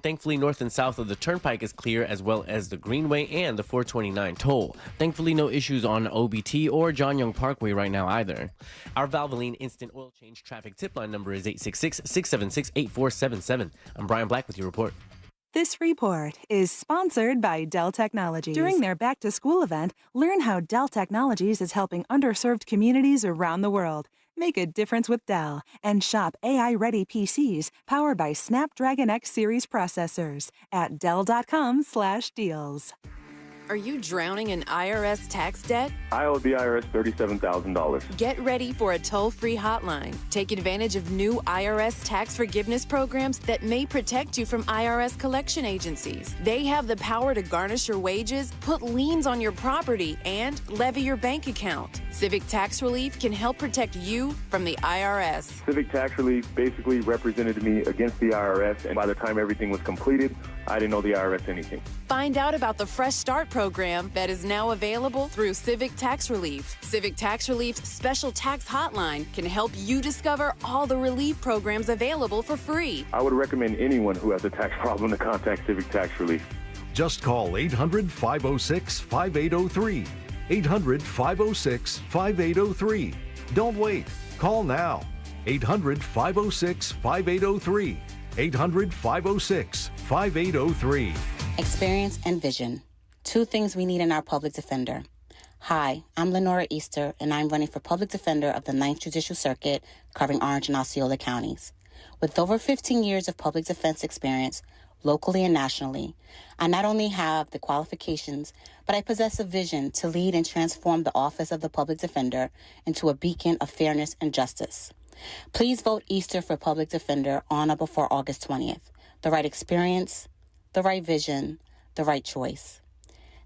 Thankfully, north and south of the Turnpike is clear, as well as the Greenway and the 429 toll. Thankfully, no issues on OBT or John Young Parkway right now either. Our Valvoline Instant Oil Change traffic tip line number is 866-676-8477. I'm Brian Black with your report. This report is sponsored by Dell Technologies. During their back-to-school event, learn how Dell Technologies is helping underserved communities around the world. Make a difference with Dell and shop AI-ready PCs powered by Snapdragon X Series processors at Dell.com/deals. Are you drowning in IRS tax debt? I owe the IRS $37,000. Get ready for a toll-free hotline. Take advantage of new IRS tax forgiveness programs that may protect you from IRS collection agencies. They have the power to garnish your wages, put liens on your property, and levy your bank account. Civic Tax Relief can help protect you from the IRS. Civic Tax Relief basically represented me against the IRS, and by the time everything was completed, I didn't owe the IRS anything. Find out about the Fresh Start program that is now available through Civic Tax Relief. Civic Tax Relief's special tax hotline can help you discover all the relief programs available for free. I would recommend anyone who has a tax problem to contact Civic Tax Relief. Just call 800-506-5803. 800-506-5803. Don't wait. Call now. 800-506-5803. 800-506-5803. Experience and vision. Two things we need in our public defender. Hi, I'm Lenora Easter, and I'm running for public defender of the 9th Judicial Circuit, covering Orange and Osceola counties. With over 15 years of public defense experience, locally and nationally, I not only have the qualifications, but I possess a vision to lead and transform the office of the public defender into a beacon of fairness and justice. Please vote Easter for public defender on or before August 20th. The right experience, the right vision, the right choice.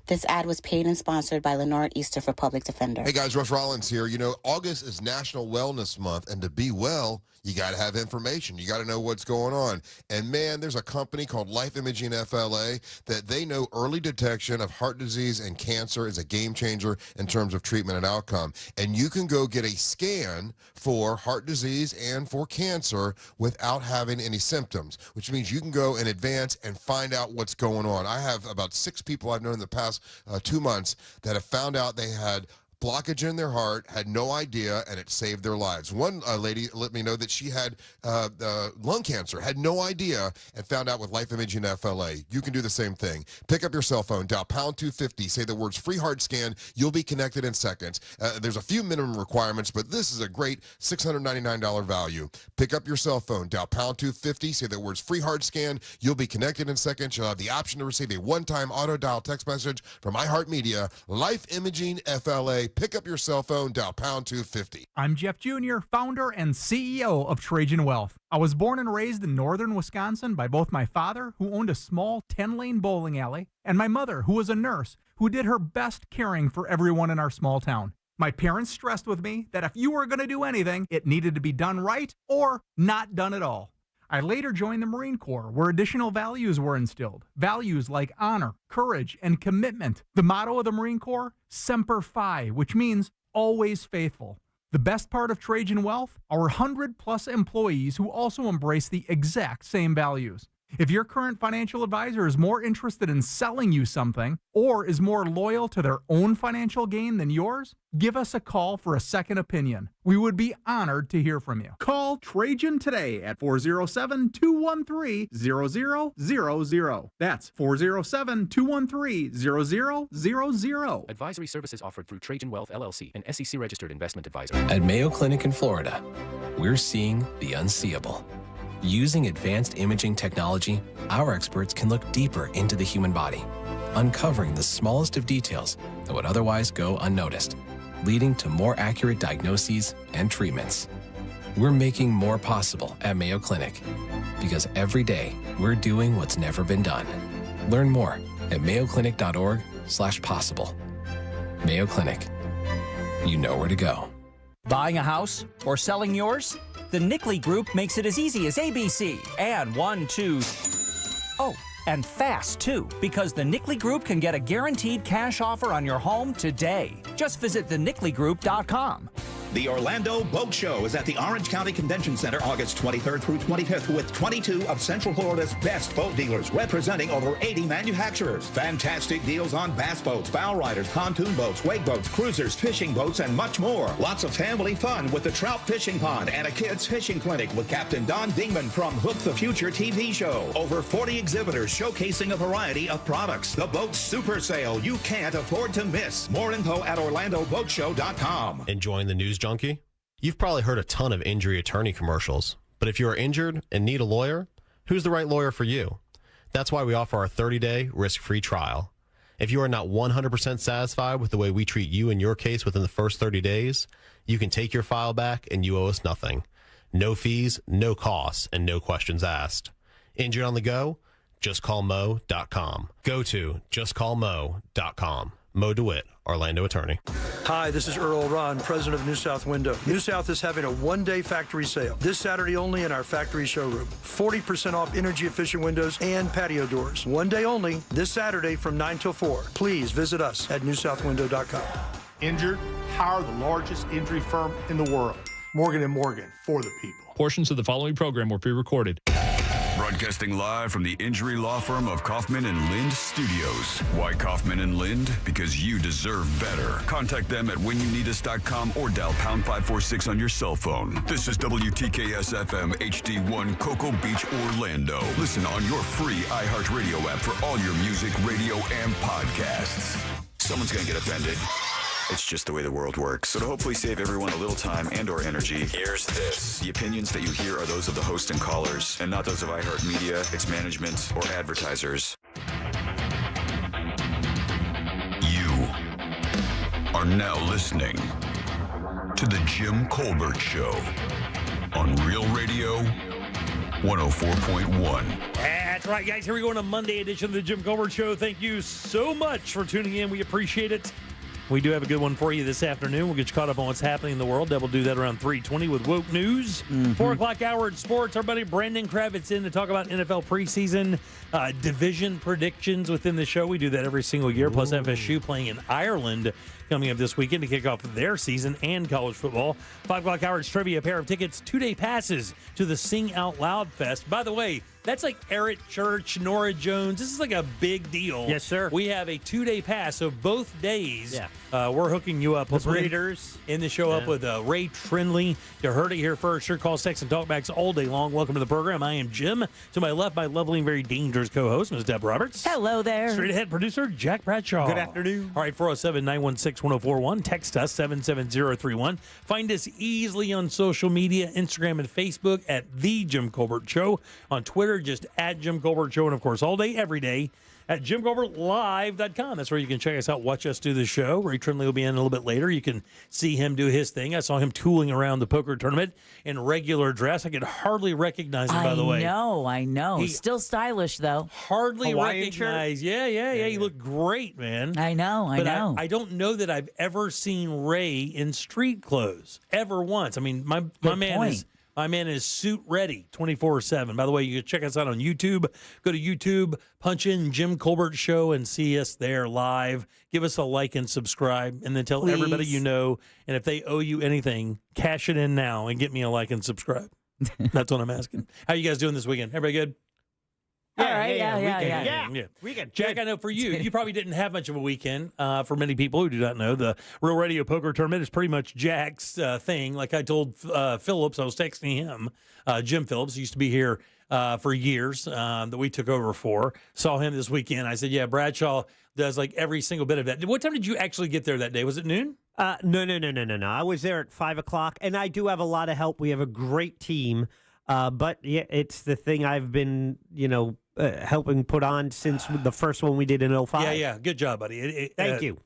This ad was paid and sponsored by Lenore Easter for Public Defender. Hey guys, Russ Rollins here. You know, August is National Wellness Month, and to be well, you got to have information. You got to know what's going on. And man, there's a company called Life Imaging FLA that they know early detection of heart disease and cancer is a game changer in terms of treatment and outcome. And you can go get a scan for heart disease and for cancer without having any symptoms, which means you can go in advance and find out what's going on. I have about 6 people I've known in the past 2 months that have found out they had blockage in their heart, had no idea, and it saved their lives. One lady let me know that she had lung cancer, had no idea, and found out with Life Imaging FLA. You can do the same thing. Pick up your cell phone, dial pound 250, say the words free heart scan, you'll be connected in seconds. There's a few minimum requirements, but this is a great $699 value. Pick up your cell phone, dial pound 250, say the words free heart scan, you'll be connected in seconds. You'll have the option to receive a one-time auto dial text message from iHeartMedia. Life Imaging FLA. Pick up your cell phone, dial pound 250. I'm Jeff Jr., founder and CEO of Trajan Wealth. I was born and raised in northern Wisconsin by both my father, who owned a small 10-lane bowling alley, and my mother, who was a nurse, who did her best caring for everyone in our small town. My parents stressed with me that if you were going to do anything, it needed to be done right or not done at all. I later joined the Marine Corps, where additional values were instilled. Values like honor, courage, and commitment. The motto of the Marine Corps, Semper Fi, which means always faithful. The best part of Trajan Wealth, our 100-plus employees who also embrace the exact same values. If your current financial advisor is more interested in selling you something or is more loyal to their own financial gain than yours, give us a call for a second opinion. We would be honored to hear from you. Call Trajan today at 407-213-0000. That's 407-213-0000. Advisory services offered through Trajan Wealth, LLC, an SEC-registered investment advisor. At Mayo Clinic in Florida, we're seeing the unseeable. Using advanced imaging technology, our experts can look deeper into the human body, uncovering the smallest of details that would otherwise go unnoticed, leading to more accurate diagnoses and treatments. We're making more possible at Mayo Clinic because every day we're doing what's never been done. Learn more at mayoclinic.org/possible. Mayo Clinic. You know where to go. Buying a house or selling yours? The Nickley Group makes it as easy as ABC and 1, 2. Oh, and fast too, because the Nickley Group can get a guaranteed cash offer on your home today. Just visit thenickley.com. The Orlando Boat Show is at the Orange County Convention Center August 23rd through 25th with 22 of Central Florida's best boat dealers representing over 80 manufacturers. Fantastic deals on bass boats, bow riders, pontoon boats, wake boats, cruisers, fishing boats, and much more. Lots of family fun with the Trout Fishing Pond and a kids fishing clinic with Captain Don Dingman from Hook the Future TV show. Over 40 exhibitors showcasing a variety of products. The Boat Super Sale you can't afford to miss. More info at OrlandoBoatShow.com. Enjoying the news junkie? You've probably heard a ton of injury attorney commercials, but if you are injured and need a lawyer, who's the right lawyer for you? That's why we offer our 30-day risk-free trial. If you are not 100% satisfied with the way we treat you and your case within the first 30 days, you can take your file back and you owe us nothing. No fees, no costs, and no questions asked. Injured on the go? JustCallMo.com. Go to JustCallMo.com. Mo DeWitt, Orlando attorney. Hi, this is Earl Ron, president of New South Window. New South is having a one-day factory sale this Saturday only in our factory showroom. 40% off energy-efficient windows and patio doors. One day only, this Saturday from 9 till 4. Please visit us at newsouthwindow.com. Injured? Hire the largest injury firm in the world. Morgan & Morgan, for the people. Portions of the following program were pre-recorded. Broadcasting live from the injury law firm of Kaufman and Lind Studios. Why Kaufman and Lind? Because you deserve better. Contact them at whenyouneedus.com or dial pound 546 on your cell phone. This is WTKS FM HD1 Cocoa Beach, Orlando. Listen on your free iHeartRadio app for all your music, radio, and podcasts. Someone's going to get offended. It's just the way the world works. So to hopefully save everyone a little time and or energy, here's this. The opinions that you hear are those of the host and callers, and not those of iHeartMedia, its management, or advertisers. You are now listening to The Jim Colbert Show on Real Radio 104.1. That's right, guys. Here we go on a Monday edition of The Jim Colbert Show. Thank you so much for tuning in. We appreciate it. We do have a good one for you this afternoon. We'll get you caught up on what's happening in the world. We'll do that around 3:20 with Woke News. 4 o'clock hour at sports. Our buddy Brandon Kravitz in to talk about NFL preseason division predictions within the show. We do that every single year, plus FSU playing in Ireland coming up this weekend to kick off their season and college football. 5 o'clock hour, it's trivia, a pair of tickets, 2-day passes to the Sing Out Loud Fest. By the way, that's like Eric Church, Nora Jones. This is like a big deal. Yes, sir. We have a 2-day pass, so both days we're hooking you up. The Breeders. In the show up with Ray Trinley. You heard it here first. Sure, call, text, and talkbacks all day long. Welcome to the program. I am Jim. To my left, my lovely and very dangerous co-host, Ms. Deb Roberts. Hello there. Straight ahead producer, Jack Bradshaw. Good afternoon. All right, 407-916-1041. Text us, 77031. Find us easily on social media, Instagram and Facebook at The Jim Colbert Show. On Twitter, just at Jim Colbert Show. And, of course, all day, every day at JimColbertLive.com. That's where you can check us out, watch us do the show. Ray Trinley will be in a little bit later. You can see him do his thing. I saw him tooling around the poker tournament in regular dress. I could hardly recognize him, by the way. I know. He's still stylish, though. Hardly Hawaiian recognize. shirt? Yeah. He looked great, man. I know. I don't know that I've ever seen Ray in street clothes, ever once. I mean, my man is suit ready 24/7. By the way, you can check us out on YouTube. Go to YouTube, punch in Jim Colbert Show and see us there live. Give us a like and subscribe, and then tell everybody you know. And if they owe you anything, cash it in now and get me a like and subscribe. That's what I'm asking. How you guys doing this weekend? Everybody good? Yeah. Weekend. Jack, I know for you probably didn't have much of a weekend. For many people who do not know, the Real Radio Poker Tournament is pretty much Jack's thing. Like I told Phillips, I was texting him, Jim Phillips, used to be here for years that we took over for. Saw him this weekend. I said, yeah, Bradshaw does like every single bit of that. What time did you actually get there that day? Was it noon? No. I was there at 5 o'clock, and I do have a lot of help. We have a great team. But yeah, it's the thing I've been, helping put on since the first one we did in 2005. Yeah. Good job, buddy. Thank you.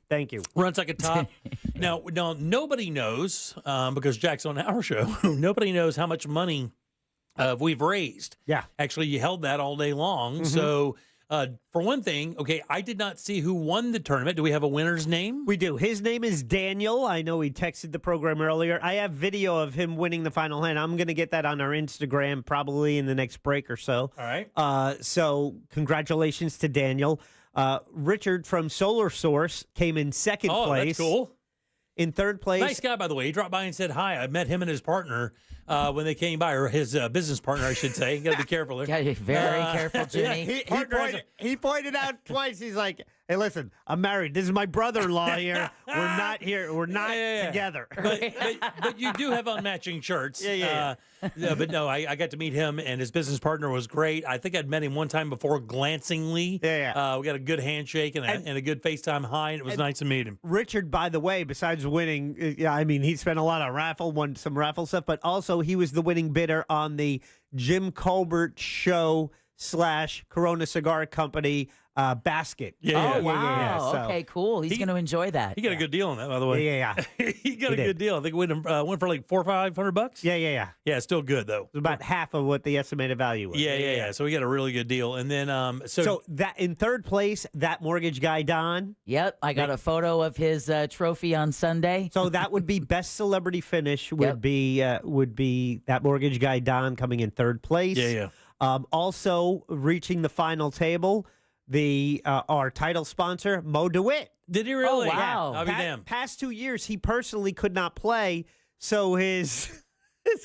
Runs like a top. Now, nobody knows, because Jack's on our show, nobody knows how much money we've raised. Yeah. Actually, you held that all day long. So, for one thing, okay, I did not see who won the tournament. Do we have a winner's name? We do. His name is Daniel. I know he texted the program earlier. I have video of him winning the final hand. I'm going to get that on our Instagram probably in the next break or so. All right. So congratulations to Daniel. Richard from Solar Source came in second place. Oh, that's cool. In third place. Nice guy, by the way. He dropped by and said hi. I met him and his partner when they came by, or his business partner, I should say. You got to be careful there. Yeah, very careful, Jimmy. He pointed out twice. He's like, "Hey, listen, I'm married. This is my brother-in-law here. We're not here. We're not together." But you do have unmatching shirts. Yeah. But no, I got to meet him, and his business partner was great. I think I'd met him one time before, glancingly. Yeah. We got a good handshake and a good FaceTime hi, and it was nice to meet him. Richard, by the way, besides winning, he spent a lot of won some raffle stuff, but also he was the winning bidder on the Jim Colbert Show / Corona Cigar Company basket. Oh, wow. So, okay, cool. He's going to enjoy that. He got a good deal on that, by the way. Yeah. He got a good deal. I think it went for like $400 or $500. Yeah. Yeah, still good though. It's about half of what the estimated value was. Yeah. So we got a really good deal. And then so that in third place, that mortgage guy Don. Yep, I got a photo of his trophy on Sunday. So that would be best celebrity finish would be that mortgage guy Don coming in third place. Yeah. Also reaching the final table, our title sponsor Mo DeWitt. Did he really? Oh, wow. I'll be damned. Past 2 years, he personally could not play, so his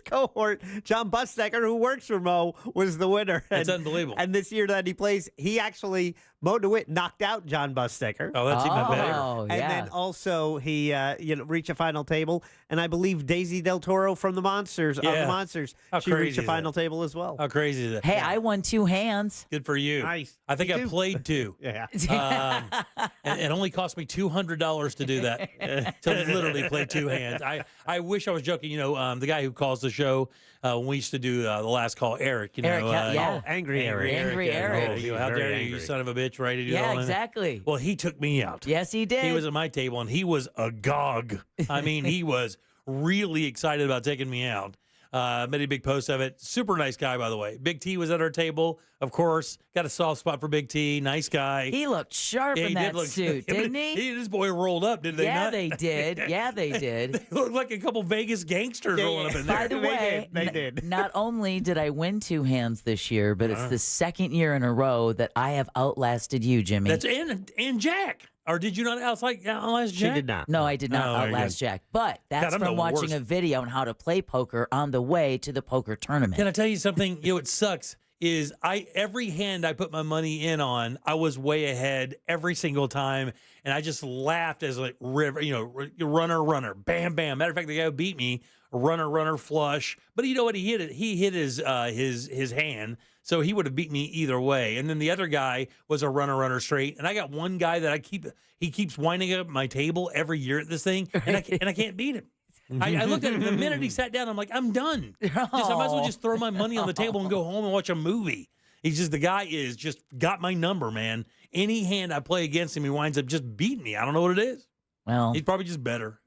cohort, John Bustecker, who works for Mo, was the winner. That's unbelievable. And this year that he plays, Mo DeWitt knocked out John Bustecker. Oh, that's even better. Oh, And yeah. then also he reached a final table, and I believe Daisy Del Toro from the Monsters, How she reached crazy a is final table as well. How crazy is that? Hey, I won 2 hands. Good for you. Nice. I think Me I too. played 2. Yeah. And it only cost me $200 to do that, to literally play 2 hands. I wish I was joking. The guy who calls the show when we used to do the last call, Eric. Eric, yeah. Angry Eric. Angry Eric. How Very dare you, angry. you son of a bitch, right? Yeah, exactly. Well, he took me out. Yes, he did. He was at my table, and he was agog. I mean, he was really excited about taking me out. Made a big post of it. Super nice guy, by the way. Big T was at our table, of course. Got a soft spot for Big T. Nice guy. He looked sharp in that suit, didn't he? He and his boy rolled up, did they Yeah, not? they did. Yeah, they did. They looked like a couple Vegas gangsters rolling up in there. By the way, They did. not only did I win 2 hands this year, but it's the second year in a row that I have outlasted you, Jimmy. That's and Jack. Or did you not outlast Jack? She did not. No, I did not Oh, very outlast good. Jack. But that's God, I'm from the watching worst. a video on how to play poker on the way to the poker tournament. Can I tell you something? What sucks is every hand I put my money in on, I was way ahead every single time, and I just laughed as like runner, bam, bam. Matter of fact, the guy who beat me, runner, flush. But you know what? He hit it. He hit his hand, so he would have beat me either way. And then the other guy was a runner straight, and I got one guy that he keeps winding up my table every year at this thing, and I can't beat him. I looked at him the minute he sat down. I'm like, I'm done. I might as well just throw my money on the table and go home and watch a movie. The guy is just got my number, man. Any hand I play against him, he winds up just beating me. I don't know what it is. Well, He's probably just better.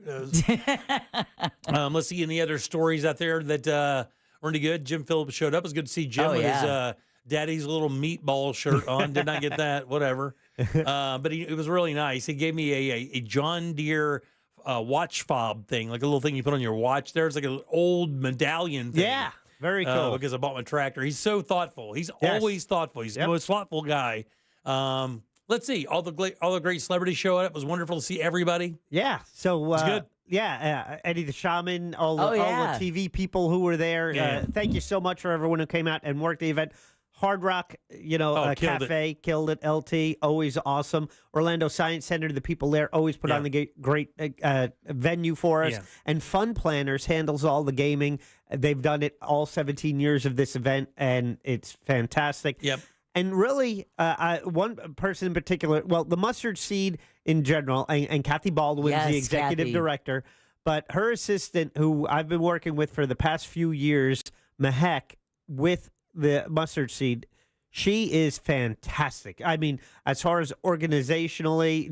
Let's see any other stories out there that were any good. Jim Phillips showed up. It was good to see Jim with his daddy's little meatball shirt on. Did not get that. Whatever. But it was really nice. He gave me a John Deere watch fob thing, like a little thing you put on your watch. There's like an old medallion thing. Yeah, very cool. Because I bought my tractor. He's so thoughtful. He's always thoughtful. He's the most thoughtful guy. Let's see. All the great celebrities showing up. It was wonderful to see everybody. Yeah. So It's good. Yeah, Eddie the Shaman, all the TV people who were there. Yeah. Thank you so much for everyone who came out and worked the event. Hard Rock, killed Cafe, killed it. LT, always awesome. Orlando Science Center, the people there always put on the great venue for us. Yeah. And Fun Planners handles all the gaming. They've done it all 17 years of this event, and it's fantastic. Yep. And really, one person in particular, well, the Mustard Seed in general, and Kathy Baldwin's the executive director, but her assistant, who I've been working with for the past few years, Mahek, with the Mustard Seed, she is fantastic. I mean, as far as organizationally,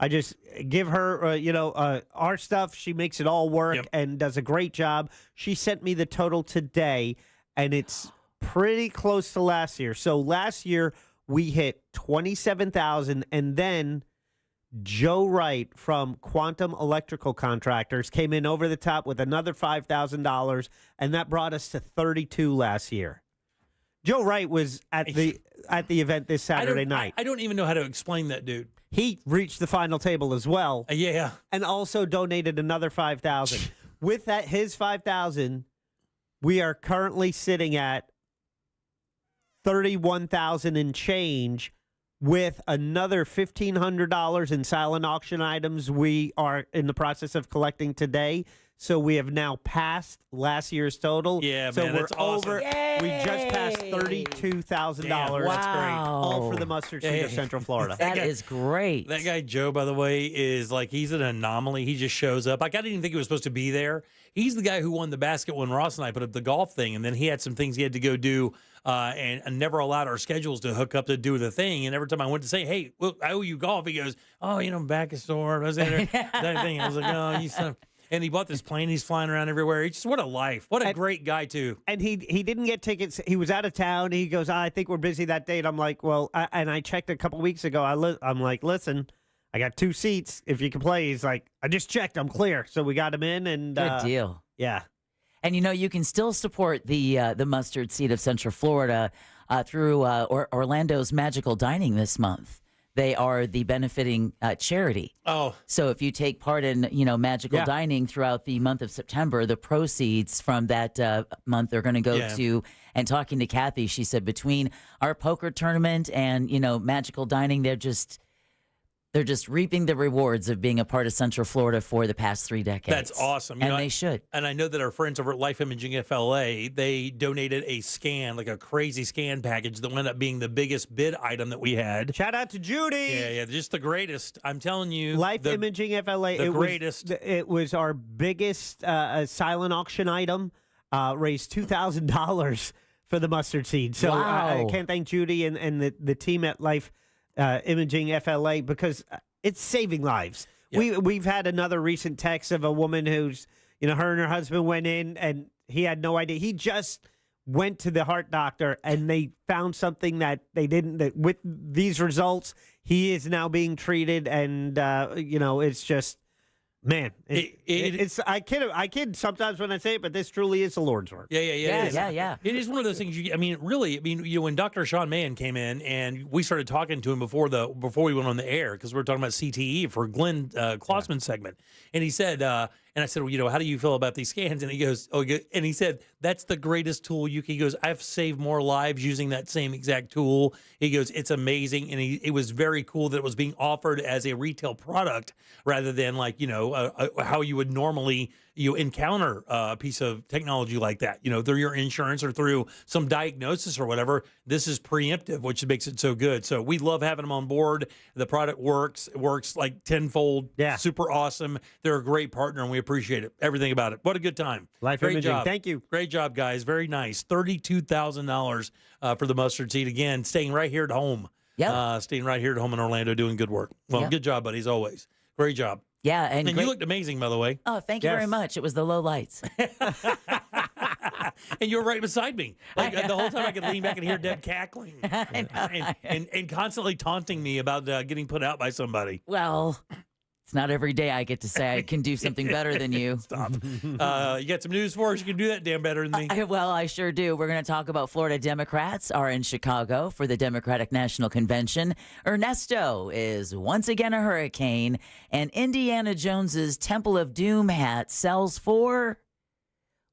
I just give her, our stuff. She makes it all work and does a great job. She sent me the total today, and it's pretty close to last year. So last year we hit 27,000, and then Joe Wright from Quantum Electrical Contractors came in over the top with another $5,000, and that brought us to 32 last year. Joe Wright was at the event this Saturday night. I don't even know how to explain that dude. He reached the final table as well. Yeah. And also donated another $5,000. With that, his $5,000, we are currently sitting at $31,000 and change, with another $1,500 in silent auction items we are in the process of collecting today. So we have now passed last year's total. Yeah, so man, we're that's awesome. over. We just passed $32,000. Damn, that's great. All for the mustard seed of Central Florida. That is great. That guy Joe, by the way, is like, he's an anomaly. He just shows up. Like, I didn't even think he was supposed to be there. He's the guy who won the basket when Ross and I put up the golf thing, and then he had some things he had to go do, and never allowed our schedules to hook up to do the thing. And every time I went to say, "Hey, well, I owe you golf," he goes, "Oh, back is sore." I was there, that thing. I was like, "Oh, you son of..." And he bought this plane. He's flying around everywhere. What a life. What a great guy, too. And he didn't get tickets. He was out of town. He goes, I think we're busy that date. I'm like, well, and I checked a couple weeks ago. I'm like, listen, I got 2 seats. If you can play. He's like, I just checked. I'm clear. So we got him in. And Good deal. Yeah. And, you can still support the mustard seed of Central Florida through Orlando's Magical Dining this month. They are the benefiting charity. Oh. So if you take part in, Magical Dining throughout the month of September, the proceeds from that month are going to go to, and talking to Kathy, she said between our poker tournament and, Magical Dining, they're just reaping the rewards of being a part of Central Florida for the past 3 decades. That's awesome. And they should. And I know that our friends over at Life Imaging FLA, they donated a scan, like a crazy scan package that wound up being the biggest bid item that we had. Shout out to Judy. Yeah, just the greatest. I'm telling you. Life Imaging FLA. The greatest. It was our biggest silent auction item, raised $2,000 for the mustard seed. So I can't thank Judy and the team at Life Imaging FLA, because it's saving lives. Yep. We've had another recent text of a woman who's, her and her husband went in and he had no idea. He just went to the heart doctor and they found something that they didn't. That with these results, he is now being treated, and it's just. Man, it's I kid sometimes when I say it, but this truly is the Lord's work. Yeah. It is one of those things. When Dr. Sean Mahan came in and we started talking to him before we went on the air, because we were talking about CTE for Glenn Klossman's segment, and he said, and I said, well, how do you feel about these scans? And he goes, and he said, that's the greatest tool you can. He goes, I've saved more lives using that same exact tool. He goes, it's amazing. And it was very cool that it was being offered as a retail product rather than how you would normally encounter a piece of technology like that, through your insurance or through some diagnosis or whatever. This is preemptive, which makes it so good. So we love having them on board. The product works like tenfold. Yeah. Super awesome. They're a great partner, and we appreciate it. Everything about it. What a good time. Life Imaging. Job. Thank you. Great job, guys. Very nice. $32,000 for the mustard seed. Again, staying right here at home. Yeah. Staying right here at home in Orlando, doing good work. Well, Good job, buddy, as always. Great job. Yeah, and you looked amazing, by the way. Oh, thank you very much. It was the low lights. And you were right beside me. Like the whole time I could lean back and hear Deb cackling and constantly taunting me about getting put out by somebody. Well, it's not every day I get to say I can do something better than you. Stop. You got some news for us? You can do that damn better than me. Well, I sure do. We're going to talk about Florida Democrats are in Chicago for the Democratic National Convention. Ernesto is once again a hurricane, and Indiana Jones's Temple of Doom hat sells for...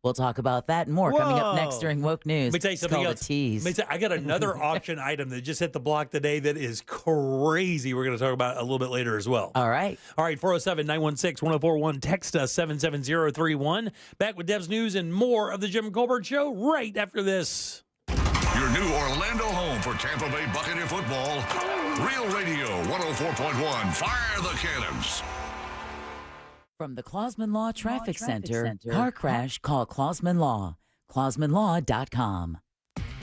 We'll talk about that and more coming up next during Woke News. Let me tell you something else. Tease. I got another auction item that just hit the block today that is crazy. We're going to talk about it a little bit later as well. All right. 407-916-1041. Text us 77031. Back with Deb's News and more of the Jim Colbert Show right after this. Your new Orlando home for Tampa Bay Buccaneer football. Real Radio 104.1. Fire the cannons. From the Klausman Law Traffic Center, car crash, call Klausman Law. KlausmanLaw.com.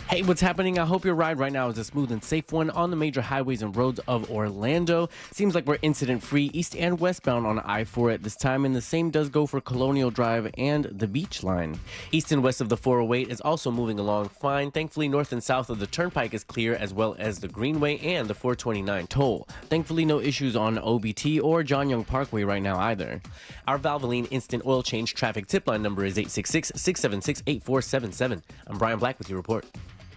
Hey, what's happening? I hope your ride right now is a smooth and safe one on the major highways and roads of Orlando. Seems like we're incident-free east and westbound on I-4 at this time, and the same does go for Colonial Drive and the Beach Line. East and west of the 408 is also moving along fine. Thankfully, north and south of the Turnpike is clear, as well as the Greenway and the 429 toll. Thankfully, no issues on OBT or John Young Parkway right now either. Our Valvoline Instant Oil Change traffic tip line number is 866-676-8477. I'm Brian Black with your report.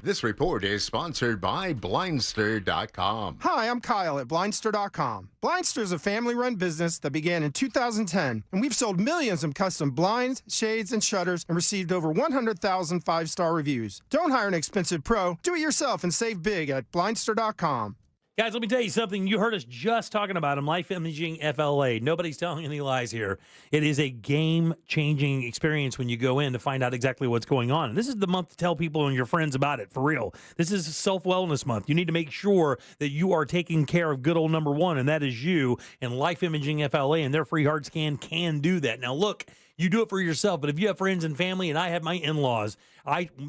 This report is sponsored by Blindster.com. Hi, I'm Kyle at Blindster.com. Blindster is a family-run business that began in 2010, and we've sold millions of custom blinds, shades, and shutters and received over 100,000 five-star reviews. Don't hire an expensive pro. Do it yourself and save big at Blindster.com. Guys, let me tell you something. You heard us just talking about them, Life Imaging FLA. Nobody's telling any lies here. It is a game-changing experience when you go in to find out exactly what's going on. And this is the month to tell people and your friends about it, for real. This is Self-Wellness Month. You need to make sure that you are taking care of good old number one, and that is you. And Life Imaging FLA and their free heart scan can do that. Now, look, you do it for yourself, but if you have friends and family, and I have my in-laws,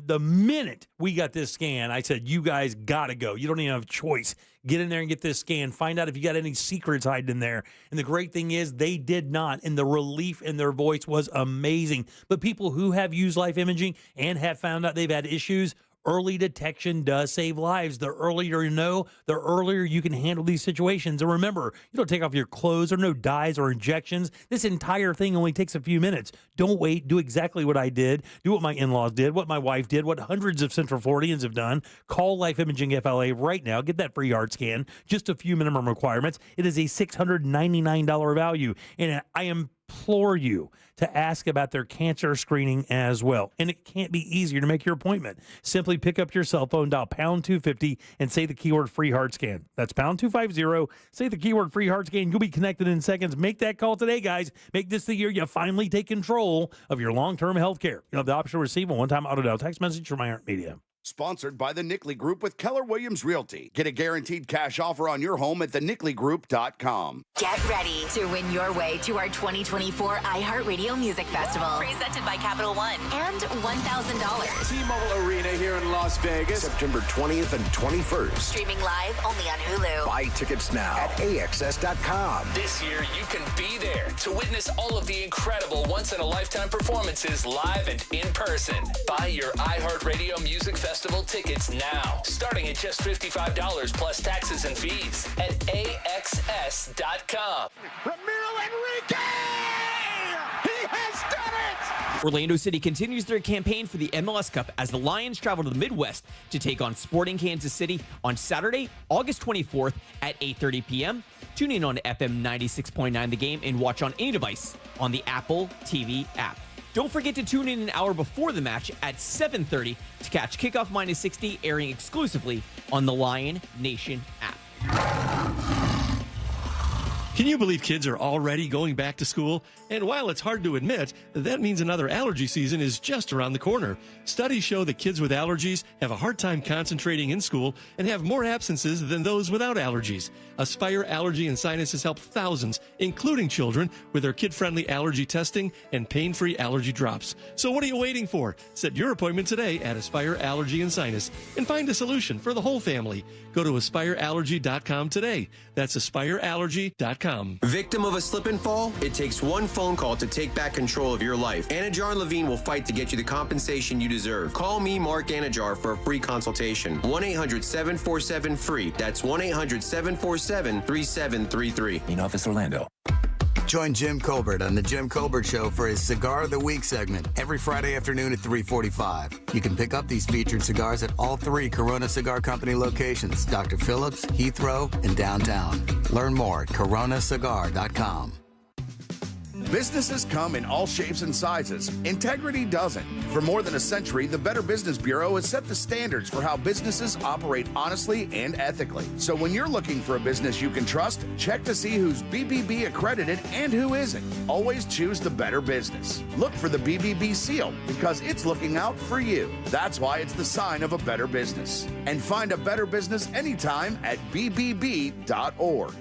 the minute we got this scan, I said, you guys got to go. You don't even have a choice. Get in there and get this scan. Find out if you got any secrets hiding in there. And the great thing is they did not, and the relief in their voice was amazing. But people who have used Life Imaging and have found out they've had issues, early detection does save lives. The earlier you know, the earlier you can handle these situations. And remember, you don't take off your clothes or no dyes or injections. This entire thing only takes a few minutes. Don't wait. Do exactly what I did. Do what my in-laws did, what my wife did, what hundreds of Central Floridians have done. Call Life Imaging FLA right now. Get that free heart scan. Just a few minimum requirements. It is a $699 value. And I implore you to ask about their cancer screening as well. And it can't be easier to make your appointment. Simply pick up your cell phone, dial pound 250, and say the keyword free heart scan. That's pound 250. Say the keyword free heart scan. You'll be connected in seconds. Make that call today, guys. Make this the year you finally take control of your long-term health care. You'll have the option to receive a one-time auto-dial text message from iHeartMedia. Sponsored by the Nickley Group with Keller Williams Realty. Get a guaranteed cash offer on your home at thenickley.com. Get ready to win your way to our 2024 iHeartRadio Music Festival. Presented by Capital One. And $1,000. T-Mobile Arena here in Las Vegas. September 20th and 21st. Streaming live only on Hulu. Buy tickets now at AXS.com. This year, you can be there to witness all of the incredible once-in-a-lifetime performances live and in person. Buy your iHeartRadio Music Festival tickets now, starting at just $55 plus taxes and fees at AXS.com. Ramiro Enrique! He has done it! Orlando City continues their campaign for the MLS Cup as the Lions travel to the Midwest to take on Sporting Kansas City on Saturday, August 24th at 8:30 p.m. Tune in on FM 96.9 The Game and watch on any device on the Apple TV app. Don't forget to tune in an hour before the match at 7:30 to catch Kickoff Minus 60 airing exclusively on the Lion Nation app. Can you believe kids are already going back to school? And while it's hard to admit, that means another allergy season is just around the corner. Studies show that kids with allergies have a hard time concentrating in school and have more absences than those without allergies. Aspire Allergy and Sinus has helped thousands, including children, with their kid-friendly allergy testing and pain-free allergy drops. So what are you waiting for? Set your appointment today at Aspire Allergy and Sinus and find a solution for the whole family. Go to aspireallergy.com today. That's aspireallergy.com. Victim of a slip and fall? It takes one phone call to take back control of your life. Anajar and Levine will fight to get you the compensation you deserve. Call me, Mark Anajar, for a free consultation. 1-800-747-FREE. That's 1-800-747-3733. In Office Orlando. Join Jim Colbert on The Jim Colbert Show for his Cigar of the Week segment every Friday afternoon at 3:45. You can pick up these featured cigars at all 3 Corona Cigar Company locations, Dr. Phillips, Heathrow, and downtown. Learn more at coronacigar.com. Businesses come in all shapes and sizes. Integrity doesn't. For more than a century, the Better Business Bureau has set the standards for how businesses operate honestly and ethically. So when you're looking for a business you can trust, check to see who's BBB accredited and who isn't. Always choose the Better Business. Look for the BBB seal because it's looking out for you. That's why it's the sign of a better business. And find a better business anytime at bbb.org.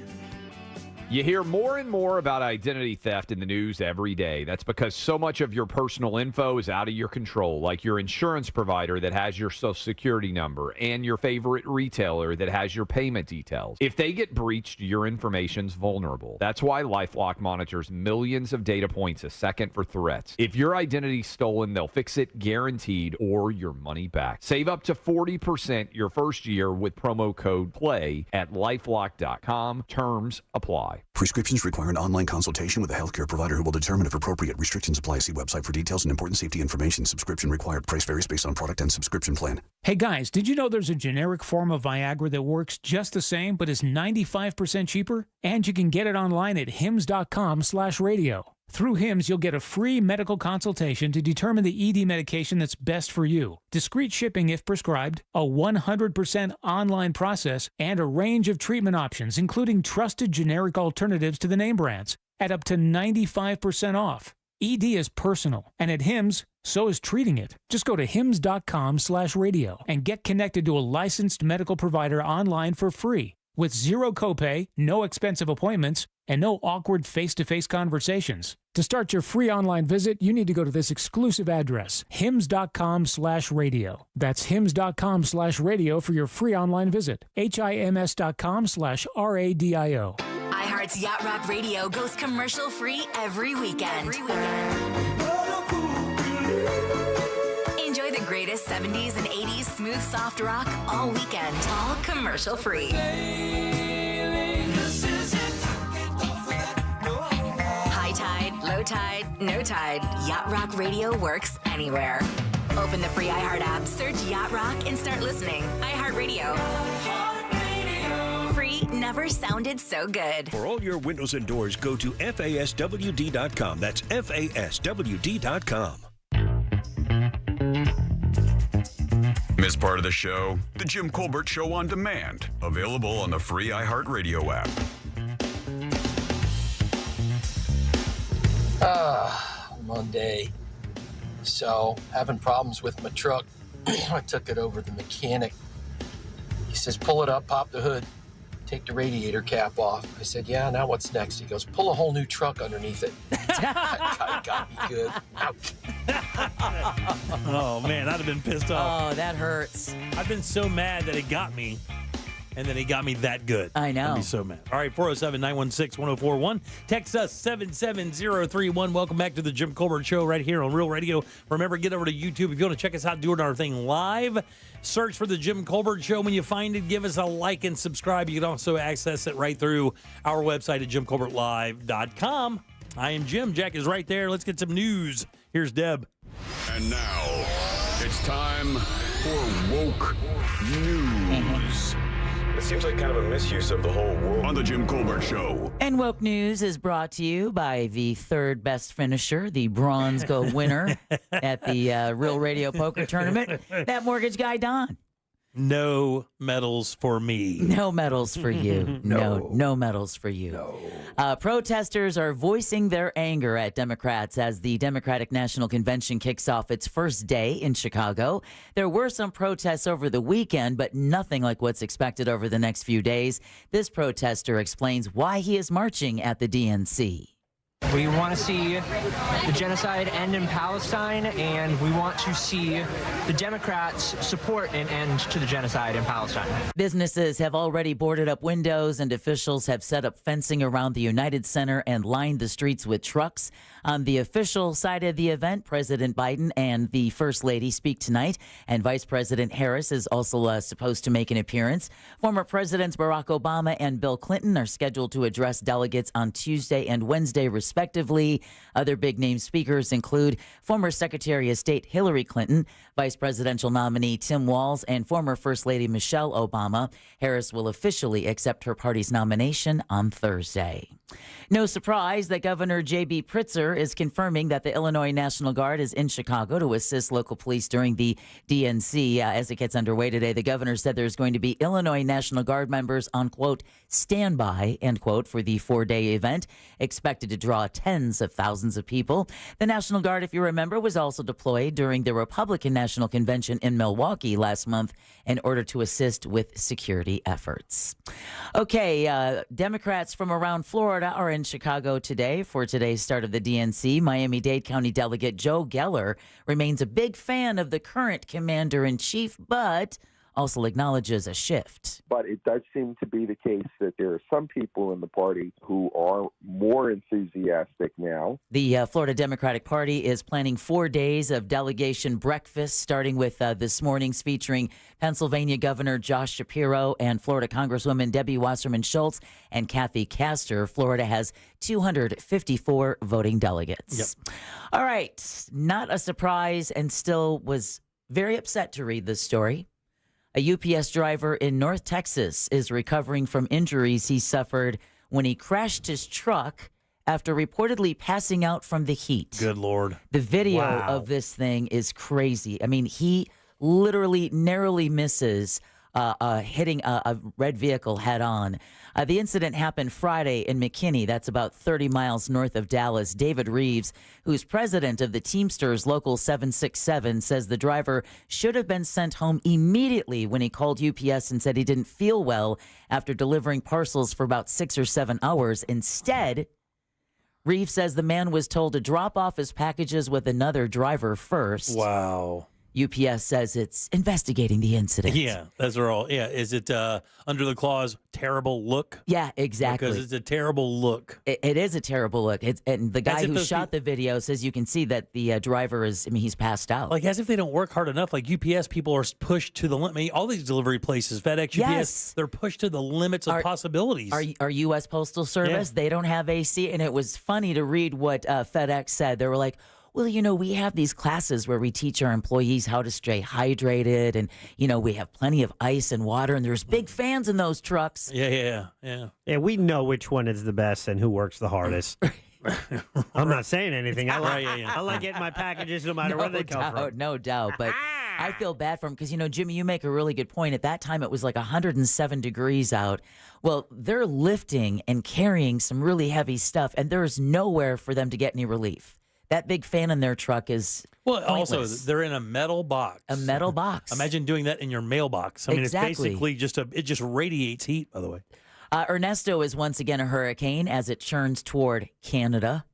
You hear more and more about identity theft in the news every day. That's because so much of your personal info is out of your control, like your insurance provider that has your Social Security number and your favorite retailer that has your payment details. If they get breached, your information's vulnerable. That's why LifeLock monitors millions of data points a second for threats. If your identity's stolen, they'll fix it guaranteed or your money back. Save up to 40% your first year with promo code PLAY at LifeLock.com. Terms apply. apply. Prescriptions require an online consultation with a healthcare provider who will determine if appropriate. Restrictions apply. See website for details and important safety information. Subscription required. Price varies based on product and subscription plan. Hey guys, did you know there's a generic form of Viagra that works just the same but is 95% cheaper? And you can get it online at hims.com/radio. Through Hims, you'll get a free medical consultation to determine the ED medication that's best for you, discreet shipping if prescribed, a 100% online process, and a range of treatment options, including trusted generic alternatives to the name brands, at up to 95% off. ED is personal, and at Hims, so is treating it. Just go to hims.com/radio and get connected to a licensed medical provider online for free, with zero copay, no expensive appointments, and no awkward face-to-face conversations. To start your free online visit, you need to go to this exclusive address, hims.com/radio. That's hims.com/radio for your free online visit. HIMS.com/RADIO. iHeart's Yacht Rock Radio goes commercial-free every weekend. Enjoy the greatest 70s and 80s smooth soft rock all weekend, all commercial-free. High tide, low tide, no tide. Yacht Rock Radio works anywhere. Open the free iHeart app, search Yacht Rock, and start listening. iHeart Radio. Free never sounded so good. For all your windows and doors, go to FASWD.com. That's FASWD.com. Miss part of the show? The Jim Colbert Show on Demand. Available on the free iHeartRadio app. Monday. So, having problems with my truck. I took it over to the mechanic. He says, pull it up, pop the hood, take the radiator cap off. I said, yeah, now what's next? He goes, pull a whole new truck underneath it. That guy got me good. Ouch. Oh, man, I'd have been pissed off. Oh, that hurts. I've been so mad that it got me, and then he got me that good. I know. I'd be so mad. All right, 407-916-1041. Text us 77031. Welcome back to the Jim Colbert Show right here on Real Radio. Remember, get over to YouTube. If you want to check us out doing our thing live, search for the Jim Colbert Show. When you find it, give us a like and subscribe. You can also access it right through our website at JimColbertLive.com. I am Jim. Jack is right there. Let's get some news. Here's Deb. And now, it's time for Woke News. It seems like kind of a misuse of the whole world. On the Jim Colbert Show. And Woke News is brought to you by the third best finisher, the Bronze Go winner at the Real Radio Poker Tournament, that mortgage guy, Don. No medals for me. No medals for you. No medals for you. No. Protesters are voicing their anger at Democrats as the Democratic National Convention kicks off its first day in Chicago. There were some protests over the weekend, but nothing like what's expected over the next few days. This protester explains why he is marching at the DNC. We want to see the genocide end in Palestine, and we want to see the Democrats support an end to the genocide in Palestine. Businesses have already boarded up windows, and officials have set up fencing around the United Center and lined the streets with trucks. On the official side of the event, President Biden and the First Lady speak tonight, and Vice President Harris is also supposed to make an appearance. Former Presidents Barack Obama and Bill Clinton are scheduled to address delegates on Tuesday and Wednesday, respectively. Other big-name speakers include former Secretary of State Hillary Clinton, Vice Presidential nominee Tim Walz, and former First Lady Michelle Obama. Harris will officially accept her party's nomination on Thursday. No surprise that Governor J.B. Pritzker is confirming that the Illinois National Guard is in Chicago to assist local police during the DNC as it gets underway today. The governor said there's going to be Illinois National Guard members on, quote, standby, end quote, for the 4-day event, expected to draw tens of thousands of people. The National Guard, if you remember, was also deployed during the Republican National Convention in Milwaukee last month in order to assist with security efforts. Okay, Democrats from around Florida are in Chicago today for today's start of the DNC. Miami-Dade County Delegate Joe Geller remains a big fan of the current commander-in-chief, but also acknowledges a shift. But it does seem to be the case that there are some people in the party who are more enthusiastic now. The Florida Democratic Party is planning 4 days of delegation breakfast, starting with this morning's featuring Pennsylvania Governor Josh Shapiro and Florida Congresswoman Debbie Wasserman Schultz and Kathy Castor. Florida has 254 voting delegates. Yep. All right. Not a surprise, and still was very upset to read this story. A UPS driver in North Texas is recovering from injuries he suffered when he crashed his truck after reportedly passing out from the heat. Good Lord. The video Wow. of this thing is crazy. I mean, he literally narrowly misses hitting a red vehicle head on. The incident happened Friday in McKinney. That's about 30 miles north of Dallas. David Reeves, who's president of the Teamsters Local 767, says the driver should have been sent home immediately when he called UPS and said he didn't feel well after delivering parcels for about 6 or 7 hours. Instead, Reeves says the man was told to drop off his packages with another driver first. Wow. UPS says it's investigating the incident. Yeah, those are all. Yeah, is it under the clause terrible look? Yeah, exactly. Because it's a terrible look. It is a terrible look. And the guy who shot the video says you can see that the driver is, he's passed out. Like, as if they don't work hard enough. Like, UPS people are pushed to the limit. I mean, all these delivery places, FedEx, UPS, they're pushed to the limits of possibilities. Our U.S. Postal Service, they don't have AC. And it was funny to read what FedEx said. They were like, well, we have these classes where we teach our employees how to stay hydrated, and, we have plenty of ice and water, and there's big fans in those trucks. Yeah. Yeah, we know which one is the best and who works the hardest. I'm not saying anything. I like getting my packages no matter where they come from. No doubt, but I feel bad for him because, Jimmy, you make a really good point. At that time, it was like 107 degrees out. Well, they're lifting and carrying some really heavy stuff, and there's nowhere for them to get any relief. That big fan in their truck is pointless. Also, they're in a metal box. A metal box. Imagine doing that in your mailbox. I mean, Exactly. it's basically it just radiates heat, by the way. Ernesto is once again a hurricane as it churns toward Canada.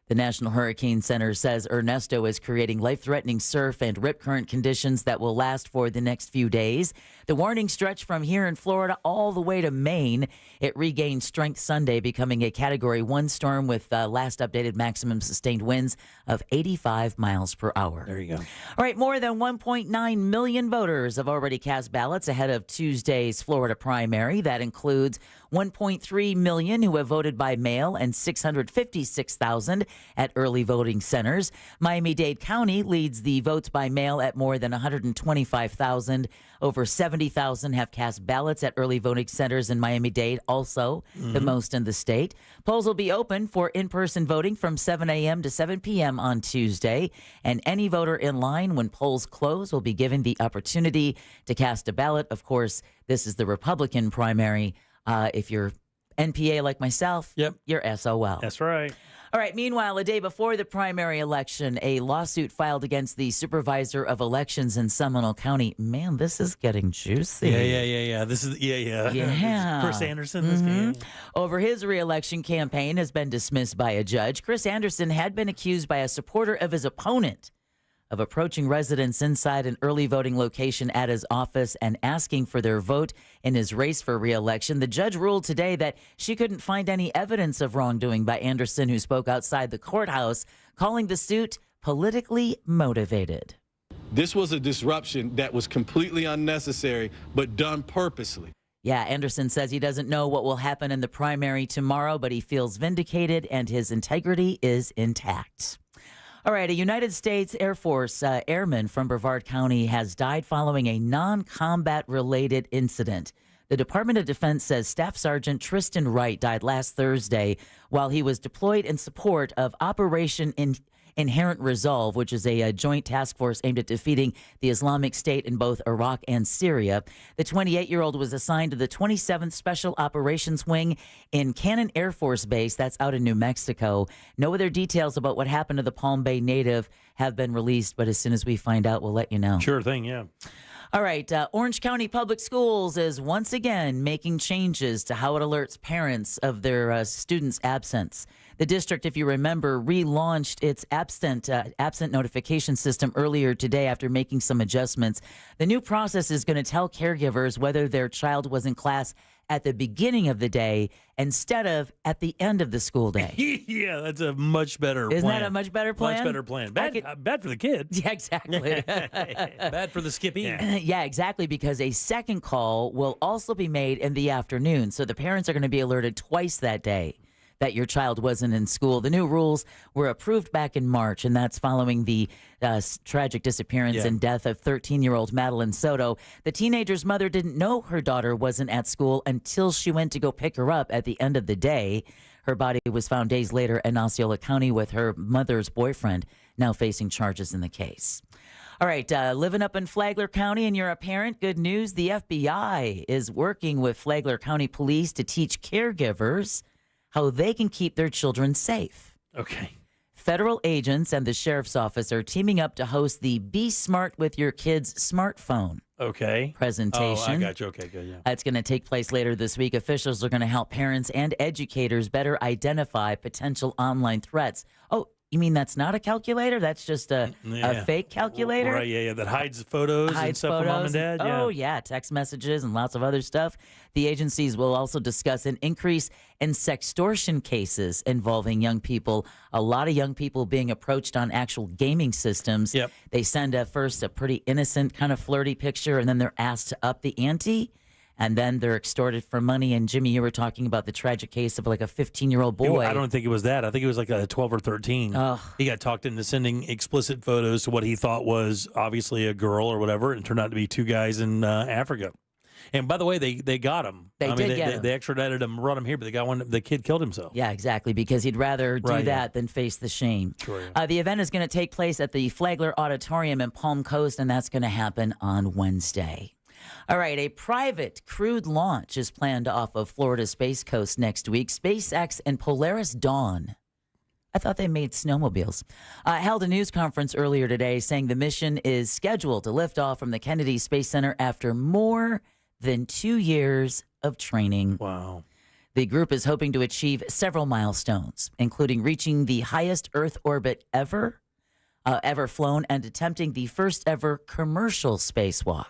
The National Hurricane Center says Ernesto is creating life-threatening surf and rip current conditions that will last for the next few days. The warning stretched from here in Florida all the way to Maine. It regained strength Sunday, becoming a Category 1 storm with last updated maximum sustained winds of 85 miles per hour. There you go. All right, more than 1.9 million voters have already cast ballots ahead of Tuesday's Florida primary. That includes 1.3 million who have voted by mail and 656,000 at early voting centers. Miami-Dade County leads the votes by mail at more than 125,000. Over 70,000 have cast ballots at early voting centers in Miami-Dade, also the most in the state. Polls will be open for in-person voting from 7 a.m. to 7 p.m. on Tuesday, and any voter in line when polls close will be given the opportunity to cast a ballot. Of course, this is the Republican primary. If you're NPA like myself, you're SOL. That's right. All right. Meanwhile, a day before the primary election, a lawsuit filed against the supervisor of elections in Seminole County. Man, this is getting juicy. Yeah. This is Yeah. Chris Anderson. This guy. Over his reelection campaign has been dismissed by a judge. Chris Anderson had been accused by a supporter of his opponent of approaching residents inside an early voting location at his office and asking for their vote in his race for re-election. The judge ruled today that she couldn't find any evidence of wrongdoing by Anderson, who spoke outside the courthouse, calling the suit politically motivated. This was a disruption that was completely unnecessary, but done purposely. Yeah, Anderson says he doesn't know what will happen in the primary tomorrow, but he feels vindicated and his integrity is intact. All right, a United States Air Force airman from Brevard County has died following a non-combat related incident. The Department of Defense says Staff Sergeant Tristan Wright died last Thursday while he was deployed in support of Operation Inherent Resolve, which is a joint task force aimed at defeating the Islamic State in both Iraq and Syria. The 28-year-old was assigned to the 27th Special Operations Wing in Cannon Air Force Base. That's out in New Mexico. No other details about what happened to the Palm Bay native have been released, but as soon as we find out, we'll let you know. Sure thing, yeah. All right, Orange County Public Schools is once again making changes to how it alerts parents of their students' absence. The district, if you remember, relaunched its absent notification system earlier today after making some adjustments. The new process is going to tell caregivers whether their child was in class at the beginning of the day instead of at the end of the school day. Yeah, that's a much better plan. Isn't that a much better plan? Much better plan. Bad for the kids. Yeah, exactly. Bad for the skippy. Yeah, exactly, because a second call will also be made in the afternoon. So the parents are going to be alerted twice that day that your child wasn't in school. The new rules were approved back in March, and that's following the tragic disappearance and death of 13-year-old Madeline Soto. The teenager's mother didn't know her daughter wasn't at school until she went to go pick her up at the end of the day. Her body was found days later in Osceola County with her mother's boyfriend now facing charges in the case. All right, living up in Flagler County and you're a parent, good news. The FBI is working with Flagler County Police to teach caregivers how they can keep their children safe. Okay. Federal agents and the sheriff's office are teaming up to host the Be Smart with Your Kids smartphone presentation. Oh, I got you. Okay, good, yeah. It's going to take place later this week. Officials are going to help parents and educators better identify potential online threats. Oh, you mean that's not a calculator? That's just a fake calculator? Right, yeah. That hides photos and stuff from mom and dad? Yeah. Oh, yeah, text messages and lots of other stuff. The agencies will also discuss an increase in sextortion cases involving young people. A lot of young people being approached on actual gaming systems. Yep. They send first a pretty innocent kind of flirty picture, and then they're asked to up the ante. And then they're extorted for money. And Jimmy, you were talking about the tragic case of like a 15-year-old boy. I don't think it was that. I think it was like a 12 or 13. He got talked into sending explicit photos to what he thought was obviously a girl or whatever, and it turned out to be two guys in Africa. And by the way, they got him. They extradited him, brought him here, but they got one. The kid killed himself. Yeah, exactly, because he'd rather do that than face the shame. Sure, yeah. The event is going to take place at the Flagler Auditorium in Palm Coast, and that's going to happen on Wednesday. All right, a private crewed launch is planned off of Florida's Space Coast next week. SpaceX and Polaris Dawn, I thought they made snowmobiles, held a news conference earlier today saying the mission is scheduled to lift off from the Kennedy Space Center after more than 2 years of training. Wow. The group is hoping to achieve several milestones, including reaching the highest Earth orbit ever flown and attempting the first ever commercial spacewalk.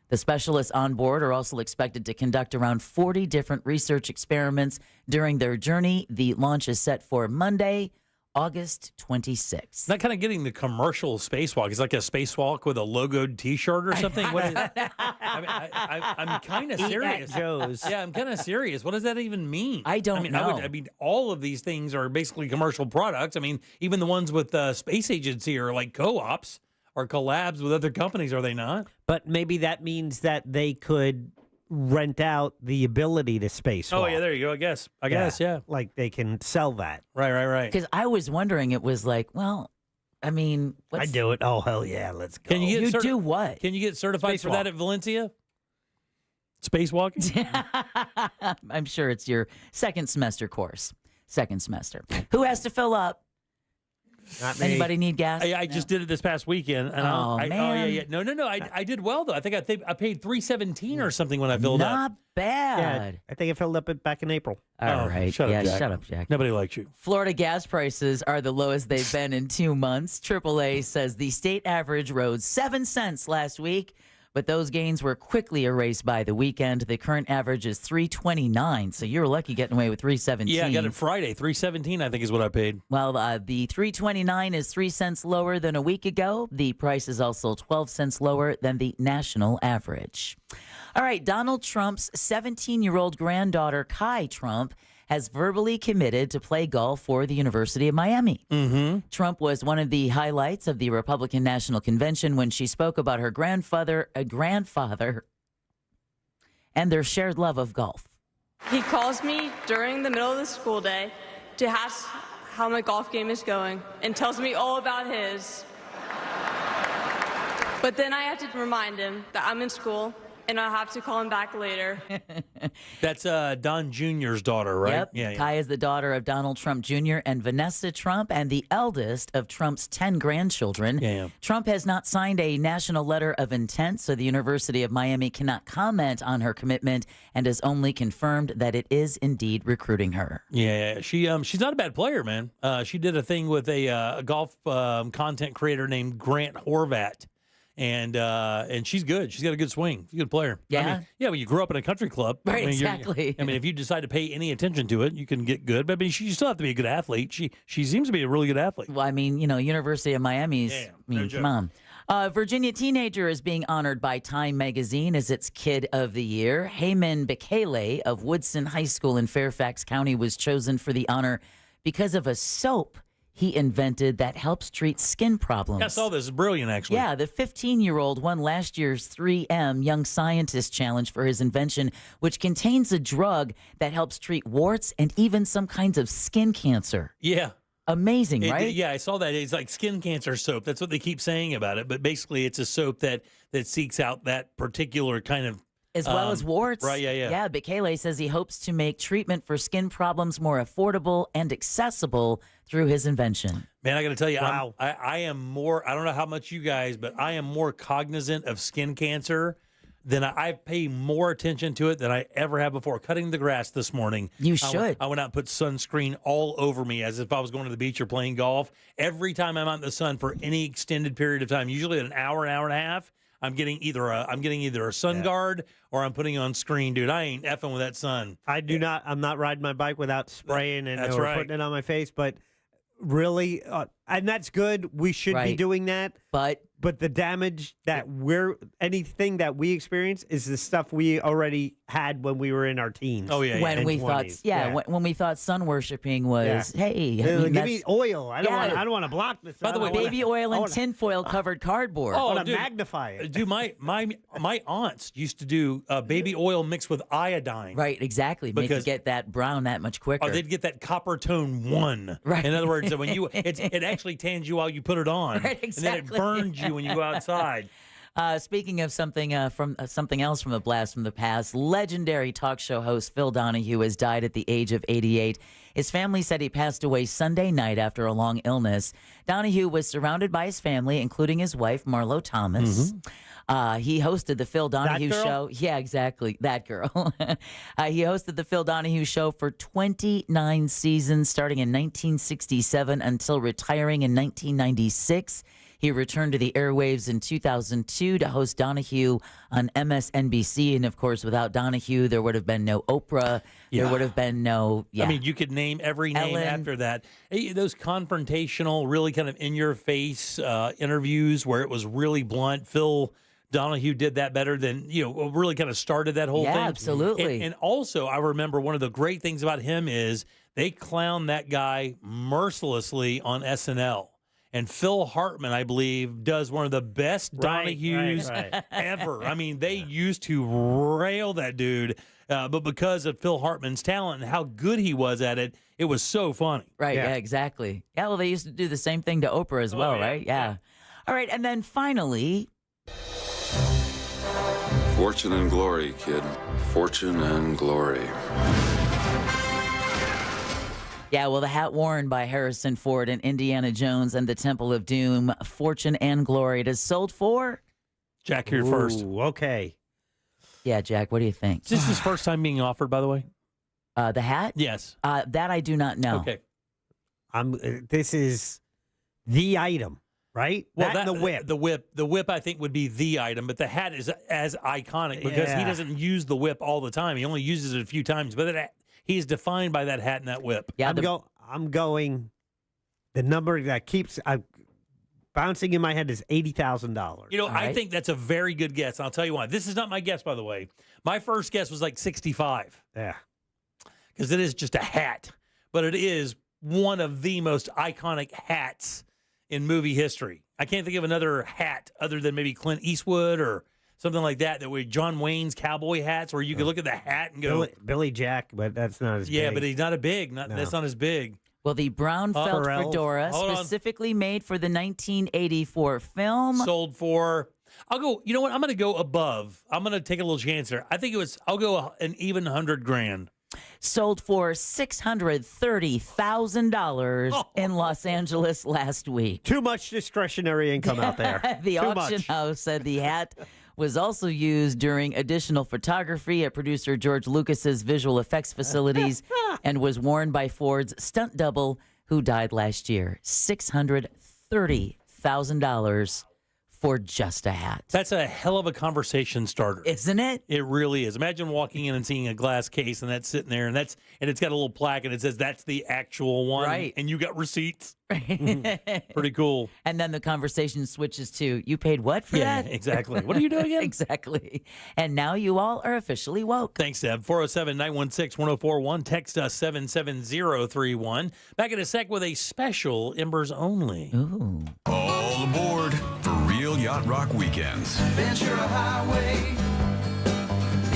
The specialists on board are also expected to conduct around 40 different research experiments during their journey. The launch is set for Monday, August 26th. Not kind of getting the commercial spacewalk. It's like a spacewalk with a logoed T-shirt or something. What is, I'm kind of serious. Joe's. Yeah, I'm kind of serious. What does that even mean? I don't know. I mean, all of these things are basically commercial products. I mean, even the ones with the space agency are like co-ops or collabs with other companies, are they not? But maybe that means that they could rent out the ability to spacewalk. Oh, yeah, there you go, I guess. I guess, yeah. Like they can sell that. Right. Because I was wondering, it was like, well, I mean, I do it. Oh, hell yeah, let's go. Can you do what? Can you get certified for that at Valencia? Spacewalking? I'm sure it's your second semester course. Second semester. Who has to fill up? Not me. Anybody need gas? I just did it this past weekend. And man. Oh, yeah. No. I did well, though. I think I paid $3.17 or something when I filled up. Not bad. Yeah, I think I filled up back in April. All right. Shut up, Jack. Nobody likes you. Florida gas prices are the lowest they've been in 2 months. AAA says the state average rose 7 cents last week, but those gains were quickly erased by the weekend. The current average is $3.29, so you're lucky getting away with $3.17. Yeah, I got it Friday. $3.17, I think, is what I paid. Well, the $3.29 is 3 cents lower than a week ago. The price is also 12 cents lower than the national average. All right, Donald Trump's 17-year-old granddaughter, Kai Trump, has verbally committed to play golf for the University of Miami. Mm-hmm. Trump was one of the highlights of the Republican National Convention when she spoke about her grandfather, and their shared love of golf. He calls me during the middle of the school day to ask how my golf game is going and tells me all about his. But then I have to remind him that I'm in school and I'll have to call him back later. That's Don Jr.'s daughter, right? Yep. Yeah. Kai is the daughter of Donald Trump Jr. and Vanessa Trump, and the eldest of Trump's 10 grandchildren. Yeah. Trump has not signed a national letter of intent, so the University of Miami cannot comment on her commitment and has only confirmed that it is indeed recruiting her. Yeah, she's not a bad player, man. She did a thing with a golf content creator named Grant Horvat. And she's good. She's got a good swing. She's a good player. Yeah. When you grew up in a country club. Right, exactly. If you decide to pay any attention to it, you can get good. But you still have to be a good athlete. She seems to be a really good athlete. Well, University of Miami's. Come on. Virginia teenager is being honored by Time Magazine as its Kid of the Year. Heyman Bekele of Woodson High School in Fairfax County was chosen for the honor because of a soap he invented that helps treat skin problems. I saw this. It's brilliant, actually. Yeah, the 15-year-old won last year's 3M Young Scientist Challenge for his invention, which contains a drug that helps treat warts and even some kinds of skin cancer. Yeah. Amazing, right? Yeah, I saw that. It's like skin cancer soap. That's what they keep saying about it. But basically, it's a soap that seeks out that particular kind of... As well as warts. Right, yeah. Yeah, Bekele says he hopes to make treatment for skin problems more affordable and accessible through his invention. Man, I got to tell you, wow. I am more, I don't know how much you guys, but I am more cognizant of skin cancer than I pay more attention to it than I ever have before. Cutting the grass this morning. You should. I went out and put sunscreen all over me as if I was going to the beach or playing golf. Every time I'm out in the sun for any extended period of time, usually an hour and a half, I'm getting either a sun guard or I'm putting on screen, dude. I ain't effing with that sun. I'm not riding my bike without spraying and That's or right. putting it on my face, but really, and that's good. We should be doing that. But the damage that anything that we experience is the stuff we already had when we were in our teens. Oh yeah, when we 20s. When we thought sun worshiping was, hey, give me oil. I don't want to block this. By the way, baby oil and tinfoil covered cardboard. I want to magnify it. Dude, my aunts used to do baby oil mixed with iodine. Right, exactly. Make you get that brown that much quicker. Or they'd get that copper tone 1. Right. In other words, when it actually tans you while you put it on, right, exactly. and then it burns you when you go outside. Speaking of something from something else from a blast from the past, legendary talk show host Phil Donahue has died at the age of 88. His family said he passed away Sunday night after a long illness. Donahue was surrounded by his family, including his wife, Marlo Thomas. He hosted the Phil Donahue Show. Yeah, exactly. That girl. He hosted the Phil Donahue Show for 29 seasons, starting in 1967 until retiring in 1996. He returned to the airwaves in 2002 to host Donahue on MSNBC. And, of course, without Donahue, there would have been no Oprah. Yeah. There would have been no... I mean, you could name every name Ellen. after that. Those confrontational, really kind of in-your-face interviews where it was really blunt. Phil Donahue did that better than, really kind of started that whole thing. Yeah, absolutely. And also, I remember one of the great things about him is they clowned that guy mercilessly on SNL. And Phil Hartman, I believe, does one of the best Donahues ever. I mean, they used to rail that dude, but because of Phil Hartman's talent and how good he was at it, it was so funny. Right, yeah, exactly. Yeah, well, they used to do the same thing to Oprah as well, right? Yeah. All right, and then finally... Fortune and glory, kid. Fortune and glory. Yeah, well, the hat worn by Harrison Ford in Indiana Jones and the Temple of Doom, Fortune and Glory, it is sold for... Jack, here first. Okay. Yeah, Jack, what do you think? Is this his first time being offered, by the way? The hat? Yes. That I do not know. Okay. This is the item, right? Well, that and the whip. The whip, I think, would be the item, but the hat is as iconic because he doesn't use the whip all the time. He only uses it a few times, but he's defined by that hat and that whip. Yeah, I'm going. The number that keeps bouncing in my head is $80,000. I think that's a very good guess. And I'll tell you why. This is not my guess, by the way. My first guess was like 65. Yeah, because it is just a hat, but it is one of the most iconic hats in movie history. I can't think of another hat other than maybe Clint Eastwood or something like that were John Wayne's cowboy hats where you could look at the hat and go... Billy Jack, but that's not as big. Yeah, but he's not that's not as big. Well, the brown felt fedora, specifically made for the 1984 film... Sold for I'll go. You know what? I'm going to go above. I'm going to take a little chance there. I think I'll go an even $100,000. Sold for $630,000 in Los Angeles last week. Too much discretionary income out there. The auction house said the hat was also used during additional photography at producer George Lucas's visual effects facilities and was worn by Ford's stunt double who died last year. $630,000 for just a hat. That's a hell of a conversation starter. Isn't it? It really is. Imagine walking in and seeing a glass case and that's sitting there and it's got a little plaque and it says that's the actual one. Right. And you got receipts. Pretty cool. And then the conversation switches to, you paid what for that? Yeah, exactly. What are you doing again? Exactly. And now you all are officially woke. Thanks, Deb. 407-916-1041. Text us 77031. Back in a sec with a special Embers only. Ooh. All aboard for Real Yacht Rock Weekends. Ventura Highway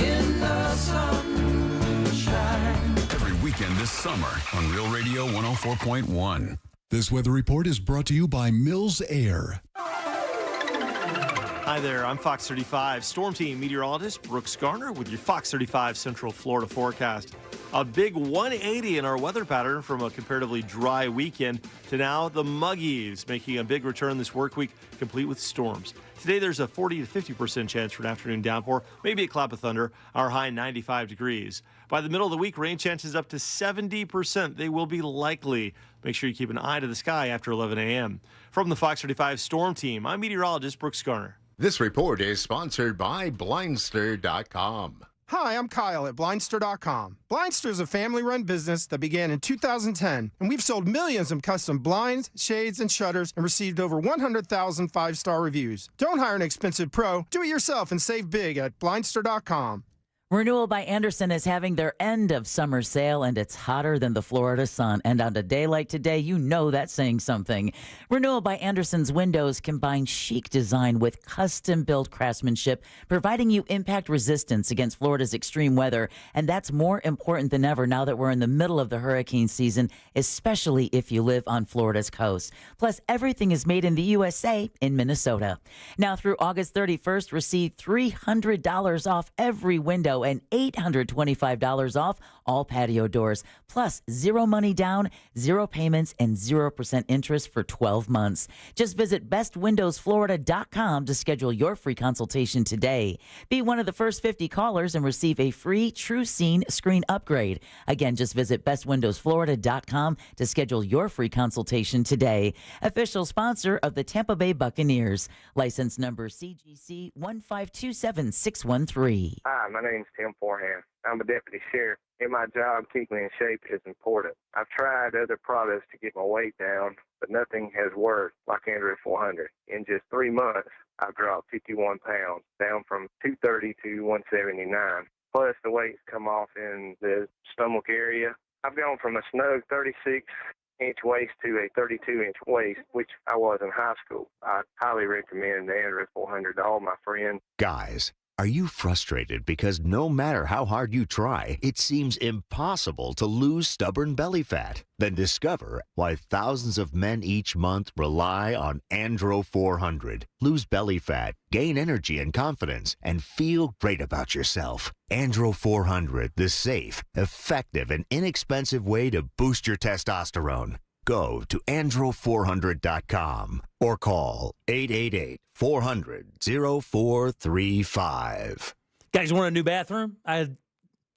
in the sunshine. Every weekend this summer on Real Radio 104.1. This weather report is brought to you by Mills Air. Hi there, I'm Fox 35 Storm Team meteorologist Brooks Garner with your Fox 35 Central Florida forecast. A big 180 in our weather pattern from a comparatively dry weekend to now the muggies, making a big return this work week, complete with storms. Today there's a 40 to 50% chance for an afternoon downpour, maybe a clap of thunder, our high 95 degrees. By the middle of the week, rain chances up to 70%. They will be likely. Make sure you keep an eye to the sky after 11 a.m. From the Fox 35 Storm Team, I'm meteorologist Brooks Garner. This report is sponsored by Blindster.com. Hi, I'm Kyle at Blindster.com. Blindster is a family-run business that began in 2010, and we've sold millions of custom blinds, shades, and shutters and received over 100,000 five-star reviews. Don't hire an expensive pro. Do it yourself and save big at Blindster.com. Renewal by Andersen is having their end of summer sale, and it's hotter than the Florida sun. And on a day like today, you know that's saying something. Renewal by Andersen's windows combine chic design with custom-built craftsmanship, providing you impact resistance against Florida's extreme weather. And that's more important than ever now that we're in the middle of the hurricane season, especially if you live on Florida's coast. Plus, everything is made in the USA in Minnesota. Now, through August 31st, receive $300 off every window and $825 off all patio doors, plus zero money down, zero payments, and 0% interest for 12 months. Just visit bestwindowsflorida.com to schedule your free consultation today. Be one of the first 50 callers and receive a free True Scene screen upgrade. Again, just visit bestwindowsflorida.com to schedule your free consultation today. Official sponsor of the Tampa Bay Buccaneers. License number CGC 1527613. Hi, my name's Tim Forehand. I'm a deputy sheriff. In my job, keeping in shape is important. I've tried other products to get my weight down, but nothing has worked like Android 400. In just 3 months, I've dropped 51 pounds, down from 230 to 179. Plus, the weight's come off in the stomach area. I've gone from a snug 36-inch waist to a 32-inch waist, which I was in high school. I highly recommend the Android 400 to all my friends. Guys, are you frustrated because no matter how hard you try, it seems impossible to lose stubborn belly fat? Then discover why thousands of men each month rely on Andro 400. Lose belly fat, gain energy and confidence, and feel great about yourself. Andro 400, the safe, effective, and inexpensive way to boost your testosterone. Go to andro400.com or call 888-400-0435. Guys, want a new bathroom?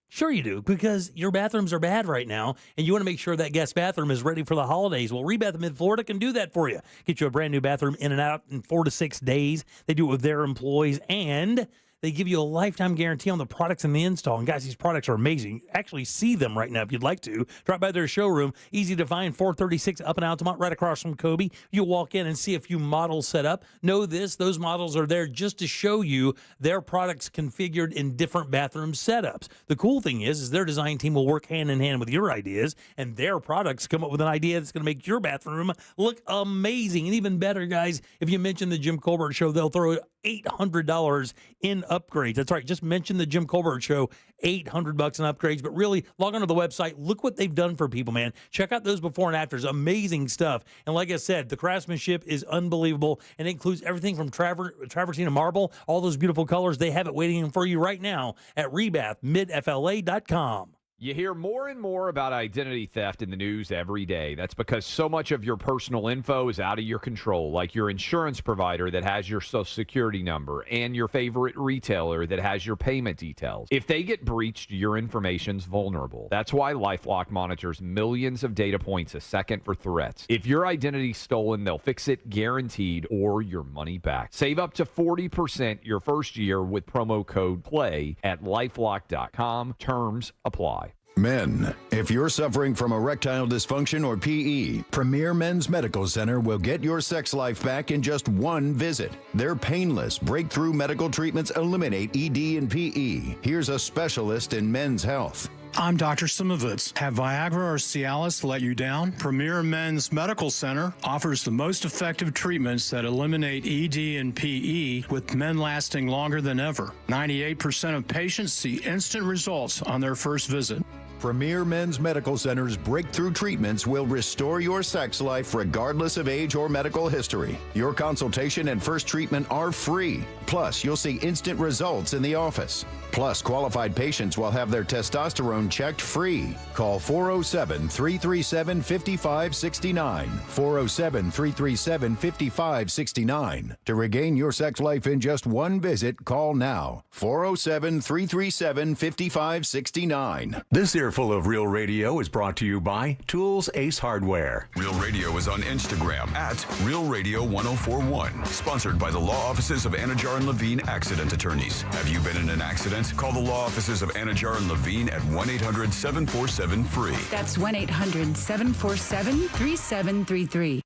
Sure you do, because your bathrooms are bad right now, and you want to make sure that guest bathroom is ready for the holidays. Well, Rebath Mid Florida can do that for you. Get you a brand new bathroom in and out in 4 to 6 days. They do it with their employees, and they give you a lifetime guarantee on the products and the install. And guys, these products are amazing. Actually see them right now if you'd like to. Drop by their showroom. Easy to find, 436 up in Altamont, right across from Kobe. You'll walk in and see a few models set up. Know this, those models are there just to show you their products configured in different bathroom setups. The cool thing is their design team will work hand in hand with your ideas, and their products come up with an idea that's going to make your bathroom look amazing. And even better, guys, if you mention the Jim Colbert Show, they'll throw $800 in upgrades. That's right. Just mention the Jim Colbert Show, $800 in upgrades. But really, log on to the website. Look what they've done for people, man. Check out those before and afters. Amazing stuff. And like I said, the craftsmanship is unbelievable, and it includes everything from travertine marble, all those beautiful colors. They have it waiting for you right now at rebathmidfla.com. You hear more and more about identity theft in the news every day. That's because so much of your personal info is out of your control, like your insurance provider that has your Social Security number and your favorite retailer that has your payment details. If they get breached, your information's vulnerable. That's why LifeLock monitors millions of data points a second for threats. If your identity's stolen, they'll fix it guaranteed or your money back. Save up to 40% your first year with promo code PLAY at LifeLock.com. Terms apply. Men, if you're suffering from erectile dysfunction or PE, Premier Men's Medical Center will get your sex life back in just one visit. Their painless, breakthrough medical treatments eliminate ED and PE. Here's a specialist in men's health. I'm Dr. Simovitz. Have Viagra or Cialis let you down? Premier Men's Medical Center offers the most effective treatments that eliminate ED and PE, with men lasting longer than ever. 98% of patients see instant results on their first visit. Premier Men's Medical Center's breakthrough treatments will restore your sex life regardless of age or medical history. Your consultation and first treatment are free. Plus, you'll see instant results in the office. Plus, qualified patients will have their testosterone checked free. Call 407-337-5569. 407-337-5569. To regain your sex life in just one visit, call now. 407-337-5569. This earful of Real Radio is brought to you by Tools Ace Hardware. Real Radio is on Instagram at Real Radio 1041. Sponsored by the law offices of Anajar and Levine Accident Attorneys. Have you been in an accident? Call the law offices of Anajar and Levine at 1-800-747-FREE. That's 1-800-747-3733.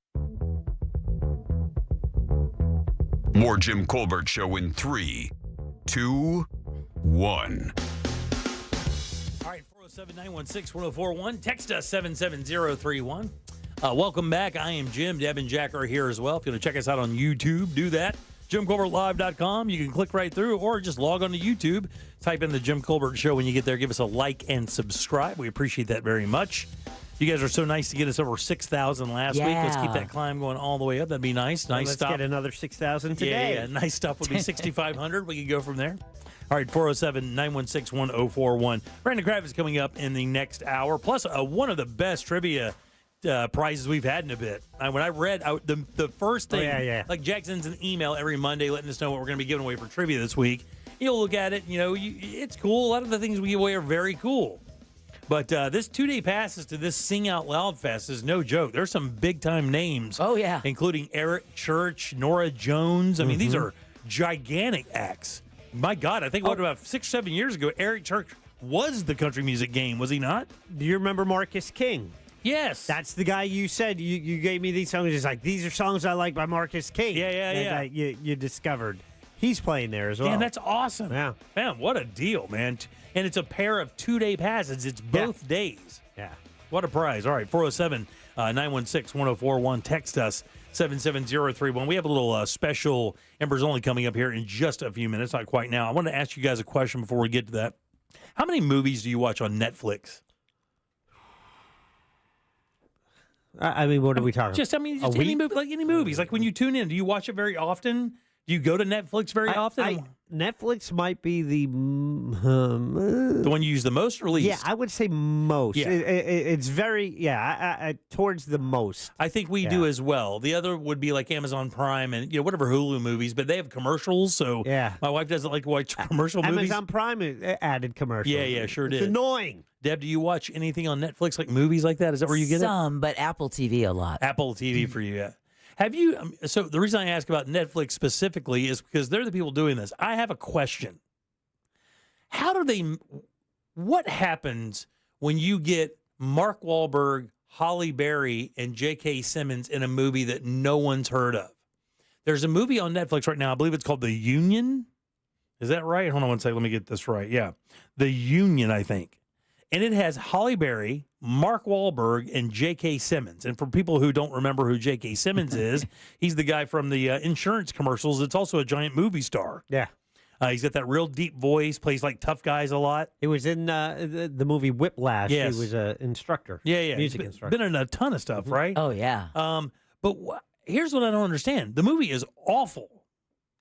More Jim Colbert Show in 3, 2, 1. All right, 407-916-1041. Text us 77031. Welcome back. I am Jim. Deb and Jack are here as well. If you want to check us out on YouTube, do that. JimColbertLive.com. You can click right through or just log on to YouTube. Type in the Jim Colbert Show when you get there. Give us a like and subscribe. We appreciate that very much. You guys are so nice to get us over 6,000 last week. Let's keep that climb going all the way up. That'd be nice. Nice let's stuff. Get another 6,000 today. Yeah, nice stuff would be 6,500. We can go from there. All right, 407-916-1041. Brandon Kraft is coming up in the next hour. Plus, one of the best trivia prizes we've had in a bit. When I read the first thing, like Jack sends an email every Monday letting us know what we're going to be giving away for trivia this week. You'll look at it, it's cool. A lot of the things we give away are very cool. But this 2-day passes to this Sing Out Loud Fest is no joke. There's some big-time names. Oh, yeah. Including Eric Church, Nora Jones. I mean, these are gigantic acts. My God, I think about 6 or 7 years ago, Eric Church was the country music game, was he not? Do you remember Marcus King? Yes. That's the guy you said. You gave me these songs. He's like, these are songs I like by Marcus King. Yeah. You discovered. He's playing there as well. Man, that's awesome. Yeah. Man, what a deal, man. And it's a pair of 2-day passes. It's both days. Yeah. What a prize. All right, 407-916-1041. Text us, 77031. We have a little special Embers Only coming up here in just a few minutes, not quite now. I want to ask you guys a question before we get to that. How many movies do you watch on Netflix? I mean, what are we talking about? Any movies. Like when you tune in, do you watch it very often? Do you go to Netflix very often? Netflix might be the one you use the most or least? Yeah, I would say most. Yeah. It's very, towards the most. I think we do as well. The other would be like Amazon Prime and whatever Hulu movies, but they have commercials, so my wife doesn't like to watch commercial movies. Amazon Prime added commercials. Yeah, sure did. It's annoying. Deb, do you watch anything on Netflix, like movies like that? Is that where you get it? Some, but Apple TV a lot. Apple TV for you, yeah. Have you, so the reason I ask about Netflix specifically is because they're the people doing this. I have a question. What happens when you get Mark Wahlberg, Halle Berry, and J.K. Simmons in a movie that no one's heard of? There's a movie on Netflix right now, I believe it's called The Union. Is that right? Hold on one second, let me get this right. Yeah. The Union, I think. and it has Halle Berry, Mark Wahlberg, and J.K. Simmons. And for people who don't remember who J.K. Simmons is, he's the guy from the insurance commercials. It's also a giant movie star. Yeah. He's got that real deep voice, plays like tough guys a lot. He was in the movie Whiplash. Yes. He was an instructor. Yeah. Music instructor. Been in a ton of stuff, right? Oh, yeah. But here's what I don't understand. The movie is awful.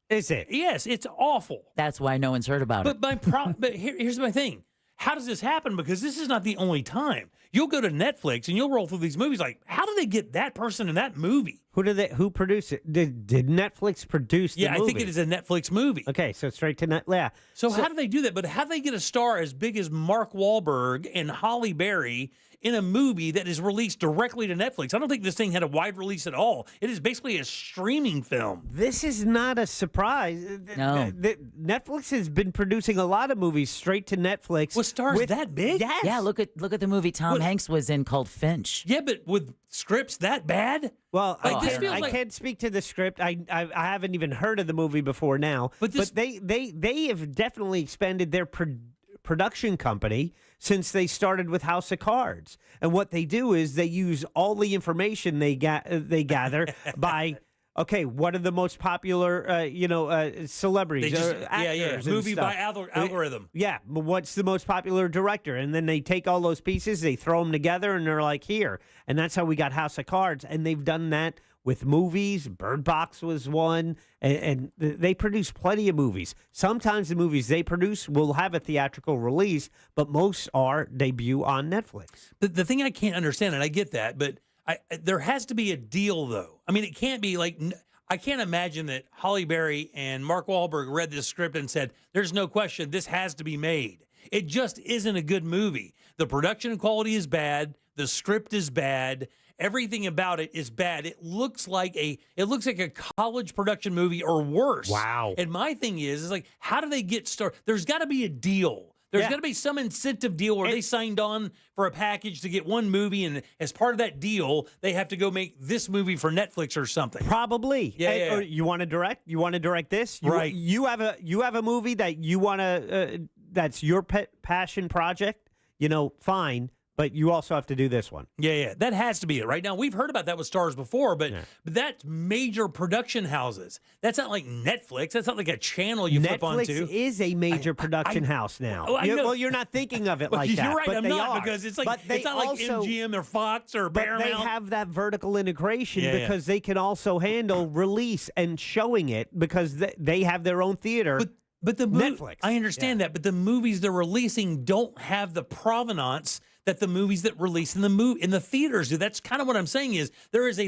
Is it? Yes, it's awful. That's why no one's heard about it. But here's my thing. How does this happen? Because this is not the only time. You'll go to Netflix and you'll roll through these movies like, how do they get that person in that movie? Who produced it? Did Netflix produce the movie? I think it is a Netflix movie. Okay, so straight to Net. Yeah. So how do they do that? But how do they get a star as big as Mark Wahlberg and Halle Berry in a movie that is released directly to Netflix? I don't think this thing had a wide release at all. It is basically a streaming film. This is not a surprise. No. Netflix has been producing a lot of movies straight to Netflix. With stars that big? Yes. Yeah, look at the movie Tom Hanks was in called Finch. Yeah, but with scripts that bad? Well, I can't speak to the script. I haven't even heard of the movie before now. But they have definitely expanded their production company since they started with House of Cards. And what they do is they use all the information they gather by. Okay, what are the most popular, celebrities? Actors movie stuff. by algorithm. Yeah, what's the most popular director? And then they take all those pieces, they throw them together, and they're like, here. And that's how we got House of Cards. And they've done that with movies. Bird Box was one. And they produce plenty of movies. Sometimes the movies they produce will have a theatrical release, but most are debut on Netflix. The thing I can't understand, and I get that, but there has to be a deal, though. I mean, it can't be like I can't imagine that Halle Berry and Mark Wahlberg read this script and said, "There's no question, this has to be made." It just isn't a good movie. The production quality is bad. The script is bad. Everything about it is bad. It looks like a college production movie or worse. Wow. And my thing is like, how do they get started? There's got to be a deal. There's got to be some incentive deal where they signed on for a package to get one movie, and as part of that deal, they have to go make this movie for Netflix or something. Probably. Yeah. Or you want to direct? You want to direct this? Right. You have a movie that you want to that's your passion project. Fine. But you also have to do this one. Yeah. That has to be it. Right now, we've heard about that with stars before, but that's major production houses. That's not like Netflix. That's not like a channel you flip onto. Netflix is a major production house now. Well, you're not thinking of it like that. You're right. But I'm they not are. because it's like but it's not like MGM or Fox or Paramount. But they have that vertical integration because they can also handle release and showing it because they have their own theater. But the Netflix. I understand that, but the movies they're releasing don't have the provenance that the movies that release in the theaters do. That's kind of what I'm saying is this is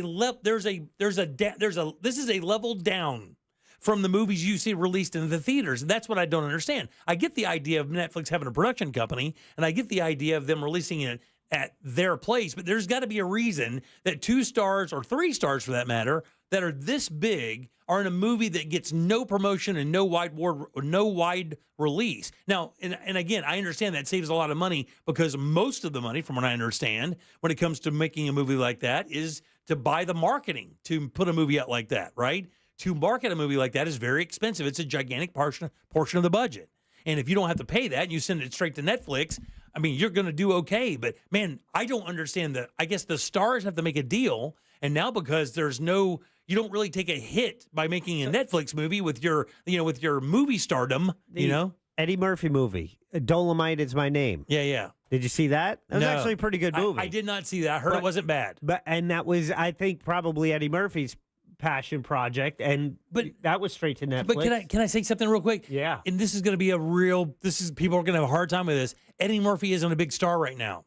a level down from the movies you see released in the theaters. And that's what I don't understand. I get the idea of Netflix having a production company, and I get the idea of them releasing it at their place, but there's got to be a reason that 2 stars or 3 stars for that matter that are this big are in a movie that gets no promotion and no wide release. Now, and again, I understand that saves a lot of money because most of the money, from what I understand, when it comes to making a movie like that, is to buy the marketing to put a movie out like that, right? To market a movie like that is very expensive. It's a gigantic portion of the budget. And if you don't have to pay that and you send it straight to Netflix, I mean, you're going to do okay. But, man, I don't understand that. I guess the stars have to make a deal. And now because you don't really take a hit by making a Netflix movie with your movie stardom, Eddie Murphy movie, Dolomite Is My Name. Yeah. Did you see that? That was actually a pretty good movie. I did not see that. I heard it wasn't bad. And that was, I think, probably Eddie Murphy's passion project, but that was straight to Netflix. But can I say something real quick? Yeah. And this is going to be people are going to have a hard time with this. Eddie Murphy isn't a big star right now.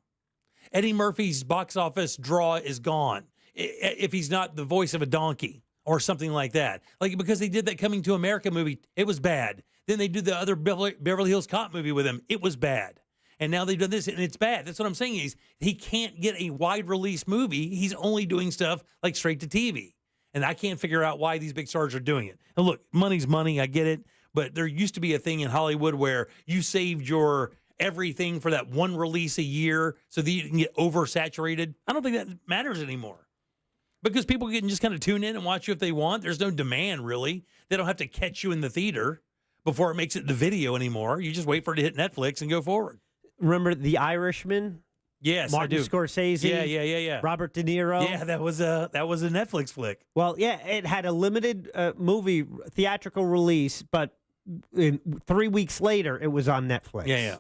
Eddie Murphy's box office draw is gone if he's not the voice of a donkey or something like that. Like, because they did that Coming to America movie, it was bad. Then they did the other Beverly Hills Cop movie with him, it was bad. And now they've done this, and it's bad. That's what I'm saying is he can't get a wide release movie. He's only doing stuff like straight to TV. And I can't figure out why these big stars are doing it. And look, money's money, I get it. But there used to be a thing in Hollywood where you saved your everything for that one release a year so that you can get oversaturated. I don't think that matters anymore. Because people can just kind of tune in and watch you if they want. There's no demand, really. They don't have to catch you in the theater before it makes it to video anymore. You just wait for it to hit Netflix and go forward. remember The Irishman? Yes, Martin I do. Scorsese. Yeah. Robert De Niro. Yeah, that was a Netflix flick. Well, yeah, it had a limited movie theatrical release, but 3 weeks later, it was on Netflix. Yeah.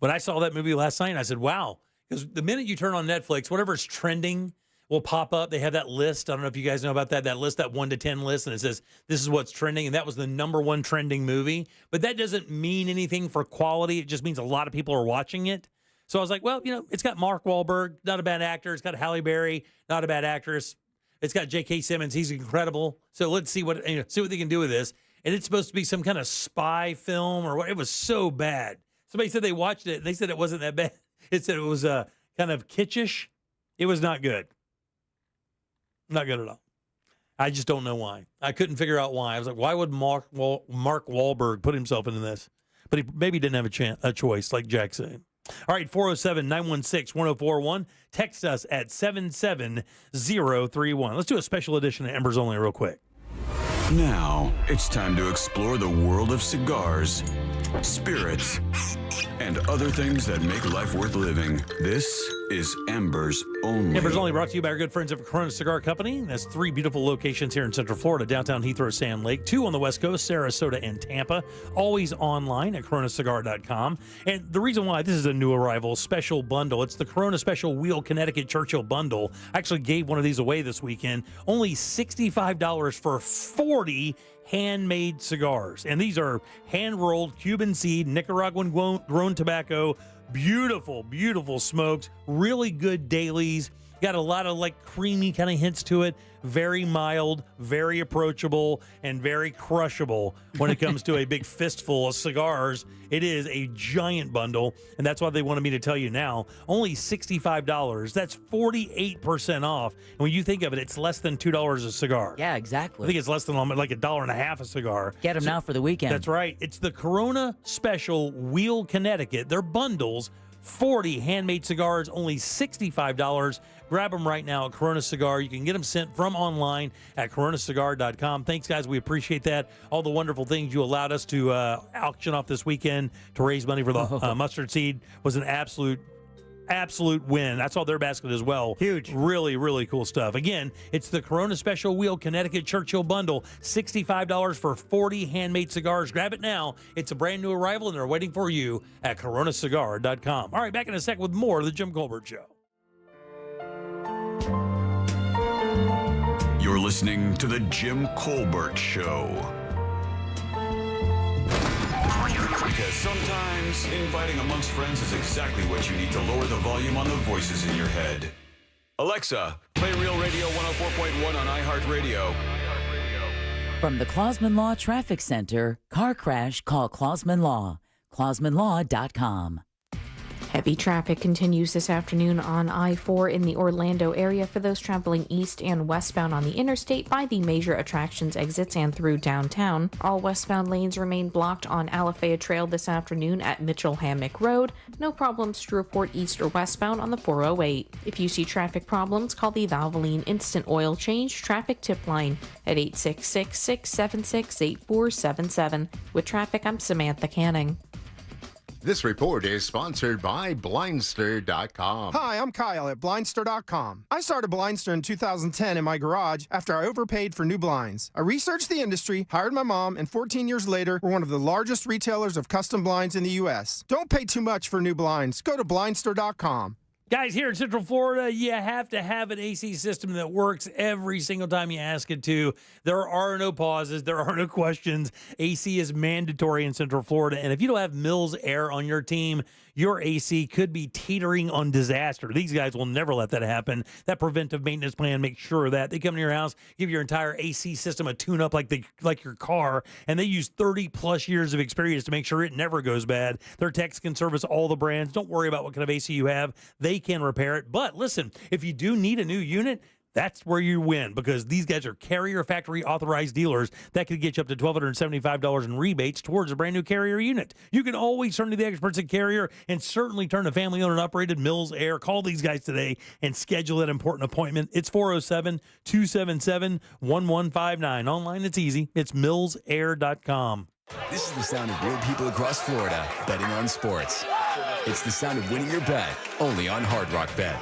When I saw that movie last night, I said, wow. Because the minute you turn on Netflix, whatever's trending will pop up. They have that list. I don't know if you guys know about that list, that 1 to 10 list, and it says, this is what's trending, and that was the number one trending movie. But that doesn't mean anything for quality. It just means a lot of people are watching it. So I was like, well, it's got Mark Wahlberg, not a bad actor. It's got Halle Berry, not a bad actress. It's got J.K. Simmons. He's incredible. So let's see what they can do with this. And it's supposed to be some kind of spy film or what. It was so bad. Somebody said they watched it, and they said it wasn't that bad. It said it was kind of kitschish. It was not good. Not good at all. I just don't know why. I couldn't figure out why. I was like, why would Mark Wahlberg put himself into this? But he maybe didn't have a choice, like Jack said. All right, 407-916-1041. Text us at 77031. Let's do a special edition of Embers Only real quick. Now, it's time to explore the world of cigars, spirits, and other things that make life worth living. This is Embers Only. Embers Only brought to you by our good friends at Corona Cigar Company. That's 3 beautiful locations here in Central Florida, downtown Heathrow, Sand Lake, 2 on the West Coast, Sarasota and Tampa. Always online at coronacigar.com. And the reason why this is a new arrival, special bundle, it's the Corona Special Wheel Connecticut Churchill Bundle. I actually gave one of these away this weekend. Only $65 for 40 handmade cigars. And these are hand-rolled Cuban seed, Nicaraguan grown tobacco, beautiful, beautiful smokes, really good dailies. Got a lot of creamy kind of hints to it. Very mild, very approachable, and very crushable when it comes to a big fistful of cigars. It is a giant bundle, and that's why they wanted me to tell you now. Only $65. That's 48% off. And when you think of it, it's less than $2 a cigar. Yeah, exactly. I think it's less than like $1.50 a cigar. Get them now for the weekend. That's right. It's the Corona Special Wheel Connecticut. They're bundles. 40 handmade cigars, only $65. Grab them right now at Corona Cigar. You can get them sent from online at coronacigar.com. Thanks, guys. We appreciate that. All the wonderful things you allowed us to auction off this weekend to raise money for the mustard seed was an absolute win. I saw their basket as well. Huge. Really, really cool stuff. Again, it's the Corona Special Wheel Connecticut Churchill Bundle. $65 for 40 handmade cigars. Grab it now. It's a brand new arrival, and they're waiting for you at coronacigar.com. All right, back in a sec with more of the Jim Colbert Show. You're listening to the Jim Colbert Show. Because sometimes infighting amongst friends is exactly what you need to lower the volume on the voices in your head. Alexa, play Real Radio 104.1 on iHeartRadio. From the Clausman Law Traffic Center, car crash, call Clausman Law. ClausmanLaw.com. Heavy traffic continues this afternoon on I-4 in the Orlando area for those traveling east and westbound on the interstate by the major attractions exits and through downtown. All westbound lanes remain blocked on Alafaya Trail this afternoon at Mitchell Hammock Road. No problems to report east or westbound on the 408. If you see traffic problems, call the Valvoline Instant Oil Change Traffic Tip Line at 866-676-8477. With traffic, I'm Samantha Canning. This report is sponsored by Blindster.com. Hi, I'm Kyle at Blindster.com. I started Blindster in 2010 in my garage after I overpaid for new blinds. I researched the industry, hired my mom, and 14 years later, we're one of the largest retailers of custom blinds in the U.S. Don't pay too much for new blinds. Go to Blindster.com. Guys, here in Central Florida, you have to have an AC system that works every single time you ask it to. There are no pauses. There are no questions. AC is mandatory in Central Florida. And if you don't have Mills Air on your team, your AC could be teetering on disaster. These guys will never let that happen. That preventive maintenance plan makes sure of that. They come to your house, give your entire AC system a tune-up like your car, and they use 30-plus years of experience to make sure it never goes bad. Their techs can service all the brands. Don't worry about what kind of AC you have. They can repair it. But listen, if you do need a new unit, that's where you win, because these guys are Carrier factory authorized dealers that could get you up to $1,275 in rebates towards a brand new Carrier unit. You can always turn to the experts at Carrier and certainly turn to family owned and operated Mills Air. Call these guys today and schedule that important appointment. It's 407-277-1159. Online, it's easy. It's millsair.com. This is the sound of real people across Florida betting on sports. It's the sound of winning your bet, only on Hard Rock Bet.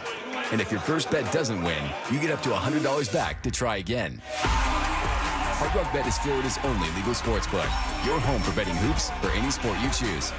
And if your first bet doesn't win, you get up to $100 back to try again. Hard Rock Bet is Florida's only legal sports book. Your home for betting hoops for any sport you choose.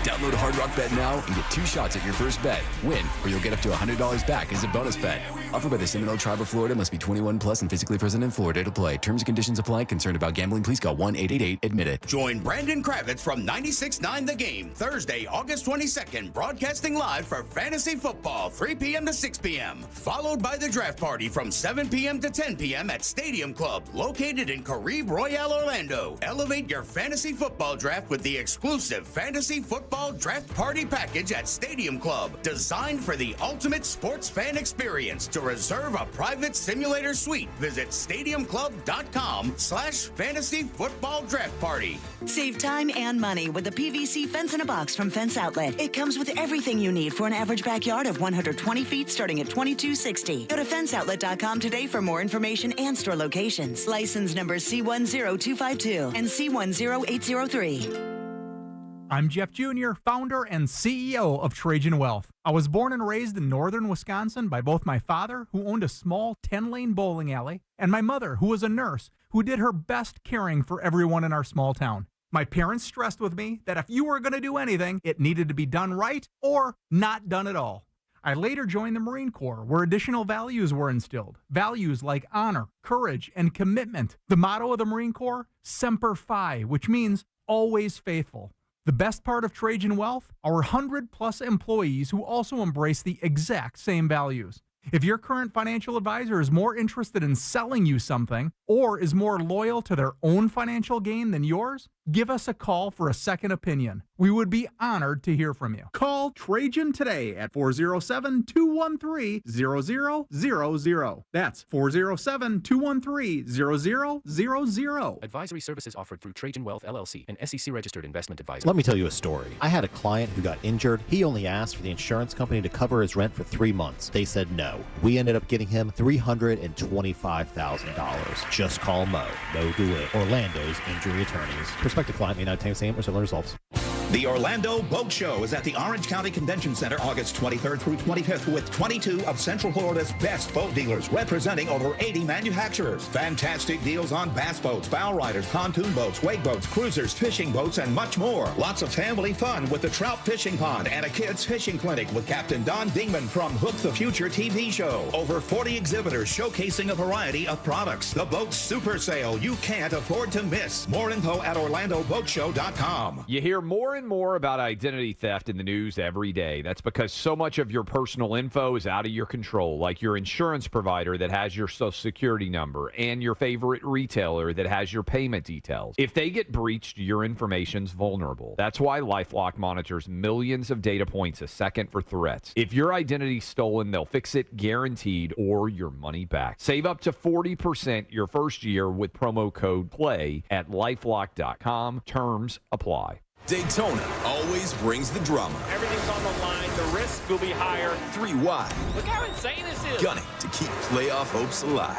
Download Hard Rock Bet now and get 2 shots at your first bet. Win, or you'll get up to $100 back as a bonus bet. Offered by the Seminole Tribe of Florida. Must be 21 plus and physically present in Florida to play. Terms and conditions apply. Concerned about gambling? Please call 1-888-ADMIT-IT. Join Brandon Kravitz from 96.9 The Game, Thursday, August 22nd, broadcasting live for Fantasy Football, 3 p.m. to 6 p.m. Followed by the draft party from 7 p.m. to 10 p.m. at Stadium Club, located in Caribe Royale, Orlando. Elevate your fantasy football draft with the exclusive Fantasy Football Draft Party Package at Stadium Club, designed for the ultimate sports fan experience. To reserve a private simulator suite, visit stadiumclub.com/fantasy football draft party. Save time and money with the PVC fence in a box from Fence Outlet. It comes with everything you need for an average backyard of 120 feet starting at $22.60. Go to fenceoutlet.com today for more information and store locations. License number C10252 and C10803. I'm Jeff Jr., founder and CEO of Trajan Wealth. I was born and raised in northern Wisconsin by both my father, who owned a small 10-lane bowling alley, and my mother, who was a nurse, who did her best caring for everyone in our small town. My parents stressed with me that if you were going to do anything, it needed to be done right or not done at all. I later joined the Marine Corps, where additional values were instilled. Values like honor, courage, and commitment. The motto of the Marine Corps, Semper Fi, which means always faithful. The best part of Trajan Wealth? Our 100-plus employees who also embrace the exact same values. If your current financial advisor is more interested in selling you something or is more loyal to their own financial gain than yours, give us a call for a second opinion. We would be honored to hear from you. Call Trajan today at 407-213-0000. That's 407-213-0000. Advisory services offered through Trajan Wealth, LLC, an SEC-registered investment advisor. Let me tell you a story. I had a client who got injured. He only asked for the insurance company to cover his rent for 3 months. They said no. We ended up getting him $325,000. Just call Mo DeWitt, Orlando's injury attorneys. Prospective client may not obtain the same or similar results. The Orlando Boat Show is at the Orange County Convention Center August 23rd through 25th with 22 of Central Florida's best boat dealers representing over 80 manufacturers. Fantastic deals on bass boats, bow riders, pontoon boats, wake boats, cruisers, fishing boats, and much more. Lots of family fun with the Trout Fishing Pond and a kids fishing clinic with Captain Don Dingman from Hook the Future TV show. Over 40 exhibitors showcasing a variety of products. The Boat Super Sale you can't afford to miss. More info at OrlandoBoatShow.com. You hear more and more about identity theft in the news every day. That's because so much of your personal info is out of your control, like your insurance provider that has your social security number and your favorite retailer that has your payment details. If they get breached, your information's vulnerable. That's why LifeLock monitors millions of data points a second for threats. If your identity's stolen, they'll fix it guaranteed or your money back. Save up to 40% your first year with promo code PLAY at LifeLock.com. Terms apply. Daytona always brings the drama. Everything's on the line. The risk will be higher. 3 wide. Look how insane this is. Gunning to keep playoff hopes alive.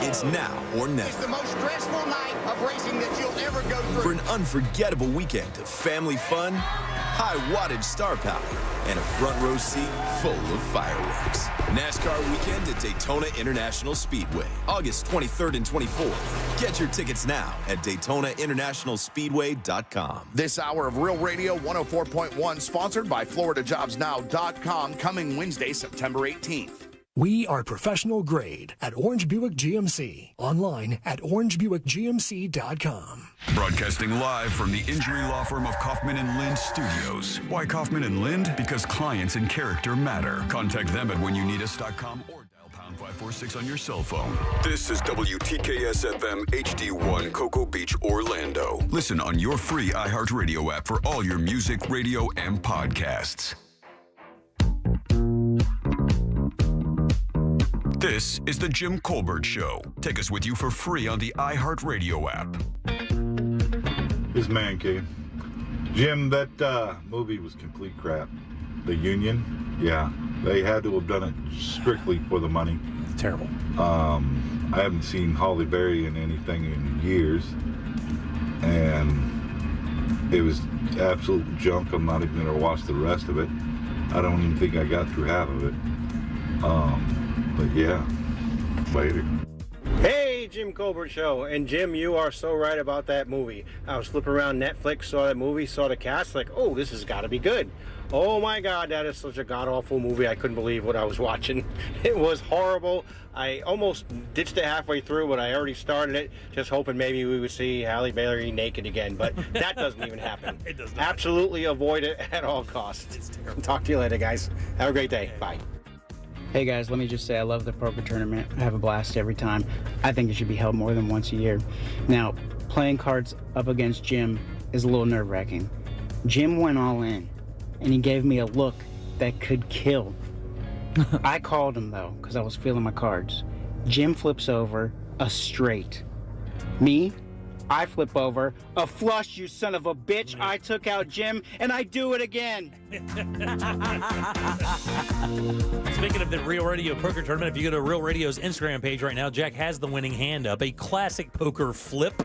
It's now or never. It's the most stressful night of racing that you'll ever go through. For an unforgettable weekend of family fun, high wattage star power, and a front row seat full of fireworks. NASCAR weekend at Daytona International Speedway, August 23rd and 24th. Get your tickets now at DaytonaInternationalSpeedway.com. This hour of Real Radio 104.1, sponsored by FloridaJobsNow.com, coming Wednesday, September 18th. We are professional grade at Orange Buick GMC. Online at orangebuickgmc.com. Broadcasting live from the injury law firm of Kaufman and Lind Studios. Why Kaufman and Lind? Because clients and character matter. Contact them at whenyouneedus.com or dial pound 546 on your cell phone. This is WTKS-FM HD1 Cocoa Beach, Orlando. Listen on your free iHeartRadio app for all your music, radio, and podcasts. This is the Jim Colbert Show. Take us with you for free on the iHeartRadio app. This man cave. Jim, that movie was complete crap. The Union, yeah, they had to have done it strictly for the money. It's terrible. I haven't seen Halle Berry in anything in years, and It was absolute junk. I'm not even going to watch the rest of it. I don't even think I got through half of it. But yeah, later. Hey, Jim Colbert Show. And Jim, you are so right about that movie. I was flipping around Netflix, saw that movie, saw the cast, like, oh, this has got to be good. Oh my God, that is such a god-awful movie. I couldn't believe what I was watching. It was horrible. I almost ditched it halfway through, but I already started it, just hoping maybe we would see Halle Berry naked again. But that doesn't even happen. It does not. Absolutely avoid it at all costs. It's terrible. Talk to you later, guys. Have a great day. Bye. Hey guys, let me just say I love the poker tournament. I have a blast every time. I think it should be held more than once a year. Now, playing cards up against Jim is a little nerve-wracking. Jim went all in, and he gave me a look that could kill. I called him, though, because I was feeling my cards. Jim flips over a straight. Me, I flip over a flush, you son of a bitch. I took out Jim, and I do it again. Speaking of the Real Radio Poker Tournament, if you go to Real Radio's Instagram page right now, Jack has the winning hand up. A classic poker flip.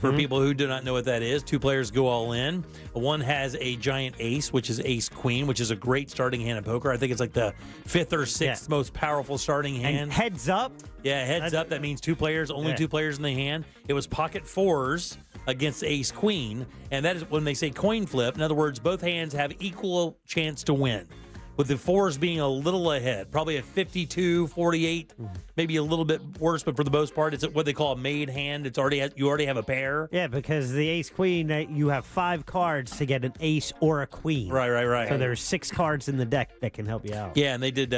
For people who do not know what that is, two players go all in. One has a giant ace, which is ace queen, which is a great starting hand of poker. I think it's like the 5th or 6th most powerful starting hand. And heads up? Yeah, heads up. That means two players, only two players in the hand. It was pocket 4s against ace queen, and that is when they say coin flip. In other words, both hands have equal chance to win, with the 4s being a little ahead, probably a 52, 48, maybe a little bit worse, but for the most part, it's what they call a made hand. It's you already have a pair. Yeah, because the ace queen, you have 5 cards to get an ace or a queen. Right. So there's 6 cards in the deck that can help you out. Yeah, and they did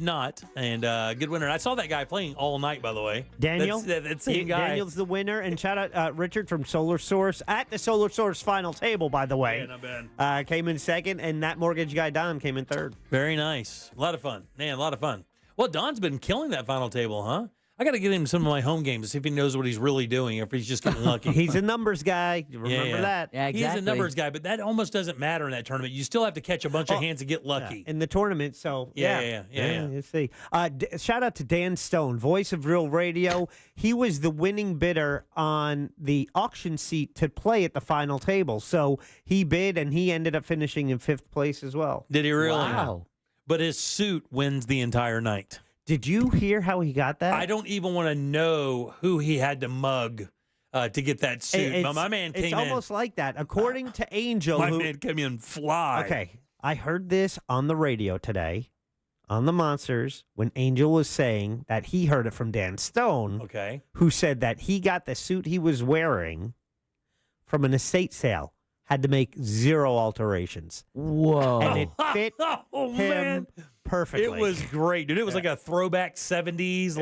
not, and good winner. I saw that guy playing all night, by the way. Daniel, that same guy. Daniel's the winner, and shout out Richard from Solar Source at the Solar Source final table, by the way. Yeah, not bad. Came in second, and that mortgage guy Don came in third. Very nice. A lot of fun. Man, a lot of fun. Well, Don's been killing that final table, huh? I got to get him some of my home games to see if he knows what he's really doing or if he's just getting lucky. He's a numbers guy. Remember that? Yeah, exactly. He's a numbers guy, but that almost doesn't matter in that tournament. You still have to catch a bunch of hands to get lucky. In the tournament, so yeah. Let's see. Shout out to Dan Stone, voice of Real Radio. He was the winning bidder on the auction seat to play at the final table. So he bid, and he ended up finishing in 5th place as well. Did he really? Wow. But his suit wins the entire night. Did you hear how he got that? I don't even want to know who he had to mug to get that suit. My man came in. It's almost like that. According to Angel. My man came in fly. Okay. I heard this on the radio today on the Monsters when Angel was saying that he heard it from Dan Stone. Okay. Who said that he got the suit he was wearing from an estate sale. Had to make 0 alterations. Whoa. And it fit him man. perfectly. It was great, dude. It was like a throwback 70s.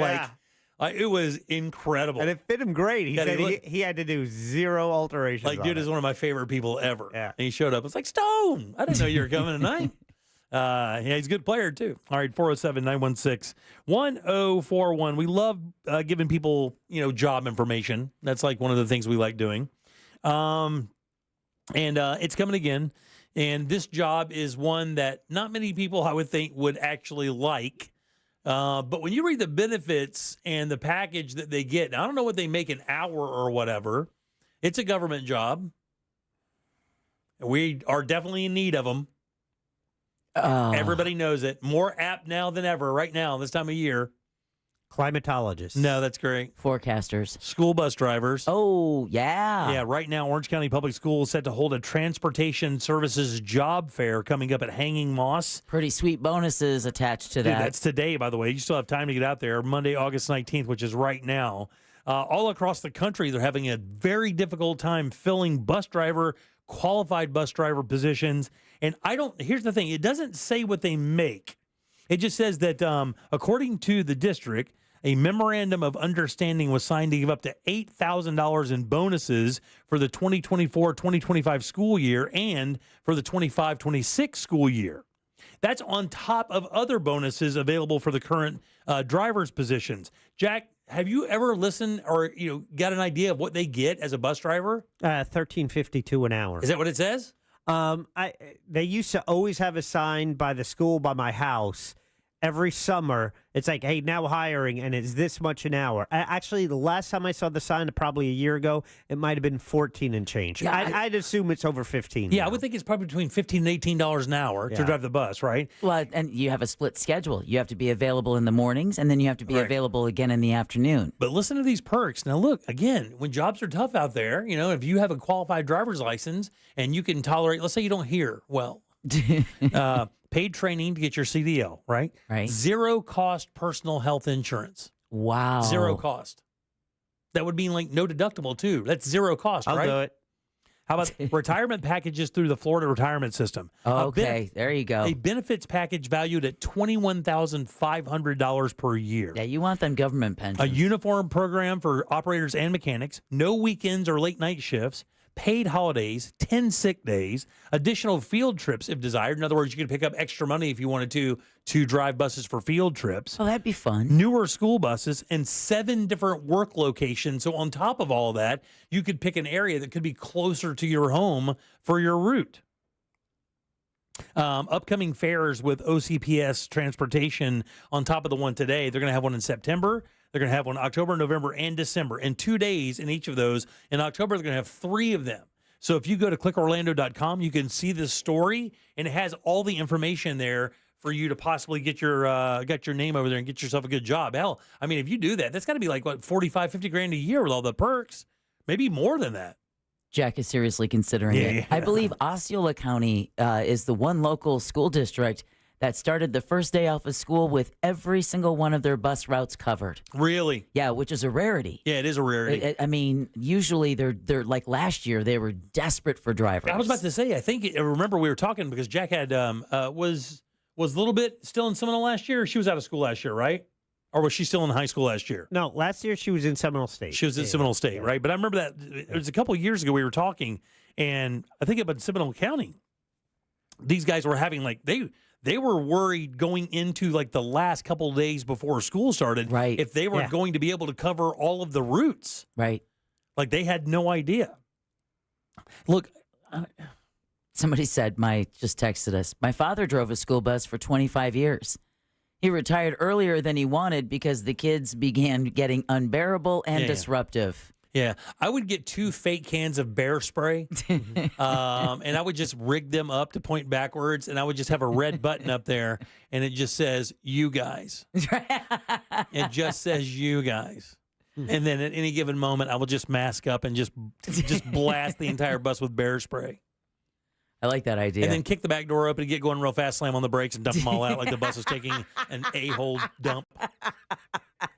It was incredible. And it fit him great. He said he had to do 0 alterations. Like, dude is one of my favorite people ever. Yeah. And he showed up. It's like, Stone, I didn't know you were coming tonight. He's a good player, too. All right, 407-916-1041. We love giving people, job information. That's like one of the things we like doing. And it's coming again. And this job is one that not many people, I would think, would actually like. But when you read the benefits and the package that they get, I don't know what they make an hour or whatever. It's a government job. We are definitely in need of them. Everybody knows it. More apt now than ever right now, this time of year. Climatologists. No, that's great. Forecasters. School bus drivers. Oh, yeah. Yeah, right now, Orange County Public Schools is set to hold a transportation services job fair coming up at Hanging Moss. Pretty sweet bonuses attached to that. Dude, that's today, by the way. You still have time to get out there. Monday, August 19th, which is right now. All across the country, they're having a very difficult time filling qualified bus driver positions. And here's the thing. It doesn't say what they make. It just says that according to the district, a memorandum of understanding was signed to give up to $8,000 in bonuses for the 2024-2025 school year and for the 25-26 school year. That's on top of other bonuses available for the current driver's positions. Jack, have you ever listened or got an idea of what they get as a bus driver? $13.52 an hour. Is that what it says? They used to always have a sign by the school by my house. every summer, it's like, hey, now hiring, and it's this much an hour. Actually, the last time I saw the sign, probably a year ago, it might have been 14 and change. Yeah, I'd assume it's over 15. Yeah, now. I would think it's probably between $15 and $18 an hour to drive the bus, right? Well, and you have a split schedule. You have to be available in the mornings, and then you have to be available again in the afternoon. But listen to these perks. Now, look, again, when jobs are tough out there, if you have a qualified driver's license and you can tolerate, let's say you don't hear well, paid training to get your CDL, right? Right. Zero cost personal health insurance. Wow. Zero cost. That would mean like no deductible too. That's zero cost, I'll right? do it. How about retirement packages through the Florida retirement system? Okay, there you go. A benefits package valued at $21,500 per year. Yeah, you want them government pensions. A uniform program for operators and mechanics, no weekends or late night shifts, paid holidays, 10 sick days, additional field trips if desired. In other words, you could pick up extra money if you wanted to drive buses for field trips. Oh, that'd be fun. Newer school buses and 7 different work locations. So on top of all that, you could pick an area that could be closer to your home for your route. Upcoming fairs with OCPS transportation on top of the one today. They're going to have one in September. They're going to have one October, November, and December. And 2 days in each of those. In October, they're going to have 3 of them. So if you go to clickorlando.com, you can see this story, and it has all the information there for you to possibly get your name over there and get yourself a good job. Hell, I mean, if you do that, that's got to be like, what, 45, 50 grand a year with all the perks. Maybe more than that. Jack is seriously considering it. I believe Osceola County is the one local school district that started the first day off of school with every single one of their bus routes covered. Really? Yeah, which is a rarity. Yeah, it is a rarity. I mean, usually they're like last year, they were desperate for drivers. I was about to say, I remember we were talking because Jack had was a little bit still in Seminole last year. Or she was out of school last year, right? Or was she still in high school last year? No, last year she was in Seminole State. She was in Seminole State, right? But I remember that it was a couple of years ago we were talking, and I think about Seminole County. These guys were having they were worried going into like the last couple of days before school started, right? If they were going to be able to cover all of the routes, right? Like they had no idea. Look, somebody said, just texted us, my father drove a school bus for 25 years. He retired earlier than he wanted because the kids began getting unbearable and disruptive. Yeah, I would get 2 fake cans of bear spray, and I would just rig them up to point backwards, and I would just have a red button up there, and it just says, you guys. It just says, you guys. And then at any given moment, I will just mask up and just blast the entire bus with bear spray. I like that idea. And then kick the back door open and get going real fast, slam on the brakes, and dump them all out like the bus is taking an a-hole dump.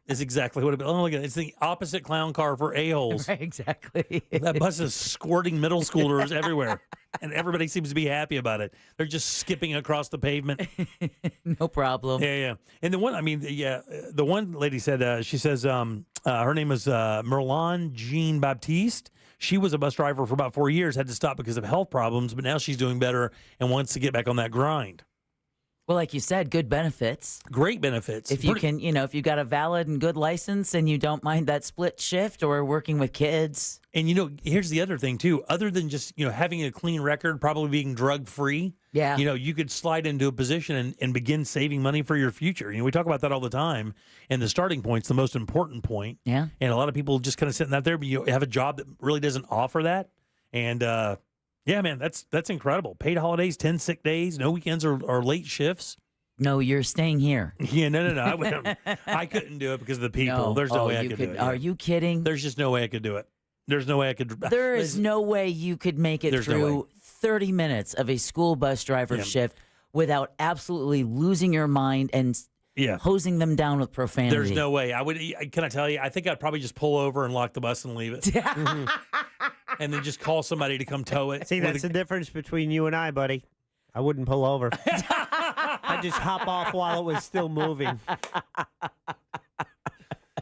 Is exactly what it is. Oh, look at it. It's the opposite clown car for a-holes. Right, exactly. That bus is squirting middle schoolers everywhere, and everybody seems to be happy about it. They're just skipping across the pavement. No problem. Yeah. And the one lady said, she says her name is Merlane Jean Baptiste. She was a bus driver for about 4 years, had to stop because of health problems, but now she's doing better and wants to get back on that grind. Well, like you said, good benefits. Great benefits. If you can, if you got a valid and good license and you don't mind that split shift or working with kids. And, here's the other thing, too. Other than just, having a clean record, probably being drug-free, yeah, you could slide into a position and begin saving money for your future. We talk about that all the time. And the starting point's the most important point. Yeah. And a lot of people just kind of sitting out there, but you have a job that really doesn't offer that. And, yeah, man, that's incredible. Paid holidays, 10 sick days, no weekends or late shifts. No, you're staying here. Yeah, no. I couldn't do it because of the people. No. There's no way I could do it. Are you kidding? There's just no way I could do it. There's no way I could. There is no way you could make it through 30 minutes of a school bus driver shift without absolutely losing your mind and hosing them down with profanity. There's no way. Can I tell you? I think I'd probably just pull over and lock the bus and leave it. And then just call somebody to come tow it. See, that's the difference between you and I, buddy. I wouldn't pull over. I'd just hop off while it was still moving.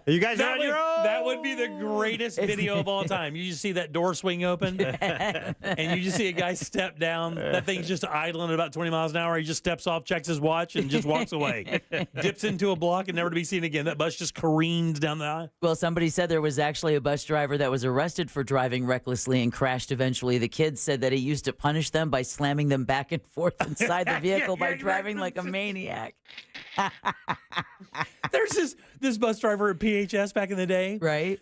You guys are on your own. That would be the greatest video of all time. You just see that door swing open, and you just see a guy step down. That thing's just idling at about 20 miles an hour. He just steps off, checks his watch, and just walks away. Dips into a block and never to be seen again. That bus just careened down the aisle. Well, somebody said there was actually a bus driver that was arrested for driving recklessly and crashed eventually. The kids said that he used to punish them by slamming them back and forth inside the vehicle by driving like a maniac. There's this bus driver at PHS back in the day, right?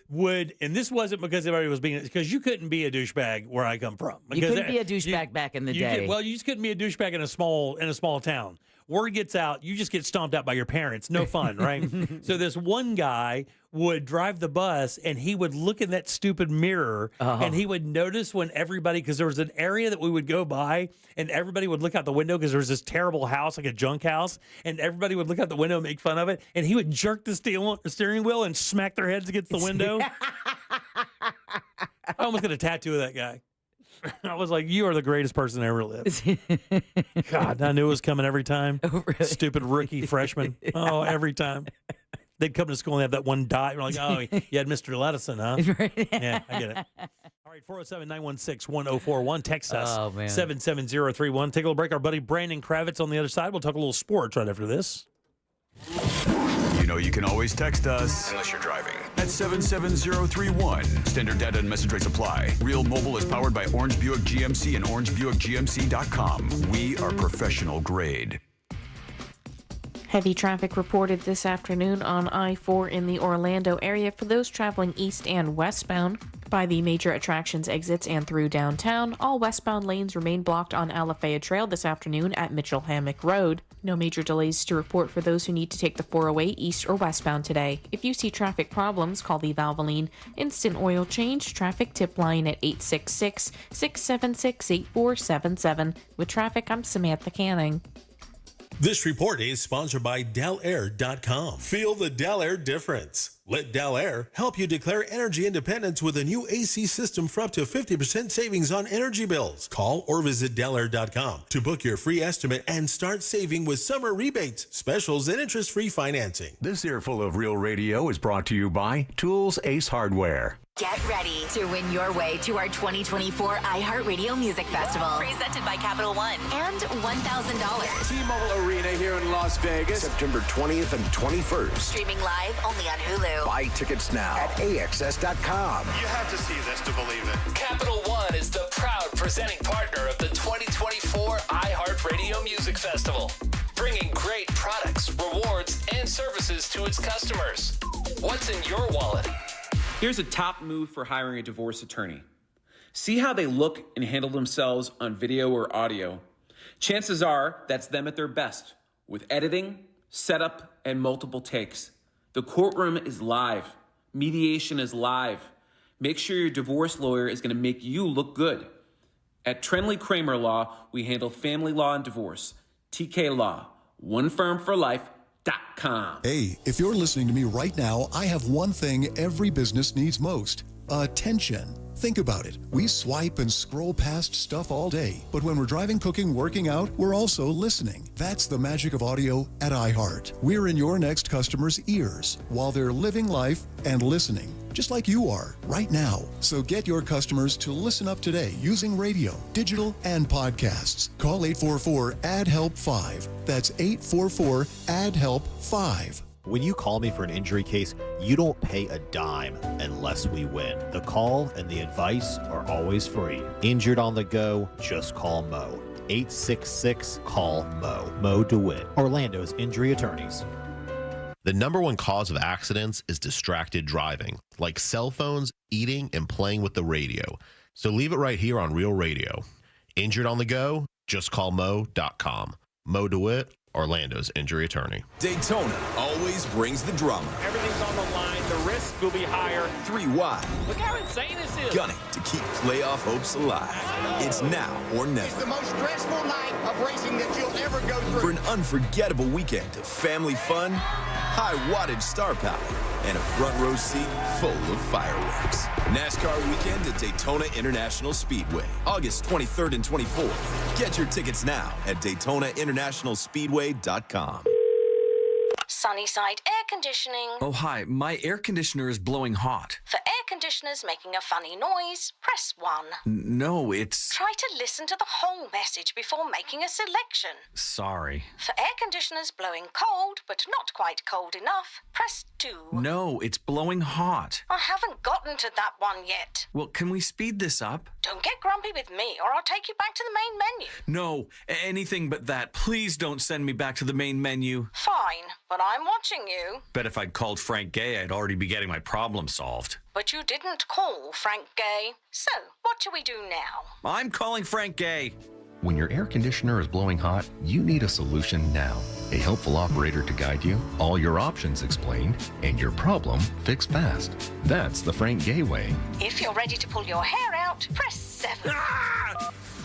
And this wasn't because everybody was being, because you couldn't be a douchebag where I come from. You couldn't be a douchebag back in the day. You just couldn't be a douchebag in a small town. Word gets out, you just get stomped out by your parents. No fun, right? So this one guy would drive the bus, and he would look in that stupid mirror, and he would notice when everybody, because there was an area that we would go by, and everybody would look out the window because there was this terrible house, like a junk house, and everybody would look out the window and make fun of it, and he would jerk the steering wheel and smack their heads against the window. I almost got a tattoo of that guy. I was like, you are the greatest person that ever lived. God, I knew it was coming every time. Oh, really? Stupid rookie freshman. Oh, every time. They'd come to school and have that one dot. We're like, oh, you had Mr. Lettison, huh? Yeah, I get it. All right, 407-916-1041. Text us. Oh, man. 77031. Take a little break. Our buddy Brandon Kravitz on the other side. We'll talk a little sports right after this. You know you can always text us, unless you're driving, at 77031. Standard data and message rates apply. Real Mobile is powered by Orange Buick GMC and OrangeBuickGMC.com. We are professional grade. Heavy traffic reported this afternoon on I-4 in the Orlando area for those traveling east and westbound. By the major attractions exits and through downtown, all westbound lanes remain blocked on Alafaya Trail this afternoon at Mitchell Hammock Road. No major delays to report for those who need to take the 408 east or westbound today. If you see traffic problems, call the Valvoline Instant Oil Change traffic tip line at 866-676-8477. With traffic, I'm Samantha Canning. This report is sponsored by DellAir.com. Feel the Dell Air difference. Let Dell Air help you declare energy independence with a new AC system for up to 50% savings on energy bills. Call or visit DellAir.com to book your free estimate and start saving with summer rebates, specials, and interest-free financing. This earful of Real Radio is brought to you by Tools Ace Hardware. Get ready to win your way to our 2024 iHeartRadio Music Festival, presented by Capital One, and $1,000. T-Mobile Arena here in Las Vegas, September 20th and 21st. Streaming live only on Hulu. Buy tickets now at AXS.com. You have to see this to believe it. Capital One is the proud presenting partner of the 2024 iHeartRadio Music Festival, bringing great products, rewards, and services to its customers. What's in your wallet? Here's a top move for hiring a divorce attorney. See how they look and handle themselves on video or audio. Chances are that's them at their best, with editing, setup, and multiple takes. The courtroom is live. Mediation is live. Make sure your divorce lawyer is going to make you look good. At Trenley Kramer Law, we handle family law and divorce. TK Law, one firm for life. Hey, if you're listening to me right now, I have one thing every business needs most: attention. Think about it. We swipe and scroll past stuff all day, but when we're driving, cooking, working out, we're also listening. That's the magic of audio at iHeart. We're in your next customer's ears while they're living life and listening, just like you are right now. So get your customers to listen up today using radio, digital, and podcasts. Call 844-ADD-HELP-5. That's 844-ADD-HELP-5. When you call me for an injury case, you don't pay a dime unless we win. The call and the advice are always free. Injured on the go, just call Mo. 866-CALL-MO. Mo DeWitt, Orlando's injury attorneys. The number one cause of accidents is distracted driving, like cell phones, eating, and playing with the radio. So leave it right here on Real Radio. Injured on the go? Just call Mo.com. Mo DeWitt, Orlando's injury attorney. Daytona always brings the drama. Everything's on the line. The risk will be higher. 3 wide. Look how insane this is. Gunning to keep playoff hopes alive. It's now or never. It's the most stressful night of racing that you'll ever go through. For an unforgettable weekend of family fun, high wattage star power, and a front row seat full of fireworks. NASCAR weekend at Daytona International Speedway, August 23rd and 24th. Get your tickets now at DaytonaInternationalSpeedway.com. Sunnyside Air Conditioning. Oh, hi. My air conditioner is blowing hot. For air conditioners making a funny noise, press 1. No, it's... Try to listen to the whole message before making a selection. Sorry. For air conditioners blowing cold, but not quite cold enough, press 2. No, it's blowing hot. I haven't gotten to that one yet. Well, can we speed this up? Don't get grumpy with me, or I'll take you back to the main menu. No, anything but that. Please don't send me back to the main menu. Fine, but I'm watching you. Bet if I'd called Frank Gay, I'd already be getting my problem solved. But you didn't call Frank Gay. So, what do we do now? I'm calling Frank Gay. When your air conditioner is blowing hot, you need a solution now. A helpful operator to guide you, all your options explained, and your problem fixed fast. That's the Frank Gay way. If you're ready to pull your hair out, press 7.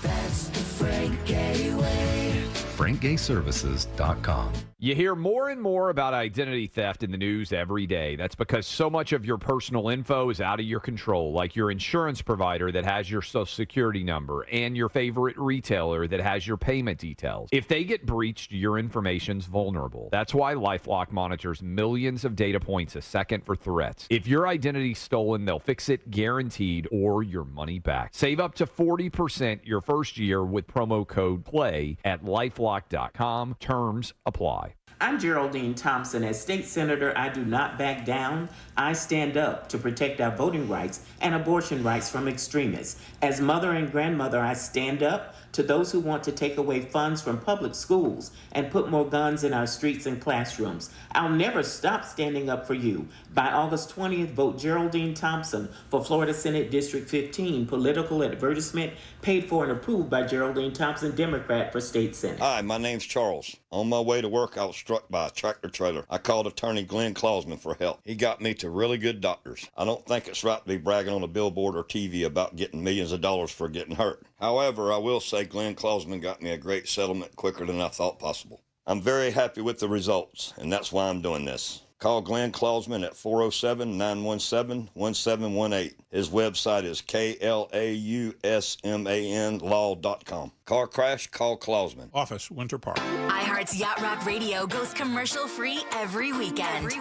That's the Frank Gay way. FrankGayServices.com. You hear more and more about identity theft in the news every day. That's because so much of your personal info is out of your control, like your insurance provider that has your social security number and your favorite retailer that has your payment details. If they get breached, your information's vulnerable. That's why LifeLock monitors millions of data points a second for threats. If your identity's stolen, they'll fix it guaranteed or your money back. Save up to 40% your first year with promo code PLAY at LifeLock.com. Terms apply. I'm Geraldine Thompson. As state senator, I do not back down. I stand up to protect our voting rights and abortion rights from extremists. As mother and grandmother, I stand up to those who want to take away funds from public schools and put more guns in our streets and classrooms. I'll never stop standing up for you. By August 20th, vote Geraldine Thompson for Florida Senate District 15, political advertisement paid for and approved by Geraldine Thompson, Democrat for State Senate. Hi, my name's Charles. On my way to work, I was struck by a tractor trailer. I called attorney Glenn Klausman for help. He got me to really good doctors. I don't think it's right to be bragging on a billboard or TV about getting millions of dollars for getting hurt. However, I will say Glenn Klausman got me a great settlement quicker than I thought possible. I'm very happy with the results, and that's why I'm doing this. Call Glenn Klausman at 407-917-1718. His website is KLAUSMANlaw.com. Car crash, call Klausman. Office, Winter Park. iHeart's Yacht Rock Radio goes commercial free every weekend.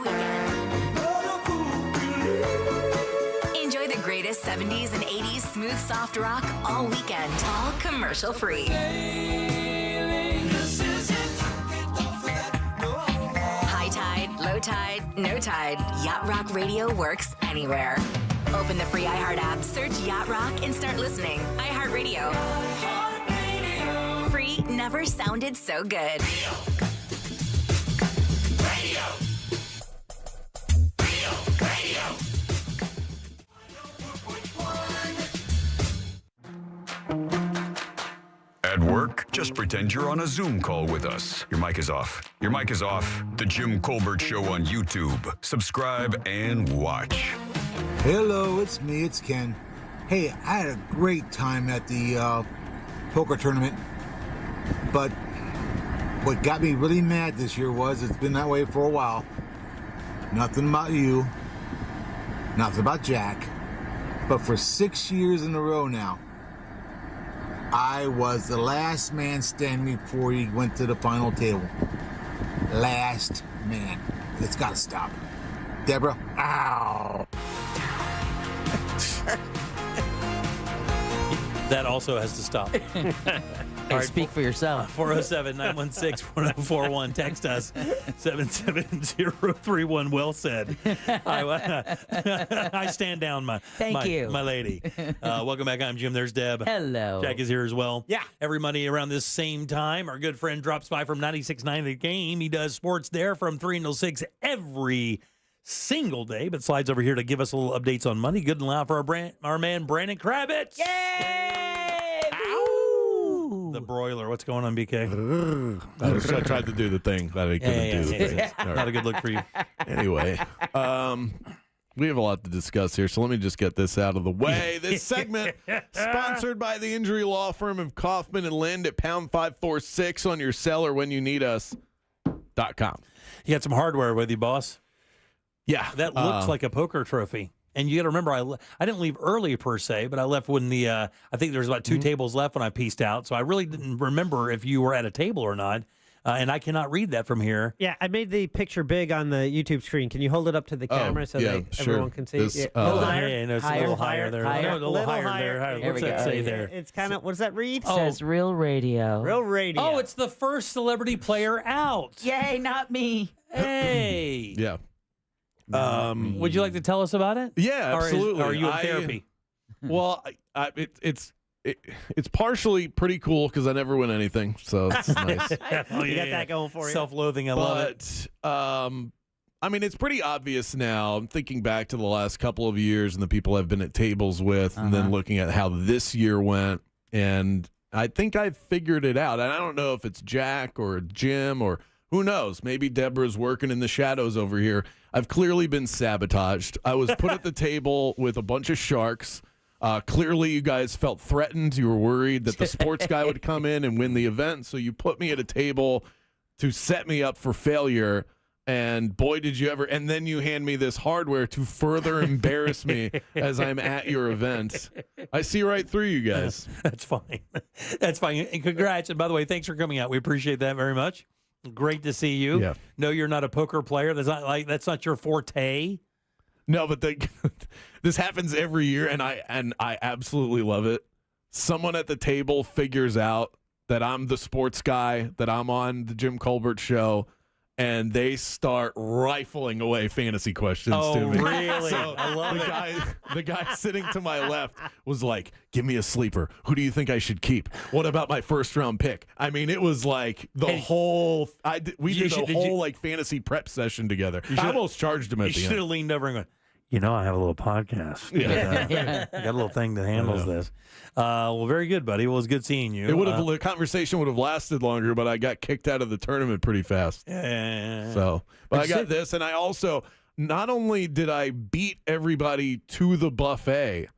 Enjoy the greatest 70s and 80s smooth soft rock all weekend, all commercial free. High tide, low tide, no tide. Yacht Rock Radio works anywhere. Open the free iHeart app, search Yacht Rock, and start listening. iHeart Radio. Free never sounded so good. Radio. At work, just pretend you're on a Zoom call with us. Your mic is off. Your mic is off. The Jim Colbert Show on YouTube. Subscribe and watch. Hello, it's me, it's Ken. Hey, I had a great time at the poker tournament, but what got me really mad this year was, it's been that way for a while, nothing about you, nothing about Jack, but for 6 years in a row now, I was the last man standing before he went to the final table. Last man. It's gotta stop. Deborah, ow! That also has to stop. All right, speak for yourself. 407-916-1041. Text us 77031. Well said. I stand down, my lady. Welcome back. I'm Jim. There's Deb. Hello. Jack is here as well. Yeah. Every Monday around this same time, our good friend drops by from 96.9 The Game. He does sports there from 3 until 6 every single day, but slides over here to give us a little updates on money. Good and loud for our man, Brandon Kravitz. Yay! The broiler. What's going on, BK? I tried to do the thing that I couldn't do. The thing. Not a good look for you. Anyway, we have a lot to discuss here, so let me just get this out of the way. This segment sponsored by the injury law firm of Kaufman and Lind at pound 546 on your cell or when you need us.com. You got some hardware with you, boss? Yeah. That looks like a poker trophy. And you got to remember, I didn't leave early per se, but I left when I think there was about 2 tables left when I pieced out. So I really didn't remember if you were at a table or not. and I cannot read that from here. Yeah, I made the picture big on the YouTube screen. Can you hold it up to the camera so everyone can see? This, hold it higher. Yeah, no, it's a little higher there. No, a little higher there. There What's we that go. say there? It's kind of, what does that read? It says Real Radio. Real Radio. Oh, it's the first celebrity player out. Yay, not me. Hey. Yeah. Would you like to tell us about it? Yeah, absolutely. Or are you in therapy? Well, it's partially pretty cool because I never win anything, so it's nice. You got that going for you. Self-loathing, I love it. I mean, it's pretty obvious now. I'm thinking back to the last couple of years and the people I've been at tables with, and then looking at how this year went, and I think I've figured it out. And I don't know if it's Jack or Jim or who knows. Maybe Deborah's working in the shadows over here. I've clearly been sabotaged. I was put at the table with a bunch of sharks. Clearly, you guys felt threatened. You were worried that the sports guy would come in and win the event. So you put me at a table to set me up for failure. And boy, did you ever. And then you hand me this hardware to further embarrass me as I'm at your event. I see right through you guys. That's fine. That's fine. And congrats. And by the way, thanks for coming out. We appreciate that very much. Great to see you. Yeah. No, you're not a poker player. That's not your forte. No, but this happens every year, and I absolutely love it. Someone at the table figures out that I'm the sports guy, that I'm on the Jim Colbert show, and they start rifling away fantasy questions to me. Really? So I love the guy sitting to my left was like, "Give me a sleeper. Who do you think I should keep? What about my first round pick?" I mean, it was like the whole. We did a whole like fantasy prep session together. I almost charged him at the You end. should have leaned over and gone, I have a little podcast. Yeah. I got a little thing that handles this. Well, very good, buddy. Well, it was good seeing you. It would have the conversation would have lasted longer, but I got kicked out of the tournament pretty fast. Yeah. So, but I got this, and I also not only did I beat everybody to the buffet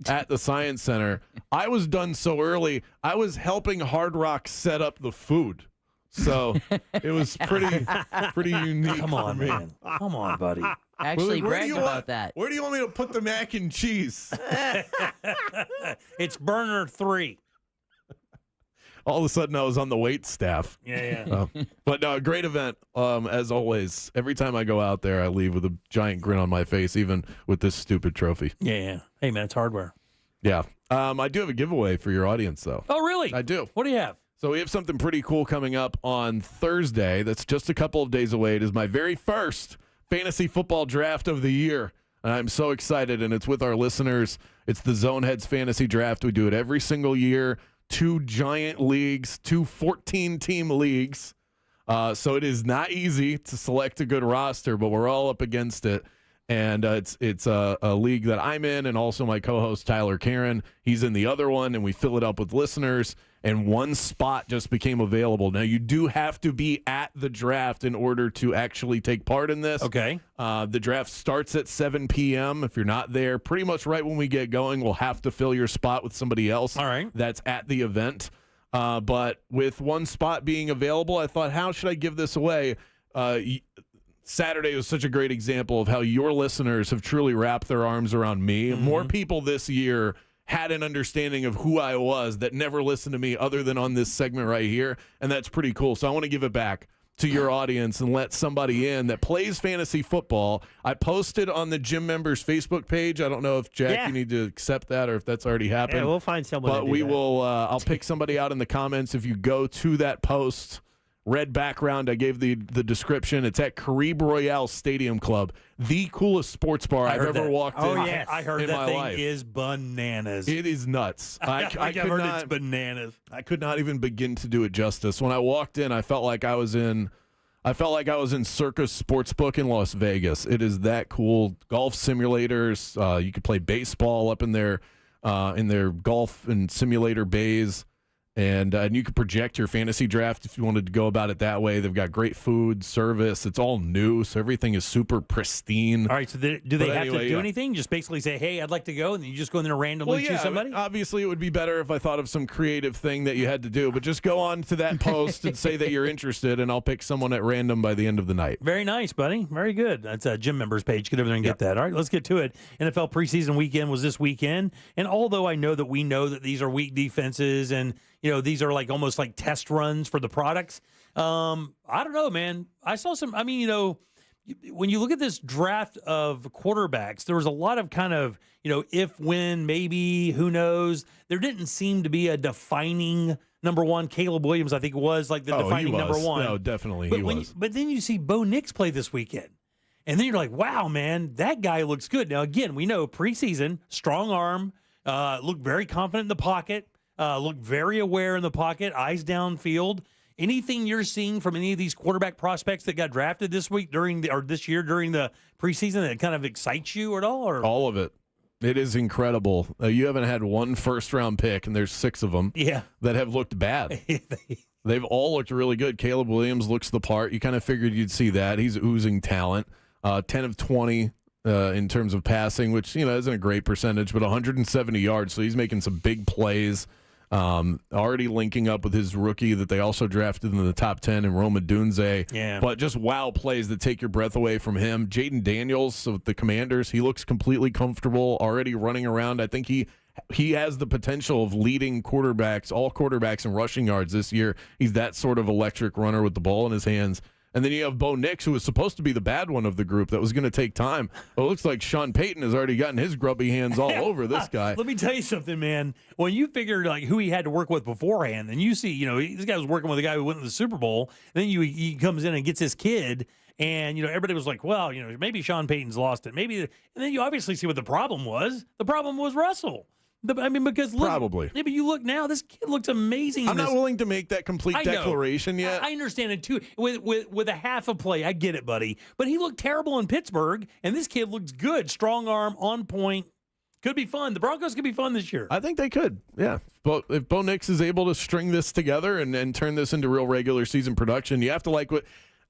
at the Science Center, I was done so early. I was helping Hard Rock set up the food. So it was pretty unique. Come on, for me. man. Come on, buddy. Actually, Where do bragged you about want- that. Where do you want me to put the mac and cheese? It's burner 3. All of a sudden, I was on the wait staff. Yeah. But no, a great event. As always, every time I go out there, I leave with a giant grin on my face, even with this stupid trophy. Yeah. Hey, man, it's hardware. Yeah. I do have a giveaway for your audience, though. Oh, really? I do. What do you have? So we have something pretty cool coming up on Thursday. That's just a couple of days away. It is my very first fantasy football draft of the year. And I'm so excited, and it's with our listeners. It's the Zoneheads Fantasy Draft. We do it every single year. 2 giant leagues, 2 14-team leagues. So it is not easy to select a good roster, but we're all up against it. And it's a league that I'm in, and also my co-host Tyler Karen. He's in the other one, and we fill it up with listeners. And one spot just became available. Now, you do have to be at the draft in order to actually take part in this. Okay. The draft starts at 7 p.m. If you're not there, pretty much right when we get going, we'll have to fill your spot with somebody else. All right. That's at the event. But with one spot being available, I thought, how should I give this away? Saturday was such a great example of how your listeners have truly wrapped their arms around me. Mm-hmm. More people this year had an understanding of who I was that never listened to me other than on this segment right here, and that's pretty cool. So I want to give it back to your audience and let somebody in that plays fantasy football. I posted on the gym members Facebook page. I don't know if, Jack, you need to accept that or if that's already happened. Yeah, we'll find someone But to do we that. will I'll pick somebody out in the comments if you go to that post. Red background, I gave the description. It's at Caribe Royale Stadium Club, the coolest sports bar I've ever walked in. I heard in that my thing life. is bananas. It is nuts. I I've could heard not, it's bananas. I could not even begin to do it justice. When I walked in, I felt like I was in Circus Sportsbook in Las Vegas. It is that cool. Golf simulators. You could play baseball up in their golf and simulator bays. And you can project your fantasy draft if you wanted to go about it that way. They've got great food, service. It's all new, so everything is super pristine. All right, so do they have to do anything? Just basically say, hey, I'd like to go, and then you just go in there and randomly choose somebody? Obviously, it would be better if I thought of some creative thing that you had to do, but just go on to that post and say that you're interested, and I'll pick someone at random by the end of the night. Very nice, buddy. Very good. That's a gym members page. Get over there and get that. All right, let's get to it. NFL preseason weekend was this weekend, and although I know that these are weak defenses and these are like almost like test runs for the products. I don't know, man. I saw some. I mean, you know, when you look at this draft of quarterbacks, there was a lot of kind of, you know, if, when, maybe, who knows. There didn't seem to be a defining number one. Caleb Williams, I think, was like the defining number one. No, definitely But he was. But then you see Bo Nix play this weekend. And then you're like, wow, man, that guy looks good. Now, again, we know preseason, strong arm, looked very confident in the pocket, looked very aware in the pocket, eyes downfield. Anything you're seeing from any of these quarterback prospects that got drafted this week this year during the preseason that kind of excites you at all? Or? All of it. It is incredible. You haven't had one first-round pick, and there's 6 of them that have looked bad. They've all looked really good. Caleb Williams looks the part. You kind of figured you'd see that. He's oozing talent. 10 of 20 in terms of passing, which, you know, isn't a great percentage, but 170 yards. So he's making some big plays. Already linking up with his rookie that they also drafted in the top 10 in Roma Dunze. Yeah. But just wow plays that take your breath away from him. Jaden Daniels of the Commanders, he looks completely comfortable, already running around. I think he has the potential of leading quarterbacks, all quarterbacks in rushing yards this year. He's that sort of electric runner with the ball in his hands. And then you have Bo Nix, who was supposed to be the bad one of the group that was going to take time. Well, it looks like Sean Payton has already gotten his grubby hands all over this guy. Let me tell you something, man. When you figured like who he had to work with beforehand, and you see, you know, this guy was working with a guy who went to the Super Bowl, and then he comes in and gets his kid, and, you know, everybody was like, well, you know, maybe Sean Payton's lost it. Maybe, and then you obviously see what the problem was. The problem was Russell. Because look, probably. Yeah, but you look now, this kid looks amazing. I'm not willing to make that complete declaration yet. I understand it too. With a half a play, I get it, buddy. But he looked terrible in Pittsburgh, and this kid looks good. Strong arm, on point. Could be fun. The Broncos could be fun this year. I think they could, yeah. But if Bo Nix is able to string this together and turn this into real regular season production, you have to like what.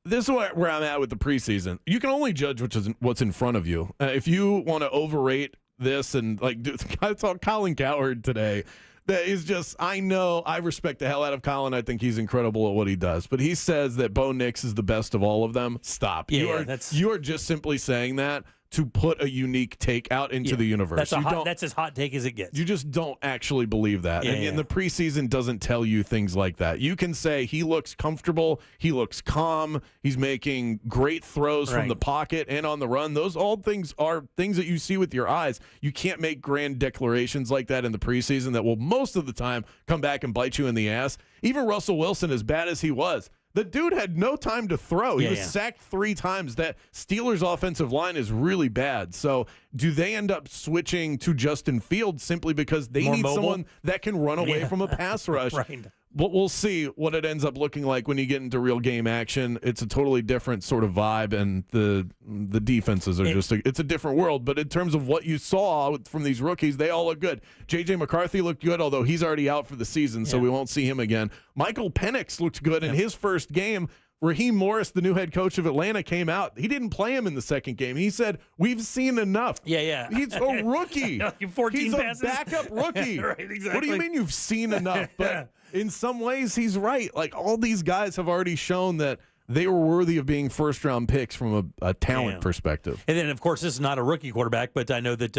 This is where I'm at with the preseason. You can only judge what's in front of you. If you want to overrate this and like, I saw Colin Cowherd today. That is just, I know, I respect the hell out of Colin. I think he's incredible at what he does. But he says that Bo Nix is the best of all of them. Stop. Yeah, you are just simply saying that to put a unique take out into the universe. That's as hot take as it gets. You just don't actually believe that. And the preseason doesn't tell you things like that. You can say he looks comfortable, he looks calm, he's making great throws from the pocket and on the run. Those all things are things that you see with your eyes. You can't make grand declarations like that in the preseason that will most of the time come back and bite you in the ass. Even Russell Wilson, as bad as he was, the dude had no time to throw. He was sacked 3 times. That Steelers offensive line is really bad. So do they end up switching to Justin Fields simply because they need someone that can run away from a pass rush? Right. But we'll see what it ends up looking like when you get into real game action. It's a totally different sort of vibe, and the defenses are it's a different world. But in terms of what you saw from these rookies, they all look good. J.J. McCarthy looked good, although he's already out for the season, so we won't see him again. Michael Penix looked good in his first game. Raheem Morris, the new head coach of Atlanta, came out. He didn't play him in the second game. He said, "We've seen enough." Yeah. He's a rookie. 14 He's passes. a backup rookie. Right, exactly. What do you mean you've seen enough? But in some ways, he's right. Like, all these guys have already shown that they were worthy of being first-round picks from a talent perspective. And then, of course, this is not a rookie quarterback, but I know that,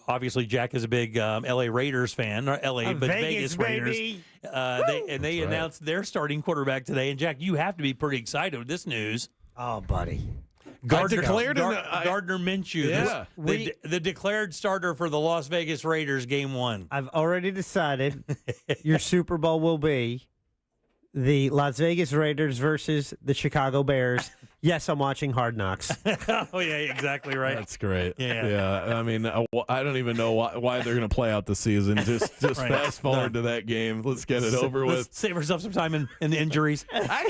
obviously Jack is a big L.A. Raiders fan, or Vegas Raiders. They announced their starting quarterback today. And, Jack, you have to be pretty excited with this news. Oh, buddy. Gardner Gardner Minshew, the declared starter for the Las Vegas Raiders Game 1. I've already decided your Super Bowl will be the Las Vegas Raiders versus the Chicago Bears. Yes, I'm watching Hard Knocks. Oh, yeah, exactly right. That's great. Yeah. I mean, I don't even know why they're going to play out the season. Just Right. fast forward to that game. Let's get it over with. Let's save ourselves some time in the injuries. I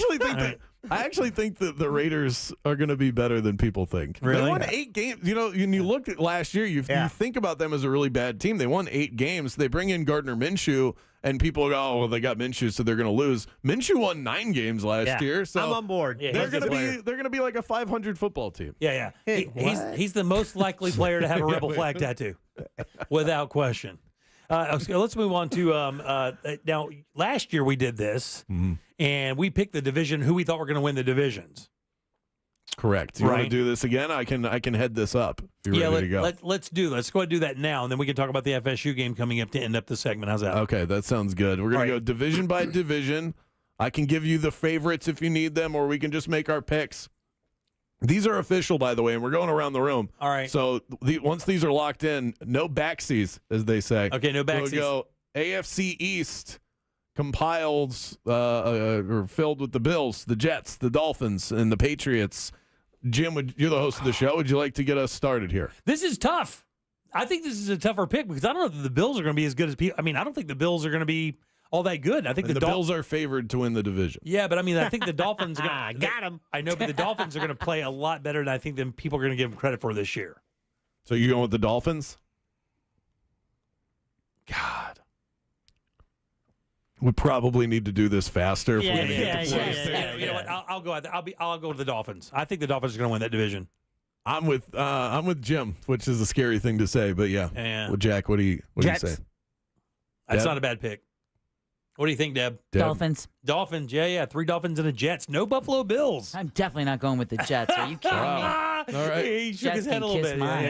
actually think that the Raiders are going to be better than people think. Really? They won 8 games. You know, when you look at last year, you think about them as a really bad team. They won 8 games. They bring in Gardner Minshew, and people go, "Oh, well, they got Minshew, so they're going to lose." Minshew won 9 games last year, so I'm on board. Yeah, they're going to be like a 500 football team. Yeah. Hey, He's the most likely player to have a rebel flag tattoo, without question. Okay, let's move on to now. Last year we did this, and we picked the division who we thought were going to win the divisions. Correct. You want to do this again? I can head this up. If you're ready to go. Let's go ahead and do that now, and then we can talk about the FSU game coming up to end up the segment. How's that? Okay, that sounds good. We're going to go division by division. I can give you the favorites if you need them, or we can just make our picks. These are official, by the way, and we're going around the room. All right. So once these are locked in, no backsies, as they say. Okay, no backsies. So we'll go AFC East compiles or filled with the Bills, the Jets, the Dolphins, and the Patriots. Jim, you're the host of the show. Would you like to get us started here? This is tough. I think this is a tougher pick because I don't know that the Bills are going to be as good as people. I mean, I don't think the Bills are going to be all that good. I think the Bills are favored to win the division. Yeah, but I mean, I think the Dolphins got him. I know, but the Dolphins are going to play a lot better than I think than people are going to give them credit for this year. So you going with the Dolphins? God. We probably need to do this faster. If we're gonna get the plays. You know what? I'll go with the Dolphins. I think the Dolphins are going to win that division. I'm with Jim, which is a scary thing to say, but yeah. Well, Jack, what do you say? That's not a bad pick. What do you think, Deb? Dolphins. Dolphins, yeah. 3 Dolphins and a Jets. No Buffalo Bills. I'm definitely not going with the Jets. Are you kidding me? All right. He shook his Jets head a little can kiss bit. mine.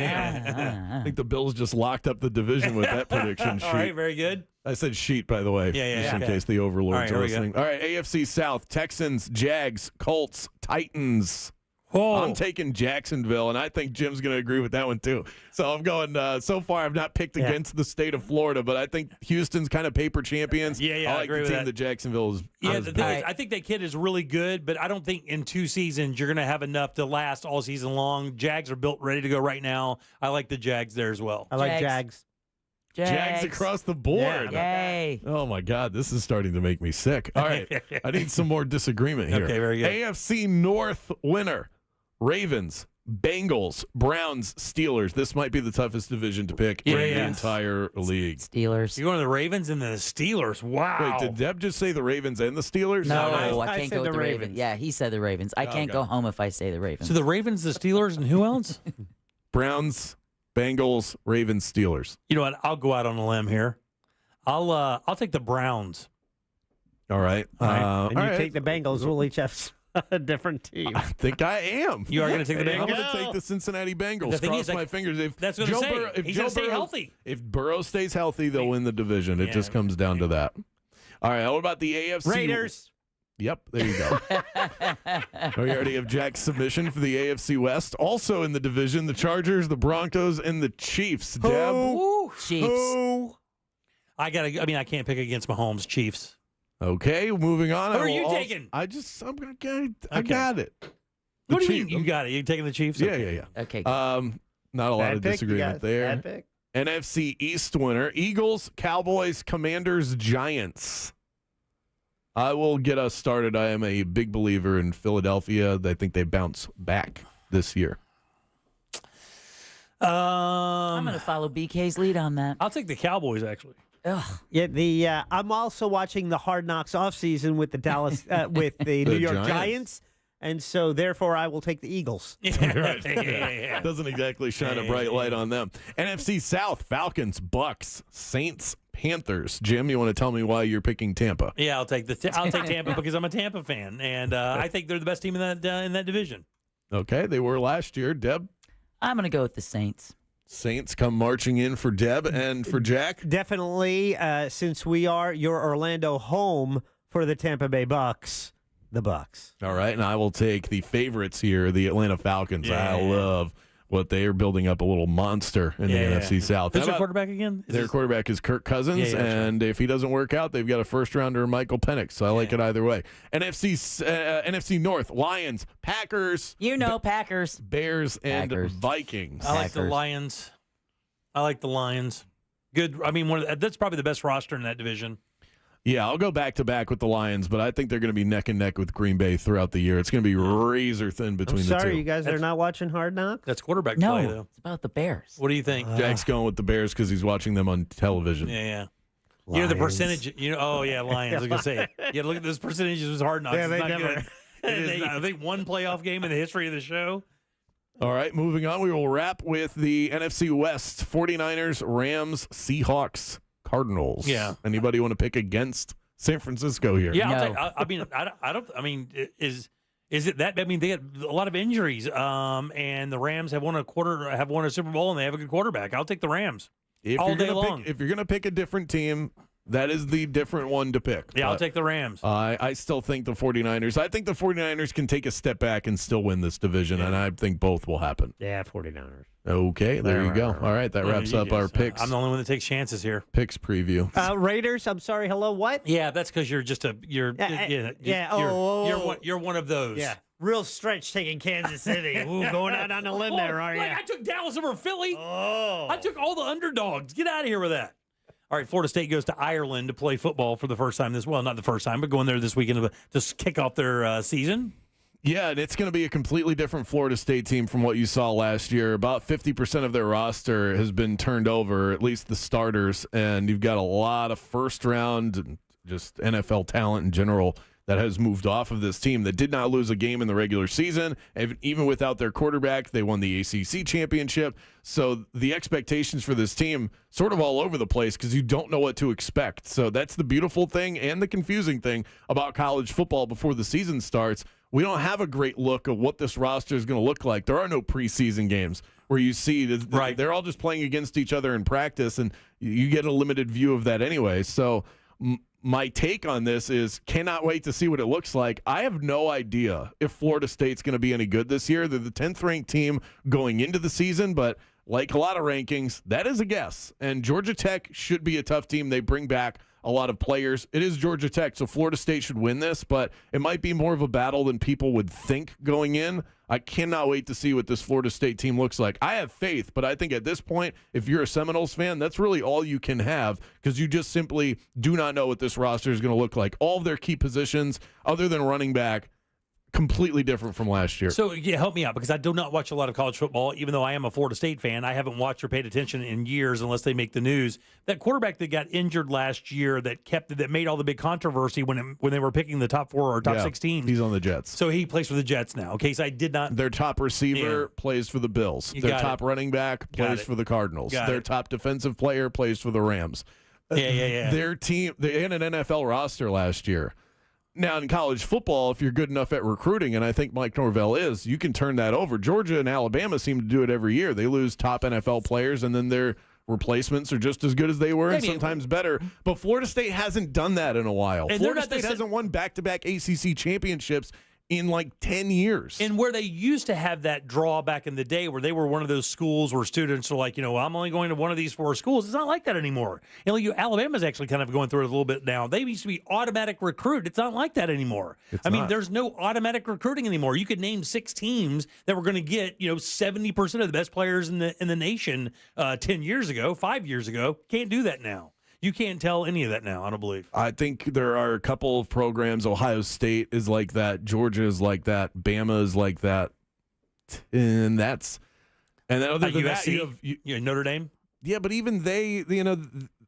I think the Bills just locked up the division with that prediction sheet. All right, very good. I said sheet, by the way, just in case the overlords are listening. All right, AFC South, Texans, Jags, Colts, Titans. Oh. I'm taking Jacksonville, and I think Jim's going to agree with that one, too. So I'm going, so far I've not picked against the state of Florida, but I think Houston's kind of paper champions. I like agree the with team that. that Jacksonville is. Yeah, the thing is, I think that kid is really good, but I don't think in 2 seasons you're going to have enough to last all season long. Jags are built ready to go right now. I like the Jags there as well. I like Jags. Jags across the board. Yay. Oh, my God. This is starting to make me sick. All right. I need some more disagreement here. Okay, very good. AFC North winner, Ravens, Bengals, Browns, Steelers. This might be the toughest division to pick in the entire league. Steelers. You're going to the Ravens and the Steelers. Wow. Wait, did Deb just say the Ravens and the Steelers? No, I can't go with the Ravens. Yeah, he said the Ravens. I can't go home if I say the Ravens. So the Ravens, the Steelers, and who else? Browns, Bengals, Ravens, Steelers. You know what? I'll go out on a limb here. I'll take the Browns. All right. And you take the Bengals. We'll each have a different team. I think I am. You are going to take the Bengals? I'm going to take the Cincinnati Bengals. The thing Cross is, my fingers. If that's what I'm saying. He's going to stay healthy. If Burrow stays healthy, they'll win the division. It just comes down to that. All right. What about the AFC? Raiders. Yep, there you go. We already have Jack's submission for the AFC West. Also in the division, the Chargers, the Broncos, and the Chiefs. Deb? Chiefs. I can't pick against Mahomes. Chiefs. Okay, moving on. Who are you taking? I got it. What do you mean you got it? You taking the Chiefs? Yeah. Okay. Not a lot of disagreement there. Bad pick. NFC East winner, Eagles, Cowboys, Commanders, Giants. I will get us started. I am a big believer in Philadelphia. I think they bounce back this year. I'm going to follow BK's lead on that. I'll take the Cowboys, actually. Ugh. Yeah, I'm also watching the Hard Knocks offseason with the Dallas with the New York Giants, and so therefore I will take the Eagles. Right. Doesn't exactly shine a bright light on them. NFC South, Falcons, Bucks, Saints, Panthers. Jim, you want to tell me why you're picking Tampa? Yeah, I'll take Tampa because I'm a Tampa fan, and I think they're the best team in that division. Okay, they were last year. Deb? I'm going to go with the Saints. Saints come marching in for Deb and for Jack. Definitely, since we are your Orlando home for the Tampa Bay Bucks, the Bucks. All right, and I will take the favorites here, the Atlanta Falcons. I love what they are building up, a little monster in the NFC South. Who's their quarterback again? Their quarterback is Kirk Cousins, and if he doesn't work out, they've got a first-rounder, Michael Penix. So I like it either way. NFC North, Lions, Packers. Packers. Bears, and Vikings. I like the Lions. Good. I mean, that's probably the best roster in that division. Yeah, I'll go back-to-back with the Lions, but I think they're going to be neck and neck with Green Bay throughout the year. It's going to be razor thin between the two. Sorry, you guys are not watching Hard Knocks? That's quarterback play, though. It's about the Bears. What do you think? Jack's going with the Bears because he's watching them on television. Yeah. You know the percentage. Lions. I was going to say. Yeah, look at those percentages with Hard Knocks. Yeah, they it's not never. Good. It is I think one playoff game in the history of the show. All right, moving on. We will wrap with the NFC West: 49ers, Rams, Seahawks, Cardinals. Yeah. Anybody want to pick against San Francisco here? Yeah, is it that? I mean, they had a lot of injuries, and the Rams have won a Super Bowl, and they have a good quarterback. I'll take the Rams all day long. If you're going to pick a different team, That is the different one to pick. Yeah, I'll take the Rams. I still think the 49ers. I think the 49ers can take a step back and still win this division, and I think both will happen. Yeah, 49ers. Okay, there you go. All right, that wraps up our picks. I'm the only one that takes chances here. Picks preview. Raiders, I'm sorry, hello, what? Yeah, that's because you're just you're one of those. Yeah. Real stretch taking Kansas City. Ooh, going out on a limb there, are you? I took Dallas over Philly. Oh. I took all the underdogs. Get out of here with that. All right, Florida State goes to Ireland to play football for the first time not the first time, but going there this weekend to kick off their season. Yeah, and it's going to be a completely different Florida State team from what you saw last year. About 50% of their roster has been turned over, at least the starters, and you've got a lot of first-round and just NFL talent in general that has moved off of this team that did not lose a game in the regular season. And even without their quarterback, they won the ACC championship. So the expectations for this team sort of all over the place because you don't know what to expect. So that's the beautiful thing and the confusing thing about college football before the season starts. We don't have a great look of what this roster is going to look like. There are no preseason games where you see they're all just playing against each other in practice, and you get a limited view of that anyway. So my take on this is cannot wait to see what it looks like. I have no idea if Florida State's going to be any good this year. They're the 10th ranked team going into the season, but like a lot of rankings, that is a guess. And Georgia Tech should be a tough team. They bring back a lot of players. It is Georgia Tech, so Florida State should win this, but it might be more of a battle than people would think going in. I cannot wait to see what this Florida State team looks like. I have faith, but I think at this point, if you're a Seminoles fan, that's really all you can have because you just simply do not know what this roster is going to look like. All of their key positions, other than running back, completely different from last year. So, yeah, help me out because I do not watch a lot of college football, even though I am a Florida State fan. I haven't watched or paid attention in years unless they make the news. That quarterback that got injured last year that made all the big controversy when they were picking the top 4 or top 16. He's on the Jets. So he plays for the Jets now. Okay, so I did not. Their top receiver plays for the Bills. Their top running back plays for the Cardinals. Their top defensive player plays for the Rams. Yeah. Their team, they had an NFL roster last year. Now, in college football, if you're good enough at recruiting, and I think Mike Norvell is, you can turn that over. Georgia and Alabama seem to do it every year. They lose top NFL players, and then their replacements are just as good as they were and sometimes better. But Florida State hasn't done that in a while. And Florida State hasn't won back-to-back ACC championships in like 10 years. And where they used to have that draw back in the day where they were one of those schools where students are like, I'm only going to one of these 4 schools. It's not like that anymore. Alabama's actually kind of going through it a little bit now. They used to be automatic recruit. It's not like that anymore. There's no automatic recruiting anymore. You could name 6 teams that were going to get, 70% of the best players in the nation 10 years ago, 5 years ago. Can't do that now. You can't tell any of that now, I don't believe. I think there are a couple of programs. Ohio State is like that. Georgia is like that. Bama is like that. And then other than USC, that, you have Notre Dame? Yeah, but even they,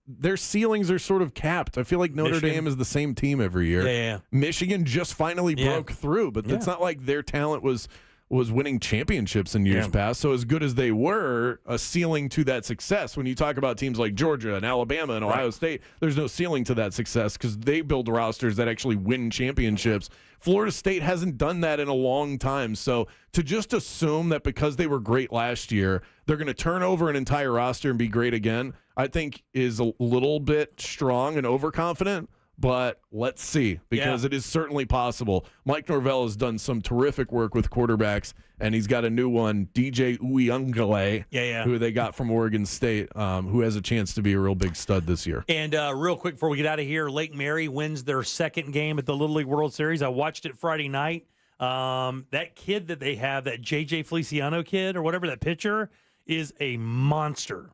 their ceilings are sort of capped. I feel like Notre Dame is the same team every year. Yeah. Michigan just finally broke through, but it's not like their talent was winning championships in years past. So as good as they were, a ceiling to that success. When you talk about teams like Georgia and Alabama and Ohio State, there's no ceiling to that success because they build rosters that actually win championships. Florida State hasn't done that in a long time. So to just assume that because they were great last year, they're going to turn over an entire roster and be great again, I think is a little bit strong and overconfident. But let's see, because it is certainly possible. Mike Norvell has done some terrific work with quarterbacks, and he's got a new one, DJ Uiagalelei, who they got from Oregon State, who has a chance to be a real big stud this year. And real quick before we get out of here, Lake Mary wins their second game at the Little League World Series. I watched it Friday night. That kid that they have, that J.J. Feliciano kid or whatever, that pitcher, is a monster.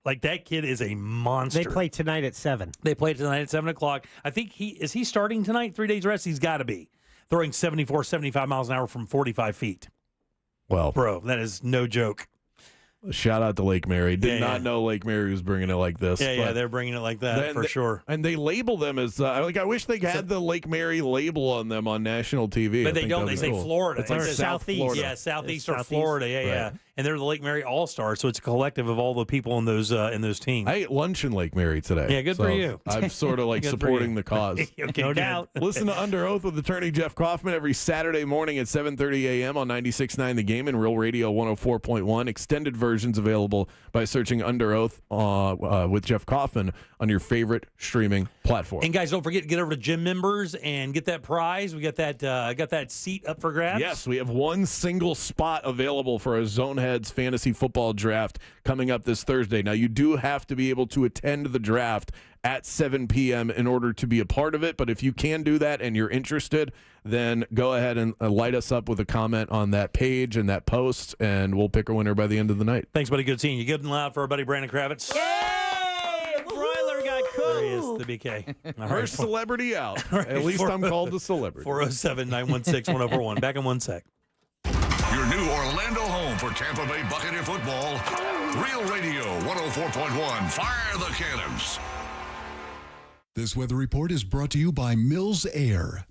Like, that kid is a monster. They play tonight at 7. They play tonight at 7 o'clock. I think is he starting tonight? 3 days rest? He's got to be. Throwing 74, 75 miles an hour from 45 feet. Well, bro, that is no joke. Shout out to Lake Mary. Did not know Lake Mary was bringing it like this. Yeah, they're bringing it like that for sure. And they label them as I wish they had the Lake Mary label on them on national TV. But they don't. They say Florida. It's like Southeast. Florida. Yeah, Southeast or Florida. Yeah. And they're the Lake Mary All-Stars, so it's a collective of all the people in those teams. I ate lunch in Lake Mary today. Yeah, good for you. I'm sort of like supporting the cause. Okay, no doubt. Listen to Under Oath with attorney Jeff Kaufman every Saturday morning at 7:30 a.m. on 96.9 The Game and Real Radio 104.1. Extended version versions available by searching Under Oath with Jeff Kaufman on your favorite streaming platform. And guys, don't forget to get over to Gym Members and get that prize. We got that seat up for grabs. Yes, we have one single spot available for a Zoneheads fantasy football draft coming up this Thursday. Now, you do have to be able to attend the draft at 7 p.m. in order to be a part of it. But if you can do that and you're interested, then go ahead and light us up with a comment on that page and that post, and we'll pick a winner by the end of the night. Thanks, buddy. Good seeing you. Good and loud for our buddy Brandon Kravitz. Yay! Broiler got cooked. There he is, the BK. All First celebrity out. At least I'm called the celebrity. 407-916-1041. Back in 1 sec. Your new Orlando home for Tampa Bay Buccaneer football. Real Radio 104.1. Fire the cannons. This weather report is brought to you by Mills Air.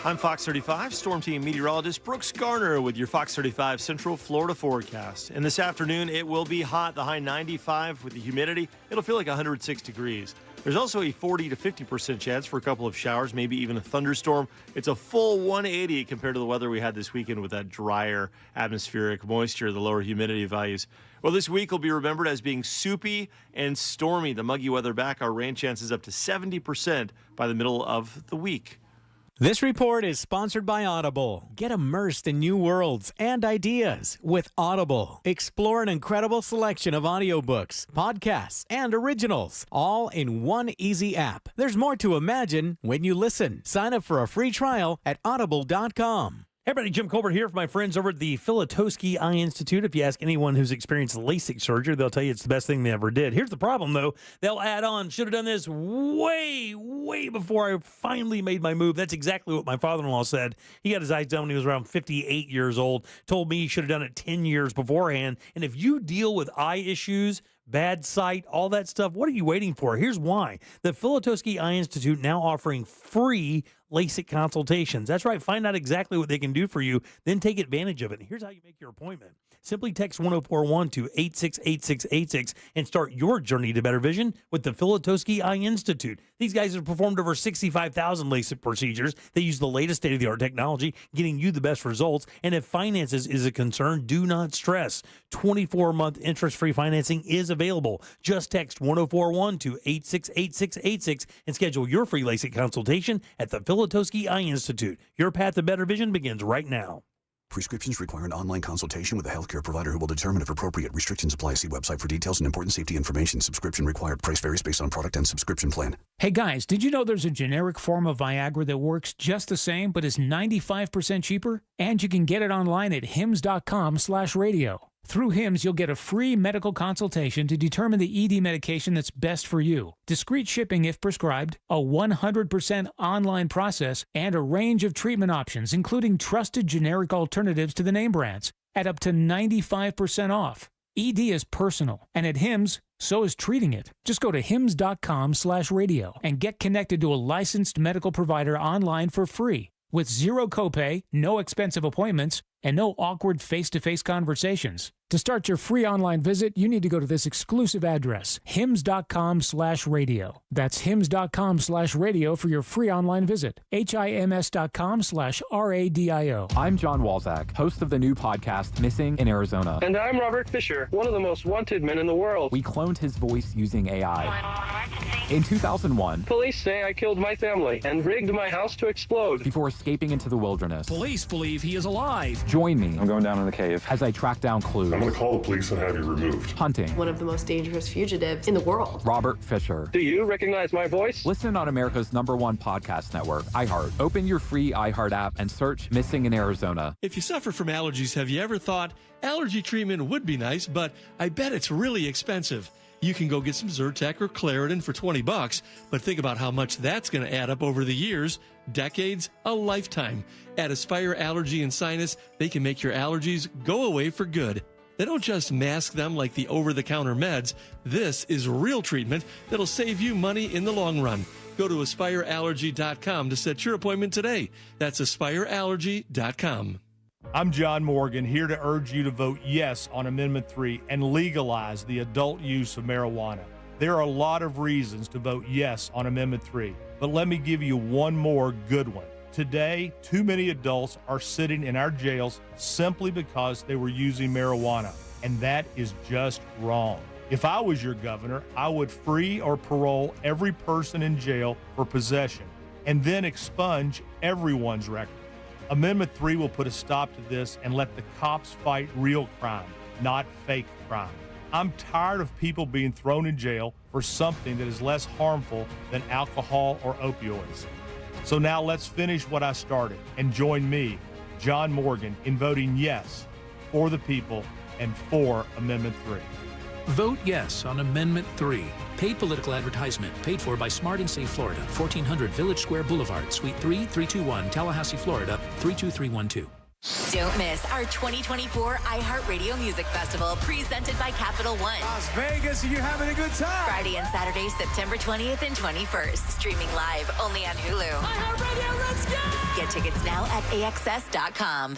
I'm Fox 35 Storm Team meteorologist Brooks Garner with your Fox 35 Central Florida forecast. And this afternoon, it will be hot, the high 95 with the humidity. It'll feel like 106 degrees. There's also a 40 to 50% chance for a couple of showers, maybe even a thunderstorm. It's a full 180 compared to the weather we had this weekend with that drier atmospheric moisture, the lower humidity values. Well, this week will be remembered as being soupy and stormy. The muggy weather back, our rain chances up to 70% by the middle of the week. This report is sponsored by Audible. Get immersed in new worlds and ideas with Audible. Explore an incredible selection of audiobooks, podcasts, and originals, all in one easy app. There's more to imagine when you listen. Sign up for a free trial at audible.com. Hey everybody, Jim Colbert here for my friends over at the Filatowski Eye Institute. If you ask anyone who's experienced LASIK surgery, they'll tell you it's the best thing they ever did. Here's the problem, though. They'll add on, should have done this way before I finally made my move. That's exactly what my father-in-law said. He got his eyes done when he was around 58 years old. Told me he should have done it 10 years beforehand. And if you deal with eye issues, bad sight, all that stuff, what are you waiting for? Here's why. The Filatowski Eye Institute now offering free LASIK consultations. That's right. Find out exactly what they can do for you, then take advantage of it. And here's how you make your appointment. Simply text 1041 to 868686 and start your journey to better vision with the Filatowski Eye Institute. These guys have performed over 65,000 LASIK procedures. They use the latest state-of-the-art technology, getting you the best results. And if finances is a concern, do not stress. 24-month interest-free financing is available. Just text 1041 to 868686 and schedule your free LASIK consultation at the Filatowski Eye Institute. Your path to better vision begins right now. Prescriptions require an online consultation with a healthcare provider who will determine if appropriate. Restrictions apply. See website for details and important safety information. Subscription required. Price varies based on product and subscription plan. Hey guys, did you know there's a generic form of Viagra that works just the same but is 95% cheaper? And you can get it online at hims.com/radio. Through HIMS, you'll get a free medical consultation to determine the ED medication that's best for you, discreet shipping if prescribed, a 100% online process, and a range of treatment options, including trusted generic alternatives to the name brands, at up to 95% off. ED is personal, and at HIMS, so is treating it. Just go to hims.com/radio and get connected to a licensed medical provider online for free. With zero copay, no expensive appointments, and no awkward face-to-face conversations. To start your free online visit, you need to go to this exclusive address, hims.com/radio. That's hims.com/radio for your free online visit. HIMS.com/RADIO. I'm John Walzak, host of the new podcast, Missing in Arizona. And I'm Robert Fisher, one of the most wanted men in the world. We cloned his voice using AI. In 2001, police say I killed my family and rigged my house to explode before escaping into the wilderness. Police believe he is alive. Join me. I'm going down in the cave as I track down clues. I'm going to call the police and have you removed. Hunting. One of the most dangerous fugitives in the world. Robert Fisher. Do you recognize my voice? Listen on America's #1 podcast network, iHeart. Open your free iHeart app and search Missing in Arizona. If you suffer from allergies, have you ever thought allergy treatment would be nice, but I bet it's really expensive? You can go get some Zyrtec or Claritin for $20, but think about how much that's going to add up over the years, decades, a lifetime. At Aspire Allergy and Sinus, they can make your allergies go away for good. They don't just mask them like the over-the-counter meds. This is real treatment that'll save you money in the long run. Go to AspireAllergy.com to set your appointment today. That's AspireAllergy.com. I'm John Morgan, here to urge you to vote yes on Amendment 3 and legalize the adult use of marijuana. There are a lot of reasons to vote yes on Amendment 3, but let me give you one more good one. Today, too many adults are sitting in our jails simply because they were using marijuana, and that is just wrong. If I was your governor, I would free or parole every person in jail for possession and then expunge everyone's record. Amendment 3 will put a stop to this and let the cops fight real crime, not fake crime. I'm tired of people being thrown in jail for something that is less harmful than alcohol or opioids. So now let's finish what I started and join me, John Morgan, in voting yes for the people and for Amendment 3. Vote yes on Amendment 3. Paid political advertisement. Paid for by Smart and Safe Florida. 1400 Village Square Boulevard, Suite 3, 321, Tallahassee, Florida, 32312. Don't miss our 2024 iHeartRadio Music Festival presented by Capital One. Las Vegas, are you having a good time? Friday and Saturday, September 20th and 21st. Streaming live only on Hulu. iHeartRadio, let's go! Get tickets now at AXS.com.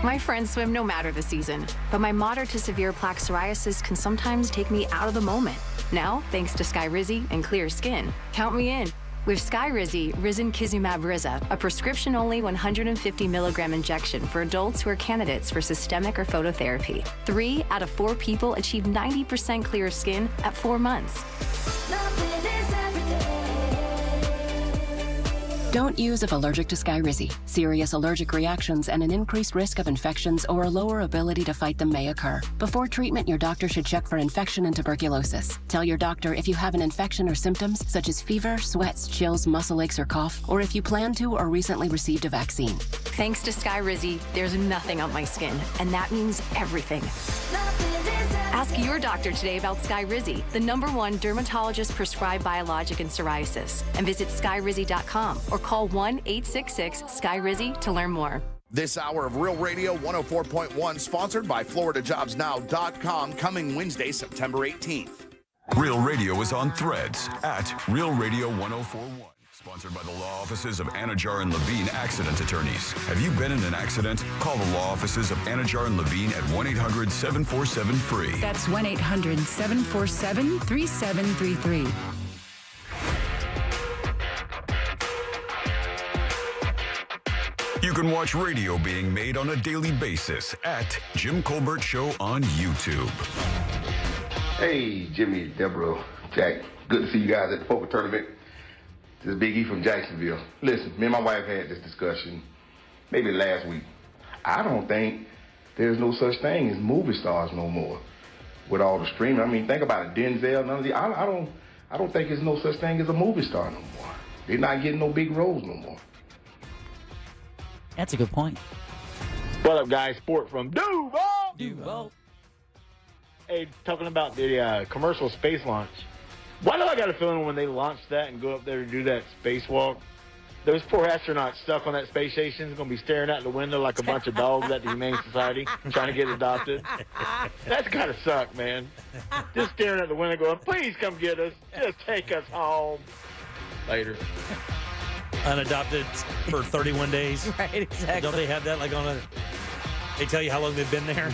My friends swim no matter the season, but my moderate to severe plaque psoriasis can sometimes take me out of the moment. Now, thanks to Skyrizi and clear skin, count me in. With Skyrizi, Risankizumab Riza, a prescription-only 150 milligram injection for adults who are candidates for systemic or phototherapy. 3 out of 4 people achieve 90% clear skin at 4 months. Don't use if allergic to Skyrizi. Serious allergic reactions and an increased risk of infections or a lower ability to fight them may occur. Before treatment, your doctor should check for infection and tuberculosis. Tell your doctor if you have an infection or symptoms such as fever, sweats, chills, muscle aches, or cough, or if you plan to or recently received a vaccine. Thanks to Skyrizi, there's nothing on my skin, and that means everything. Ask your doctor today about Skyrizi, the #1 dermatologist-prescribed biologic in psoriasis, and visit skyrizi.com or call 1-866-SKYRIZI to learn more. This hour of Real Radio 104.1, sponsored by FloridaJobsNow.com, coming Wednesday, September 18th. Real Radio is on Threads at Real Radio 1041. Sponsored by the law offices of Anajar and Levine Accident Attorneys. Have you been in an accident? Call the law offices of Anajar and Levine at 1-800-747-FREE. That's 1-800-747-3733. You can watch radio being made on a daily basis at Jim Colbert Show on YouTube. Hey, Jimmy, Deborah, Jack. Good to see you guys at the poker tournament. This is Big E from Jacksonville. Listen, me and my wife had this discussion maybe last week. I don't think there's no such thing as movie stars no more. With all the streaming, I mean, think about it. Denzel, none of the. I don't think there's no such thing as a movie star no more. They're not getting no big roles no more. That's a good point. What up, guys? Sport from Duval. Hey, talking about the commercial space launch. Why do I got a feeling when they launch that and go up there to do that spacewalk, those poor astronauts stuck on that space station is going to be staring out the window like a bunch of dogs at the Humane Society trying to get adopted? That's got to suck, man. Just staring at the window going, please come get us. Just take us home. Later. Unadopted for 31 days. Right, exactly. Don't they have that like on a... They tell you how long they've been there?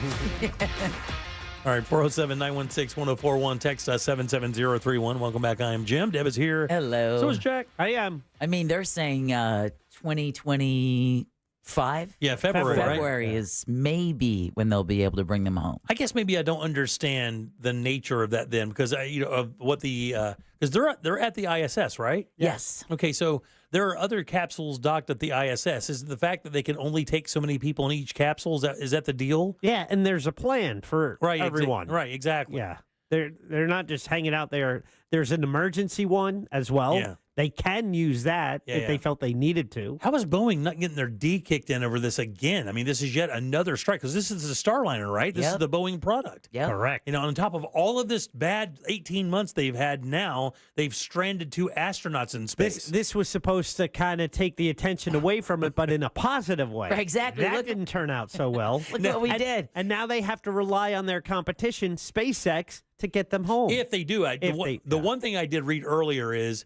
All right, 407-916-1041. Text us 77031. Welcome back. I am Jim. Deb is here. Hello. So is Jack. I am. I mean, they're saying 2025. Yeah, February, right? February is maybe when they'll be able to bring them home. I guess maybe I don't understand the nature of that then, because of what the because they're at the ISS, right? Yes. Okay, so there are other capsules docked at the ISS. Is it the fact that they can only take so many people in each capsule? Is that the deal? Yeah, and there's a plan for everyone. Right, exactly. Yeah. They're not just hanging out there. There's an emergency one as well. Yeah. They can use that if they felt they needed to. How is Boeing not getting their D kicked in over this again? I mean, this is yet another strike because this is the Starliner, right? This is the Boeing product. Yeah, correct. On top of all of this bad 18 months they've had now, they've stranded 2 astronauts in space. This was supposed to kind of take the attention away from it, but in a positive way. Exactly. That didn't turn out so well. Look what we did. And now they have to rely on their competition, SpaceX, to get them home. If they do, the one thing I did read earlier is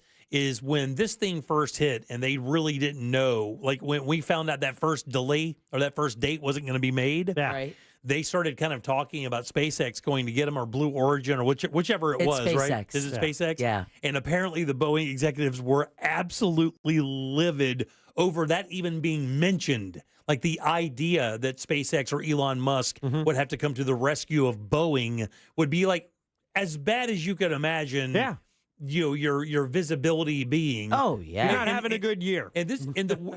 when this thing first hit and they really didn't know, like when we found out that first delay or that first date wasn't going to be made, right. they started kind of talking about SpaceX going to get them, or Blue Origin, or whichever it was, SpaceX. right? Is it SpaceX? Yeah. And apparently the Boeing executives were absolutely livid over that even being mentioned. Like the idea that SpaceX or Elon Musk would have to come to the rescue of Boeing would be like as bad as you could imagine. Yeah. Your visibility being. Oh yeah. You're not having a good year. And this,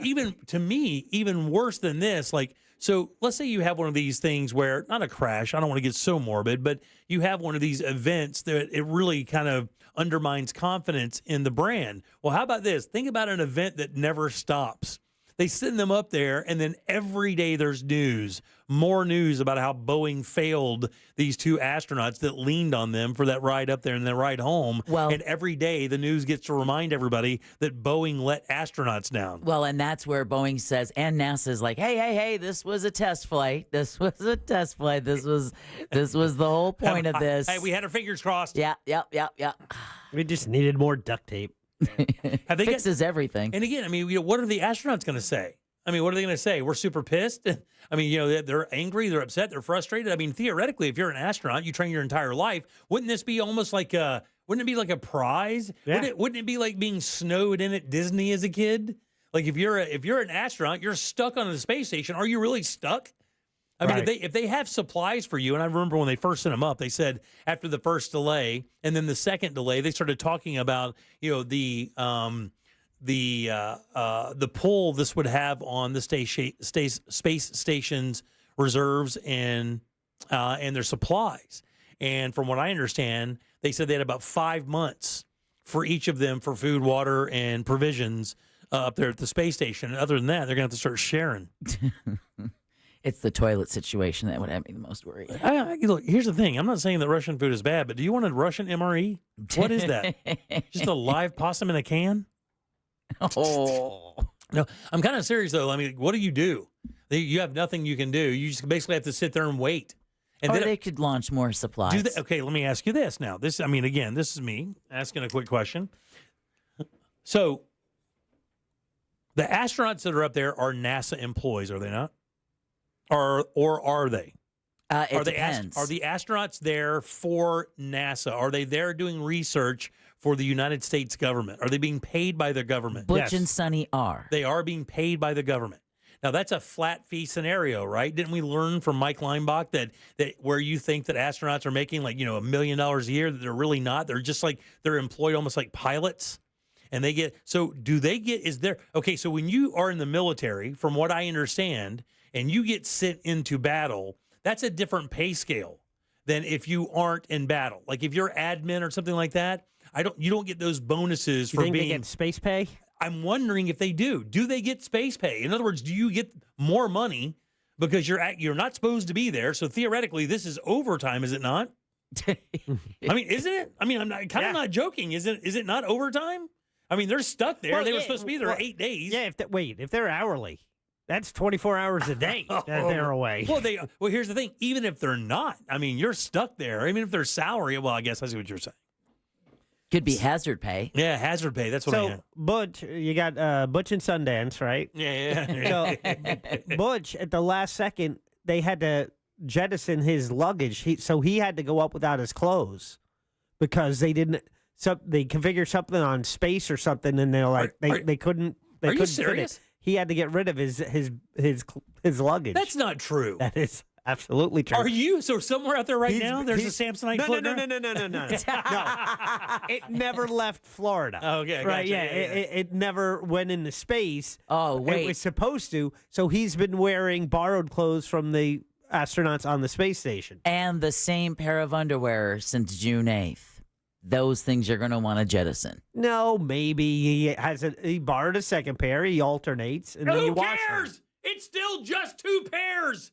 even to me, even worse than this, like, so let's say you have one of these things where, not a crash, I don't want to get so morbid, but you have one of these events that it really kind of undermines confidence in the brand. Well, how about this? Think about an event that never stops. They send them up there, and then every day there's news, more news about how Boeing failed these two astronauts that leaned on them for that ride up there and the ride home. Well, and every day the news gets to remind everybody that Boeing let astronauts down. Well, and that's where Boeing says, and NASA's like, hey, this was a test flight. This was a test flight. This was the whole point of this. Hey, we had our fingers crossed. Yeah. We just needed more duct tape. Have they fixes everything. And again, I mean, what are the astronauts going to say? I mean, what are they going to say? We're super pissed. I mean, they're angry, they're upset, they're frustrated. I mean, theoretically, if you're an astronaut, you train your entire life. Wouldn't this be almost like wouldn't it be like a prize? Yeah. Wouldn't it be like being snowed in at Disney as a kid? Like if you're an astronaut, you're stuck on the space station. Are you really stuck? I mean, if they have supplies for you, and I remember when they first sent them up, they said after the first delay and then the second delay, they started talking about the pull this would have on the space station's reserves and their supplies. And from what I understand, they said they had about 5 months for each of them for food, water, and provisions up there at the space station. And other than that, they're going to have to start sharing. It's the toilet situation that would have me the most worried. Look, here's the thing. I'm not saying that Russian food is bad, but do you want a Russian MRE? What is that? Just a live possum in a can? Oh. No, I'm kind of serious, though. I mean, what do? You have nothing you can do. You just basically have to sit there and wait. And or then they could launch more supplies. Okay, let me ask you this now. This is me asking a quick question. So the astronauts that are up there are NASA employees, are they not? Or are they? It depends. Are the astronauts there for NASA? Are they there doing research for the United States government? Are they being paid by the government? Butch and Sonny are. They are being paid by the government. Now, that's a flat fee scenario, right? Didn't we learn from Mike Leinbach that where you think that astronauts are making like, $1 million a year, that they're really not? They're just like, they're employed almost like pilots. And they get, so do they get, so when you are in the military, from what I understand, and you get sent into battle, that's a different pay scale than if you aren't in battle. Like if you're admin or something like that, you don't get those bonuses for being. They get space pay? I'm wondering if they do. Do they get space pay? In other words, do you get more money because you're not supposed to be there? So theoretically, this is overtime, is it not? I mean, isn't it? I mean, I'm not not joking. Is it not overtime? I mean, they're stuck there. They were supposed to be there 8 days. Yeah. If they're hourly. That's 24 hours a day that they're away. Well, here's the thing. Even if they're not, I mean, you're stuck there. Even if they're salary, well, I guess I see what you're saying. Could be hazard pay. Yeah, hazard pay. That's what I mean. So, Butch, you got Butch and Sundance, right? Yeah. So, Butch, at the last second, they had to jettison his luggage. So he had to go up without his clothes because they didn't. So they configured something on space or something, and they're like, they couldn't. They are couldn't you serious? Fit it. He had to get rid of his luggage. That's not true. That is absolutely true. Are you? So somewhere out there now, there's a Samsonite floating around? No. It never left Florida. Okay, right? Gotcha. Yeah, it never went into space. Oh, wait. It was supposed to. So he's been wearing borrowed clothes from the astronauts on the space station. And the same pair of underwear since June 8th. Those things you're going to want to jettison. No, maybe he borrowed a second pair. He alternates, and then Who you wash cares? them. It's still just 2 pairs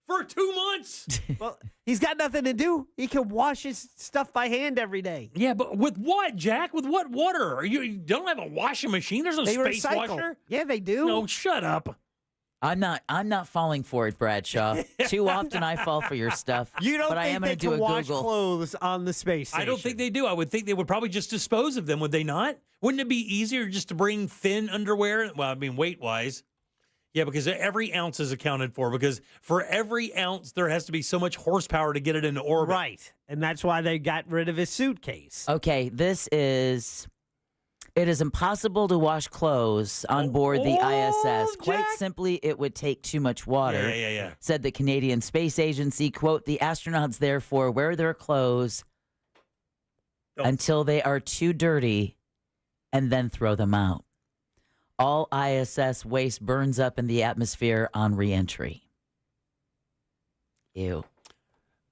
for 2 months. Well, he's got nothing to do. He can wash his stuff by hand every day. Yeah, but with what, Jack? With what water? You don't have a washing machine? There's no space washer? Yeah, they do. No, shut up. I'm not falling for it, Bradshaw. Too often I fall for your stuff. You don't but I think am they going to do can a wash Google. clothes on the space station? I don't think they do. I would think they would probably just dispose of them, would they not? Wouldn't it be easier just to bring thin underwear? Well, I mean, weight-wise. Yeah, because every ounce is accounted for, because for every ounce, there has to be so much horsepower to get it into orbit. Right. And that's why they got rid of his suitcase. Okay, it is impossible to wash clothes on board the ISS. Quite simply, it would take too much water, said the Canadian Space Agency. Quote, the astronauts therefore wear their clothes until they are too dirty and then throw them out. All ISS waste burns up in the atmosphere on reentry. Ew.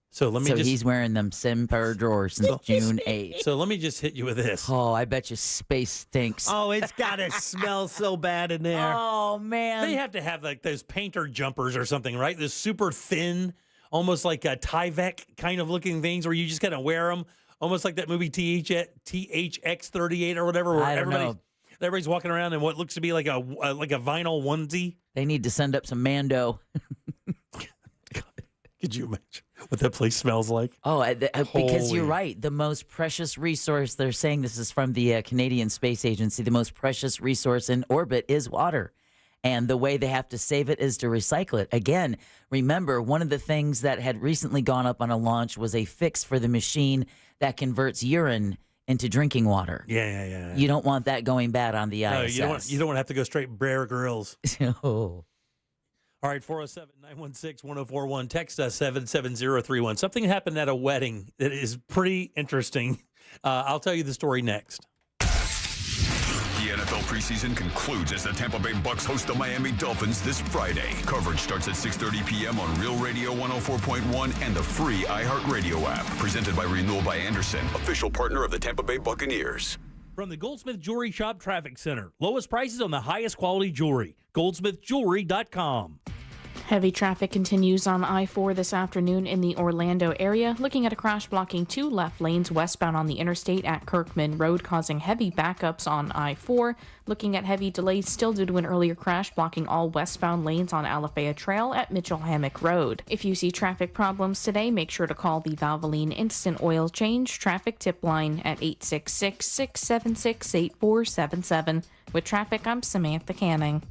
So he's wearing them Simper drawers since June 8th. So let me just hit you with this. Oh, I bet you space stinks. Oh, it's got to smell so bad in there. Oh, man. They have to have like those painter jumpers or something, right? Those super thin, almost like a Tyvek kind of looking things where you just kind of wear them, almost like that movie THX-38 or whatever, where everybody's walking around in what looks to be like a vinyl onesie. They need to send up some Mando. Could you imagine what that place smells like? Oh, because you're right. The most precious resource, they're saying this is from the Canadian Space Agency, the most precious resource in orbit is water. And the way they have to save it is to recycle it. Again, remember, one of the things that had recently gone up on a launch was a fix for the machine that converts urine into drinking water. Yeah. You don't want that going bad on the ISS. You don't want to have to go straight Bear Grylls. Oh. All right, 407-916-1041. Text us 77031. Something happened at a wedding that is pretty interesting. I'll tell you the story next. The NFL preseason concludes as the Tampa Bay Bucks host the Miami Dolphins this Friday. Coverage starts at 6:30 p.m. on Real Radio 104.1 and the free iHeartRadio app. Presented by Renewal by Anderson, official partner of the Tampa Bay Buccaneers. From the Goldsmith Jewelry Shop Traffic Center. Lowest prices on the highest quality jewelry. GoldsmithJewelry.com. Heavy traffic continues on I-4 this afternoon in the Orlando area, looking at a crash blocking 2 left lanes westbound on the interstate at Kirkman Road, causing heavy backups on I-4. Looking at heavy delays still due to an earlier crash blocking all westbound lanes on Alafaya Trail at Mitchell Hammock Road. If you see traffic problems today, make sure to call the Valvoline Instant Oil Change Traffic Tip Line at 866-676-8477. With traffic, I'm Samantha Canning.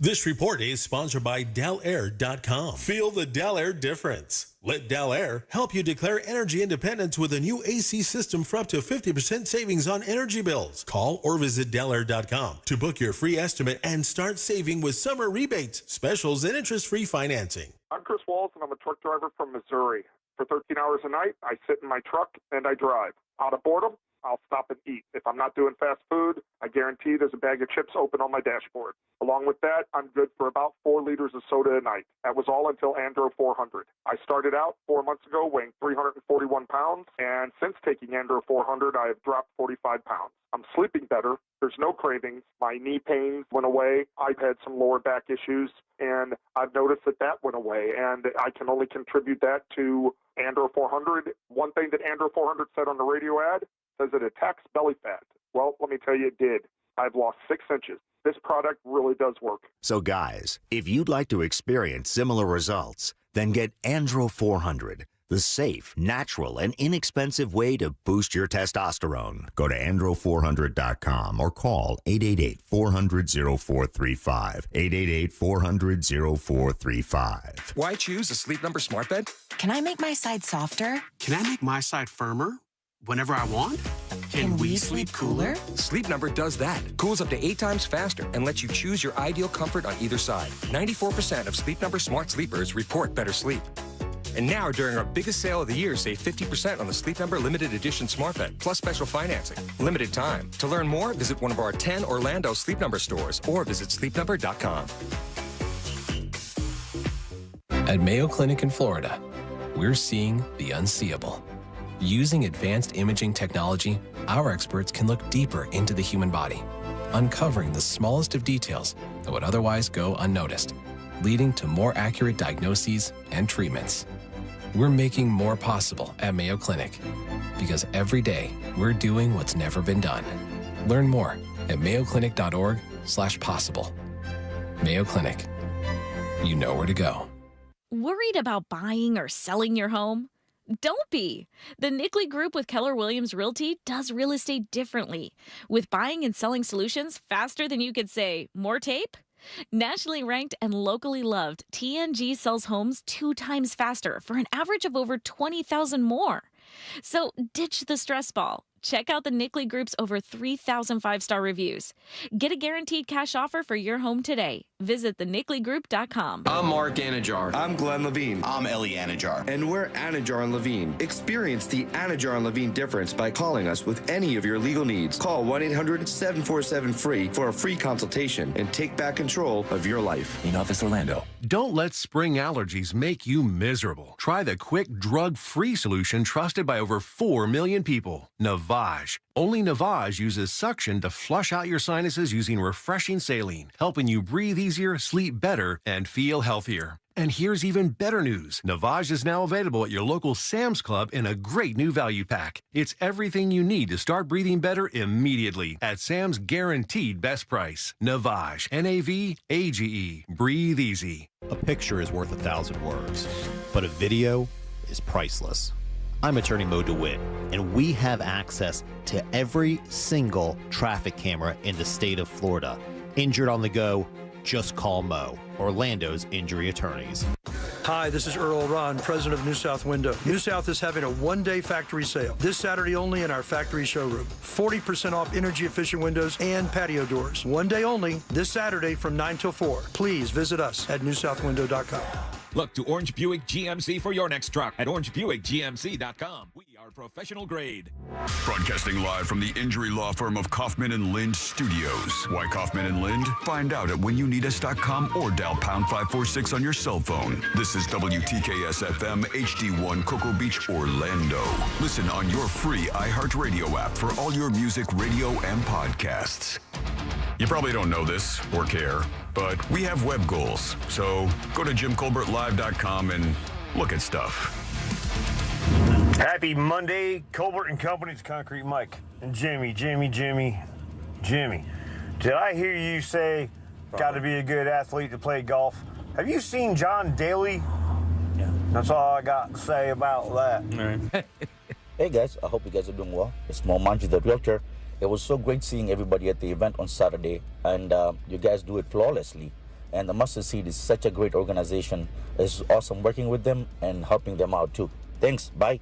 This report is sponsored by DellAir.com. Feel the Dell Air difference. Let Dell Air help you declare energy independence with a new AC system for up to 50% savings on energy bills. Call or visit DellAir.com to book your free estimate and start saving with summer rebates, specials, and interest-free financing. I'm Chris Walls, and I'm a truck driver from Missouri. For 13 hours a night, I sit in my truck and I drive. Out of boredom, I'll stop and eat. If I'm not doing fast food, I guarantee there's a bag of chips open on my dashboard. Along with that, I'm good for about 4 liters of soda a night. That was all until Andro 400. I started out 4 months ago weighing 341 pounds, and since taking Andro 400, I have dropped 45 pounds. I'm sleeping better. There's no cravings. My knee pains went away. I've had some lower back issues, and I've noticed that went away, and I can only contribute that to Andro 400. One thing that Andro 400 said on the radio ad says it attacks belly fat. Well, let me tell you, it did. I've lost 6 inches. This product really does work. So guys, if you'd like to experience similar results, then get Andro 400, the safe, natural, and inexpensive way to boost your testosterone. Go to andro400.com or call 888-400-0435. 888-400-0435. Why choose a Sleep Number smart bed? Can I make my side softer? Can I make my side firmer whenever I want? Can we sleep cooler? Sleep Number does that. Cools up to 8 times faster and lets you choose your ideal comfort on either side. 94% of Sleep Number smart sleepers report better sleep. And now, during our biggest sale of the year, save 50% on the Sleep Number limited edition smart bed, plus special financing. Limited time. To learn more, visit one of our 10 Orlando Sleep Number stores or visit sleepnumber.com. At Mayo Clinic in Florida, we're seeing the unseeable. Using advanced imaging technology, our experts can look deeper into the human body, uncovering the smallest of details that would otherwise go unnoticed, leading to more accurate diagnoses and treatments. We're making more possible at Mayo Clinic because every day we're doing what's never been done. Learn more at mayoclinic.org/possible. Mayo Clinic. You know where to go. Worried about buying or selling your home? Don't be. The Nickley Group with Keller Williams Realty does real estate differently, with buying and selling solutions faster than you could say, more tape? Nationally ranked and locally loved, TNG sells homes 2 times faster for an average of over 20,000 more. So ditch the stress ball. Check out the Nickley Group's over 3,000 5-star reviews. Get a guaranteed cash offer for your home today. Visit thenickleyGroup.com. I'm Mark Anajar. I'm Glenn Levine. I'm Ellie Anajar. And we're Anajar and Levine. Experience the Anajar and Levine difference by calling us with any of your legal needs. Call 1-800-747-FREE for a free consultation and take back control of your life. In Office Orlando. Don't let spring allergies make you miserable. Try the quick, drug-free solution trusted by over 4 million people. Navage. Only Navage uses suction to flush out your sinuses using refreshing saline, helping you breathe easier, sleep better, and feel healthier. And here's even better news. Navage is now available at your local Sam's Club in a great new value pack. It's everything you need to start breathing better immediately at Sam's guaranteed best price. Navage. Navage. Breathe easy. A picture is worth 1,000 words, but a video is priceless. I'm attorney Mo DeWitt, and we have access to every single traffic camera in the state of Florida. Injured on the go, just call Mo, Orlando's injury attorneys. Hi, this is Earl Ron, president of New South Window. New South is having a one-day factory sale this Saturday only in our factory showroom. 40% off energy-efficient windows and patio doors. One day only, this Saturday from 9 till 4. Please visit us at newsouthwindow.com. Look to Orange Buick GMC for your next truck at orangebuickgmc.com. We are professional grade. Broadcasting live from the injury law firm of Kaufman and Lind Studios. Why Kaufman and Lind? Find out at whenyouneedus.com or dial pound 546 on your cell phone. This is WTKS FM HD1 Cocoa Beach, Orlando. Listen on your free iHeartRadio app for all your music, radio, and podcasts. You probably don't know this or care, but we have web goals. So go to JimColbertLive.com and look at stuff. Happy Monday, Colbert and Company's Concrete Mike. And Jimmy. Did I hear you say got to be a good athlete to play golf? Have you seen John Daly? Yeah. That's all I got to say about that. All right. Hey guys, I hope you guys are doing well. It's Mo Manji, the realtor. It was so great seeing everybody at the event on Saturday, and you guys do it flawlessly. And the Mustard Seed is such a great organization. It's awesome working with them and helping them out too. Thanks. Bye.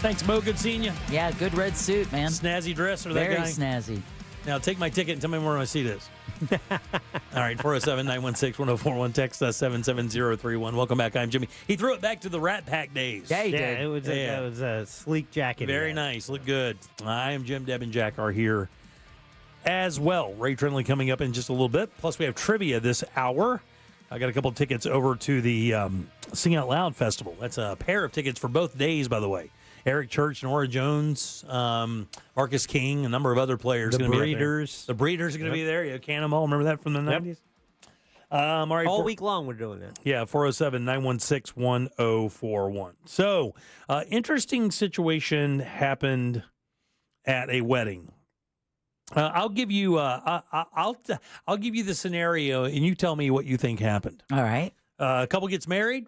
Thanks, Mo. Good seeing you. Yeah, good red suit, man. Snazzy dress or that Very guy? snazzy. Now take my ticket and tell me where my seat is. All right, 407-916-1041. Text us 77031. Welcome back. I'm Jimmy. He threw it back to the Rat Pack days. Yeah, he did. It was a sleek jacket. Very nice. Look good. I am Jim. Deb and Jack are here as well. Ray Trindley coming up in just a little bit. Plus, we have trivia this hour. I got a couple of tickets over to the Sing Out Loud Festival. That's a pair of tickets for both days, by the way. Eric Church, Nora Jones, Marcus King, a number of other players. The Breeders. The Breeders are going to be there. Yeah, Cannonball. Remember that from the 90s? All right, all week long we're doing that. Yeah, 407-916-1041. So, interesting situation happened at a wedding. I'll give you I'll give you the scenario, and you tell me what you think happened. All right. A couple gets married.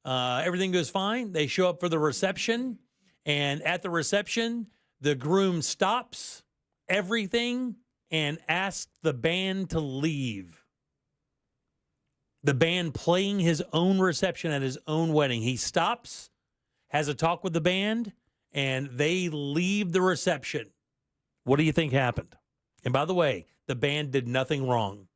Everything goes fine. They show up for the reception. And at the reception, the groom stops everything and asks the band to leave. The band playing his own reception at his own wedding. He stops, has a talk with the band, and they leave the reception. What do you think happened? And by the way, the band did nothing wrong.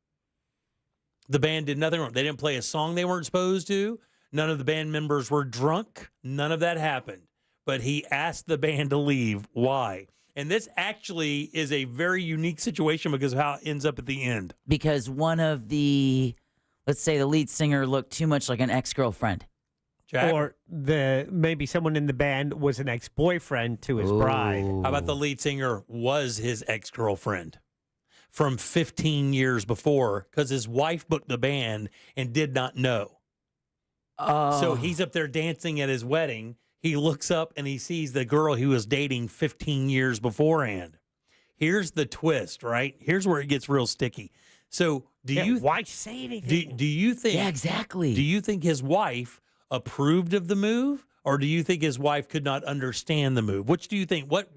The band did nothing wrong. They didn't play a song they weren't supposed to. None of the band members were drunk. None of that happened. But he asked the band to leave. Why? And this actually is a very unique situation because of how it ends up at the end. Because one of the, let's say the lead singer looked too much like an ex-girlfriend. Jack? Or maybe someone in the band was an ex-boyfriend to his bride. How about the lead singer was his ex-girlfriend from 15 years before because his wife booked the band and did not know. So he's up there dancing at his wedding. He looks up and he sees the girl he was dating 15 years beforehand. Here's the twist, right? Here's where it gets real sticky. So why say anything? Do you think? Yeah, exactly. Do you think his wife approved of the move, or do you think his wife could not understand the move? Which do you think? What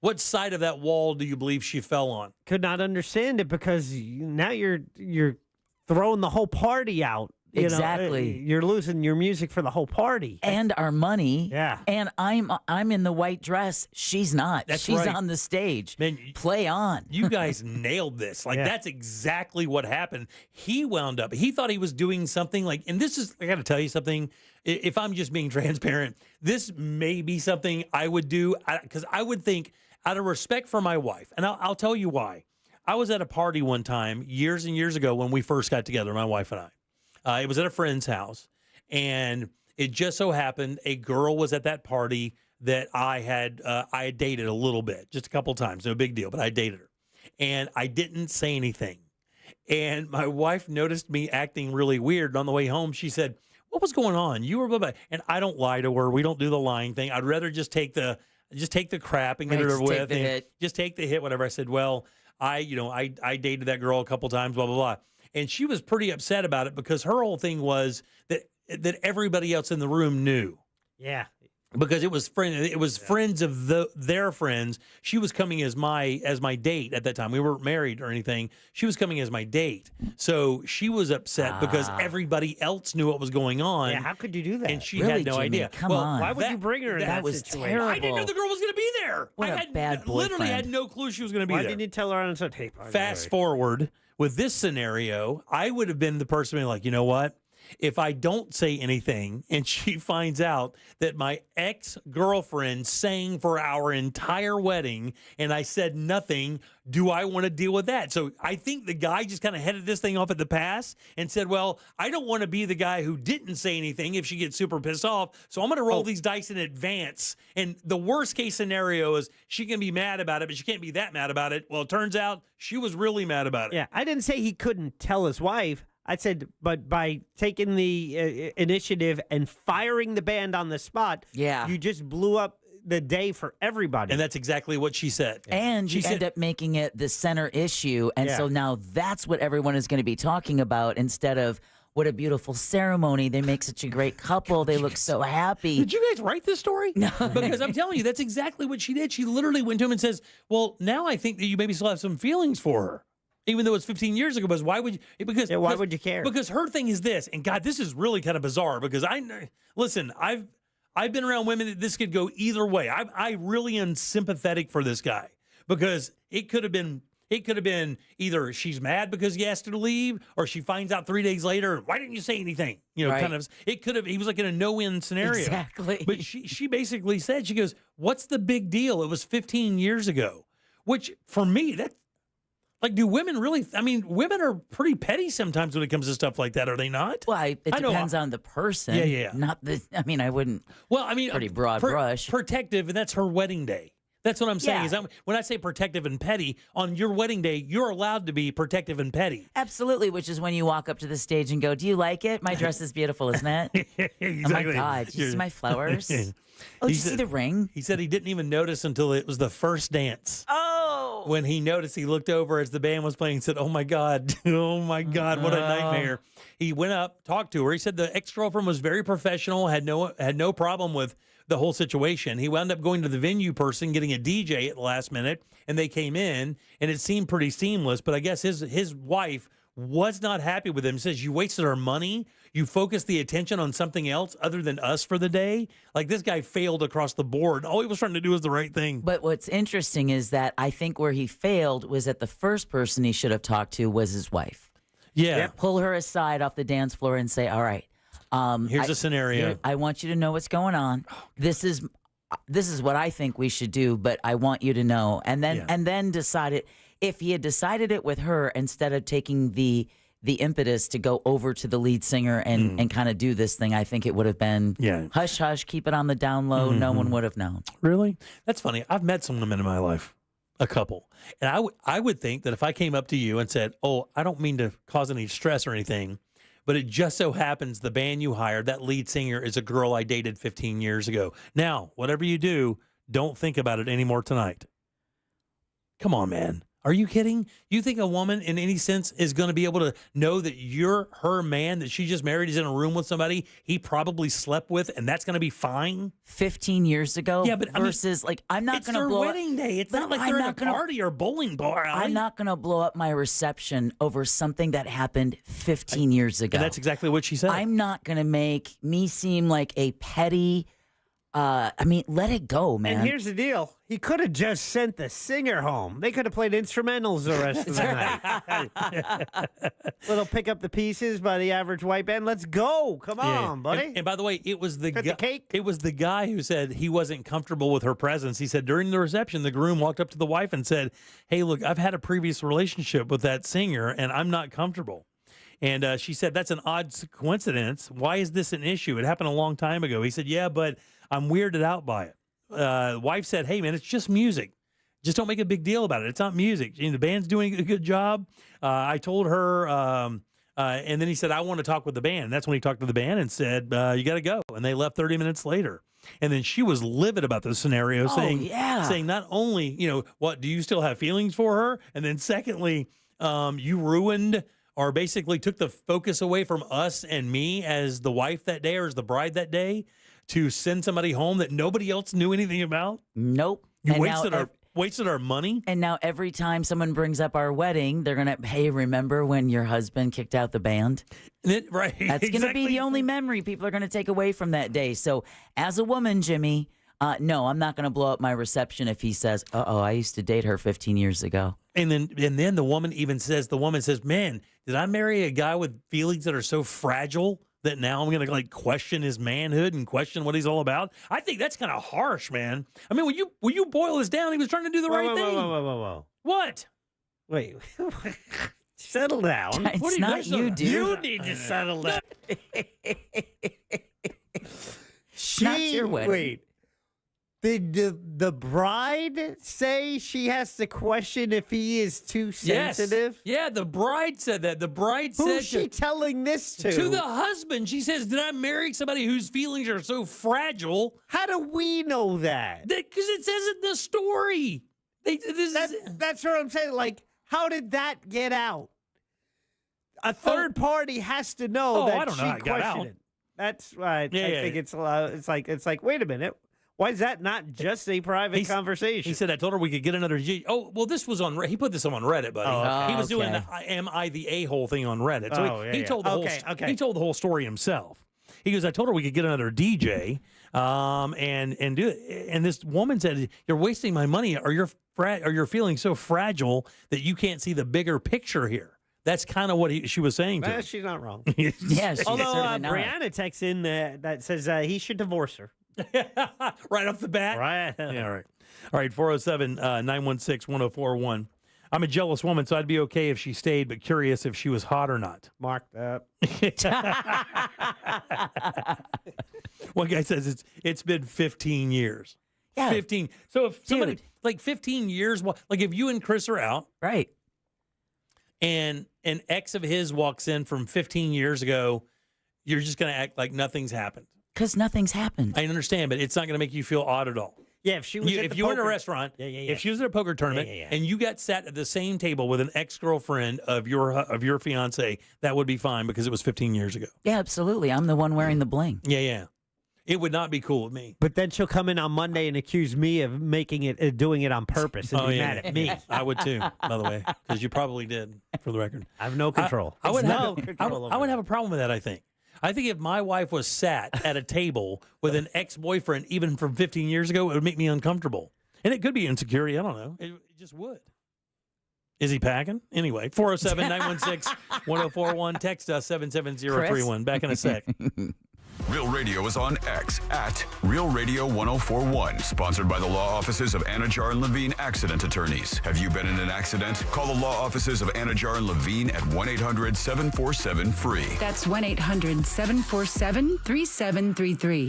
What side of that wall do you believe she fell on? Could not understand it because now you're throwing the whole party out. Exactly. You're losing your music for the whole party and our money. Yeah. And I'm in the white dress. She's not. She's right. on the stage. Man, play on. You guys nailed this. Like that's exactly what happened. He wound up. He thought he was doing something like, and this is. I got to tell you something. If I'm just being transparent, this may be something I would do because I would think out of respect for my wife, and I'll tell you why. I was at a party one time years and years ago when we first got together, my wife and I. It was at a friend's house, and it just so happened a girl was at that party that I had dated a little bit, just a couple times, no big deal, but I dated her, and I didn't say anything. And my wife noticed me acting really weird. And on the way home, she said, "What was going on? You were blah, blah." And I don't lie to her. We don't do the lying thing. I'd rather just take the crap and get it over with. Just take the hit, whatever. I said, "Well, I dated that girl a couple times, blah blah blah." And she was pretty upset about it because her whole thing was that everybody else in the room knew. Yeah. Because it was friends of their friends. She was coming as my date at that time. We weren't married or anything. She was coming as my date. So she was upset because everybody else knew what was going on. Yeah, how could you do that? And she had no Jimmy, idea. Come on. Why would you bring her in that was situation? terrible. I didn't know the girl was going to be there. What a bad boyfriend. Literally had no clue she was going to be Why there. didn't you tell her on and said, "Hey, Fast forward with this scenario, I would have been the person being like, you know what? If I don't say anything and she finds out that my ex-girlfriend sang for our entire wedding and I said nothing, do I want to deal with that? So I think the guy just kind of headed this thing off at the pass and said, well, I don't want to be the guy who didn't say anything if she gets super pissed off. So I'm going to roll these dice in advance. And the worst case scenario is she can be mad about it, but she can't be that mad about it. Well, it turns out she was really mad about it. Yeah, I didn't say he couldn't tell his wife. I said, but by taking the initiative and firing the band on the spot, you just blew up the day for everybody. And that's exactly what she said. And you end up making it the center issue. And so now that's what everyone is going to be talking about instead of what a beautiful ceremony. They make such a great couple. They look so happy. Did you guys write this story? No. Because I'm telling you, that's exactly what she did. She literally went to him and says, well, now I think that you maybe still have some feelings for her. Even though it's 15 years ago, but why would you? Because why would you care? Because her thing is this, and God, this is really kind of bizarre. Because listen, I've been around women that this could go either way. I really am sympathetic for this guy because it could have been either she's mad because he asked her to leave, or she finds out 3 days later, why didn't you say anything? Kind of. It could have. He was like in a no-win scenario. Exactly. But she basically said, she goes, "What's the big deal? It was 15 years ago." Which for me, that's. Like, do women really? I mean, women are pretty petty sometimes when it comes to stuff like that, are they not? Well, it depends on the person. Yeah. Not the. I mean, I wouldn't. Well, I mean, pretty broad brush. Protective, and that's her wedding day. That's what I'm saying. Yeah. When I say protective and petty, on your wedding day, you're allowed to be protective and petty. Absolutely, which is when you walk up to the stage and go, "Do you like it? My dress is beautiful, isn't it?" Exactly. Oh my God! Did you see my flowers? Oh, did you see the ring? He said he didn't even notice until it was the first dance. Oh! When he noticed, he looked over as the band was playing and said, "Oh my God, oh my God, what a nightmare." He went up, talked to her. He said the ex-girlfriend was very professional, had no problem with the whole situation. He wound up going to the venue person, getting a DJ at the last minute, and they came in, and it seemed pretty seamless. But I guess his wife was not happy with him. Says, "You wasted our money. You focused the attention on something else other than us for the day." Like, this guy failed across the board. All he was trying to do was the right thing. But what's interesting is that I think where he failed was that the first person he should have talked to was his wife. Yeah. Pull her aside off the dance floor and say, "All right, here's a scenario. I want you to know what's going on. This is what I think we should do, but I want you to know." And then decide it. If he had decided it with her instead of taking the impetus to go over to the lead singer and kind of do this thing, I think it would have been hush hush, keep it on the down low. No one would have known. Really? That's funny. I've met some women in my life, a couple, and I would think that if I came up to you and said, "Oh, I don't mean to cause any stress or anything, but it just so happens the band you hired, that lead singer is a girl I dated 15 years ago. Now, whatever you do, don't think about it anymore tonight." Come on, man. Are you kidding? You think a woman in any sense is going to be able to know that you're her man, that she just married, is in a room with somebody he probably slept with, and that's going to be fine? 15 years ago, yeah, but versus I'm not going to blow their wedding day. It's not like they're at a party or a bowling bar. I'm not going to blow up my reception over something that happened 15 years ago. And that's exactly what she said. I'm not going to make me seem like a petty. Let it go, man. And here's the deal. He could have just sent the singer home. They could have played instrumentals the rest of the night. Little pick up the pieces by the average white band. Let's go. Come on, buddy. And by the way, it was the guy. It was the guy who said he wasn't comfortable with her presence. He said during the reception, the groom walked up to the wife and said, "Hey, look, I've had a previous relationship with that singer, and I'm not comfortable." And she said, "That's an odd coincidence. Why is this an issue? It happened a long time ago." He said, "Yeah, but I'm weirded out by it." Wife said, "Hey, man, it's just music. Just don't make a big deal about it. It's not music. The band's doing a good job." I told her, and then he said, "I want to talk with the band." And that's when he talked to the band and said, "You got to go." And they left 30 minutes later. And then she was livid about the scenario, saying not only, what, do you still have feelings for her? And then secondly, you ruined or basically took the focus away from us and me as the wife that day or as the bride that day to send somebody home that nobody else knew anything about? Nope. You wasted our money? And now every time someone brings up our wedding, they're going to, hey, remember when your husband kicked out the band? Right. That's going to be the only memory people are going to take away from that day. So as a woman, Jimmy, no, I'm not going to blow up my reception if he says, I used to date her 15 years ago. And then the woman says, man, did I marry a guy with feelings that are so fragile that now I'm going to question his manhood and question what he's all about? I think that's kind of harsh, man. I mean, when you boil this down, he was trying to do the right thing. Whoa. What? Wait. Settle down. It's not you, dude. You need to settle down. Not your wedding. Wait. Did the bride say she has to question if he is too sensitive? Yes. Yeah, the bride said that. The bride said... Who's she telling this to? To the husband. She says, did I marry somebody whose feelings are so fragile? How do we know that? Because it says it in the story. That's what I'm saying. How did that get out? A third party has to know that she questioned it. That's right. I think it's like, wait a minute. Why is that not just a private conversation? He said, I told her we could get another G. Oh, well, this was on, he put this on Reddit, buddy. Oh, he was doing the am I the a-hole thing on Reddit. So he told the whole story himself. He goes, I told her we could get another DJ and do it. And this woman said, you're wasting my money, or you're feeling so fragile that you can't see the bigger picture here. That's kind of what she was saying to him. She's not wrong. Yes. Although Brianna texts in that says he should divorce her. Right off the bat? Right. Yeah, all right. All right, 407-916-1041. I'm a jealous woman, so I'd be okay if she stayed, but curious if she was hot or not. Mark that. One guy says it's been 15 years. Yeah. 15. So if somebody, 15 years, if you and Chris are out. Right. And an ex of his walks in from 15 years ago, you're just going to act like nothing's happened. Because nothing's happened. I understand, but it's not going to make you feel odd at all. Yeah, if she was if you were in a restaurant, if she was at a poker tournament, and you got sat at the same table with an ex-girlfriend of your fiance, that would be fine because it was 15 years ago. Yeah, absolutely. I'm the one wearing the bling. Yeah. It would not be cool with me. But then she'll come in on Monday and accuse me of doing it on purpose and be mad at me. I would too, by the way, because you probably did, for the record. I have no control. I would have a problem with that, I think. I think if my wife was sat at a table with an ex-boyfriend, even from 15 years ago, it would make me uncomfortable. And it could be insecurity. I don't know. It just would. Is he packing? Anyway, 407-916-1041. Text us 77031. Back in a sec. Real Radio is on X at Real Radio 1041. Sponsored by the law offices of Anajar and Levine Accident Attorneys. Have you been in an accident? Call the law offices of Anajar and Levine at 1-800-747-FREE. That's 1-800-747-3733.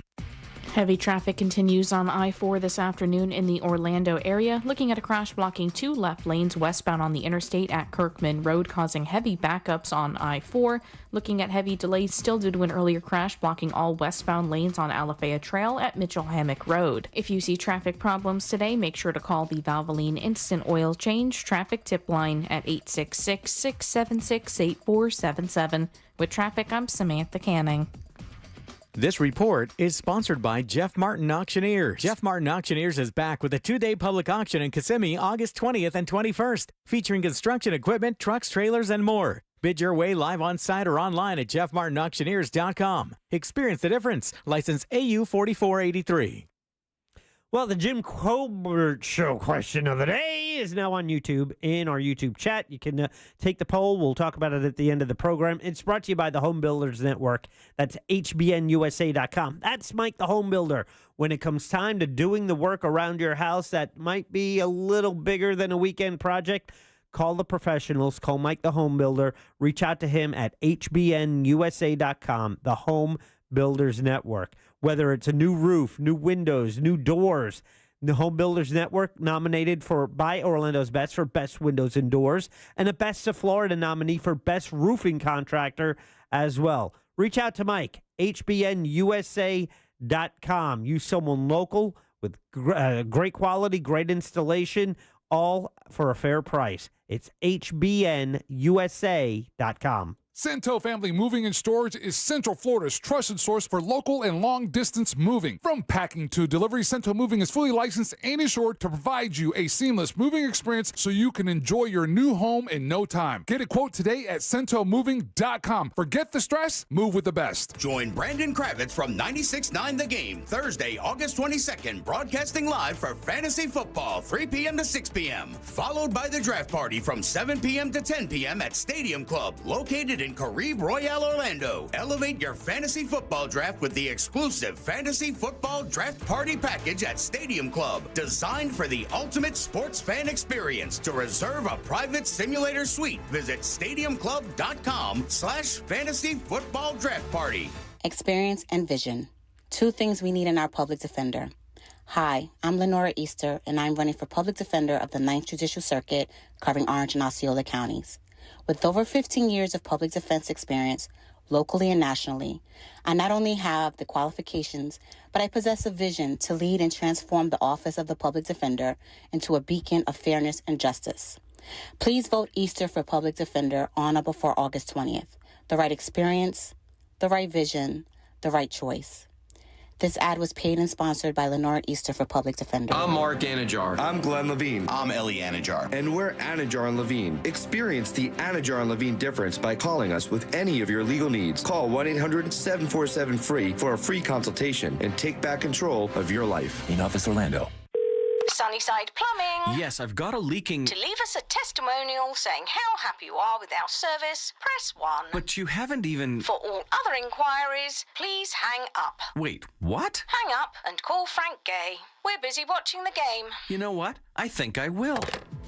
Heavy traffic continues on I-4 this afternoon in the Orlando area, looking at a crash blocking 2 left lanes westbound on the interstate at Kirkman Road, causing heavy backups on I-4. Looking at heavy delays still due to an earlier crash blocking all westbound lanes on Alafaya Trail at Mitchell Hammock Road. If you see traffic problems today, make sure to call the Valvoline Instant Oil Change traffic tip line at 866-676-8477. With traffic, I'm Samantha Canning. This report is sponsored by Jeff Martin Auctioneers. Jeff Martin Auctioneers is back with a 2-day public auction in Kissimmee, August 20th and 21st, featuring construction equipment, trucks, trailers, and more. Bid your way live on site or online at jeffmartinauctioneers.com. Experience the difference. License AU 4483. Well, the Jim Colbert Show question of the day is now on YouTube in our YouTube chat. You can take the poll. We'll talk about it at the end of the program. It's brought to you by the Home Builders Network. That's HBNUSA.com. That's Mike the Home Builder. When it comes time to doing the work around your house that might be a little bigger than a weekend project, call the professionals. Call Mike the Home Builder. Reach out to him at HBNUSA.com, the Home Builders Network. Whether it's a new roof, new windows, new doors, the Home Builders Network nominated by Orlando's Best for Best Windows and Doors, and a Best of Florida nominee for Best Roofing Contractor as well. Reach out to Mike, HBNUSA.com. Use someone local with great quality, great installation, all for a fair price. It's HBNUSA.com. Cento Family Moving and Storage is Central Florida's trusted source for local and long-distance moving. From packing to delivery, Cento Moving is fully licensed and insured to provide you a seamless moving experience so you can enjoy your new home in no time. Get a quote today at CentoMoving.com. Forget the stress, move with the best. Join Brandon Kravitz from 96.9 The Game, Thursday, August 22nd, broadcasting live for fantasy football, 3 p.m. to 6 p.m., followed by the draft party from 7 p.m. to 10 p.m. at Stadium Club, located in Caribe Royale, Orlando. Elevate your fantasy football draft with the exclusive Fantasy Football Draft Party Package at Stadium Club, designed for the ultimate sports fan experience. To reserve a private simulator suite, visit stadiumclub.com/fantasy football draft party. Experience and vision. 2 things we need in our public defender. Hi, I'm Lenora Easter, and I'm running for public defender of the 9th Judicial Circuit, covering Orange and Osceola counties. With over 15 years of public defense experience, locally and nationally, I not only have the qualifications, but I possess a vision to lead and transform the office of the public defender into a beacon of fairness and justice. Please vote Easter for public defender on or before August 20th. The right experience, the right vision, the right choice. This ad was paid and sponsored by Lenore Easter for Public Defender. I'm Mark Anajar. I'm Glenn Levine. I'm Ellie Anajar. And we're Anajar and Levine. Experience the Anajar and Levine difference by calling us with any of your legal needs. Call 1-800-747-FREE for a free consultation and take back control of your life. In Office Orlando. Sunnyside Plumbing. Yes, I've got a leaking... To leave us a testimonial saying how happy you are with our service, press 1. But you haven't even... For all other inquiries, please hang up. Wait, what? Hang up and call Frank Gay. We're busy watching the game. You know what? I think I will.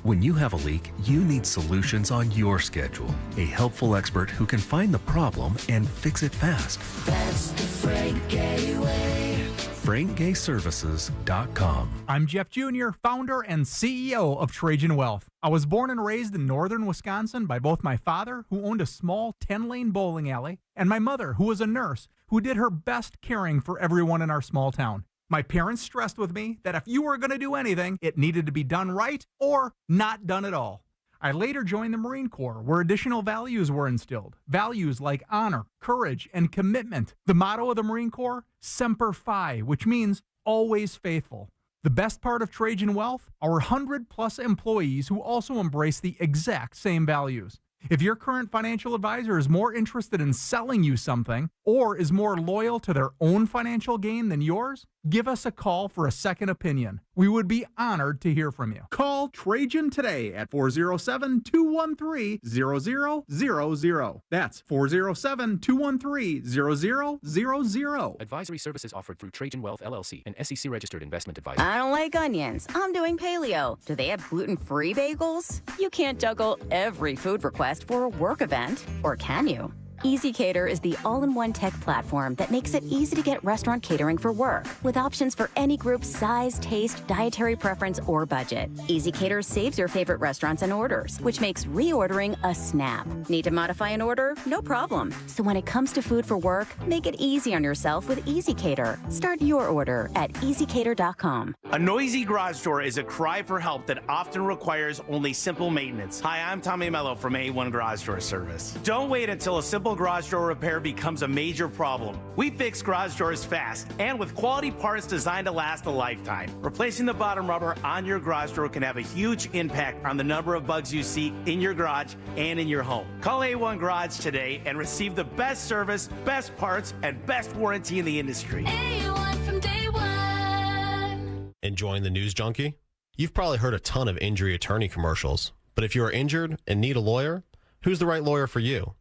When you have a leak, you need solutions on your schedule. A helpful expert who can find the problem and fix it fast. That's the Frank Gay way. FrankGayServices.com. I'm Jeff Jr., founder and CEO of Trajan Wealth. I was born and raised in northern Wisconsin by both my father, who owned a small 10-lane bowling alley, and my mother, who was a nurse, who did her best caring for everyone in our small town. My parents stressed with me that if you were going to do anything, it needed to be done right or not done at all. I later joined the Marine Corps, where additional values were instilled. Values like honor, courage, and commitment. The motto of the Marine Corps, Semper Fi, which means always faithful. The best part of Trajan Wealth, our 100-plus employees who also embrace the exact same values. If your current financial advisor is more interested in selling you something or is more loyal to their own financial gain than yours, give us a call for a second opinion. We would be honored to hear from you. Call Trajan today at 407-213-0000. That's 407-213-0000. Advisory services offered through Trajan Wealth, LLC, an SEC-registered investment advisor. I don't like onions. I'm doing paleo. Do they have gluten-free bagels? You can't juggle every food request for a work event, or can you? EasyCater is the all-in-one tech platform that makes it easy to get restaurant catering for work, with options for any group size, taste, dietary preference, or budget. EasyCater saves your favorite restaurants and orders, which makes reordering a snap. Need to modify an order? No problem. So when it comes to food for work, make it easy on yourself with EasyCater. Start your order at easycater.com. A noisy garage door is a cry for help that often requires only simple maintenance. Hi, I'm Tommy Mello from A1 Garage Door Service. Don't wait until a simple garage door repair becomes a major problem. We fix garage doors fast and with quality parts designed to last a lifetime. Replacing the bottom rubber on your garage door can have a huge impact on the number of bugs you see in your garage and in your home. Call A1 Garage today and receive the best service, best parts, and best warranty in the industry. A1 from day one. Enjoying the news junkie? You've probably heard a ton of injury attorney commercials, but if you are injured and need a lawyer, who's the right lawyer for you?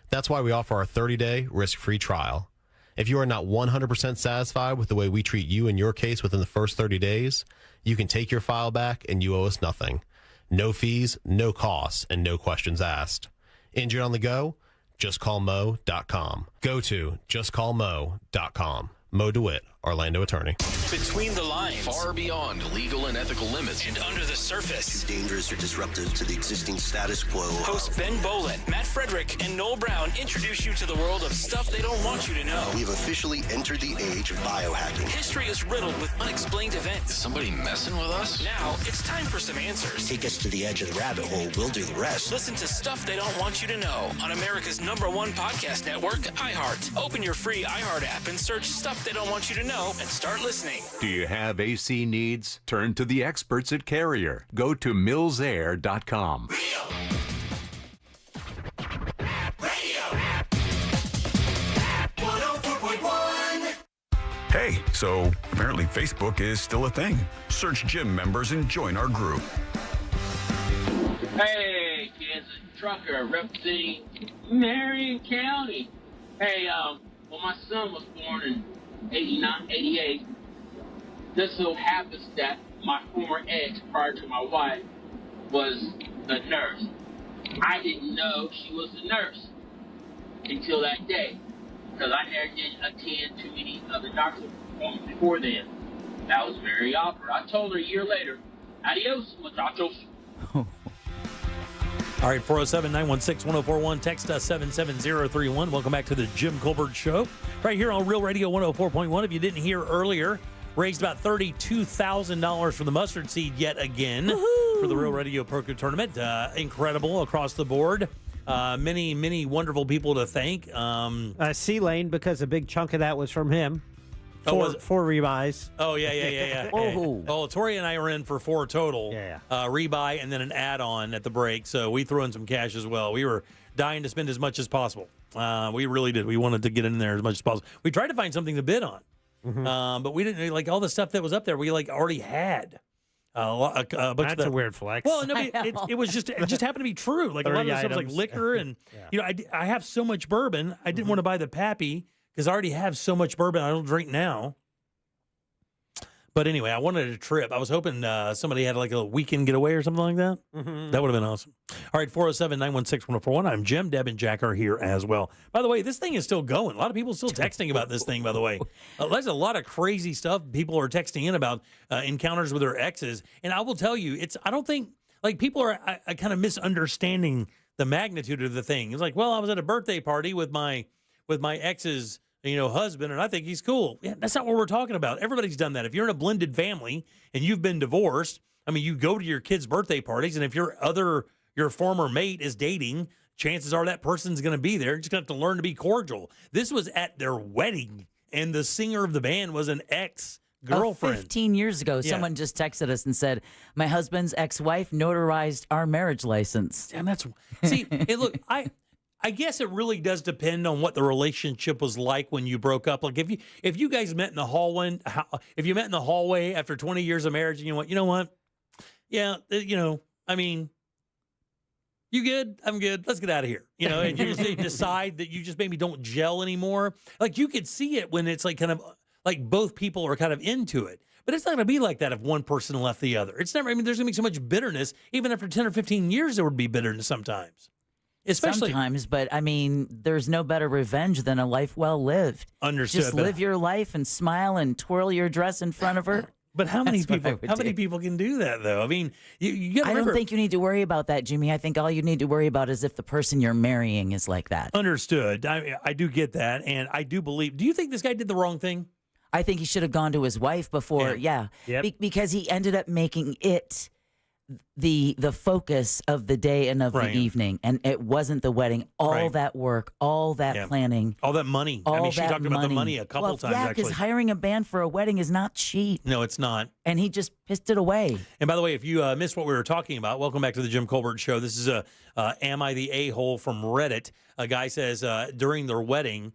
That's why we offer our 30-day risk-free trial. If you are not 100% satisfied with the way we treat you in your case within the first 30 days, you can take your file back and you owe us nothing. No fees, no costs, and no questions asked. Injured on the go? JustCallMo.com. Go to JustCallMo.com. Mo DeWitt, Orlando attorney. Between the lines, far beyond legal and ethical limits, and under the surface, too dangerous or disruptive to the existing status quo. Hosts Ben Bolin, Matt Frederick, and Noel Brown introduce you to the world of stuff they don't want you to know. We've officially entered the age of biohacking. History is riddled with unexplained events. Is somebody messing with us? Now it's time for some answers. Take us to the edge of the rabbit hole. We'll do the rest. Listen to Stuff They Don't Want You to Know on America's #1 podcast network, iHeart. Open your free iHeart app and search Stuff They Don't Want You to Know and start listening. Do you have AC needs? Turn to the experts at Carrier. Go to millsair.com. Hey, so apparently Facebook is still a thing. Search gym members and join our group. Hey, Kansas trucker representing Marion County. Hey, well, my son was born in 88. This so happens that my former ex, prior to my wife, was a nurse. I didn't know she was a nurse until that day, because I never did attend too many of the doctor's appointments before then. That was very awkward. I told her a year later, adios, muchachos. All right, 407-916-1041. Text us 77031. Welcome back to the Jim Colbert Show. Right here on Real Radio 104.1. If you didn't hear earlier, raised about $32,000 for the mustard seed yet again for the Real Radio Poker Tournament. Incredible across the board. Many wonderful people to thank. C-Lane, because a big chunk of that was from him. Four rebuys. Oh, yeah. Oh, Tori and I were in for 4 total. Yeah. Rebuy and then an add-on at the break. So we threw in some cash as well. We were dying to spend as much as possible. We really did. We wanted to get in there as much as possible. We tried to find something to bid on. Mm-hmm. But we didn't, like, all the stuff that was up there, we, like, already had. A bunch That's a weird flex. Well, no, it was just, it just happened to be true. Like, a lot of the stuff was like liquor and, I have so much bourbon. I didn't want to buy the Pappy because I already have so much bourbon. I don't drink now. But anyway, I wanted a trip. I was hoping somebody had like a weekend getaway or something like that. Mm-hmm. That would have been awesome. All right, 407-916-1041. I'm Jim. Deb and Jack are here as well. By the way, this thing is still going. A lot of people still texting about this thing, by the way. There's a lot of crazy stuff people are texting in about encounters with their exes. And I will tell you, I don't think, like, people are kind of misunderstanding the magnitude of the thing. It's like, well, I was at a birthday party with my ex's husband, and I think he's cool. Yeah, that's not what we're talking about. Everybody's done that. If you're in a blended family and you've been divorced, I mean, you go to your kids' birthday parties, and if your former mate is dating, chances are that person's going to be there. You're just going to have to learn to be cordial. This was at their wedding, and the singer of the band was an ex-girlfriend. 15 years ago, someone just texted us and said, my husband's ex-wife notarized our marriage license. Damn, look, I guess it really does depend on what the relationship was like when you broke up. Like if you guys met in the hallway, after 20 years of marriage, and you know what? Yeah, I mean, you good? I'm good. Let's get out of here. And you just decide that you just maybe don't gel anymore. Like, you could see it when it's like kind of like both people are kind of into it. But it's not going to be like that if one person left the other. It's never. I mean, there's going to be so much bitterness. Even after 10 or 15 years, there would be bitterness sometimes. Especially sometimes, but I mean, there's no better revenge than a life well lived. Understood. Just live your life and smile and twirl your dress in front of her. But how many That's what I people? would How many do. people can do that though? I mean, you got to I remember. don't think you need to worry about that, Jimmy. I think all you need to worry about is if the person you're marrying is like that. Understood. I do get that, and I do believe. Do you think this guy did the wrong thing? I think he should have gone to his wife before, because he ended up making it the focus of the day and of the evening, and it wasn't the wedding. All that work, all that planning, all that money. All I mean, she that talked about the money a couple times. Yeah, because hiring a band for a wedding is not cheap. No, it's not. And he just pissed it away. And by the way, if you missed what we were talking about, welcome back to the Jim Colbert Show. This is Am I the A-hole from Reddit. A guy says during their wedding,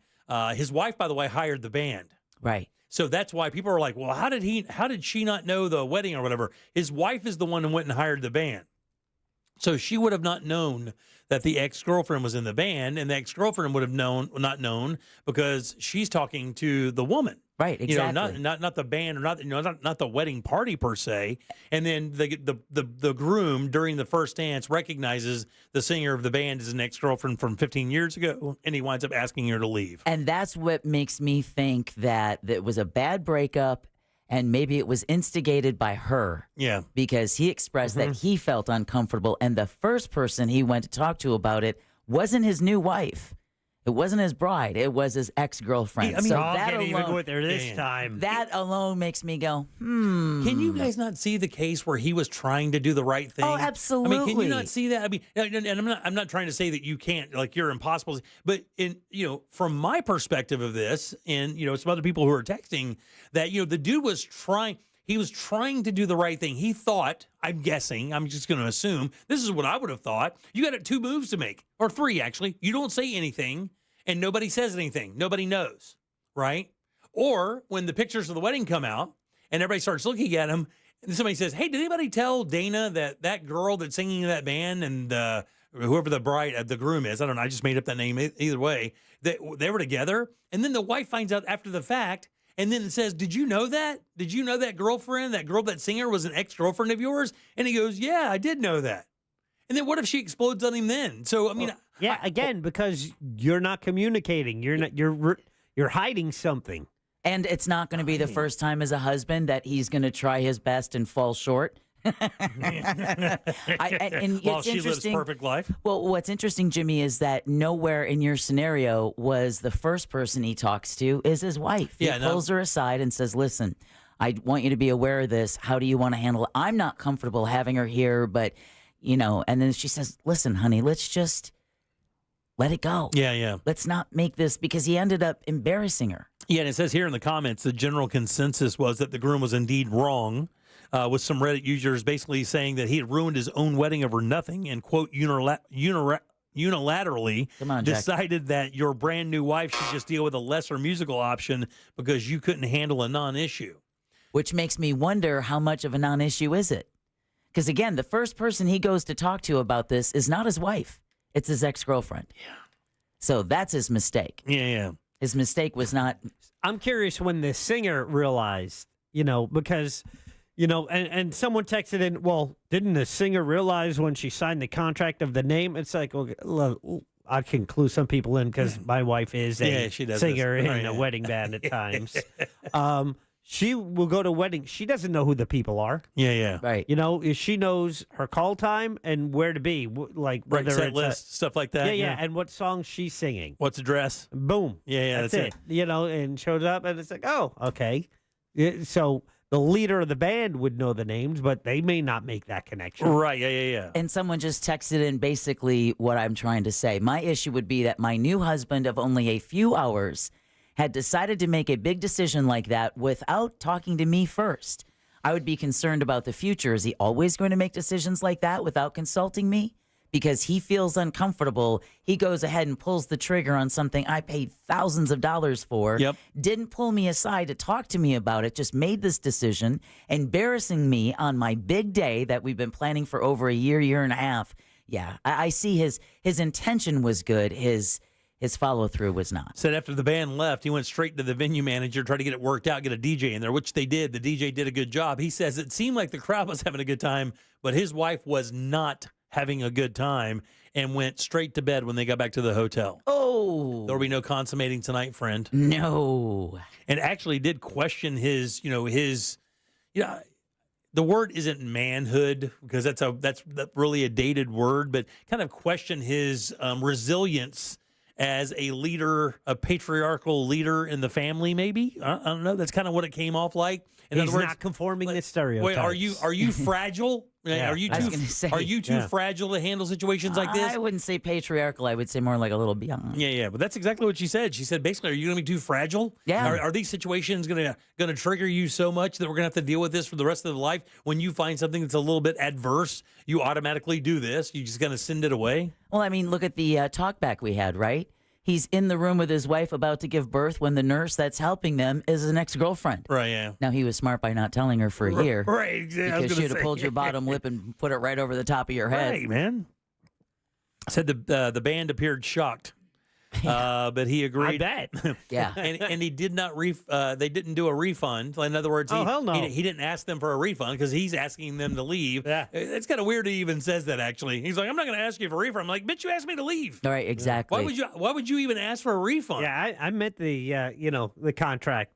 his wife, by the way, hired the band. Right. So that's why people are like, well, how did she not know the wedding or whatever? His wife is the one who went and hired the band. So she would have not known that the ex-girlfriend was in the band, and the ex-girlfriend would have not known because she's talking to the woman. Right, exactly. You know, not the band, or not the wedding party per se. And then the groom during the first dance recognizes the singer of the band is an ex-girlfriend from 15 years ago, and he winds up asking her to leave. And that's what makes me think that it was a bad breakup, and maybe it was instigated by her. Yeah. Because he expressed that he felt uncomfortable, and the first person he went to talk to about it wasn't his new wife. It wasn't his bride. It was his ex-girlfriend. I mean, so I'll that get alone, even with her this time. That alone makes me go, Can you guys not see the case where he was trying to do the right thing? Oh, absolutely. I mean, can you not see that? I mean, and I'm not trying to say that you can't, like you're impossible, but from my perspective of this, and some other people who are texting that the dude was trying. He was trying to do the right thing. He thought, I'm guessing, I'm just going to assume, this is what I would have thought. You got 2 moves to make, or 3 actually. You don't say anything, and nobody says anything. Nobody knows, right? Or when the pictures of the wedding come out, and everybody starts looking at them, and somebody says, hey, did anybody tell Dana that girl that's singing in that band and whoever the groom is, I don't know, I just made up that name either way, that they were together? And then the wife finds out after the fact, and then it says, did you know that? Did you know that girlfriend, that singer was an ex-girlfriend of yours? And he goes, yeah, I did know that. And then what if she explodes on him then? So, I mean. Because you're not communicating. You're hiding something. And it's not going to be the first time as a husband that he's going to try his best and fall short. While she lives perfect life. Well, what's interesting, Jimmy, is that nowhere in your scenario was the first person he talks to is his wife. He pulls her aside and says, listen, I want you to be aware of this. How do you want to handle it? I'm not comfortable having her here, but, and then she says, listen, honey, let's just let it go. Yeah. Let's not make this, because he ended up embarrassing her. Yeah, and it says here in the comments, the general consensus was that the groom was indeed wrong. With some Reddit users basically saying that he had ruined his own wedding over nothing and, quote, unilaterally decided that your brand new wife should just deal with a lesser musical option because you couldn't handle a non-issue. Which makes me wonder, how much of a non-issue is it? Because, again, the first person he goes to talk to about this is not his wife. It's his ex-girlfriend. Yeah. So that's his mistake. Yeah. His mistake was not. I'm curious when the singer realized, because... and someone texted in, well, didn't the singer realize when she signed the contract of the name? It's like, well, I can clue some people in because my wife is a singer in a wedding band at times. She will go to weddings. She doesn't know who the people are. Yeah. Right. She knows her call time and where to be, like whether set it's list, stuff like that. Yeah, and what song she's singing. What's the dress? Boom. Yeah, that's it. And shows up, and it's like, oh, okay. So the leader of the band would know the names, but they may not make that connection. Right, yeah. And someone just texted in basically what I'm trying to say. My issue would be that my new husband of only a few hours had decided to make a big decision like that without talking to me first. I would be concerned about the future. Is he always going to make decisions like that without consulting me? Because he feels uncomfortable, he goes ahead and pulls the trigger on something I paid thousands of dollars for, didn't pull me aside to talk to me about it, just made this decision, embarrassing me on my big day that we've been planning for over a year and a half. Yeah, I see his intention was good. His follow-through was not. Said after the band left, he went straight to the venue manager, tried to get it worked out, get a DJ in there, which they did. The DJ did a good job. He says it seemed like the crowd was having a good time, but his wife was not having a good time. and went straight to bed when they got back to the hotel. Oh. There'll be no consummating tonight, friend. No. And actually did question his, the word isn't manhood because that's really a dated word, but kind of question his resilience as a leader, a patriarchal leader in the family, maybe. I don't know. That's kind of what it came off like. In He's other words, not conforming to stereotypes. Wait, are you fragile? Yeah. Are you I was gonna say. too fragile to handle situations like this? I wouldn't say patriarchal. I would say more like a little beyond. Yeah, but that's exactly what she said. She said, basically, are you going to be too fragile? Yeah. Are these situations going to trigger you so much that we're going to have to deal with this for the rest of the life? When you find something that's a little bit adverse, you automatically do this. You just going to send it away? Well, I mean, look at the talk back we had, right? He's in the room with his wife about to give birth when the nurse that's helping them is an ex-girlfriend. Right, yeah. Now, he was smart by not telling her for a year. Right, exactly. Because she would have pulled your bottom lip and put it right over the top of your head. Right, man. Said the band appeared shocked. But he agreed. I bet. Yeah. And he did not they didn't do a refund. In other words, hell no. he didn't ask them for a refund because he's asking them to leave. Yeah. It's kind of weird he even says that, actually. He's like, I'm not going to ask you for a refund. I'm like, bitch, you asked me to leave. All right, exactly. Why would you even ask for a refund? Yeah, I meant the the contract.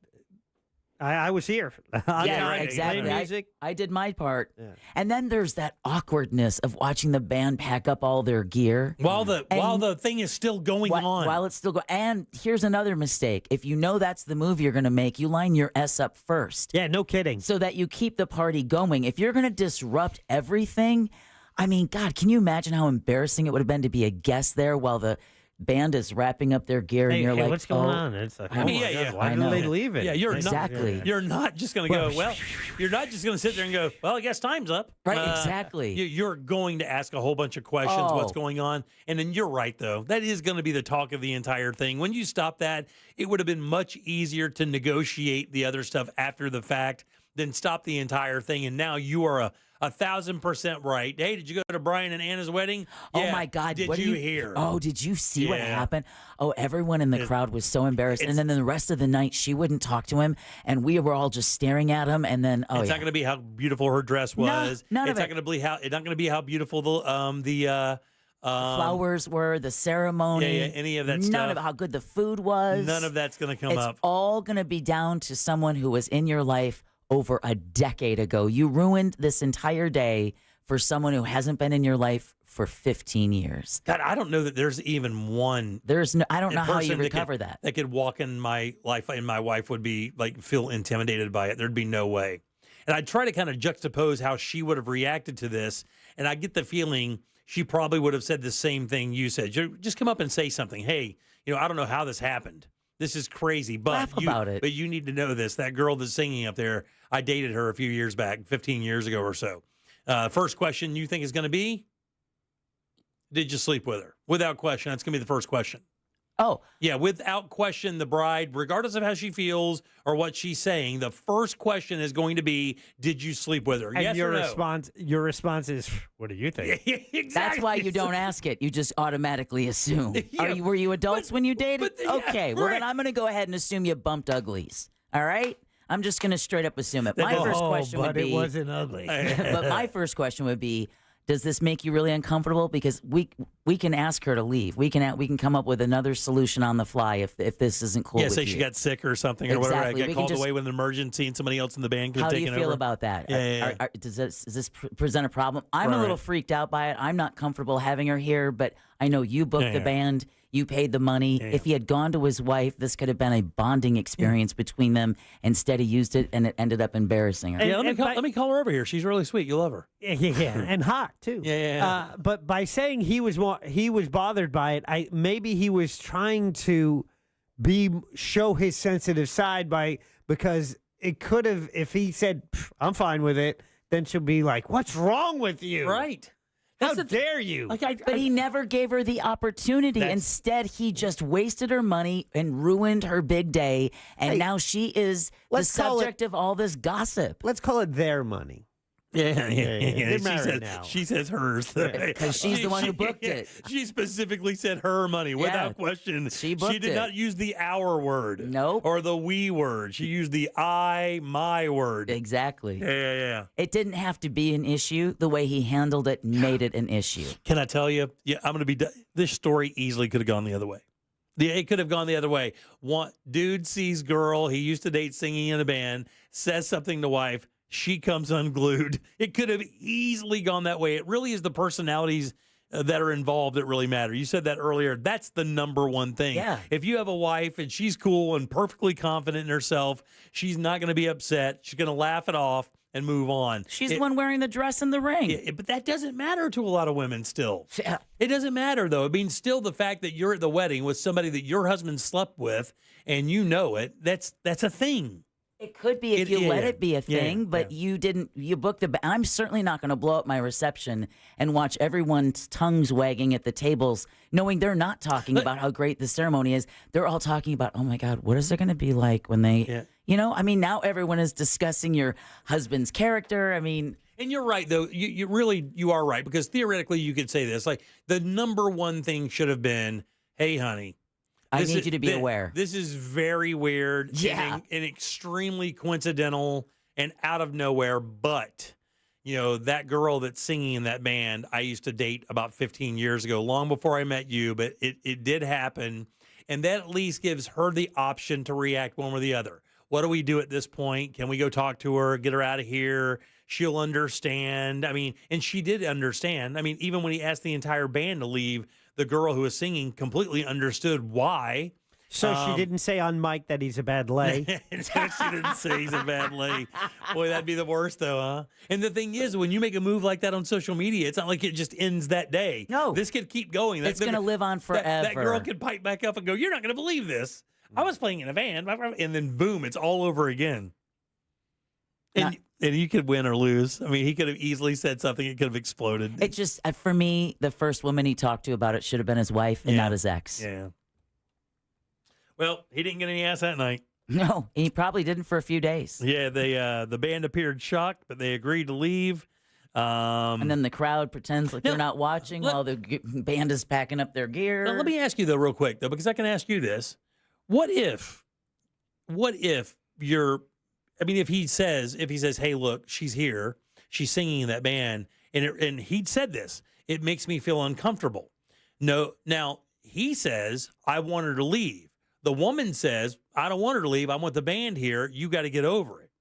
I was here. Yeah, exactly. Music. I did my part. Yeah. And then there's that awkwardness of watching the band pack up all their gear. While the thing is still going on. While it's still going. And here's another mistake. If you know that's the move you're going to make, you line your S up first. Yeah, no kidding. So that you keep the party going. If you're going to disrupt everything, I mean, God, can you imagine how embarrassing it would have been to be a guest there while the band is wrapping up their gear and you're like, what's going on? It's like, I mean, why did they leave it? Yeah, you're Exactly. not. You're not just going to go. Well, you're not just going to sit there and go. Well, I guess time's up. Right, exactly. You're going to ask a whole bunch of questions. Oh. What's going on? And then you're right, though. That is going to be the talk of the entire thing. When you stop that, it would have been much easier to negotiate the other stuff after the fact than stop the entire thing. And now you are 1,000% right. Hey, did you go to Brian and Anna's wedding? Oh Yeah. my God! Did what you hear? Oh, did you see what Yeah. happened? Oh, everyone in the crowd was so embarrassed, and then the rest of the night she wouldn't talk to him, and we were all just staring at him. And then It's not going to be how beautiful her dress was. none it's of not it. going to be how. It's not going to be how beautiful the flowers were, the ceremony, yeah, any of that none stuff. of how good the food was. None of that's going to come it's up. all going to be down to someone who was in your life over a decade ago. You ruined this entire day for someone who hasn't been in your life for 15 years. God, I don't know that there's even one. I don't know how you person recover that. That could walk in my life, and my wife would be feel intimidated by it. There'd be no way. And I try to kind of juxtapose how she would have reacted to this, and I get the feeling she probably would have said the same thing you said. Just come up and say something. Hey, I don't know how this happened. This is crazy, but Laugh about it. But you need to know this. That girl that's singing up there, I dated her a few years back, 15 years ago or so. First question you think is going to be, did you sleep with her? Without question, that's going to be the first question. Oh. Yeah, without question, the bride, regardless of how she feels or what she's saying, the first question is going to be, did you sleep with her? And yes your or no? response is, what do you think? Exactly. That's why you don't ask it. You just automatically assume. Yeah, were you adults when you dated? yeah, Okay, well then right. I'm going to go ahead and assume you bumped uglies. All right? I'm just going to straight up assume it. My first question would be, it wasn't ugly. but my first question would be, does this make you really uncomfortable? Because we can ask her to leave. We can come up with another solution on the fly if this isn't cool. Yeah, with say you. she got sick or something or whatever. I Exactly. got We can called just- away with an emergency and somebody else in the band could How have do taken you feel over. about that? Yeah. Does this present a problem? I'm a Right. little freaked out by it. I'm not comfortable having her here, but I know you booked the band. You paid the money. Yeah. If he had gone to his wife, this could have been a bonding experience between them. Instead, he used it, and it ended up embarrassing her. Yeah, let me call her over here. She's really sweet. You love her. Yeah, and hot too. Yeah. But by saying he was bothered by it, maybe he was trying to show his sensitive side because it could have, if he said I'm fine with it, then she'll be like, what's wrong with you? Right. How dare you? But he never gave her the opportunity. Instead, he just wasted her money and ruined her big day. And now she is the subject of all this gossip. Let's call it their money. They're married now. She says hers. Because she's the one who booked it. She specifically said her money without question. She booked She did not use the our word. Nope. Or the we word. She used the my word. Exactly. Yeah. It didn't have to be an issue. The way he handled it made it an issue. Can I tell you? Yeah, I'm going to be. This story easily could have gone the other way. It could have gone the other way. One dude sees girl he used to date singing in a band, says something to wife. She comes unglued. It could have easily gone that way. It really is the personalities that are involved that really matter. You said that earlier. That's the number one thing. Yeah. If you have a wife and she's cool and perfectly confident in herself, she's not going to be upset. She's going to laugh it off and move on. She's the one wearing the dress in the ring. But that doesn't matter to a lot of women still. Yeah. It doesn't matter, though. It means still the fact that you're at the wedding with somebody that your husband slept with and you know it, that's a thing. It could be if you let it be a thing, but you didn't. You booked the. I'm certainly not going to blow up my reception and watch everyone's tongues wagging at the tables, knowing they're not talking about how great the ceremony is. They're all talking about, oh my God, what is it going to be like when they, now everyone is discussing your husband's character. I mean. And you're right, though. You are right, because theoretically you could say this. Like, the number one thing should have been, hey, honey, I need you to be aware. This is very weird and extremely coincidental and out of nowhere. But, that girl that's singing in that band, I used to date about 15 years ago, long before I met you. But it did happen. And that at least gives her the option to react one or the other. What do we do at this point? Can we go talk to her, get her out of here? She'll understand. I mean, and she did understand. I mean, even when he asked the entire band to leave, the girl who was singing completely understood why. So she didn't say on mic that he's a bad lay? She didn't say he's a bad lay. Boy, that'd be the worst, though, huh? And the thing is, when you make a move like that on social media, it's not like it just ends that day. No. This could keep going. It's going to live on forever. That girl could pipe back up and go, you're not going to believe this. I was playing in a band, and then boom, it's all over again. And you could win or lose. I mean, he could have easily said something. It could have exploded. It just, for me, the first woman he talked to about it should have been his wife and not his ex. Yeah. Well, he didn't get any ass that night. No, he probably didn't for a few days. Yeah, the band appeared shocked, but they agreed to leave. And then the crowd pretends like they're not watching while the band is packing up their gear. Now, let me ask you, though, real quick, though, because I can ask you this. What if if he says, hey, look, she's here, she's singing in that band, and he'd said this, it makes me feel uncomfortable. No, now, he says, I want her to leave. The woman says, I don't want her to leave. I want the band here. You got to get over it.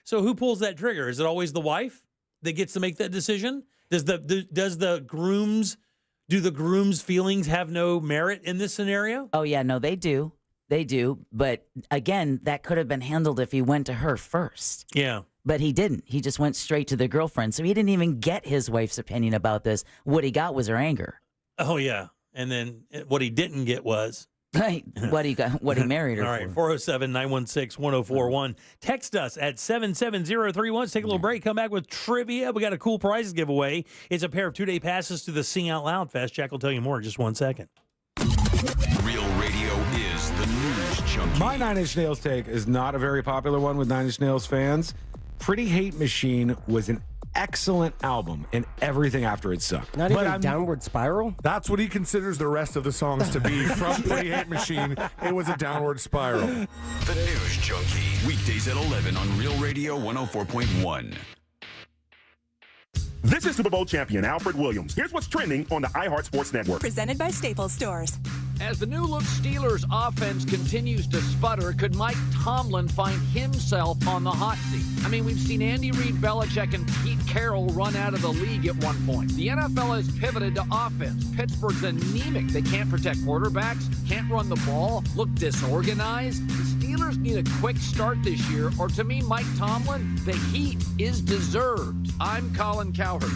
So who pulls that trigger? Is it always the wife that gets to make that decision? Do the groom's feelings have no merit in this scenario? Oh, yeah, no, they do. They do. But again, that could have been handled if he went to her first. Yeah. But he didn't. He just went straight to the girlfriend. So he didn't even get his wife's opinion about this. What he got was her anger. Oh, yeah. And then what he didn't get was what he married her for. All right, 407-916-1041. Text us at 77031. Let's take a little break. Come back with trivia. We got a cool prizes giveaway. It's a pair of 2-day passes to the Sing Out Loud Fest. Jack will tell you more in just 1 second. Real radio is the news junkie. My Nine Inch Nails take is not a very popular one with Nine Inch Nails fans. Pretty Hate Machine was an excellent album, and everything after it sucked. Not even Downward Spiral? That's what he considers the rest of the songs to be from Pretty Hate Machine. It was a downward spiral. The News Junkie. Weekdays at 11 on Real Radio 104.1. This is Super Bowl champion Alfred Williams. Here's what's trending on the iHeart Sports Network. Presented by Staples Stores. As the new-look Steelers offense continues to sputter, could Mike Tomlin find himself on the hot seat? I mean, we've seen Andy Reid, Belichick, and Pete Carroll run out of the league at one point. The NFL has pivoted to offense. Pittsburgh's anemic. They can't protect quarterbacks, can't run the ball, look disorganized. The Steelers need a quick start this year, or to me, Mike Tomlin, the heat is deserved. I'm Colin Cowherd.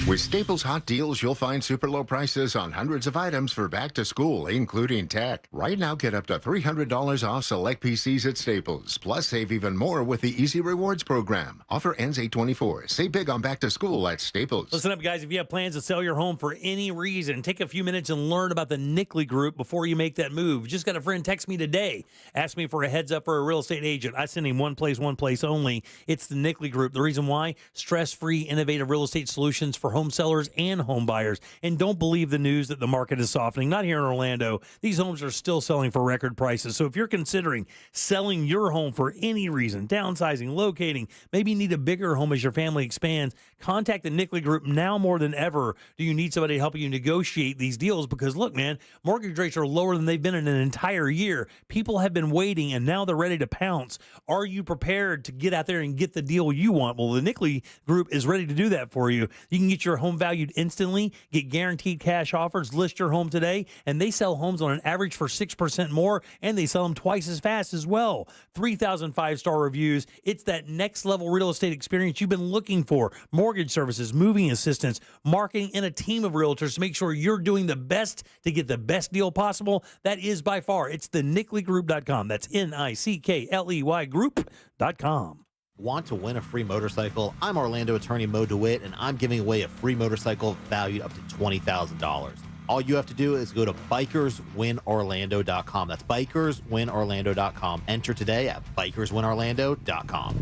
With Staples Hot Deals, you'll find super low prices on hundreds of items for back to school, including tech. Right now, get up to $300 off select PCs at Staples. Plus, save even more with the Easy Rewards program. Offer ends 8/24. Save big on back to school at Staples. Listen up, guys. If you have plans to sell your home for any reason, take a few minutes and learn about the Nickley Group before you make that move. Just got a friend text me today. Asked me for a heads up for a real estate agent. I sent him one place only. It's the Nickley Group. The reason why? Stress-free, innovative real estate solutions for home sellers and home buyers. And don't believe the news that the market is softening. Not here in Orlando. These homes are still selling for record prices. So if you're considering selling your home for any reason, downsizing, locating, maybe you need a bigger home as your family expands, contact the Nickley Group now more than ever. Do you need somebody to help you negotiate these deals? Because look, man, mortgage rates are lower than they've been in an entire year. People have been waiting and now they're ready to pounce. Are you prepared to get out there and get the deal you want? Well, the Nickley Group is ready to do that for you. You can get your home valued instantly, get guaranteed cash offers, list your home today, and they sell homes on an average for 6% more, and they sell them twice as fast as well. 3,000 five-star reviews. It's that next level real estate experience you've been looking for. Mortgage services, moving assistance, marketing, and a team of realtors to make sure you're doing the best to get the best deal possible. That is by far, it's the NickleyGroup.com. That's NICKLEY Group.com. Want to win a free motorcycle? I'm Orlando attorney Mo DeWitt, and I'm giving away a free motorcycle valued up to $20,000. All you have to do is go to bikerswinorlando.com. That's bikerswinorlando.com. Enter today at bikerswinorlando.com.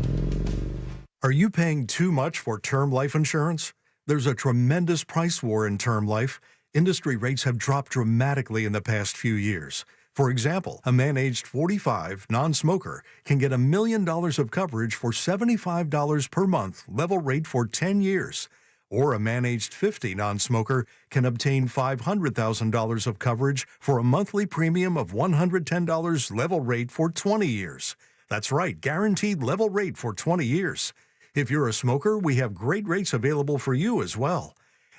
Are you paying too much for term life insurance? There's a tremendous price war in term life. Industry rates have dropped dramatically in the past few years. For example, a man aged 45, non-smoker, can get $1 million of coverage for $75 per month, level rate for 10 years. Or a man aged 50, non-smoker, can obtain $500,000 of coverage for a monthly premium of $110, level rate for 20 years. That's right, guaranteed level rate for 20 years. If you're a smoker, we have great rates available for you as well.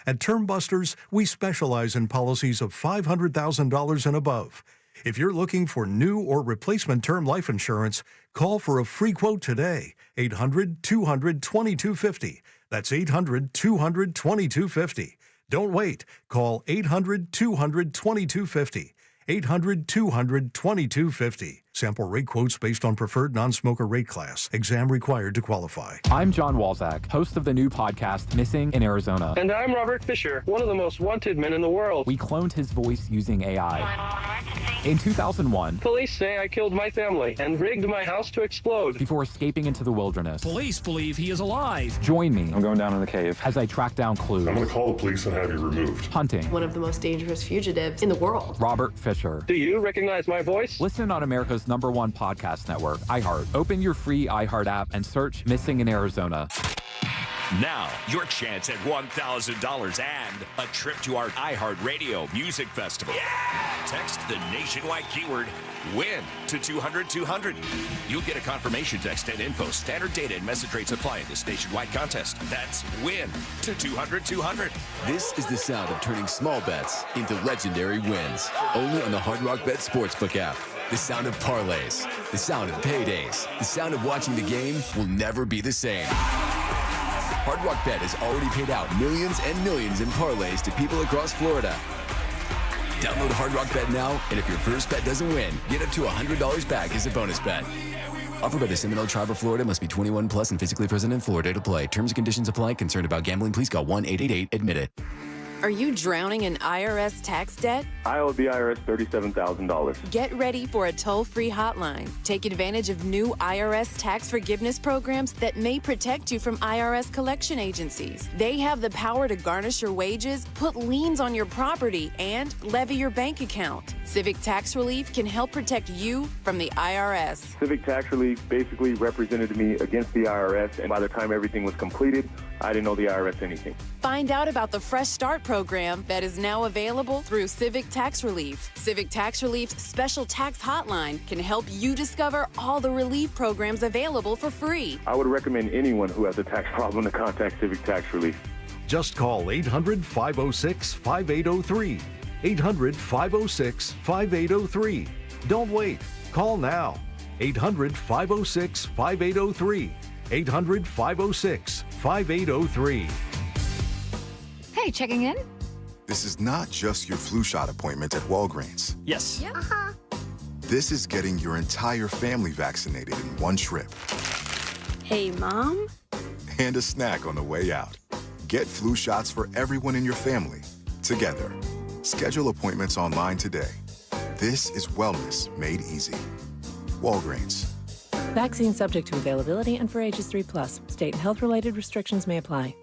At Term Busters, we specialize in policies of $500,000 and above. If you're looking for new or replacement term life insurance, call for a free quote today. 800-200-2250. That's 800-200-2250. Don't wait. Call 800-200-2250. 800-200-2250. Sample rate quotes based on preferred non-smoker rate class. Exam required to qualify. I'm John Walzak, host of the new podcast Missing in Arizona. And I'm Robert Fisher, one of the most wanted men in the world. We cloned his voice using AI. In 2001, police say I killed my family and rigged my house to explode before escaping into the wilderness. Police believe he is alive. Join me. I'm going down in the cave as I track down clues. I'm going to call the police and have you removed. Hunting. One of the most dangerous fugitives in the world. Robert Fisher. Do you recognize my voice? Listen on America's #1 podcast network, iHeart. Open your free iHeart app and search Missing in Arizona. Now, your chance at $1,000 and a trip to our iHeartRadio Music Festival. Yeah! Text the nationwide keyword WIN to 200-200. You'll get a confirmation text and info. Standard data and message rates apply in this nationwide contest. That's WIN to 200-200. This is the sound of turning small bets into legendary wins. Only on the Hard Rock Bet Sportsbook app. The sound of parlays. The sound of paydays. The sound of watching the game will never be the same. Hard Rock Bet has already paid out millions and millions in parlays to people across Florida. Download Hard Rock Bet now, and if your first bet doesn't win, get up to $100 back as a bonus bet. Offered by the Seminole Tribe of Florida. Must be 21 plus and physically present in Florida to play. Terms and conditions apply. Concerned about gambling? Please call 1-888-ADMIT-IT. Are you drowning in IRS tax debt? I owe the IRS $37,000. Get ready for a toll-free hotline. Take advantage of new IRS tax forgiveness programs that may protect you from IRS collection agencies. They have the power to garnish your wages, put liens on your property, and levy your bank account. Civic Tax Relief can help protect you from the IRS. Civic Tax Relief basically represented me against the IRS, and by the time everything was completed, I didn't owe the IRS anything. Find out about the Fresh Start program that is now available through Civic Tax Relief. Civic Tax Relief's special tax hotline can help you discover all the relief programs available for free. I would recommend anyone who has a tax problem to contact Civic Tax Relief. Just call 800-506-5803. 800-506-5803. Don't wait. Call now. 800-506-5803. 800-506-5803. Hi, checking in? This is not just your flu shot appointment at Walgreens. Yes. Yeah. This is getting your entire family vaccinated in one trip. Hey, Mom? And a snack on the way out. Get flu shots for everyone in your family, together. Schedule appointments online today. This is wellness made easy. Walgreens. Vaccine subject to availability and for ages 3+. State and health-related restrictions may apply.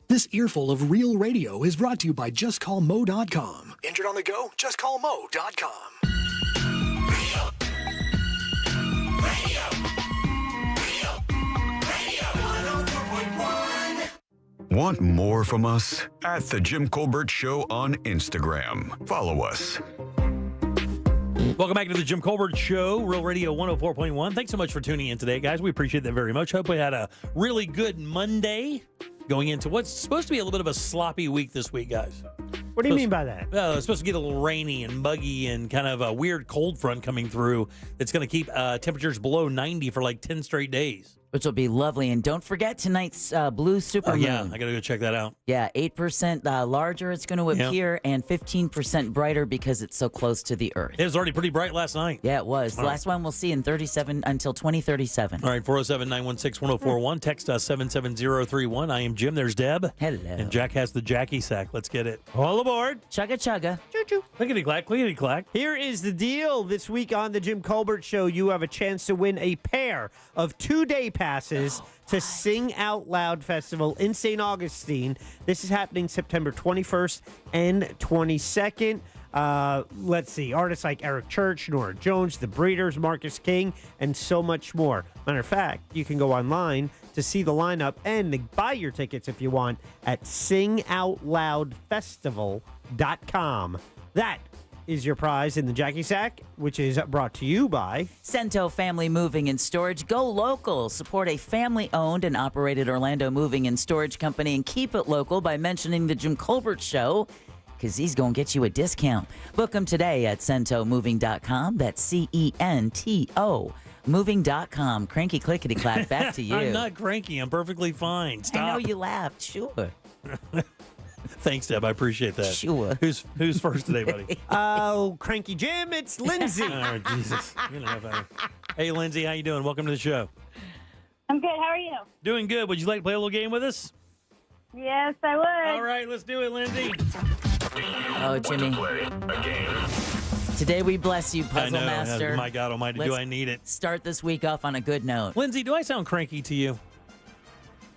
This earful of real radio is brought to you by JustCallMo.com. Injured on the go? JustCallMo.com. Want more from us? At The Jim Colbert Show on Instagram. Follow us. Welcome back to the Jim Colbert Show, Real Radio 104.1. Thanks so much for tuning in today, guys. We appreciate that very much. Hope we had a really good Monday going into what's supposed to be a little bit of a sloppy week this week, guys. What do you mean by that? It's supposed to get a little rainy and muggy and kind of a weird cold front coming through that's going to keep temperatures below 90 for like 10 straight days. Which will be lovely. And don't forget tonight's blue supermoon. Yeah, I got to go check that out. Yeah, 8% larger it's going to appear and 15% brighter because it's so close to the Earth. It was already pretty bright last night. Yeah, it was. The last one we'll see in 37 until 2037. All right, 407-916-1041. Text us 77031. I am Jim. There's Deb. Hello. And Jack has the Jackie sack. Let's get it. All aboard. Chugga chugga. Choo-choo. Clickety-clack, clickety-clack. Here is the deal. This week on the Jim Colbert Show, you have a chance to win a pair of 2-day passes to Sing Out Loud Festival in St. Augustine. This is happening September 21st and 22nd. Let's see, artists like Eric Church, Nora Jones, The Breeders, Marcus King, and so much more. Matter of fact, you can go online to see the lineup and buy your tickets if you want at singoutloudfestival.com. That is your prize in the Jackie Sack, which is brought to you by Cento Family Moving and Storage. Go local. Support a family-owned and operated Orlando moving and storage company and keep it local by mentioning the Jim Colbert Show, because he's going to get you a discount. Book them today at centomoving.com. That's CENTO. Moving.com. Cranky clickety clack. Back to you. I'm not cranky. I'm perfectly fine. Stop. I know you laughed. Sure. Thanks, Deb. I appreciate that. Sure. Who's first today, buddy? Oh, Cranky Jim, it's Lindsay. Oh, Jesus. You know, hey, Lindsay, how you doing? Welcome to the show. I'm good. How are you? Doing good. Would you like to play a little game with us? Yes, I would. All right, let's do it, Lindsay. Oh, Jimmy. Today we bless you, Puzzle I know. Master. My God almighty, do I need it. Start this week off on a good note. Lindsay, do I sound cranky to you?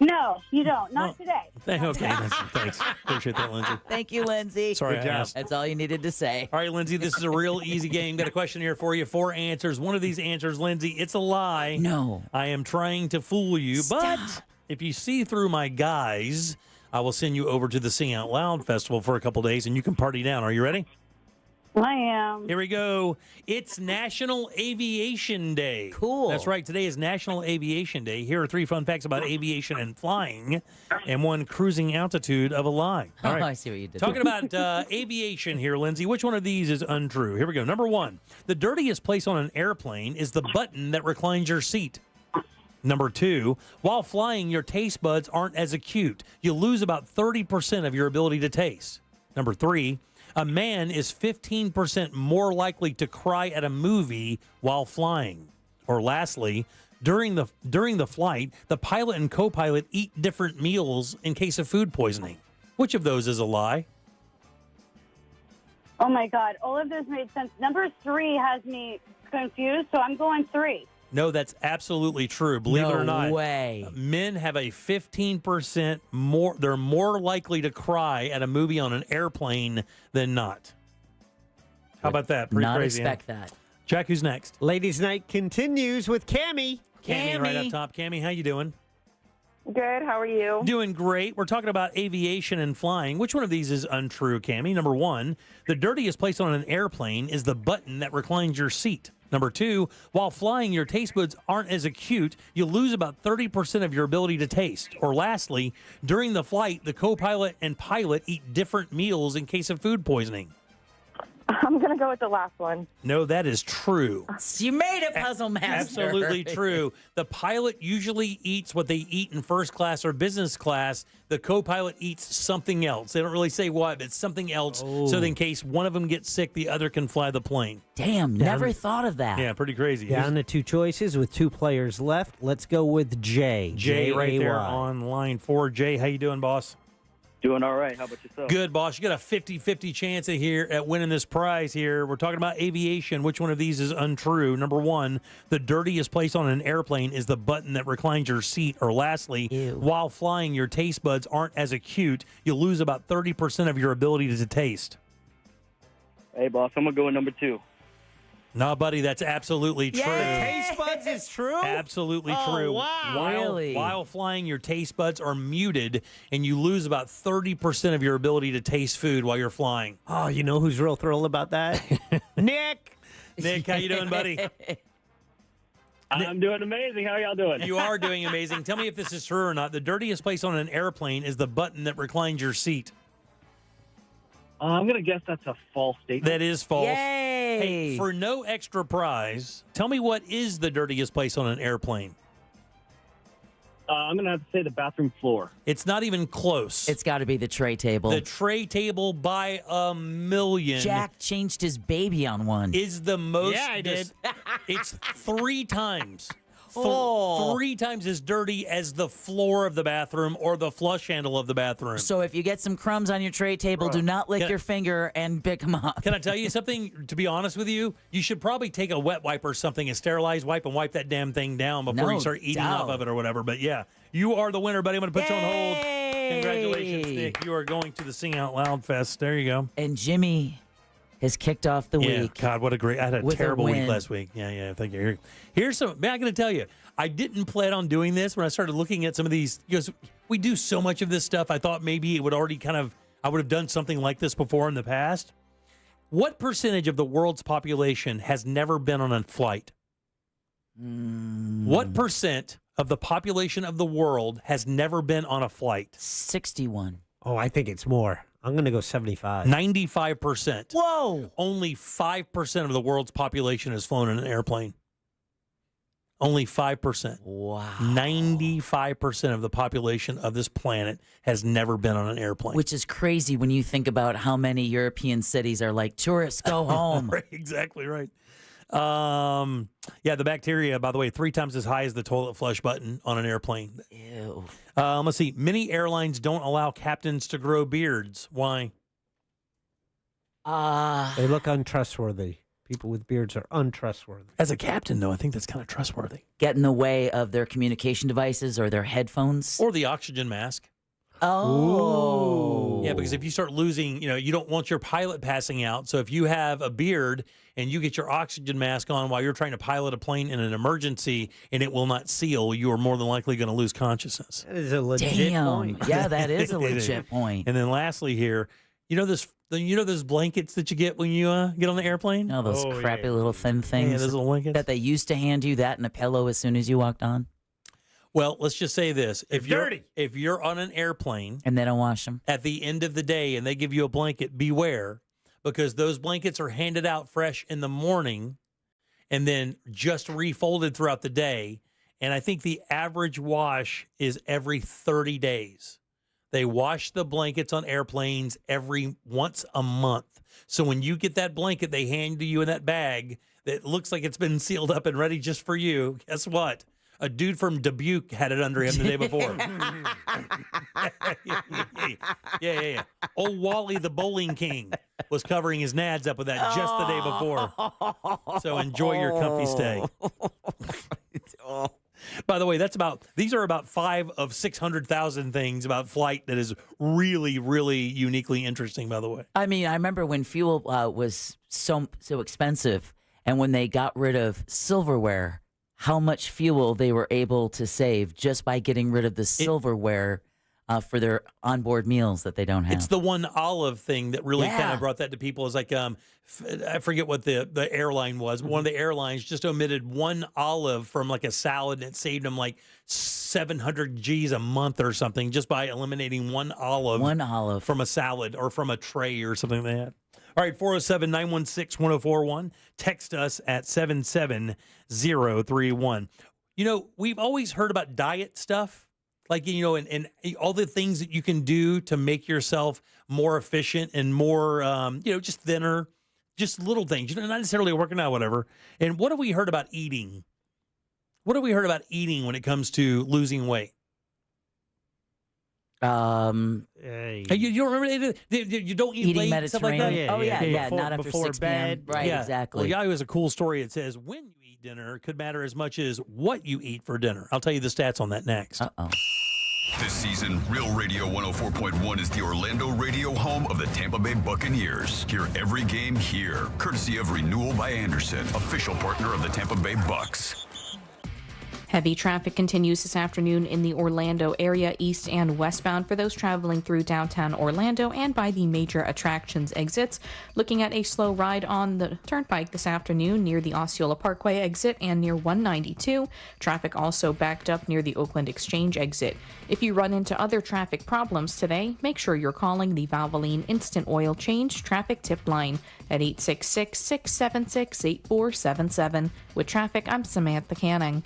No, you don't. Not today. Okay, thanks. Appreciate that, Lindsay. Thank you, Lindsay. Sorry, I asked. That's all you needed to say. All right, Lindsay, this is a real easy game. Got a question here for you. 4 answers. One of these answers, Lindsay, it's a lie. No. I am trying to fool you. Stop. But if you see through my guys, I will send you over to the Sing Out Loud Festival for a couple days, and you can party down. Are you ready? I am. Here we go. It's National Aviation Day. Cool. That's right. Today is National Aviation Day. Here are 3 fun facts about aviation and flying, and 1 cruising altitude of a lie. All right. Oh, I see what you did. Talking about aviation here, Lindsay, which one of these is untrue? Here we go. Number 1, the dirtiest place on an airplane is the button that reclines your seat. Number 2, while flying, your taste buds aren't as acute. You lose about 30% of your ability to taste. Number 3, a man is 15% more likely to cry at a movie while flying. Or lastly, during the flight, the pilot and co-pilot eat different meals in case of food poisoning. Which of those is a lie? Oh, my God. All of those made sense. Number 3 has me confused, so I'm going 3. No, that's absolutely true. Believe it or not. No way. Men have a 15% more, they're more likely to cry at a movie on an airplane than not. How about that? Pretty Not crazy. expect that. Jack, who's next? Ladies' Night continues with Cammie. Cammie right up top. Cammie, how you doing? Good. How are you? Doing great. We're talking about aviation and flying. Which one of these is untrue, Cammie? Number 1, the dirtiest place on an airplane is the button that reclines your seat. Number 2, while flying, your taste buds aren't as acute. You lose about 30% of your ability to taste. Or lastly, during the flight, the co-pilot and pilot eat different meals in case of food poisoning. I'm going going to go with the last one. No, that is true. You made it, Puzzle Master. Absolutely true. The pilot usually eats what they eat in first class or business class. The co-pilot eats something else. They don't really say what, but it's something else. So that in case one of them gets sick, the other can fly the plane. Damn, never thought of that. Yeah, pretty crazy. Down to 2 choices with 2 players left. Let's go with Jay. Jay right there J-A-Y. on line 4. Jay, how you doing, boss? Doing all right. How about yourself? Good, boss. You got a 50-50 chance at winning this prize here. We're talking about aviation. Which one of these is untrue? Number 1, the dirtiest place on an airplane is the button that reclines your seat. Or lastly, while flying, your taste buds aren't as acute. You'll lose about 30% of your ability to taste. Hey, boss, I'm going to go with number 2. No, buddy, that's absolutely true. Taste buds is true? Absolutely true. Wow. While flying, your taste buds are muted, and you lose about 30% of your ability to taste food while you're flying. Oh, you know who's real thrilled about that? Nick! Nick, how you doing, buddy? I'm doing amazing. How y'all doing? You are doing amazing. Tell me if this is true or not. The dirtiest place on an airplane is the button that reclines your seat. I'm going to guess that's a false statement. That is false. Yay! Hey, for no extra prize, tell me what is the dirtiest place on an airplane? I'm going to have to say the bathroom floor. It's not even close. It's got to be the tray table. The tray table by a million. Jack changed his baby on one. Is the most. Yeah, I did. It's 3 times. Oh. 3 times as dirty as the floor of the bathroom or the flush handle of the bathroom. So if you get some crumbs on your tray table, do not lick your finger and pick them up. Can I tell you something? To be honest with you, you should probably take a wet wipe or something, a sterilized wipe, and wipe that damn thing down before you start eating off of it or whatever. But yeah, you are the winner, buddy. I'm going to put you on hold. Congratulations, Nick. You are going to the Sing Out Loud Fest. There you go. And Jimmy has kicked off the week. God, what a great! I had a with terrible a week win. last week. Yeah. Thank you. Here's some. Man, I got to tell you, I didn't plan on doing this when I started looking at some of these because we do so much of this stuff. I thought maybe it would already I would have done something like this before in the past. What percentage of the world's population has never been on a flight? What percent of the population of the world has never been on a flight? 61. Oh, I think it's more. I'm going to go 75. 95%. Whoa! Only 5% of the world's population has flown in an airplane. Only 5%. Wow. 95% of the population of this planet has never been on an airplane. Which is crazy when you think about how many European cities are like, tourists, go home. Right, exactly right. Yeah, the bacteria, by the way, 3 times as high as the toilet flush button on an airplane. Ew. Let's see. Many airlines don't allow captains to grow beards. Why? They look untrustworthy. People with beards are untrustworthy. As a captain, though, I think that's kind of trustworthy. Get in the way of their communication devices or their headphones. Or the oxygen mask. Oh. Yeah, because if you start losing, you don't want your pilot passing out. So if you have a beard and you get your oxygen mask on while you're trying to pilot a plane in an emergency and it will not seal, you are more than likely going to lose consciousness. That is a legit point. Yeah, that is a legit point. And then lastly here, those blankets that you get when you get on the airplane? Oh, those crappy little thin things those little blankets that they used to hand you, that and a pillow as soon as you walked on. Well, let's just say this. If you're on an airplane and they don't wash them at the end of the day and they give you a blanket, beware, because those blankets are handed out fresh in the morning and then just refolded throughout the day. And I think the average wash is every 30 days. They wash the blankets on airplanes once a month. So when you get that blanket they hand to you in that bag that looks like it's been sealed up and ready just for you, guess what? A dude from Dubuque had it under him the day before. Yeah. Old Wally the Bowling King was covering his nads up with that just the day before. So enjoy your comfy stay. By the way, these are about 5 of 600,000 things about flight that is really, really uniquely interesting, by the way. I mean, I remember when fuel was so expensive and when they got rid of silverware, how much fuel they were able to save just by getting rid of the silverware for their onboard meals that they don't have. It's the one olive thing that really kind of brought that to people. Is like, I forget what the airline was, but one of the airlines just omitted one olive from like a salad and it saved them like 700 G's a month or something just by eliminating one olive. One olive. From a salad or from a tray or something they had. All right, 407-916-1041. Text us at 77031. You know, we've always heard about diet stuff, like, you know, and all the things that you can do to make yourself more efficient and more, you know, just thinner, just little things, you know, not necessarily working out, whatever. And what have we heard about eating? What have we heard about eating when it comes to losing weight? You don't remember? You don't eat Eating late, stuff like that? Yeah. Before, not after before 6 bed. p.m. Right, exactly. Well, Yahoo has a cool story. It says when you eat dinner could matter as much as what you eat for dinner. I'll tell you the stats on that next. This season, Real Radio 104.1 is the Orlando radio home of the Tampa Bay Buccaneers. Hear every game here, courtesy of Renewal by Anderson, official partner of the Tampa Bay Bucs. Heavy traffic continues this afternoon in the Orlando area, east and westbound, for those traveling through downtown Orlando and by the major attractions exits. Looking at a slow ride on the Turnpike this afternoon near the Osceola Parkway exit and near 192. Traffic also backed up near the Oakland Exchange exit. If you run into other traffic problems today, make sure you're calling the Valvoline Instant Oil Change Traffic Tip Line at 866-676-8477. With traffic, I'm Samantha Canning.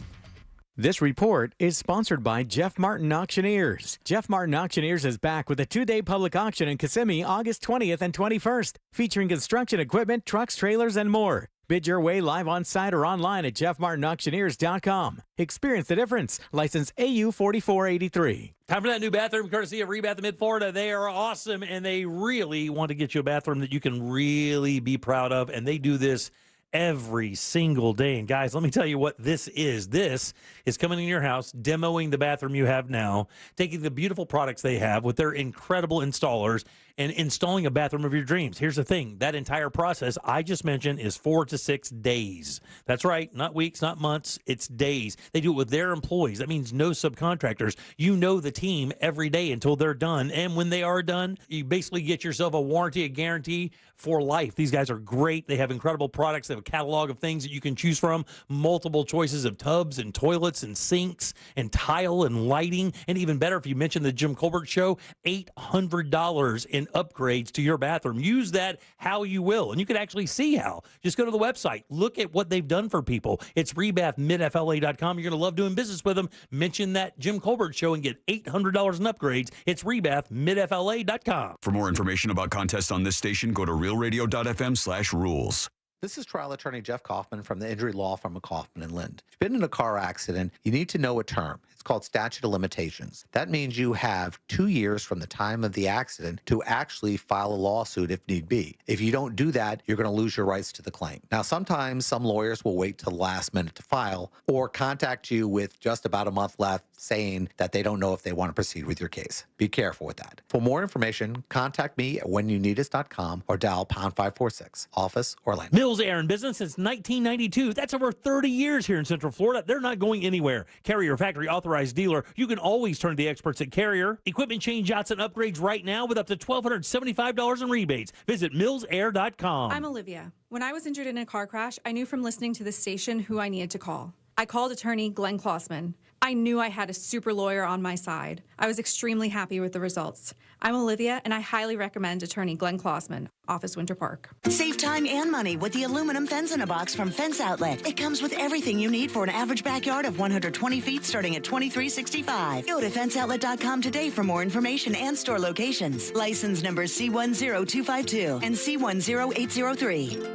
This report is sponsored by Jeff Martin Auctioneers. Jeff Martin Auctioneers is back with a 2-day public auction in Kissimmee, August 20th and 21st, featuring construction equipment, trucks, trailers, and more. Bid your way live on site or online at jeffmartinauctioneers.com. Experience the difference. License AU 4483. Time for that new bathroom, courtesy of Rebath in Mid-Florida. They are awesome, and they really want to get you a bathroom that you can really be proud of, and they do this every single day. And guys, let me tell you what this is. This is coming in your house, demoing the bathroom you have now, taking the beautiful products they have with their incredible installers and installing a bathroom of your dreams. Here's the thing. That entire process I just mentioned is 4 to 6 days. That's right. Not weeks, not months. It's days. They do it with their employees. That means no subcontractors. You know the team every day until they're done. And when they are done, you basically get yourself a warranty, a guarantee for life. These guys are great. They have incredible products. They have a catalog of things that you can choose from, multiple choices of tubs and toilets and sinks and tile and lighting. And even better, if you mention the Jim Colbert Show, $800 in upgrades to your bathroom. Use that how you will. And you can actually see how. Just go to the website. Look at what they've done for people. It's rebathmidfla.com. You're going to love doing business with them. Mention that Jim Colbert Show and get $800 in upgrades. It's rebathmidfla.com. For more information about contests on this station, go to realradio.fm/rules. This is trial attorney Jeff Kaufman from the injury law firm of Kaufman and Lind. If you've been in a car accident, you need to know a term. It's called statute of limitations. That means you have 2 years from the time of the accident to actually file a lawsuit if need be. If you don't do that, you're going to lose your rights to the claim. Now, sometimes some lawyers will wait till the last minute to file or contact you with just about a month left saying that they don't know if they want to proceed with your case. Be careful with that. For more information, contact me at whenyouneedus.com or dial #546, office Orlando. Mills Air in business since 1992. That's over 30 years here in Central Florida. They're not going anywhere. Carrier factory authorized dealer. You can always turn to the experts at Carrier. Equipment change-outs and upgrades right now with up to $1,275 in rebates. Visit millsair.com. I'm Olivia. When I was injured in a car crash, I knew from listening to this station who I needed to call. I called attorney Glenn Klossman. I knew I had a super lawyer on my side. I was extremely happy with the results. I'm Olivia, and I highly recommend attorney Glenn Klossman, Office Winter Park. Save time and money with the aluminum fence in a box from Fence Outlet. It comes with everything you need for an average backyard of 120 feet starting at $23.65. Go to fenceoutlet.com today for more information and store locations. License numbers C10252 and C10803.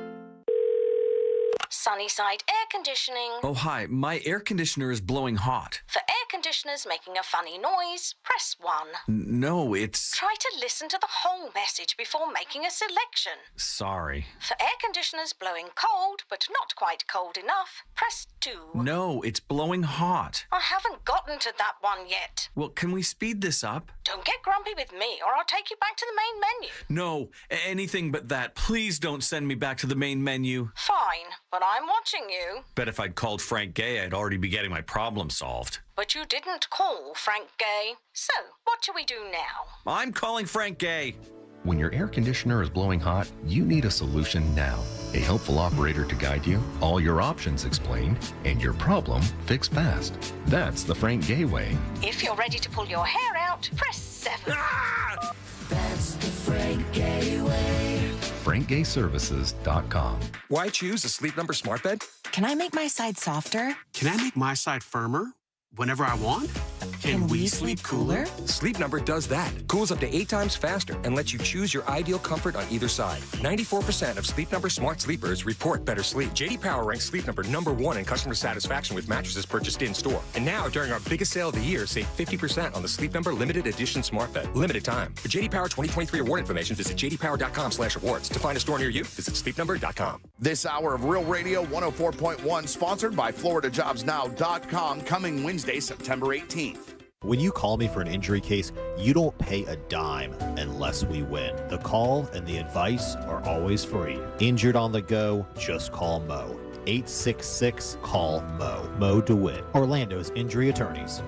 Sunnyside Air Conditioning. Oh, hi. My air conditioner is blowing hot. For air conditioners making a funny noise, press 1. No, it's... Try to listen to the whole message before making a selection. Sorry. For air conditioners blowing cold, but not quite cold enough, press 2. No, it's blowing hot. I haven't gotten to that one yet. Well, can we speed this up? Don't get grumpy with me, or I'll take you back to the main menu. No, anything but that. Please don't send me back to the main menu. Fine, but I'm watching you. Bet if I'd called Frank Gay, I'd already be getting my problem solved. But you didn't call Frank Gay. So, what shall we do now? I'm calling Frank Gay. When your air conditioner is blowing hot, you need a solution now. A helpful operator to guide you, all your options explained, and your problem fixed fast. That's the Frank Gay way. If you're ready to pull your hair out, press 7. Ah! That's the Frank Gay way. Frank frankgayservices.com. Why choose a Sleep Number smart bed? Can I make my side softer? Can I make my side firmer whenever I want? Can we sleep cooler? Sleep Number does that. Cools up to 8 times faster and lets you choose your ideal comfort on either side. 94% of Sleep Number smart sleepers report better sleep. J.D. Power ranks Sleep Number #1 in customer satisfaction with mattresses purchased in-store. And now, during our biggest sale of the year, save 50% on the Sleep Number Limited Edition smart bed. Limited time. For J.D. Power 2023 award information, visit jdpower.com/awards. To find a store near you, visit sleepnumber.com. This hour of Real Radio 104.1, sponsored by FloridaJobsNow.com, coming Wednesday, September 18th. When you call me for an injury case, you don't pay a dime unless we win. The call and the advice are always free. Injured on the go, just call Mo. 866-CALL-MO. Mo to win. Orlando's injury attorneys.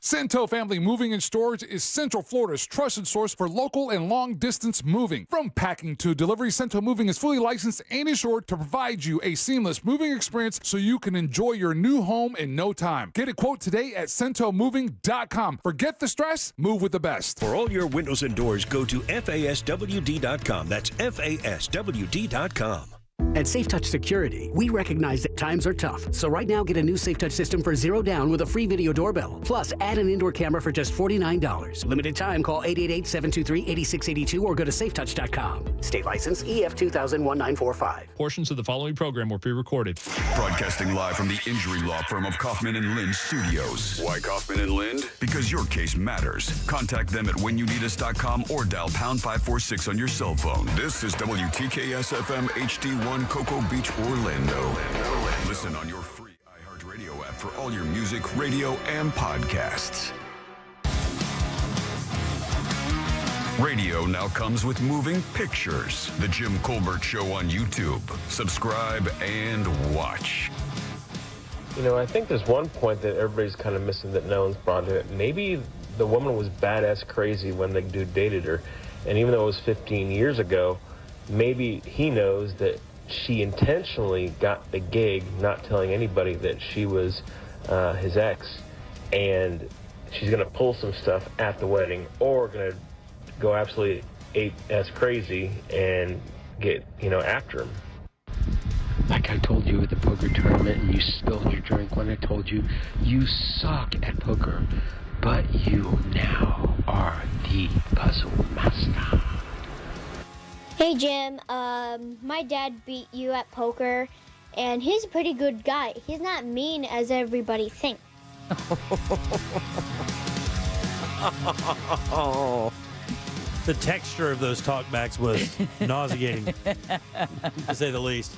Cento Family Moving and Storage is Central Florida's trusted source for local and long-distance moving. From packing to delivery, Cento Moving is fully licensed and insured to provide you a seamless moving experience so you can enjoy your new home in no time. Get a quote today at centomoving.com. Forget the stress, move with the best. For all your windows and doors, go to FASWD.com. That's FASWD.com. At SafeTouch Security, we recognize that times are tough. So right now, get a new SafeTouch system for $0 down with a free video doorbell. Plus, add an indoor camera for just $49. Limited time, call 888-723-8682 or go to safetouch.com. State license EF 2000-1945. Portions of the following program were pre-recorded. Broadcasting live from the injury law firm of Kaufman and Lind Studios. Why Kaufman and Lind? Because your case matters. Contact them at whenyouniedus.com or dial pound 546 on your cell phone. This is WTKS FM HD1 Cocoa Beach, Orlando. Listen on your free iHeartRadio app for all your music, radio, and podcasts. Radio now comes with moving pictures. The Jim Colbert Show on YouTube. Subscribe and watch. You know, I think there's one point that everybody's kind of missing that no one's brought to it. Maybe the woman was badass crazy when the dude dated her. And even though it was 15 years ago, maybe he knows that she intentionally got the gig, not telling anybody that she was his ex, and she's going to pull some stuff at the wedding, or going to go absolutely ape-ass crazy and get, after him. Like I told you at the poker tournament and you spilled your drink when I told you, you suck at poker, but you now are the puzzle master. Hey Jim, my dad beat you at poker, and he's a pretty good guy. He's not mean as everybody thinks. The texture of those talkbacks was nauseating, to say the least.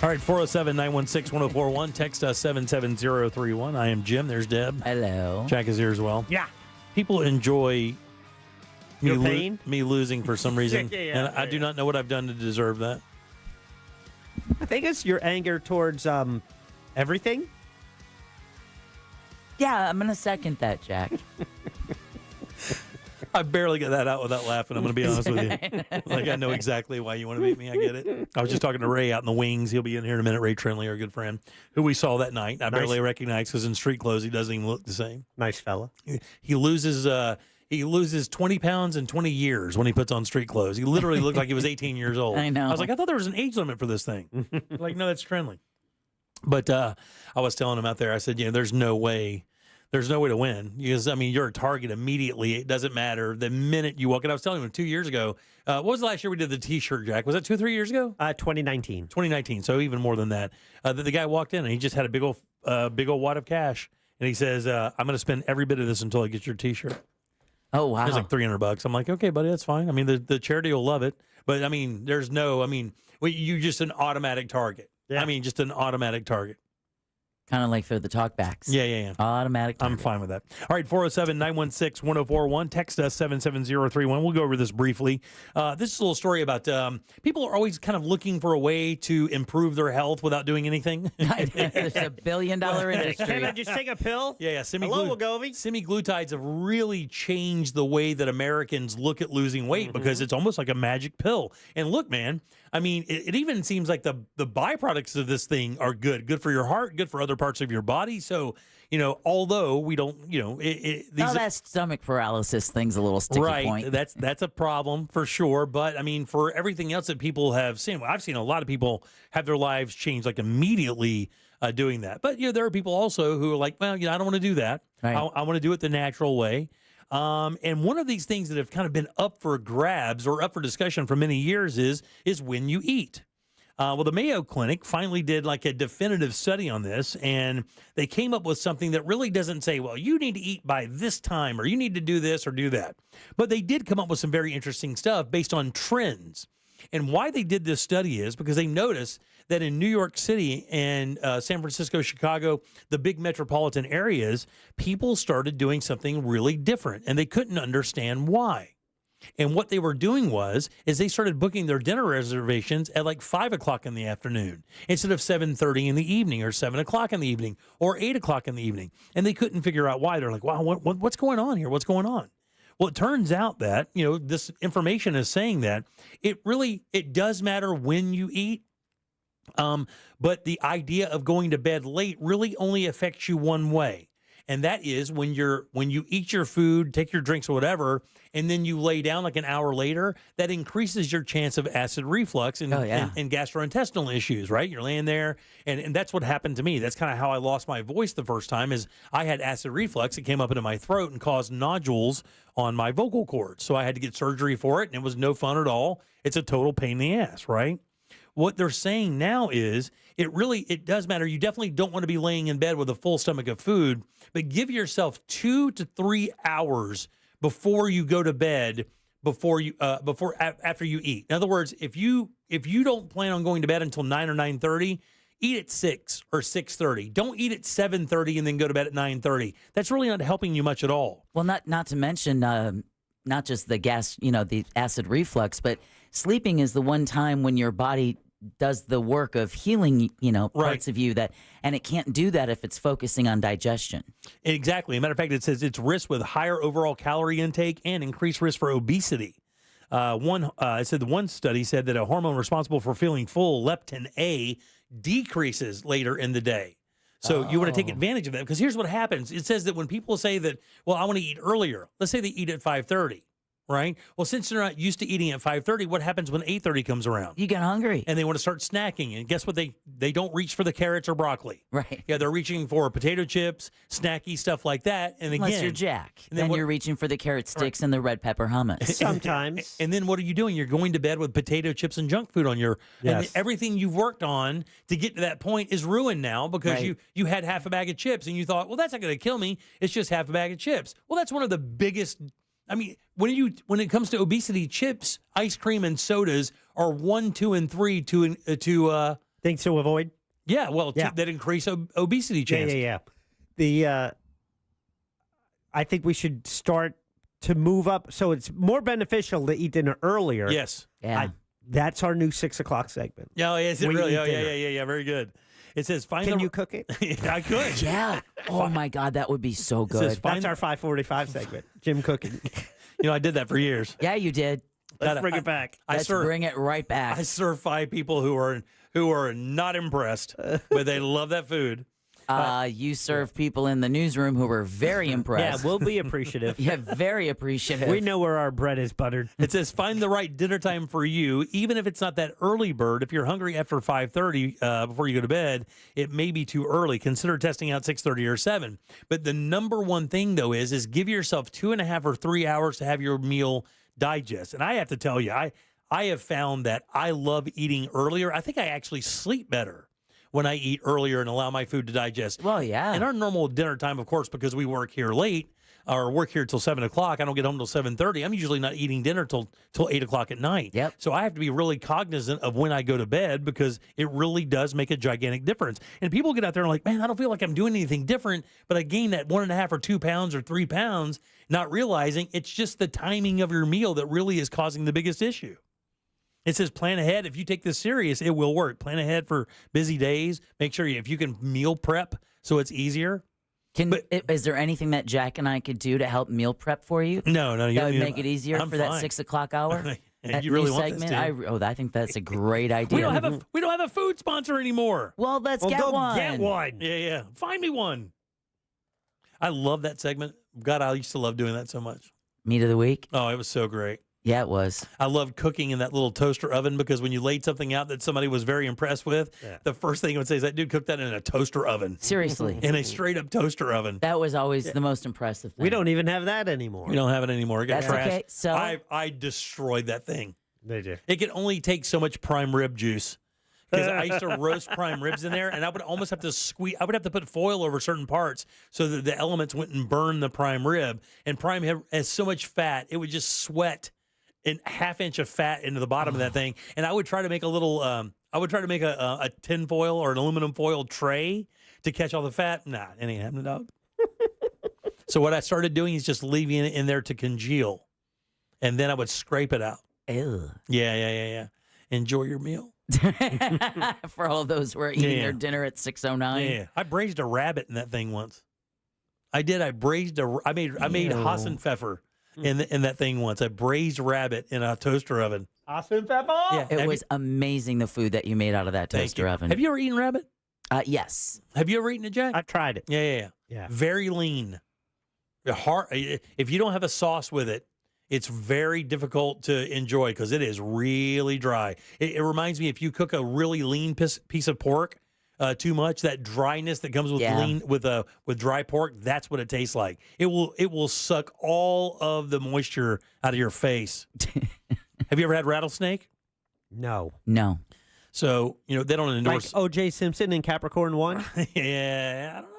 All right, 407-916-1041. Text us 77031. I am Jim. There's Deb. Hello. Jack is here as well. Yeah. People enjoy Your pain? me losing for some reason. Yeah, and I do not know what I've done to deserve that. I think it's your anger towards everything. Yeah, I'm going to second that, Jack. I barely got that out without laughing, I'm going to be honest with you. Like, I know exactly why you want to beat me. I get it. I was just talking to Ray out in the wings. He'll be in here in a minute. Ray Trinley, our good friend, who we saw that night. I barely recognized because in street clothes, he doesn't even look the same. Nice fella. He loses 20 pounds in 20 years when he puts on street clothes. He literally looked like he was 18 years old. I know. I was like, I thought there was an age limit for this thing. Like, no, that's Trinley. But I was telling him out there, I said, there's no way to win because, you're a target immediately. It doesn't matter the minute you walk in. I was telling him 2 years ago, what was the last year we did the T-shirt, Jack? Was that 2 or 3 years ago? 2019. 2019, so even more than that. The guy walked in and he just had a big old wad of cash. And he says, I'm going to spend every bit of this until I get your T-shirt. Oh, wow. It was like $300. I'm like, okay, buddy, that's fine. The charity will love it. But, there's no, you just an automatic target. Yeah. Just an automatic target. Kind of like for the talkbacks. Yeah. Automatic target. I'm fine with that. All right, 407-916-1041. Text us 77031. We'll go over this briefly. This is a little story about people are always kind of looking for a way to improve their health without doing anything. There's a billion-dollar industry. Can I just take a pill? Yeah. Hello, Wegovy. Semi-glutides have really changed the way that Americans look at losing weight because it's almost like a magic pill. And look, man, it even seems like the byproducts of this thing are good for your heart, good for other other parts of your body. So, although we don't, that stomach paralysis thing's a little sticky point. That's a problem for sure. But I mean, for everything else that people have seen, I've seen a lot of people have their lives change like immediately doing that. But there are people also who are like, well, I don't want to do that. Right. I want to do it the natural way. And one of these things that have kind of been up for grabs or up for discussion for many years is when you eat. Well, the Mayo Clinic finally did like a definitive study on this, and they came up with something that really doesn't say, well, you need to eat by this time, or you need to do this or do that. But they did come up with some very interesting stuff based on trends. And why they did this study is because they noticed that in New York City and San Francisco, Chicago, the big metropolitan areas, people started doing something really different, and they couldn't understand why. And what they were doing is they started booking their dinner reservations at like 5 o'clock in the afternoon instead of 7:30 in the evening or 7 o'clock in the evening or 8 o'clock in the evening. And they couldn't figure out why. They're like, wow, what's going on here? What's going on? Well, it turns out that, this information is saying that it does matter when you eat. But the idea of going to bed late really only affects you one way. And that is when you eat your food, take your drinks or whatever, and then you lay down like an hour later, that increases your chance of acid reflux and gastrointestinal issues, right? You're laying there, and that's what happened to me. That's kind of how I lost my voice the first time is I had acid reflux. It came up into my throat and caused nodules on my vocal cords. So I had to get surgery for it, and it was no fun at all. It's a total pain in the ass, right? What they're saying now is it does matter. You definitely don't want to be laying in bed with a full stomach of food, but give yourself 2 to 3 hours before you go to bed, after you eat. In other words, if you don't plan on going to bed until 9 or 9:30, eat at 6 or 6:30. Don't eat at 7:30 and then go to bed at 9:30. That's really not helping you much at all. Well, not to mention not just the the acid reflux, but sleeping is the one time when your body does the work of healing, parts of you and it can't do that if it's focusing on digestion. Exactly. As a matter of fact, it says it's risk with higher overall calorie intake and increased risk for obesity. One study said that a hormone responsible for feeling full, leptin A, decreases later in the day. So you want to take advantage of that because here's what happens. It says that when people say that, well, I want to eat earlier. Let's say they eat at 5:30. Right. Well, since they're not used to eating at 5:30, what happens when 8:30 comes around? You get hungry, and they want to start snacking. And guess what? They don't reach for the carrots or broccoli. Right. Yeah, they're reaching for potato chips, snacky stuff like that. And unless again, you're Jack, then you're reaching for the carrot sticks and the red pepper hummus. Sometimes. And then what are you doing? You're going to bed with potato chips and junk food on your. Yes. And everything you've worked on to get to that point is ruined now because you had half a bag of chips and you thought, well, that's not going to kill me. It's just half a bag of chips. Well, that's one of the biggest. I mean, when it comes to obesity, chips, ice cream, and sodas are 1, 2, and 3 to things to avoid. Yeah, well, that increase obesity chances. Yeah. I think we should start to move up, so it's more beneficial to eat dinner earlier. Yes. Yeah. That's our new 6 o'clock segment. Yeah, is it really? Oh, yeah. Very good. It says, Can you cook it? I could. Yeah. Oh, my God, that would be so good. That's our 5:45 segment. Jim cooking. I did that for years. Yeah, you did. Let's bring it back. Let's bring it right back. I serve 5 people who are not impressed, but they love that food. You serve people in the newsroom who were very impressed. Yeah, we'll be appreciative. Yeah, very appreciative. We know where our bread is buttered. It says find the right dinner time for you, even if it's not that early bird. If you're hungry after 5:30 before you go to bed, it may be too early. Consider testing out 6:30 or 7. But the number one thing though is give yourself 2.5 or 3 hours to have your meal digest. And I have to tell you, I have found that I love eating earlier. I think I actually sleep better when I eat earlier and allow my food to digest. Well, yeah. And our normal dinner time, of course, because we work here late or work here till 7 o'clock, I don't get home till 7:30. I'm usually not eating dinner till 8 o'clock at night. Yep. So I have to be really cognizant of when I go to bed because it really does make a gigantic difference. And people get out there and like, man, I don't feel like I'm doing anything different, but I gained that 1.5 or 2 pounds or 3 pounds, not realizing it's just the timing of your meal that really is causing the biggest issue. It says plan ahead. If you take this serious, it will work. Plan ahead for busy days. Make sure if you can meal prep so it's easier. Is there anything that Jack and I could do to help meal prep for you? No. That would make it easier I'm for fine. that 6 o'clock hour? And you really new want segment? this, I think that's a great idea. We don't have a food sponsor anymore. Well, let's get go one. get one. Yeah. Find me one. I love that segment. God, I used to love doing that so much. Meat of the week? Oh, it was so great. Yeah, it was. I loved cooking in that little toaster oven because when you laid something out that somebody was very impressed with, the first thing it would say is, that dude cooked that in a toaster oven. Seriously. In a straight-up toaster oven. That was always the most impressive thing. We don't even have that anymore. We don't have it anymore. It got That's trashed. okay. So I destroyed that thing. They do. It could only take so much prime rib juice. Because I used to roast prime ribs in there, and I would almost have to squeeze. I would have to put foil over certain parts so that the elements wouldn't burn the prime rib. And prime has so much fat, it would just sweat a half-inch of fat into the bottom of that thing. And I would try to make a tin foil or an aluminum foil tray to catch all the fat. Nah, it ain't happening, dog. So what I started doing is just leaving it in there to congeal, and then I would scrape it out. Ew. Yeah. Enjoy your meal. For all of those who are eating their dinner at 6:09. Yeah, I braised a rabbit in that thing once. I did. I made Hassenpfeffer in that thing once. I braised rabbit in a toaster oven. Hassenpfeffer? Yeah, It was amazing, the food that you made out of that toaster oven. Have you ever eaten rabbit? Yes. Have you ever eaten it, Jack? I've tried it. Yeah. Very lean. Hard. If you don't have a sauce with it, it's very difficult to enjoy because it is really dry. It reminds me, if you cook a really lean piece of pork too much, that dryness that comes with with dry pork, that's what it tastes like. It will suck all of the moisture out of your face. Have you ever had rattlesnake? No. So they don't endorse like O.J. Simpson in Capricorn 1. Yeah, I don't know.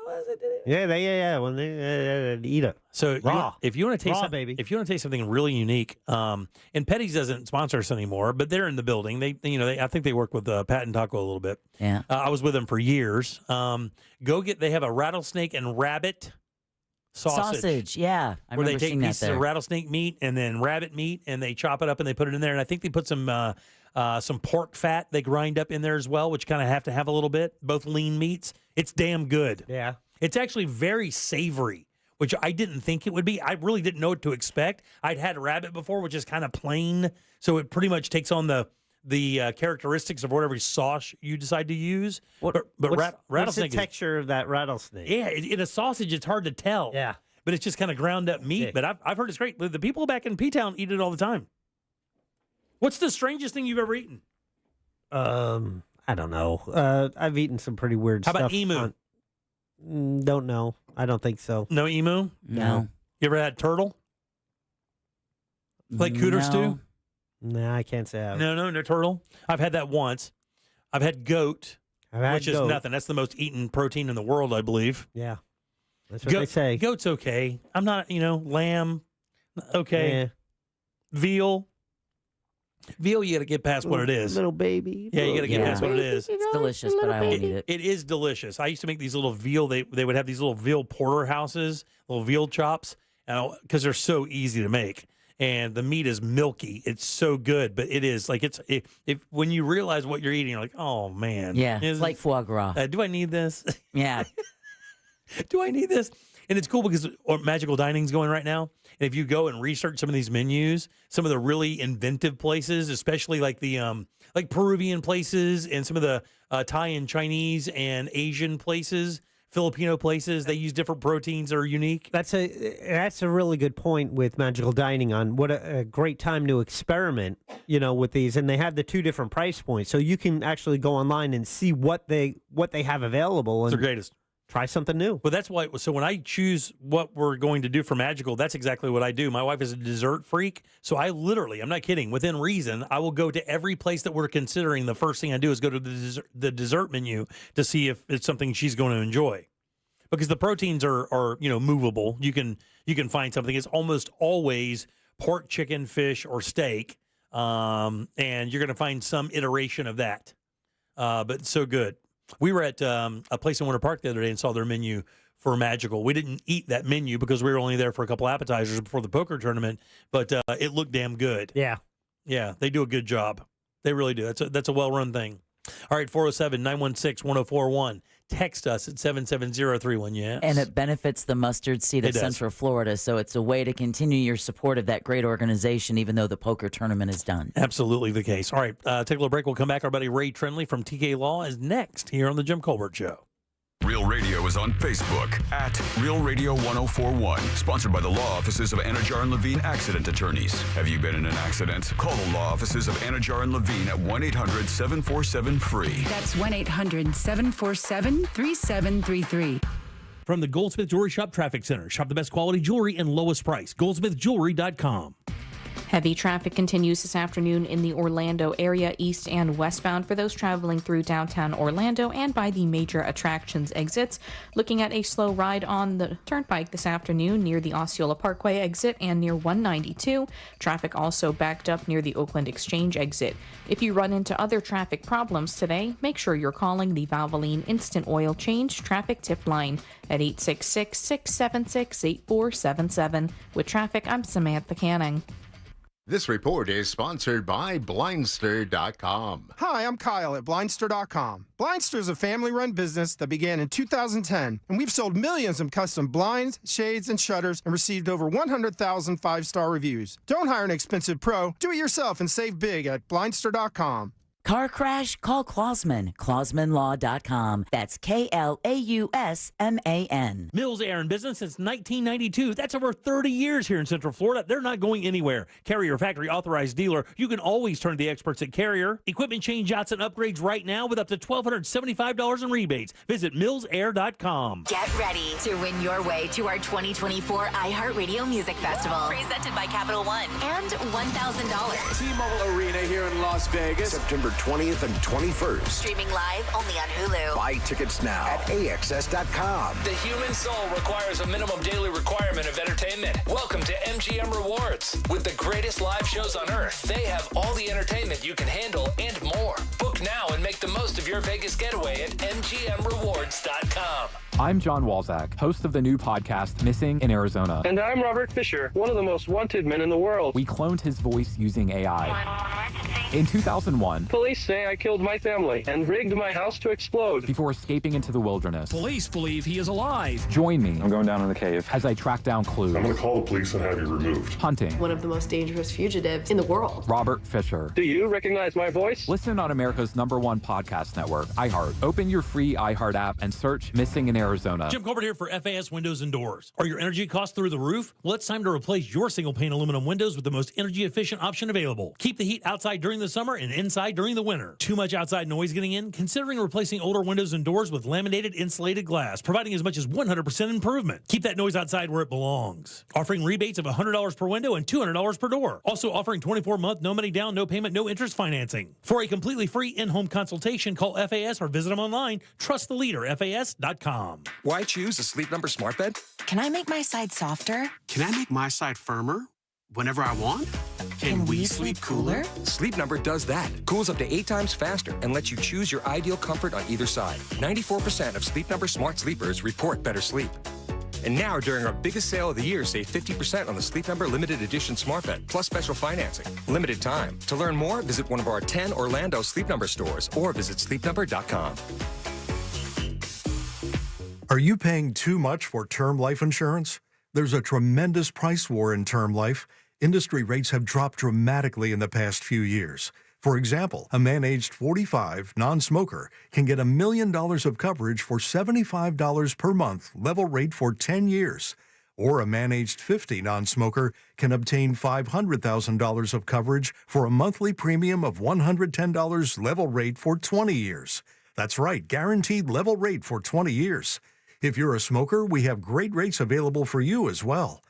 Yeah. When they eat it. So raw. If you want to taste baby. If you want to taste something really unique, and Petty's doesn't sponsor us anymore, but they're in the building. I think they work with Pat and Taco a little bit. Yeah. I was with them for years. They have a rattlesnake and rabbit sausage. Yeah, I where remember they take seeing that pieces there. of rattlesnake meat and then rabbit meat, and they chop it up and they put it in there. And I think they put some pork fat they grind up in there as well, which kind of have to have a little bit. Both lean meats. It's damn good. Yeah. It's actually very savory, which I didn't think it would be. I really didn't know what to expect. I'd had rabbit before, which is kind of plain, so it pretty much takes on the characteristics of whatever sauce you decide to use. But what's rattlesnake the texture of that rattlesnake? Yeah, in a sausage, it's hard to tell. Yeah. But it's just kind of ground up meat. Yeah. But I've heard it's great. The people back in P-Town eat it all the time. What's the strangest thing you've ever eaten? I don't know. I've eaten some pretty weird How stuff. about emu? Don't know. I don't think so. No emu? No. You ever had turtle? Like cooter stew? Nah, I can't say I have. No turtle. I've had that once. I've had goat, which is nothing. That's the most eaten protein in the world, I believe. Yeah. That's what they say. Goat's okay. I'm not, lamb, okay. Yeah. Veal, you got to get past what it is. Little baby. Yeah, you got to get past what it is. It's delicious, but I won't eat it. It is delicious. I used to make these little veal. They would have these little veal porterhouses, little veal chops, because they're so easy to make. And the meat is milky. It's so good, but it is like if when you realize what you're eating, you're like, oh man, Yeah, it's like foie gras. Do I need this? Yeah. Do I need this? And it's cool because Magical Dining's going right now. And if you go and research some of these menus, some of the really inventive places, especially like the like Peruvian places and some of the Thai and Chinese and Asian places, Filipino places, they use different proteins that are unique. That's a really good point with Magical Dining on what a great time to experiment, with these. And they have the two different price points, so you can actually go online and see what they have available. And It's the greatest. Try something new. Well, that's why. So when I choose what we're going to do for Magical, that's exactly what I do. My wife is a dessert freak, so I literally, I'm not kidding, within reason, I will go to every place that we're considering. The first thing I do is go to the dessert menu to see if it's something she's going to enjoy, because the proteins are movable. You can find something. It's almost always pork, chicken, fish, or steak, and you're going to find some iteration of that. But it's so good. We were at a place in Winter Park the other day and saw their menu for Magical. We didn't eat that menu because we were only there for a couple appetizers before the poker tournament, but it looked damn good. Yeah. Yeah, they do a good job. They really do. That's a well-run thing. All right, 407-916-1041. text us at 77031, yes. And it benefits the mustard seed of Central Florida, so it's a way to continue your support of that great organization, even though the poker tournament is done. Absolutely the case. All right, take a little break. We'll come back. Our buddy Ray Trenley from TK Law is next here on The Jim Colbert Show. Real Radio is on Facebook at Real Radio 1041. Sponsored by the law offices of Anajar and Levine Accident Attorneys. Have you been in an accident? Call the law offices of Anajar and Levine at 1-800-747-FREE. That's 1-800-747-3733. From the Goldsmith Jewelry Shop Traffic Center. Shop the best quality jewelry and lowest price. GoldsmithJewelry.com. Heavy traffic continues this afternoon in the Orlando area, east and westbound, for those traveling through downtown Orlando and by the major attractions exits. Looking at a slow ride on the Turnpike this afternoon near the Osceola Parkway exit and near 192. Traffic also backed up near the Oakland Exchange exit. If you run into other traffic problems today, make sure you're calling the Valvoline Instant Oil Change Traffic Tip Line at 866-676-8477. With traffic, I'm Samantha Canning. This report is sponsored by Blindster.com. Hi, I'm Kyle at Blindster.com. Blindster is a family-run business that began in 2010, and we've sold millions of custom blinds, shades, and shutters and received over 100,000 five-star reviews. Don't hire an expensive pro. Do it yourself and save big at Blindster.com. Car crash? Call Klausman. KlausmanLaw.com. That's KLAUSMAN. Mills Air in business since 1992. That's over 30 years here in Central Florida. They're not going anywhere. Carrier factory authorized dealer. You can always turn to the experts at Carrier. Equipment change outs and upgrades right now with up to $1,275 in rebates. Visit millsair.com. Get ready to win your way to our 2024 iHeartRadio Music Festival. Presented by Capital One. And $1,000. T-Mobile Arena here in Las Vegas. September 20th and 21st. Streaming live only on Hulu. Buy tickets now at AXS.com. The human soul requires a minimum daily requirement of entertainment. Welcome to MGM Rewards. With the greatest live shows on earth, they have all the entertainment you can handle and more. Book now and make the most of your Vegas getaway at MGMRewards.com. I'm John Walzak, host of the new podcast Missing in Arizona. And I'm Robert Fisher, one of the most wanted men in the world. We cloned his voice using AI. In 2001, police say I killed my family and rigged my house to explode before escaping into the wilderness. Police believe he is alive. Join me. I'm going down in the cave as I track down clues. I'm going to call the police and have you removed. Hunting. One of the most dangerous fugitives in the world. Robert Fisher. Do you recognize my voice? Listen on America's #1 podcast network, iHeart. Open your free iHeart app and search Missing in Arizona. Jim Colbert here for FAS Windows and Doors. Are your energy costs through the roof? Well, it's time to replace your single-pane aluminum windows with the most energy-efficient option available. Keep the heat outside during the summer and inside during the winter. Too much outside noise getting in? Considering replacing older windows and doors with laminated insulated glass, providing as much as 100% improvement. Keep that noise outside where it belongs. Offering rebates of $100 per window and $200 per door. Also offering 24-month, no money down, no payment, no interest financing. For a completely free in-home consultation, call FAS or visit them online. Trust the leader, FAS.com. Why choose a Sleep Number smart bed? Can I make my side softer? Can I make my side firmer whenever I want? Can we sleep cooler? Sleep Number does that. Cools up to 8 times faster and lets you choose your ideal comfort on either side. 94% of Sleep Number smart sleepers report better sleep. And now, during our biggest sale of the year, save 50% on the Sleep Number limited edition smart bed, plus special financing. Limited time. To learn more, visit one of our 10 Orlando Sleep Number stores or visit sleepnumber.com. Are you paying too much for term life insurance? There's a tremendous price war in term life. Industry rates have dropped dramatically in the past few years. For example, a man aged 45, non-smoker, can get $1 million of coverage for $75 per month, level rate for 10 years. Or a man aged 50, non-smoker, can obtain $500,000 of coverage for a monthly premium of $110, level rate for 20 years. That's right, guaranteed level rate for 20 years. If you're a smoker, we have great rates available for you as well.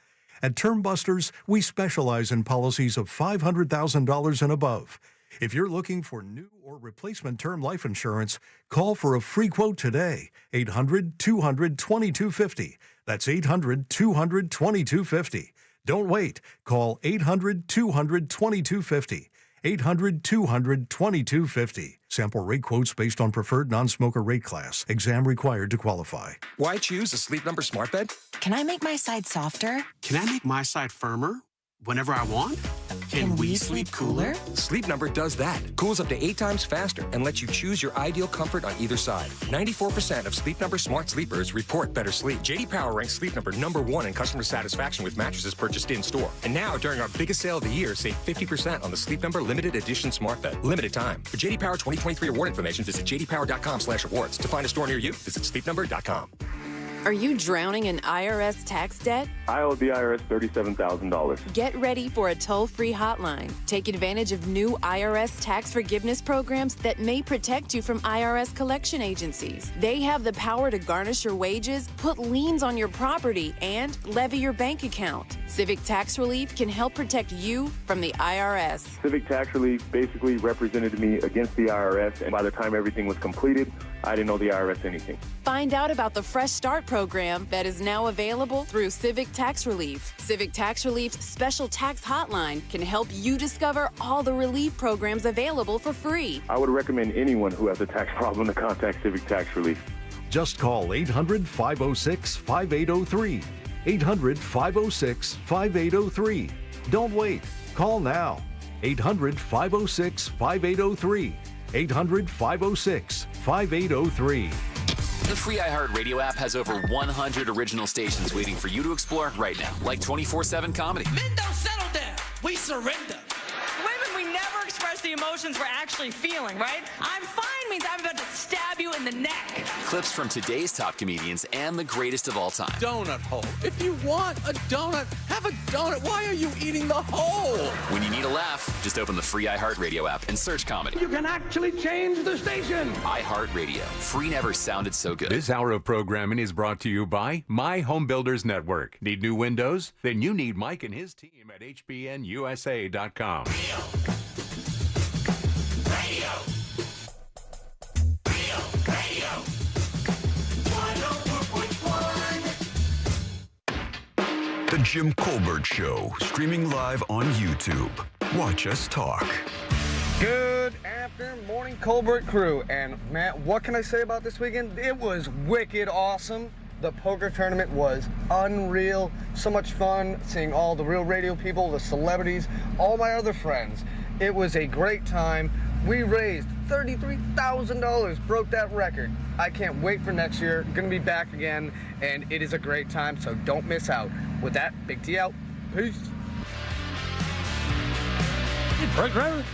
At Term Busters, we specialize in policies of $500,000 and above. If you're looking for new or replacement term life insurance, call for a free quote today. 800-200-2250. That's 800-200-2250. Don't wait. Call 800-200-2250. 800-200-2250. Sample rate quotes based on preferred non-smoker rate class. Exam required to qualify. Why choose a Sleep Number smart bed? Can I make my side softer? Can I make my side firmer whenever I want? Can we sleep cooler? Sleep Number does that. Cools up to 8 times faster and lets you choose your ideal comfort on either side. 94% of Sleep Number smart sleepers report better sleep. JD Power ranks Sleep Number #1 in customer satisfaction with mattresses purchased in-store. And now, during our biggest sale of the year, save 50% on the Sleep Number Limited Edition Smart Bed. Limited time. For JD Power 2023 award information, visit jdpower.com/awards. To find a store near you, visit sleepnumber.com. Are you drowning in IRS tax debt? I owe the IRS $37,000. Get ready for a toll-free hotline. Take advantage of new IRS tax forgiveness programs that may protect you from IRS collection agencies. They have the power to garnish your wages, put liens on your property, and levy your bank account. Civic Tax Relief can help protect you from the IRS. Civic Tax Relief basically represented me against the IRS, and by the time everything was completed, I didn't owe the IRS anything. Find out about the Fresh Start program that is now available through Civic Tax Relief. Civic Tax Relief's special tax hotline can help you discover all the relief programs available for free. I would recommend anyone who has a tax problem to contact Civic Tax Relief. Just call 800-506-5803. 800-506-5803. Don't wait. Call now. 800-506-5803. 800-506-5803. The free iHeartRadio app has over 100 original stations waiting for you to explore right now, like 24/7 comedy. Men don't settle down. We surrender. Women, we never express the emotions we're actually feeling, right? I'm fine means I'm about to stab you in the neck. Clips from today's top comedians and the greatest of all time. Donut hole. If you want a donut, have a donut. Why are you eating the hole? When you need a laugh, just open the free iHeartRadio app and search comedy. You can actually change the station. iHeartRadio. Free never sounded so good. This hour of programming is brought to you by My Home Builders Network. Need new windows? Then you need Mike and his team at hbnusa.com. Radio. Radio. 104.1. The Jim Colbert Show, streaming live on YouTube. Watch us talk. Good afternoon, morning, Colbert crew. And Matt, what can I say about this weekend? It was wicked awesome. The poker tournament was unreal. So much fun seeing all the real radio people, the celebrities, all my other friends. It was a great time. We raised $33,000, broke that record. I can't wait for next year. Gonna be back again, and it is a great time, so don't miss out. With that, Big T out. Peace. Hey, truck driver.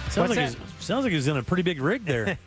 Sounds like he's in a pretty big rig there.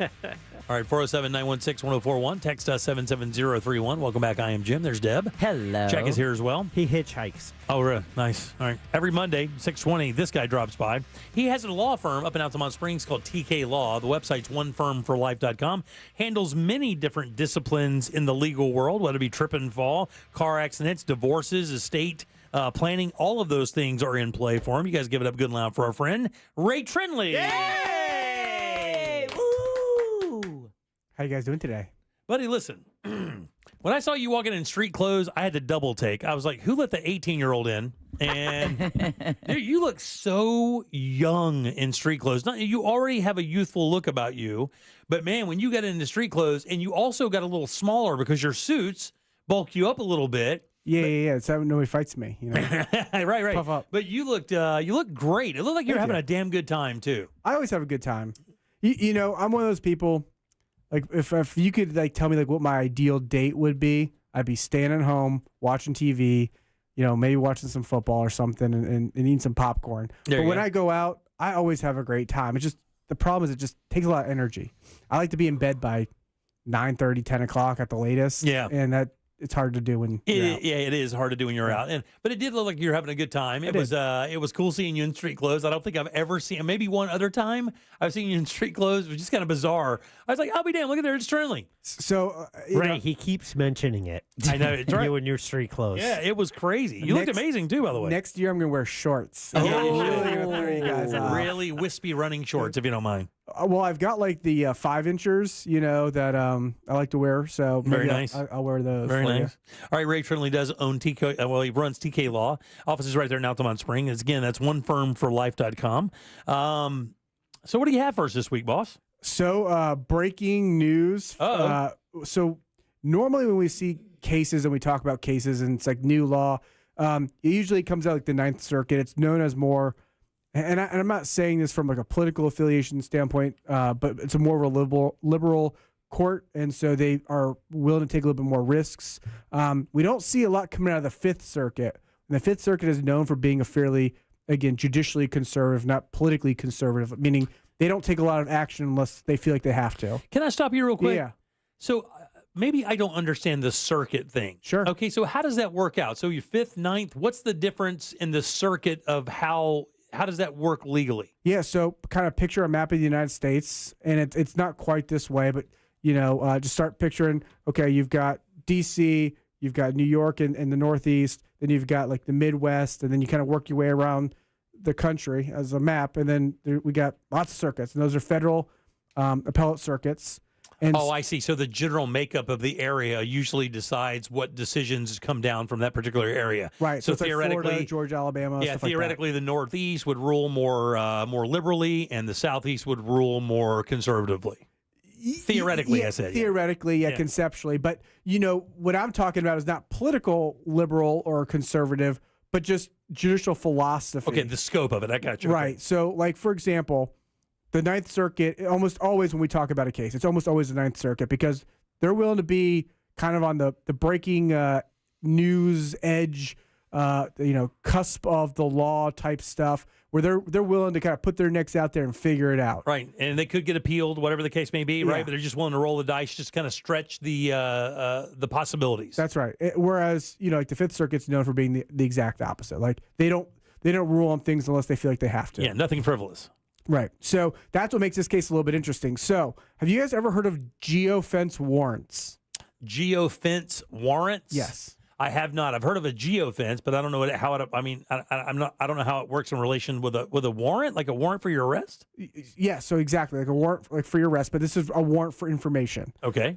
All right, 407-916-1041. Text us 77031. Welcome back. I am Jim. There's Deb. Hello. Check is here as well. He hitchhikes. Oh, really? Nice. All right. Every Monday, 6:20, this guy drops by. He has a law firm up in Altamont Springs called TK Law. The website's onefirmforlife.com. Handles many different disciplines in the legal world, whether it be trip and fall, car accidents, divorces, estate planning. All of those things are in play for him. You guys give it up good and loud for our friend, Ray Trinley. Yay! Woo! How you guys doing today? Buddy, listen. When I saw you walking in street clothes, I had to double take. I was like, who let the 18-year-old in? And dude, you look so young in street clothes. You already have a youthful look about you. But, man, when you got into street clothes, and you also got a little smaller because your suits bulk you up a little bit. Yeah. It's how nobody fights me, you know. right. Puff up. But you looked great. It looked like you were having a damn good time, too. I always have a good time. You know, I'm one of those people, like, if you could, like, tell me, like, what my ideal date would be, I'd be staying at home, watching TV, you know, maybe watching some football or something and eating some popcorn. But when I go out, I always have a great time. It's just, the problem is it just takes a lot of energy. I like to be in bed by 9:30, 10 o'clock at the latest. Yeah. And it's hard to do when you're out. Yeah, it is hard to do when you're out. But it did look like you were having a good time. It was cool seeing you in street clothes. I don't think I've ever seen, maybe one other time I've seen you in street clothes. It was just kind of bizarre. I was like, I'll be damned. Look at there, it's Trinley. So, Ray, he keeps mentioning it. I know. It's right. You in your street clothes. Yeah, it was crazy. You looked amazing too, by the way. Next year I'm going to wear shorts. Really wispy running shorts, if you don't mind. Well, I've got like the 5-inchers, you know, that I like to wear. So very maybe nice. I'll wear those. Very nice. All right, Ray Trinley does own TK. Well, he runs TK Law. Office is right there in Altamont Springs. Again, that's onefirmforlife.com. So what do you have for us this week, boss? So breaking news. So normally when we see cases and we talk about cases and it's like new law, It usually comes out like the Ninth Circuit. It's known as more, and I'm not saying this from like a political affiliation standpoint, but it's a more of a liberal court, and so they are willing to take a little bit more risks. We don't see a lot coming out of the Fifth Circuit. And the Fifth Circuit is known for being a fairly, again, judicially conservative, not politically conservative, meaning they don't take a lot of action unless they feel like they have to. Can I stop you real quick? Yeah. So maybe I don't understand the circuit thing. Sure. Okay, so how does that work out? So your fifth, ninth, what's the difference in the circuit of how does that work legally? Yeah, so kind of picture a map of the United States, and it's not quite this way, but, just start picturing, okay, you've got D.C., you've got New York and the Northeast, then you've got like the Midwest, and then you kind of work your way around the country as a map, and then we got lots of circuits, and those are federal appellate circuits. And I see. So the general makeup of the area usually decides what decisions come down from that particular area. Right. So it's theoretically, like Florida, Georgia, Alabama. Yeah. Stuff Theoretically, like that. the Northeast would rule more liberally, and the Southeast would rule more conservatively. Theoretically, yeah, I said. Theoretically, yeah, conceptually. But, what I'm talking about is not political liberal or conservative, but just judicial philosophy. Okay, the scope of it. I got you. Right. Okay. So, like, for example, the Ninth Circuit, almost always when we talk about a case, it's almost always the Ninth Circuit because they're willing to be kind of on the breaking news edge, cusp of the law type stuff, where they're willing to kind of put their necks out there and figure it out. Right, and they could get appealed, whatever the case may be, right? Yeah. But they're just willing to roll the dice, just kind of stretch the possibilities. That's right. Whereas, like the Fifth Circuit's known for being the exact opposite. Like they don't rule on things unless they feel like they have to. Yeah, nothing frivolous. Right. So that's what makes this case a little bit interesting. So have you guys ever heard of geofence warrants? Geofence warrants? Yes. I have not. I've heard of a geofence, but I don't know how it. I mean, I don't know how it works in relation with a warrant, like a warrant for your arrest. Yeah. So exactly, like a warrant like for your arrest, but this is a warrant for information. Okay.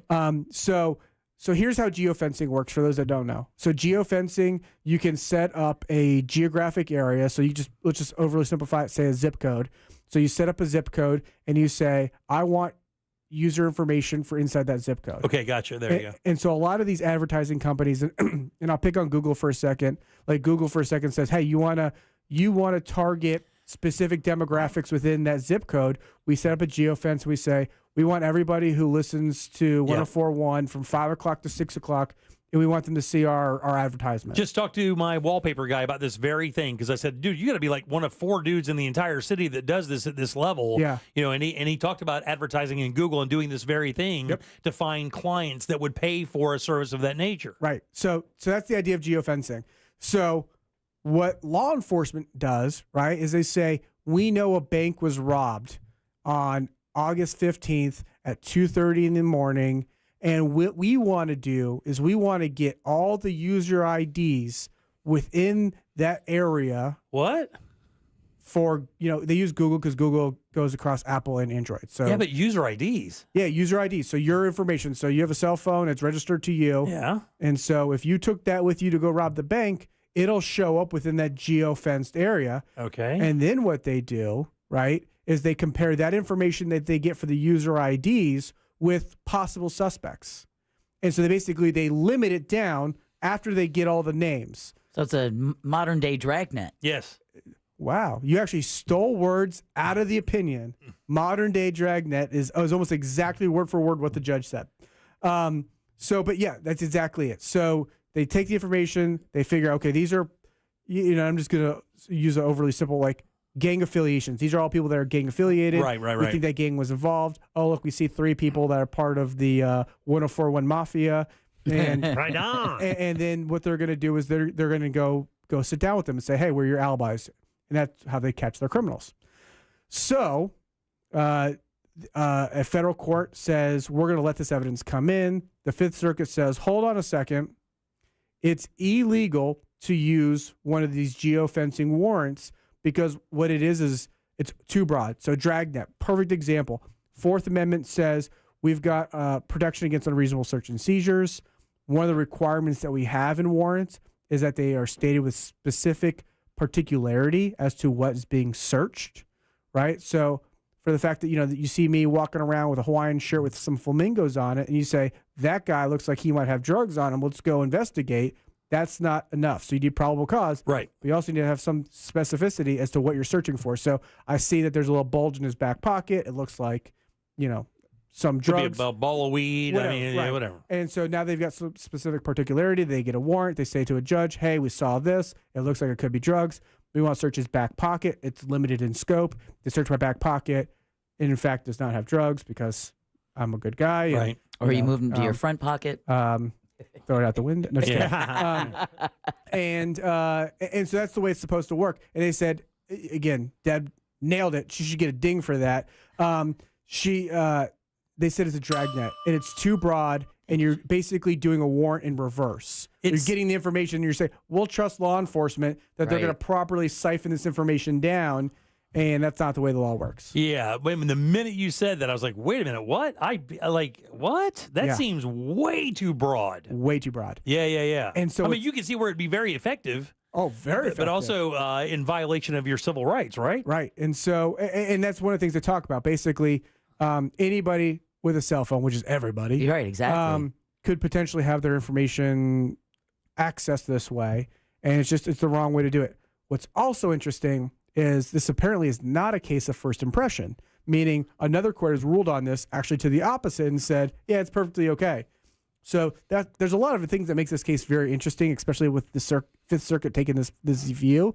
So here's how geofencing works for those that don't know. So geofencing, you can set up a geographic area. So let's just overly simplify it. Say a zip code. So you set up a zip code and you say, I want user information for inside that zip code. Okay, gotcha. There you go. And so a lot of these advertising companies, and I'll pick on Google for a second. Like Google for a second says, hey, you wanna target specific demographics within that zip code. We set up a geofence. We say we want everybody who listens to 104.1 from 5 o'clock to 6 o'clock, and we want them to see our advertisement. Just talked to my wallpaper guy about this very thing because I said, dude, you got to be like one of 4 dudes in the entire city that does this at this level. Yeah. And he talked about advertising in Google and doing this very thing to find clients that would pay for a service of that nature. Right. So that's the idea of geofencing. So what law enforcement does, right, is they say, we know a bank was robbed on August 15th at 2:30 in the morning. And what we want to do is we want to get all the user IDs within that area. What? For, they use Google because Google goes across Apple and Android. So yeah, but user IDs. Yeah, user IDs. So your information. So you have a cell phone, it's registered to you. Yeah. And so if you took that with you to go rob the bank, it'll show up within that geo-fenced area. Okay. And then what they do, right, is they compare that information that they get for the user IDs with possible suspects. And so they limit it down after they get all the names. So it's a modern day dragnet. Yes. Wow. You actually stole words out of the opinion. Modern day dragnet is almost exactly word for word what the judge said. But yeah, that's exactly it. So they take the information, they figure, okay, these are, I'm just going to use an overly simple, like, gang affiliations. These are all people that are gang affiliated. Right. We think that gang was involved. Oh, look, we see 3 people that are part of the 104.1 Mafia. And, right on. And then what they're going to do is they're going to go sit down with them and say, hey, where are your alibis? And that's how they catch their criminals. So a federal court says, we're going to let this evidence come in. The Fifth Circuit says, hold on a second. It's illegal to use one of these geofencing warrants because what it is it's too broad. So dragnet, perfect example. Fourth Amendment says we've got protection against unreasonable search and seizures. One of the requirements that we have in warrants is that they are stated with specific particularity as to what is being searched, right? So for the fact that, that you see me walking around with a Hawaiian shirt with some flamingos on it, and you say, that guy looks like he might have drugs on him, let's go investigate. That's not enough. So you need probable cause. Right. But you also need to have some specificity as to what you're searching for. So I see that there's a little bulge in his back pocket. It looks like, some drugs. Could be a ball of weed. Whatever, whatever. And so now they've got some specific particularity. They get a warrant. They say to a judge, hey, we saw this. It looks like it could be drugs. We want to search his back pocket. It's limited in scope. They search my back pocket. It, in fact, does not have drugs because I'm a good guy. Right. Or you move them to your front pocket. Throw it out the window. No, just kidding. And so that's the way it's supposed to work. And they said, again, Deb nailed it. She should get a ding for that. They said it's a dragnet, and it's too broad, and you're basically doing a warrant in reverse. You're getting the information, and you're saying, we'll trust law enforcement that they're going to properly siphon this information down, and that's not the way the law works. Yeah, but the minute you said that, I was like, wait a minute, what? What? That seems way too broad. Way too broad. Yeah. And so you can see where it'd be very effective. Oh, very effective. But also in violation of your civil rights, right? Right. And so, and that's one of the things they talk about. Basically, anybody with a cell phone, which is everybody. You're right, exactly. Could potentially have their information accessed this way. And it's the wrong way to do it. What's also interesting is this apparently is not a case of first impression, meaning another court has ruled on this actually to the opposite and said, yeah, it's perfectly okay. So there's a lot of things that makes this case very interesting, especially with the Fifth Circuit taking this view.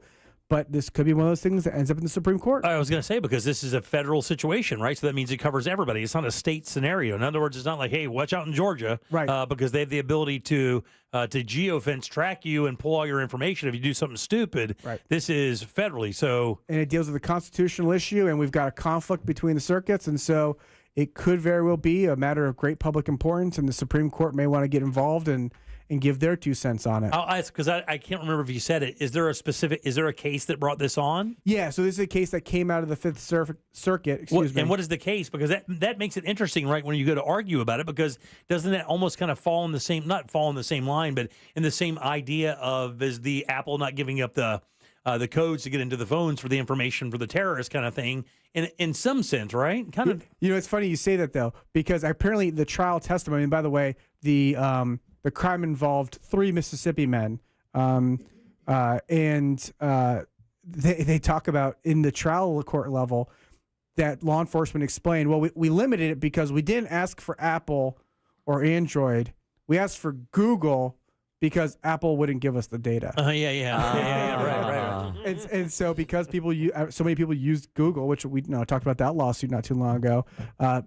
But this could be one of those things that ends up in the Supreme Court. I was going to say, because this is a federal situation, right? So that means it covers everybody. It's not a state scenario. In other words, it's not like, hey, watch out in Georgia, right? Because they have the ability to geofence, track you, and pull all your information if you do something stupid. Right. This is federally, so and it deals with a constitutional issue, and we've got a conflict between the circuits, and so it could very well be a matter of great public importance, and the Supreme Court may want to get involved and give their 2 cents on it. I'll ask, because I can't remember if you said it. Is there a case that brought this on? Yeah, so this is a case that came out of the Fifth Circuit. Excuse me. And what is the case? Because that makes it interesting, right, when you go to argue about it, because doesn't that almost kind of fall in the same, not fall in the same line, but in the same idea of, is the Apple not giving up the codes to get into the phones for the information for the terrorist kind of thing, in some sense, right? Kind of. It's funny you say that, though, because apparently the trial testimony, and by the way, the crime involved 3 Mississippi men, and they talk about in the trial court level that law enforcement explained, well, we limited it because we didn't ask for Apple or Android. We asked for Google because Apple wouldn't give us the data. Right. And so because so many people used Google, which we talked about that lawsuit not too long ago,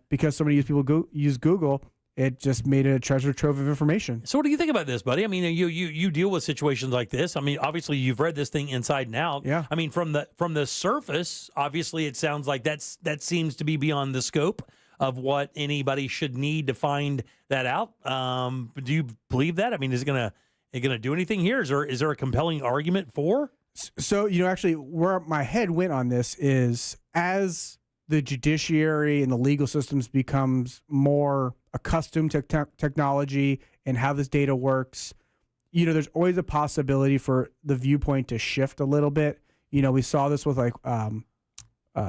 because so many people use Google, it just made a treasure trove of information. So what do you think about this, buddy? I mean, you deal with situations like this. I mean, obviously you've read this thing inside and out. Yeah. I mean, from the surface, obviously it sounds like that seems to be beyond the scope of what anybody should need to find that out. Do you believe that? I mean, is it gonna do anything here? Is there a compelling argument for? So, actually where my head went on this is as the judiciary and the legal systems becomes more accustomed to technology and how this data works, there's always a possibility for the viewpoint to shift a little bit. We saw this with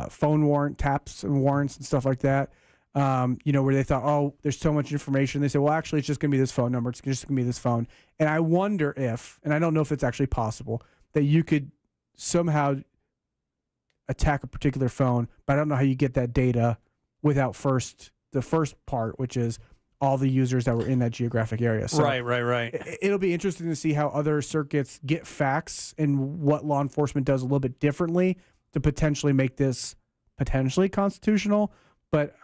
phone warrant taps and warrants and stuff like that. Where they thought, oh, there's so much information. They said, well, actually, it's just going to be this phone number. It's just going to be this phone. And I wonder if, and I don't know if it's actually possible, that you could somehow attack a particular phone, but I don't know how you get that data without the first part, which is all the users that were in that geographic area. So right. It'll be interesting to see how other circuits get facts and what law enforcement does a little bit differently to potentially make this potentially constitutional. But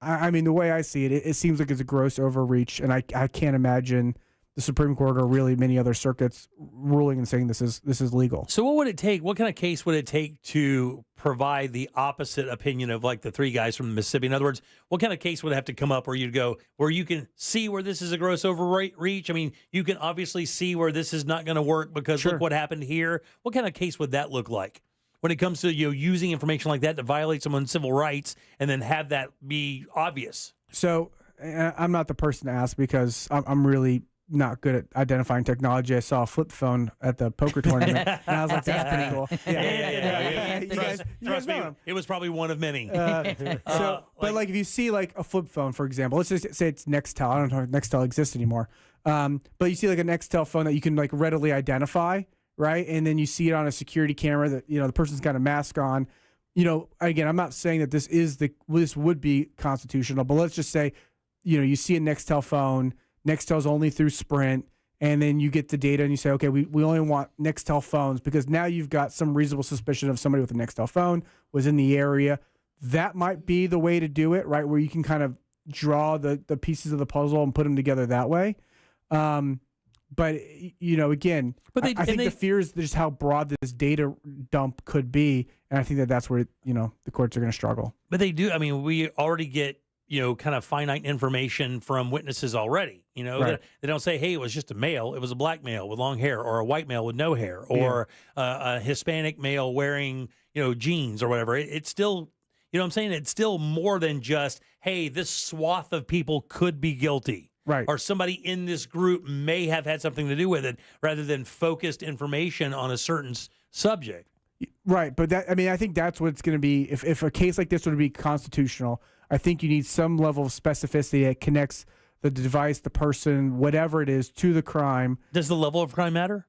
I mean, the way I see it, it seems like it's a gross overreach, and I can't imagine the Supreme Court or really many other circuits ruling and saying this is legal. So what would it take? What kind of case would it take to provide the opposite opinion of like the 3 guys from Mississippi? In other words, what kind of case would have to come up where you'd go, where you can see where this is a gross overreach? I mean, you can obviously see where this is not going to work because look what happened here. What kind of case would that look like when it comes to using information like that to violate someone's civil rights and then have that be obvious? So I'm not the person to ask because I'm really not good at identifying technology. I saw a flip phone at the poker tournament, and I was like, "That's pretty cool." Yeah. You guys know him. It was probably one of many. But if you see like a flip phone, for example, let's just say it's Nextel. I don't know if Nextel exists anymore. But you see like a Nextel phone that you can like readily identify, right? And then you see it on a security camera that, you know, the person's got a mask on. You know, again, I'm not saying that this would be constitutional, but let's just say, you know, you see a Nextel phone, Nextel's only through Sprint, and then you get the data and you say, okay, we only want Nextel phones because now you've got some reasonable suspicion of somebody with a Nextel phone was in the area. That might be the way to do it, right? Where you can kind of draw the pieces of the puzzle and put them together that way. But, you know, again, I think the fear is just how broad this data dump could be. And I think that's where, you know, the courts are going to struggle. But they do. I mean, we already get, you know, kind of finite information from witnesses already. You know, Right. they don't say, hey, it was just a male. It was a black male with long hair, or a white male with no hair, or a Hispanic male wearing, you know, jeans or whatever. It's still, you know what I'm saying? It's still more than just, hey, this swath of people could be guilty. Right. Or somebody in this group may have had something to do with it, rather than focused information on a certain subject. Right. But that, I mean, I think that's what it's going to be. If a case like this were to be constitutional, I think you need some level of specificity that connects the device, the person, whatever it is, to the crime. Does the level of crime matter?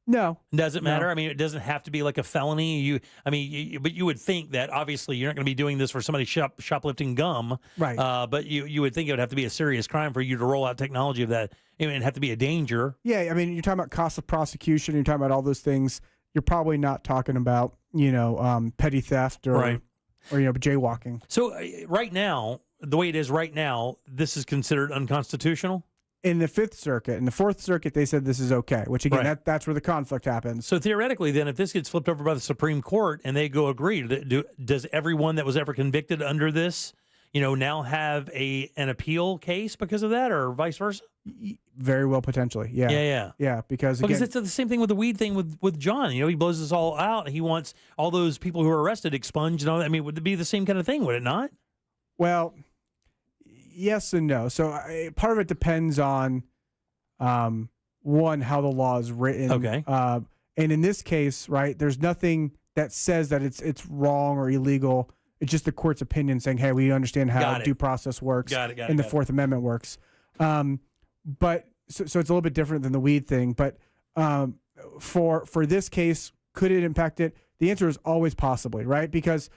No. Does it matter? No. I mean, it doesn't have to be like a felony. But you would think that obviously you're not going to be doing this for somebody shoplifting gum. Right. But you would think it would have to be a serious crime for you to roll out technology of that. I mean, it'd have to be a danger. Yeah. I mean, you're talking about cost of prosecution. You're talking about all those things. You're probably not talking about, you know, petty theft or, you know, jaywalking. So right now, the way it is right now, this is considered unconstitutional? In the Fifth Circuit. In the Fourth Circuit, they said this is okay, which, again, that's where the conflict happens. So theoretically, then, if this gets flipped over by the Supreme Court and they go agree, does everyone that was ever convicted under this, you know, now have an appeal case because of that, or vice versa? Very well, potentially. Yeah. Yeah, because it's the same thing with the weed thing with John. You know, he blows this all out. He wants all those people who are arrested expunged and all that. I mean, would it be the same kind of thing, would it not? Well, yes and no. So part of it depends on, one, how the law is written. Okay. And in this case, right, there's nothing that says that it's wrong or illegal. It's just the court's opinion saying, hey, we understand how due process works and the Fourth Amendment works. But so it's a little bit different than the weed thing. But for this case, could it impact it? The answer is always possibly, right? Because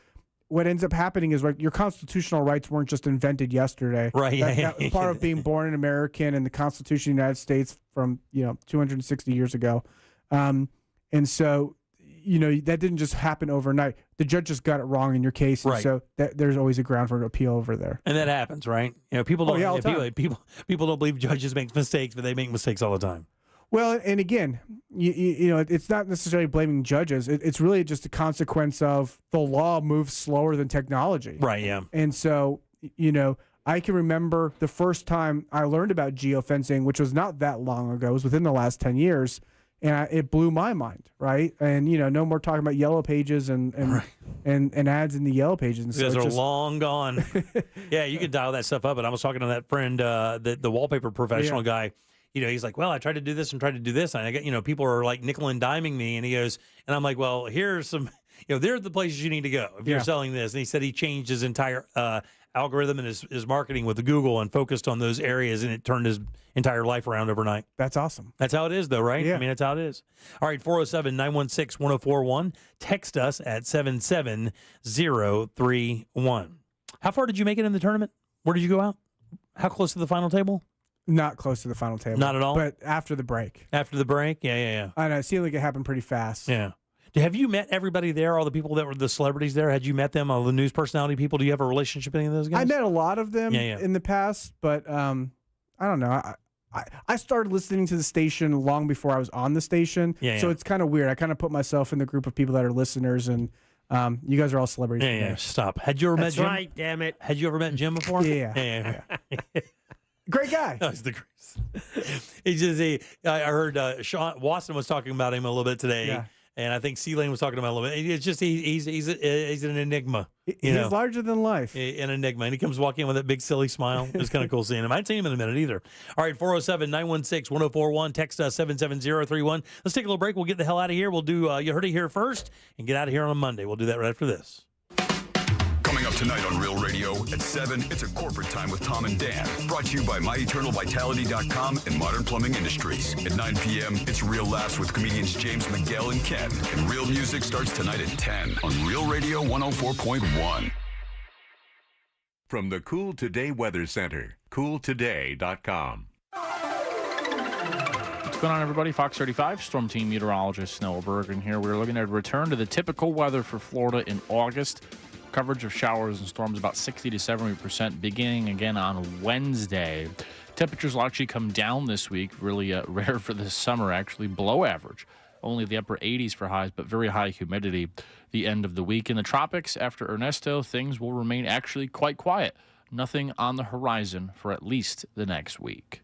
what ends up happening is, like, your constitutional rights weren't just invented yesterday. Right. That was part of being born an American and the Constitution of the United States from, 260 years ago. And so, that didn't just happen overnight. The judge just got it wrong in your case. And so there's always a ground for an appeal over there. And that happens, right? People don't, people don't believe judges make mistakes, but they make mistakes all the time. Well, and again, it's not necessarily blaming judges. It's really just a consequence of the law moves slower than technology. Right, yeah. And so, I can remember the first time I learned about geofencing, which was not that long ago. It was within the last 10 years. And it blew my mind, right? And, no more talking about yellow pages and ads in the yellow pages. And Those are long gone. Yeah, you can dial that stuff up. And I was talking to that friend, the wallpaper professional guy. He's like, well, I tried to do this and tried to do this. And I get, people are like nickel and diming me. And he goes, and I'm like, well, here's some, there's the places you need to go if you're selling this. And he said he changed his entire algorithm and his marketing with Google and focused on those areas. And it turned his entire life around overnight. That's awesome. That's how it is, though, right? Yeah. I mean, that's how it is. All right, 407-916-1041. Text us at 77031. How far did you make it in the tournament? Where did you go out? How close to the final table? Not close to the final table. Not at all? But after the break. After the break? Yeah. I know. It seemed like it happened pretty fast. Yeah. Have you met everybody there, all the people that were the celebrities there? Had you met them, all the news personality people? Do you have a relationship with any of those guys? I met a lot of them in the past, but I don't know. I started listening to the station long before I was on the station, so it's kind of weird. I kind of put myself in the group of people that are listeners, and you guys are all celebrities. Yeah. Stop. Had you ever met Jim? That's right, damn it. Had you ever met Jim before? Yeah. Great guy. No, he's the greatest. I heard Sean Watson was talking about him a little bit today. Yeah. And I think C-Lane was talking about it a little bit. It's just he's an enigma. He's larger than life. An enigma. And he comes walking in with that big silly smile. It's kind of cool seeing him. I hadn't seen him in a minute either. All right, 407-916-1041. Text us 77031. Let's take a little break. We'll get the hell out of here. We'll do You Heard It Here first and get out of here on a Monday. We'll do that right after this. Coming up tonight on Real Radio at 7, it's a corporate time with Tom and Dan. Brought to you by MyEternalVitality.com and Modern Plumbing Industries. At 9 p.m., it's Real Laughs with comedians James Miguel and Ken. And Real Music starts tonight at 10 on Real Radio 104.1. From the Cool Today Weather Center, cooltoday.com. What's going on, everybody? Fox 35, Storm Team Meteorologist Noah Bergen here. We're looking at a return to the typical weather for Florida in August. Coverage of showers and storms about 60 to 70%, beginning again on Wednesday. Temperatures will actually come down this week, really rare for this summer, actually below average. Only the upper 80s for highs, but very high humidity the end of the week. In the tropics, after Ernesto, things will remain actually quite quiet. Nothing on the horizon for at least the next week.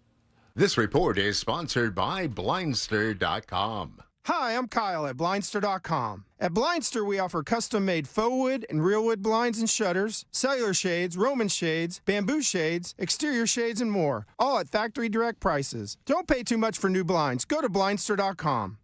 This report is sponsored by Blindster.com. Hi, I'm Kyle at Blindster.com. At Blindster, we offer custom-made faux wood and real wood blinds and shutters, cellular shades, Roman shades, bamboo shades, exterior shades, and more, all at factory direct prices. Don't pay too much for new blinds. Go to Blindster.com.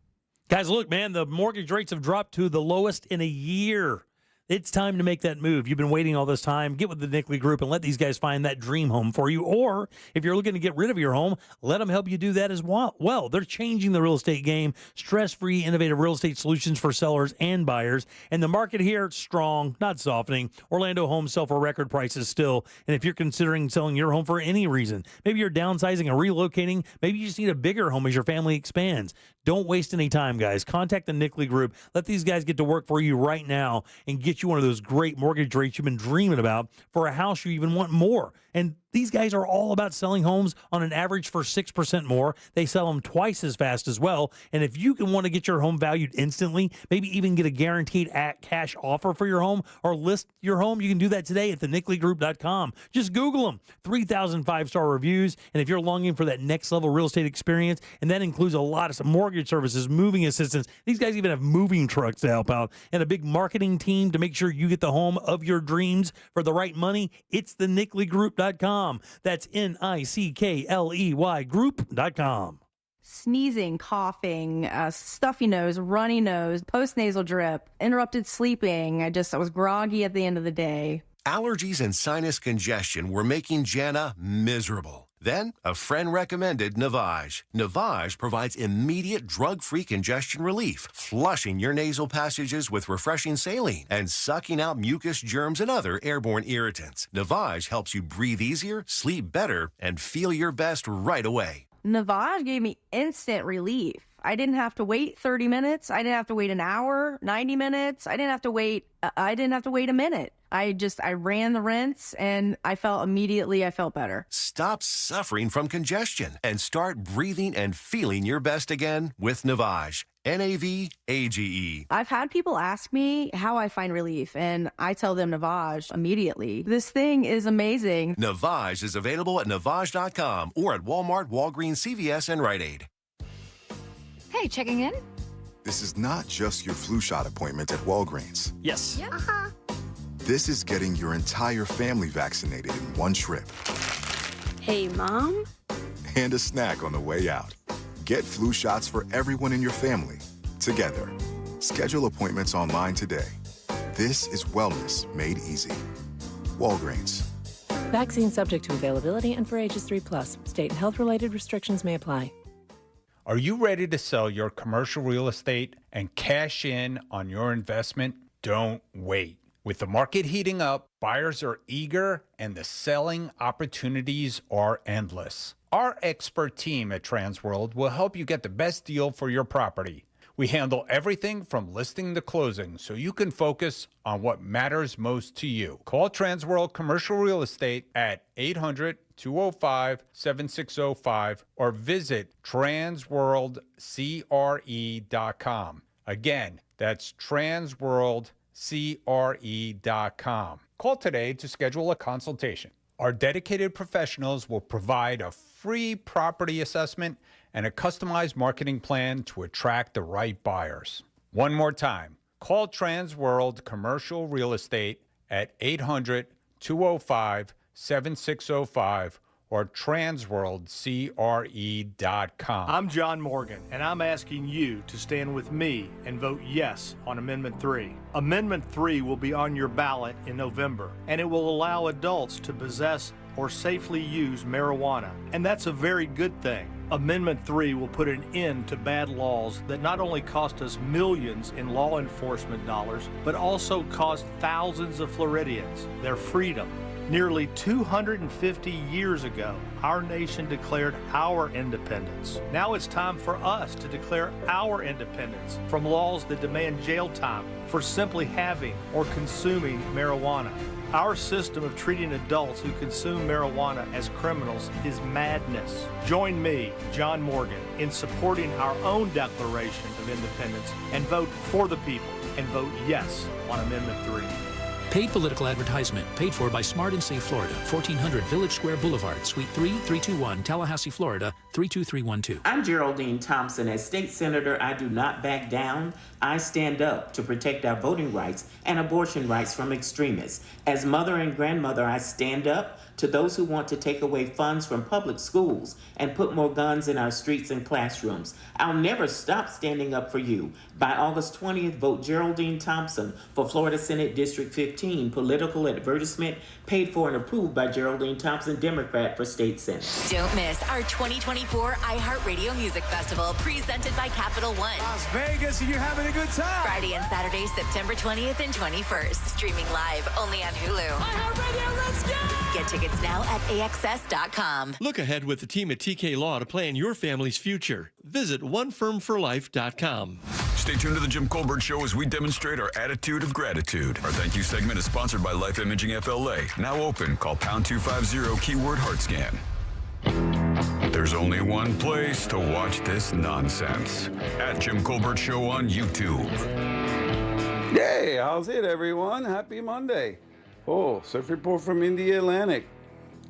Guys, look, man, the mortgage rates have dropped to the lowest in a year. It's time to make that move. You've been waiting all this time. Get with the Nickley Group and let these guys find that dream home for you. Or if you're looking to get rid of your home, let them help you do that as well. They're changing the real estate game. Stress-free, innovative real estate solutions for sellers and buyers. And the market here, strong, not softening. Orlando homes sell for record prices still. And if you're considering selling your home for any reason, maybe you're downsizing or relocating, maybe you just need a bigger home as your family expands. Don't waste any time, guys. Contact the Nickley Group. Let these guys get to work for you right now and get you one of those great mortgage rates you've been dreaming about for a house you even want more. And these guys are all about selling homes on an average for 6% more. They sell them twice as fast as well. And if you can want to get your home valued instantly, maybe even get a guaranteed cash offer for your home or list your home, you can do that today at thenickley.com. Just Google them. 3,000 5-star reviews. And if you're longing for that next level real estate experience, and that includes a lot of mortgage services, moving assistance, these guys even have moving trucks to help out, and a big marketing team to make sure you get the home of your dreams for the right money, it's thenickley.com. That's NICKLEY group.com. Sneezing, coughing, stuffy nose, runny nose, postnasal drip, interrupted sleeping. I was groggy at the end of the day. Allergies and sinus congestion were making Jana miserable. Then, a friend recommended Navage. Navage provides immediate drug-free congestion relief, flushing your nasal passages with refreshing saline and sucking out mucus, germs, and other airborne irritants. Navage helps you breathe easier, sleep better, and feel your best right away. Navage gave me instant relief. I didn't have to wait 30 minutes. I didn't have to wait an hour, 90 minutes. I didn't have to wait a minute. I ran the rinse and I felt better. Stop suffering from congestion and start breathing and feeling your best again with Navage. Navage. I've had people ask me how I find relief, and I tell them Navage immediately. This thing is amazing. Navage is available at Navage.com or at Walmart, Walgreens, CVS, and Rite Aid. Hey, checking in? This is not just your flu shot appointment at Walgreens. Yes. Yeah. Uh-huh. This is getting your entire family vaccinated in one trip. Hey, Mom? And a snack on the way out. Get flu shots for everyone in your family, together. Schedule appointments online today. This is wellness made easy. Walgreens. Vaccine subject to availability and for ages 3+. State and health-related restrictions may apply. Are you ready to sell your commercial real estate and cash in on your investment? Don't wait. With the market heating up, buyers are eager and the selling opportunities are endless. Our expert team at Transworld will help you get the best deal for your property. We handle everything from listing to closing so you can focus on what matters most to you. Call Transworld Commercial Real Estate at 800-205-7605 or visit transworldcre.com. Again, that's transworldcre.com. Call today to schedule a consultation. Our dedicated professionals will provide a free property assessment and a customized marketing plan to attract the right buyers. One more time, call Transworld Commercial Real Estate at 800-205-7605 or transworldcre.com. I'm John Morgan, and I'm asking you to stand with me and vote yes on Amendment 3. Amendment 3 will be on your ballot in November, and it will allow adults to possess or safely use marijuana, and that's a very good thing. Amendment 3 will put an end to bad laws that not only cost us millions in law enforcement dollars, but also cost thousands of Floridians their freedom. Nearly 250 years ago, our nation declared our independence. Now it's time for us to declare our independence from laws that demand jail time for simply having or consuming marijuana. Our system of treating adults who consume marijuana as criminals is madness. Join me, John Morgan, in supporting our own Declaration of Independence and vote for the people and vote yes on Amendment 3. Paid political advertisement paid for by Smart and Safe Florida, 1400 Village Square Boulevard, Suite 3, 321, Tallahassee, Florida, 32312. I'm Geraldine Thompson. As state senator, I do not back down. I stand up to protect our voting rights and abortion rights from extremists. As mother and grandmother, I stand up to those who want to take away funds from public schools and put more guns in our streets and classrooms. I'll never stop standing up for you. By August 20th, vote Geraldine Thompson for Florida Senate District 15, political advertisement paid for and approved by Geraldine Thompson, Democrat for State Senate. Don't miss our 2024 iHeartRadio Music Festival presented by Capital One. Las Vegas, and you're having a good time. Friday and Saturday, September 20th and 21st. Streaming live only on Hulu. iHeartRadio, let's go! Get tickets now at AXS.com. Look ahead with the team at TK Law to plan your family's future. Visit OneFirmForLife.com. Stay tuned to the Jim Colbert Show as we demonstrate our attitude of gratitude. Our thank you segment is sponsored by Life Imaging FLA. Now open. Call pound 250 keyword heart scan. There's only one place to watch this nonsense. At Jim Colbert Show on YouTube. Hey, how's it, everyone? Happy Monday. Oh, surf report from India Atlantic.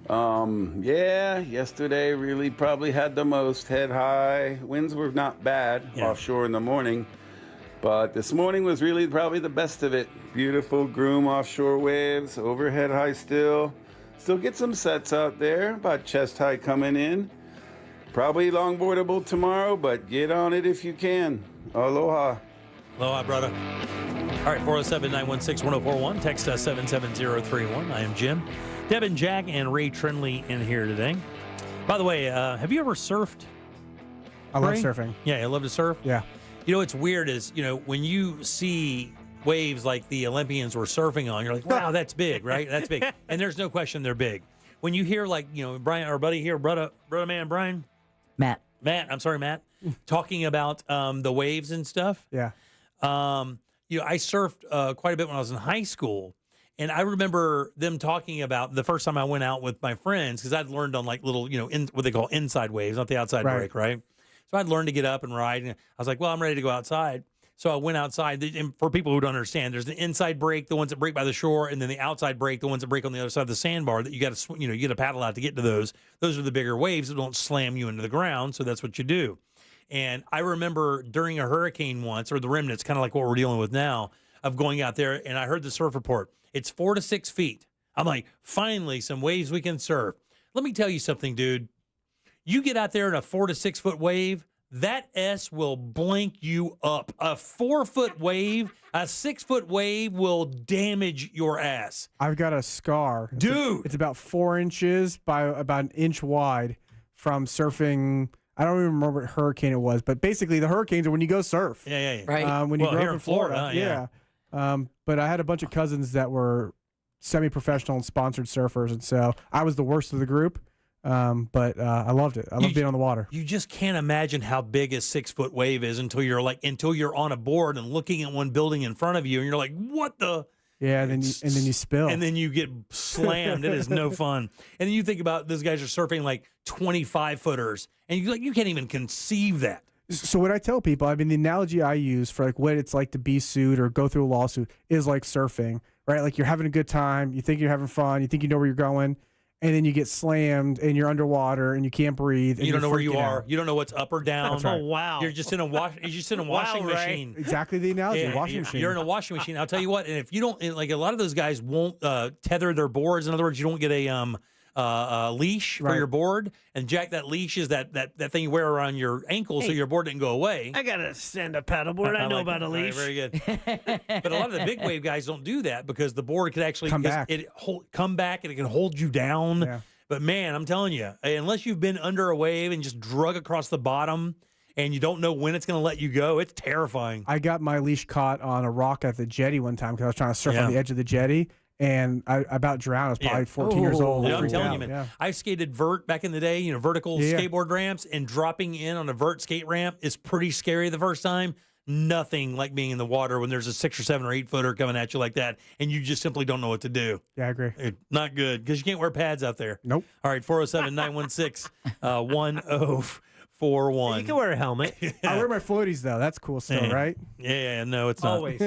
Yeah, yesterday really probably had the most head high. Winds were not bad offshore in the morning, but this morning was really probably the best of it. Beautiful groom offshore waves, overhead high still. Still get some sets out there, about chest high coming in. Probably longboardable tomorrow, but get on it if you can. Aloha. Aloha, brother. All right, 407-916-1041. Text us 77031. I am Jim. Deb and Jack and Ray Trinley in here today. By the way, have you ever surfed? I love Ray? surfing. Yeah, I love to surf? Yeah. You know what's weird is, when you see waves like the Olympians were surfing on, you're like, wow, that's big, right? That's big. And there's no question they're big. When you hear Brian, our buddy here, brother man Brian. Matt, I'm sorry, Matt, talking about the waves and stuff. Yeah. I surfed quite a bit when I was in high school. And I remember them talking about the first time I went out with my friends, because I'd learned on like little, what they call inside waves, not the outside break, right? So I'd learned to get up and ride. And I was like, well, I'm ready to go outside. So I went outside. And for people who don't understand, there's the inside break, the ones that break by the shore, and then the outside break, the ones that break on the other side of the sandbar that you got to, you got to paddle out to get to those. Those are the bigger waves that don't slam you into the ground. So that's what you do. And I remember during a hurricane once, or the remnants, kind of like what we're dealing with now, of going out there, and I heard the surf report. It's 4 to 6 feet. I'm like, finally, some waves we can surf. Let me tell you something, dude. You get out there in a 4 to 6 foot wave, that S will blink you up. A 4 foot wave, a 6 foot wave will damage your ass. I've got a scar. Dude. It's about 4 inches by about an inch wide from surfing. I don't even remember what hurricane it was, but basically the hurricanes are when you go surf. Yeah. Right. When you grow here up in Florida. yeah. But I had a bunch of cousins that were semi-professional and sponsored surfers, and so I was the worst of the group. But I loved it. I loved being on the water. You just can't imagine how big a 6 foot wave is until you're on a board and looking at one building in front of you, and you're like, what the? Yeah, and then you spill. And then you get slammed. It is no fun. And then you think about those guys are surfing like 25 footers, and you can't even conceive that. So what I tell people, I mean, the analogy I use for like what it's like to be sued or go through a lawsuit is like surfing, right? Like you're having a good time, you think you're having fun, you think you know where you're going, and then you get slammed and you're underwater and you can't breathe. And you don't know where you are. Out. You don't know what's up or down. That's right. Oh wow! You're just in a washing machine. Exactly the analogy. Washing machine. You're in a washing machine. I'll tell you what. And if you don't, like a lot of those guys won't tether their boards. In other words, you don't get a leash for your board, and Jack, that leash is that thing you wear around your ankle so your board didn't go away. I got a stand-up paddleboard. I know like about that. a leash. All right, very good. But a lot of the big wave guys don't do that because the board could actually come back and it can hold you down. Yeah. But man, I'm telling you, unless you've been under a wave and just drug across the bottom and you don't know when it's going to let you go, it's terrifying. I got my leash caught on a rock at the jetty one time because I was trying to surf on the edge of the jetty, and I about drowned. I was probably 14 years old. Yeah, I'm telling you, man. Yeah. I skated vert back in the day, vertical skateboard ramps, and dropping in on a vert skate ramp is pretty scary the first time. Nothing like being in the water when there's a 6 or 7 or 8 footer coming at you like that, and you just simply don't know what to do. Yeah, I agree. Not good because you can't wear pads out there. Nope. All right, 407-916-1041. You can wear a helmet. I wear my floaties though. That's cool still, right? Yeah, no, it's not. Always.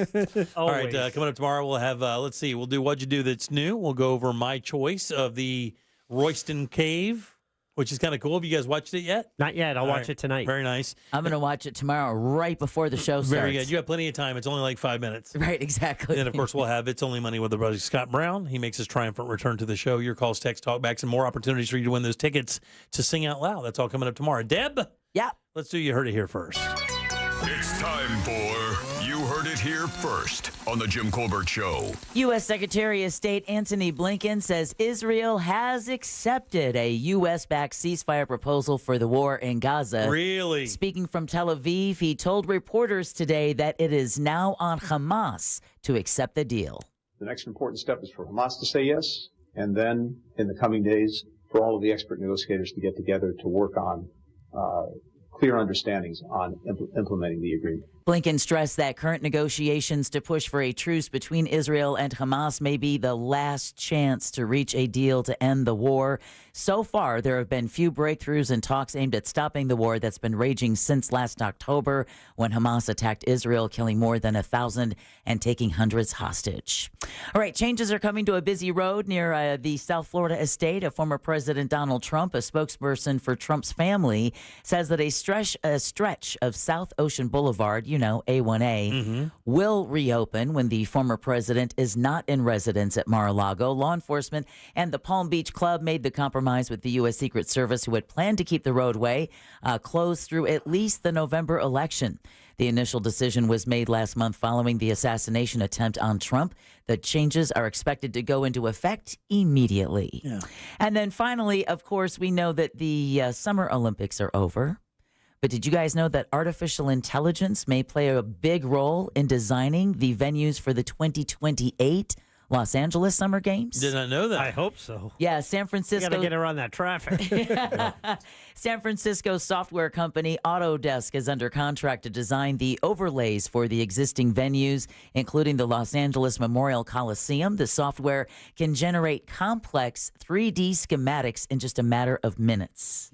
All right, coming up tomorrow, we'll have, let's see, we'll do What'd You Do That's New. We'll go over my choice of the Royston Cave, which is kind of cool. Have you guys watched it yet? Not yet. I'll watch it tonight. Very nice. I'm going to watch it tomorrow right before the show starts. Very good. You have plenty of time. It's only like 5 minutes. Right, exactly. And, of course, we'll have It's Only Money with the brother Scott Brown. He makes his triumphant return to the show. Your calls, text, talkbacks, and more opportunities for you to win those tickets to Sing Out Loud. That's all coming up tomorrow. Deb? Yeah. Let's do You Heard It Here first. It's time for You Heard It Here First on the Jim Colbert Show. U.S. Secretary of State Antony Blinken says Israel has accepted a U.S.-backed ceasefire proposal for the war in Gaza. Really? Speaking from Tel Aviv, he told reporters today that it is now on Hamas to accept the deal. The next important step is for Hamas to say yes, and then in the coming days for all of the expert negotiators to get together to work on clear understandings on implementing the agreement. Blinken stressed that current negotiations to push for a truce between Israel and Hamas may be the last chance to reach a deal to end the war. So far, there have been few breakthroughs in talks aimed at stopping the war that's been raging since last October when Hamas attacked Israel, killing more than 1,000 and taking hundreds hostage. All right, changes are coming to a busy road near the South Florida estate of former President Donald Trump. A spokesperson for Trump's family says that a stretch of South Ocean Boulevard, A1A, will reopen when the former president is not in residence at Mar-a-Lago. Law enforcement and the Palm Beach Club made the compromise with the U.S. Secret Service, who had planned to keep the roadway closed through at least the November election. The initial decision was made last month following the assassination attempt on Trump. The changes are expected to go into effect immediately. Yeah. And then finally, of course, we know that the Summer Olympics are over. But did you guys know that artificial intelligence may play a big role in designing the venues for the 2028 Los Angeles Summer Games? Did not know that. I hope so. Yeah, San Francisco. Got to get around that traffic. San Francisco software company Autodesk is under contract to design the overlays for the existing venues, including the Los Angeles Memorial Coliseum. The software can generate complex 3D schematics in just a matter of minutes.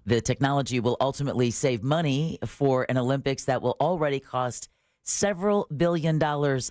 The technology will ultimately save money for an Olympics that will already cost several $1 billion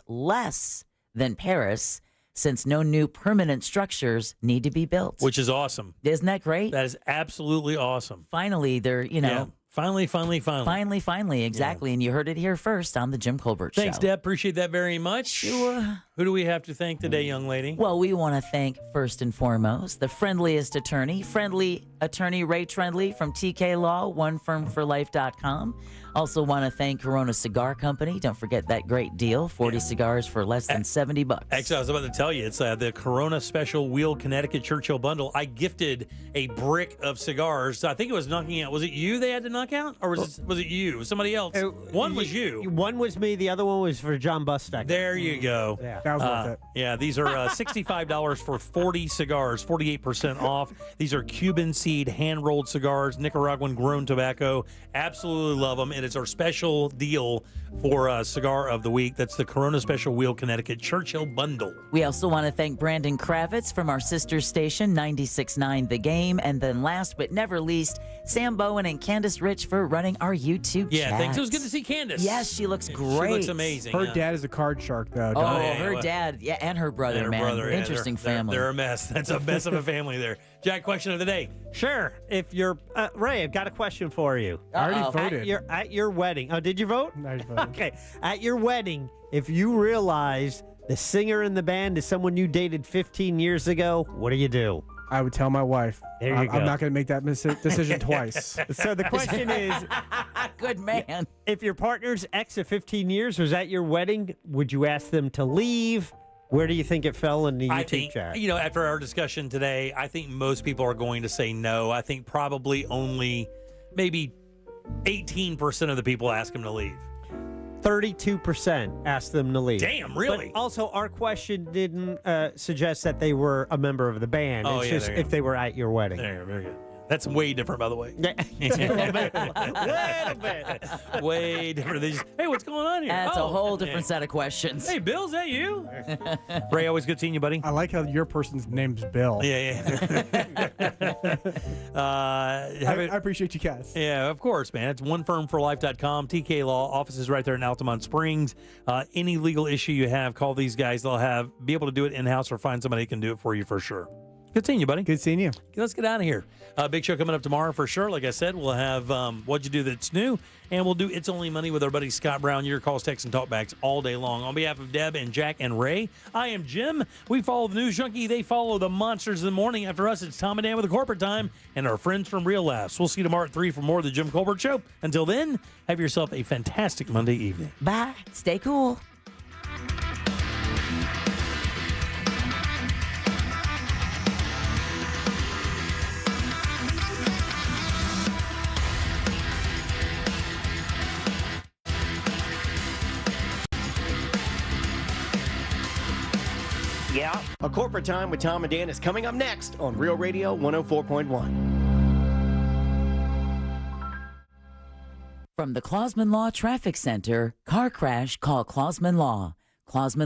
less than Paris, since no new permanent structures need to be built. Which is awesome. Isn't that great? That is absolutely awesome. Finally, they're, Yeah. Finally. Exactly. Yeah. And you heard it here first on the Jim Colbert Show. Thanks, Deb. Appreciate that very much. Who do we have to thank today, young lady? Well, we want to thank, first and foremost, the friendliest attorney, Ray Trendley from TK Law, onefirmforlife.com. Also want to thank Corona Cigar Company. Don't forget that great deal, 40 cigars for less than $70. Actually, I was about to tell you, it's the Corona Special Wheel Connecticut Churchill Bundle. I gifted a brick of cigars. I think it was knocking out. Was it you they had to knock out? Or was it you? Somebody else? One was you. One was me. The other one was for John Bustak. There you go. Yeah. That was worth it. Yeah, these are $65 for 40 cigars, 48% off. These are Cuban seed hand-rolled cigars, Nicaraguan grown tobacco. Absolutely love them. And it's our special deal for Cigar of the Week. That's the Corona Special Wheel Connecticut Churchill Bundle. We also want to thank Brandon Kravitz from our sister station, 96.9 The Game. And then last but never least, Sam Bowen and Candace Rich for running our YouTube Yeah, chat. thanks. It was good to see Candace. Yes, she looks great. She looks amazing. Her dad is a card shark, though. Her dad, and her brother, Interesting family. They're a mess. That's a mess of a family there. Jack, question of the day. Sure. If you're Ray, I've got a question for you. I already voted. At your wedding. Oh, did you vote? I voted. Okay. At your wedding, if you realize the singer in the band is someone you dated 15 years ago, what do you do? I would tell my wife, There you go. I'm not going to make that decision twice. So the question is, good man. If your partner's ex of 15 years was at your wedding, would you ask them to leave? Where do you think it fell in the YouTube chat? After our discussion today, I think most people are going to say no. I think probably only maybe 18% of the people ask him to leave. 32% asked them to leave. Damn, really? But also, our question didn't suggest that they were a member of the band. Oh, it's yeah, just there you if they were at your wedding. There, very good. That's way different, by the way. Yeah. A little bit. Way different. They just, hey, what's going on here? That's a whole different set of questions. Hey, Bill, is that you? Ray, always good seeing you, buddy. I like how your person's name's Bill. Yeah. I appreciate you, Cass. Yeah, of course, man. It's onefirmforlife.com. TK Law office is right there in Altamont Springs. Any legal issue you have, call these guys. They'll be able to do it in-house or find somebody who can do it for you for sure. Good seeing you, buddy. Good seeing you. Let's get out of here. Big show coming up tomorrow for sure. Like I said, we'll have What'd You Do That's New, and we'll do It's Only Money with our buddy Scott Brown. Your calls, texts, and talkbacks all day long. On behalf of Deb and Jack and Ray, I am Jim. We follow the News Junkie. They follow the Monsters in the Morning. After us, it's Tom and Dan with the Corporate Time and our friends from Real Laughs. We'll see you tomorrow at 3 for more of the Jim Colbert Show. Until then, have yourself a fantastic Monday evening. Bye. Stay cool. Yeah. A Corporate Time with Tom and Dan is coming up next on Real Radio 104.1. From the Clausman Law Traffic Center, car crash, call Clausman Law. Clausman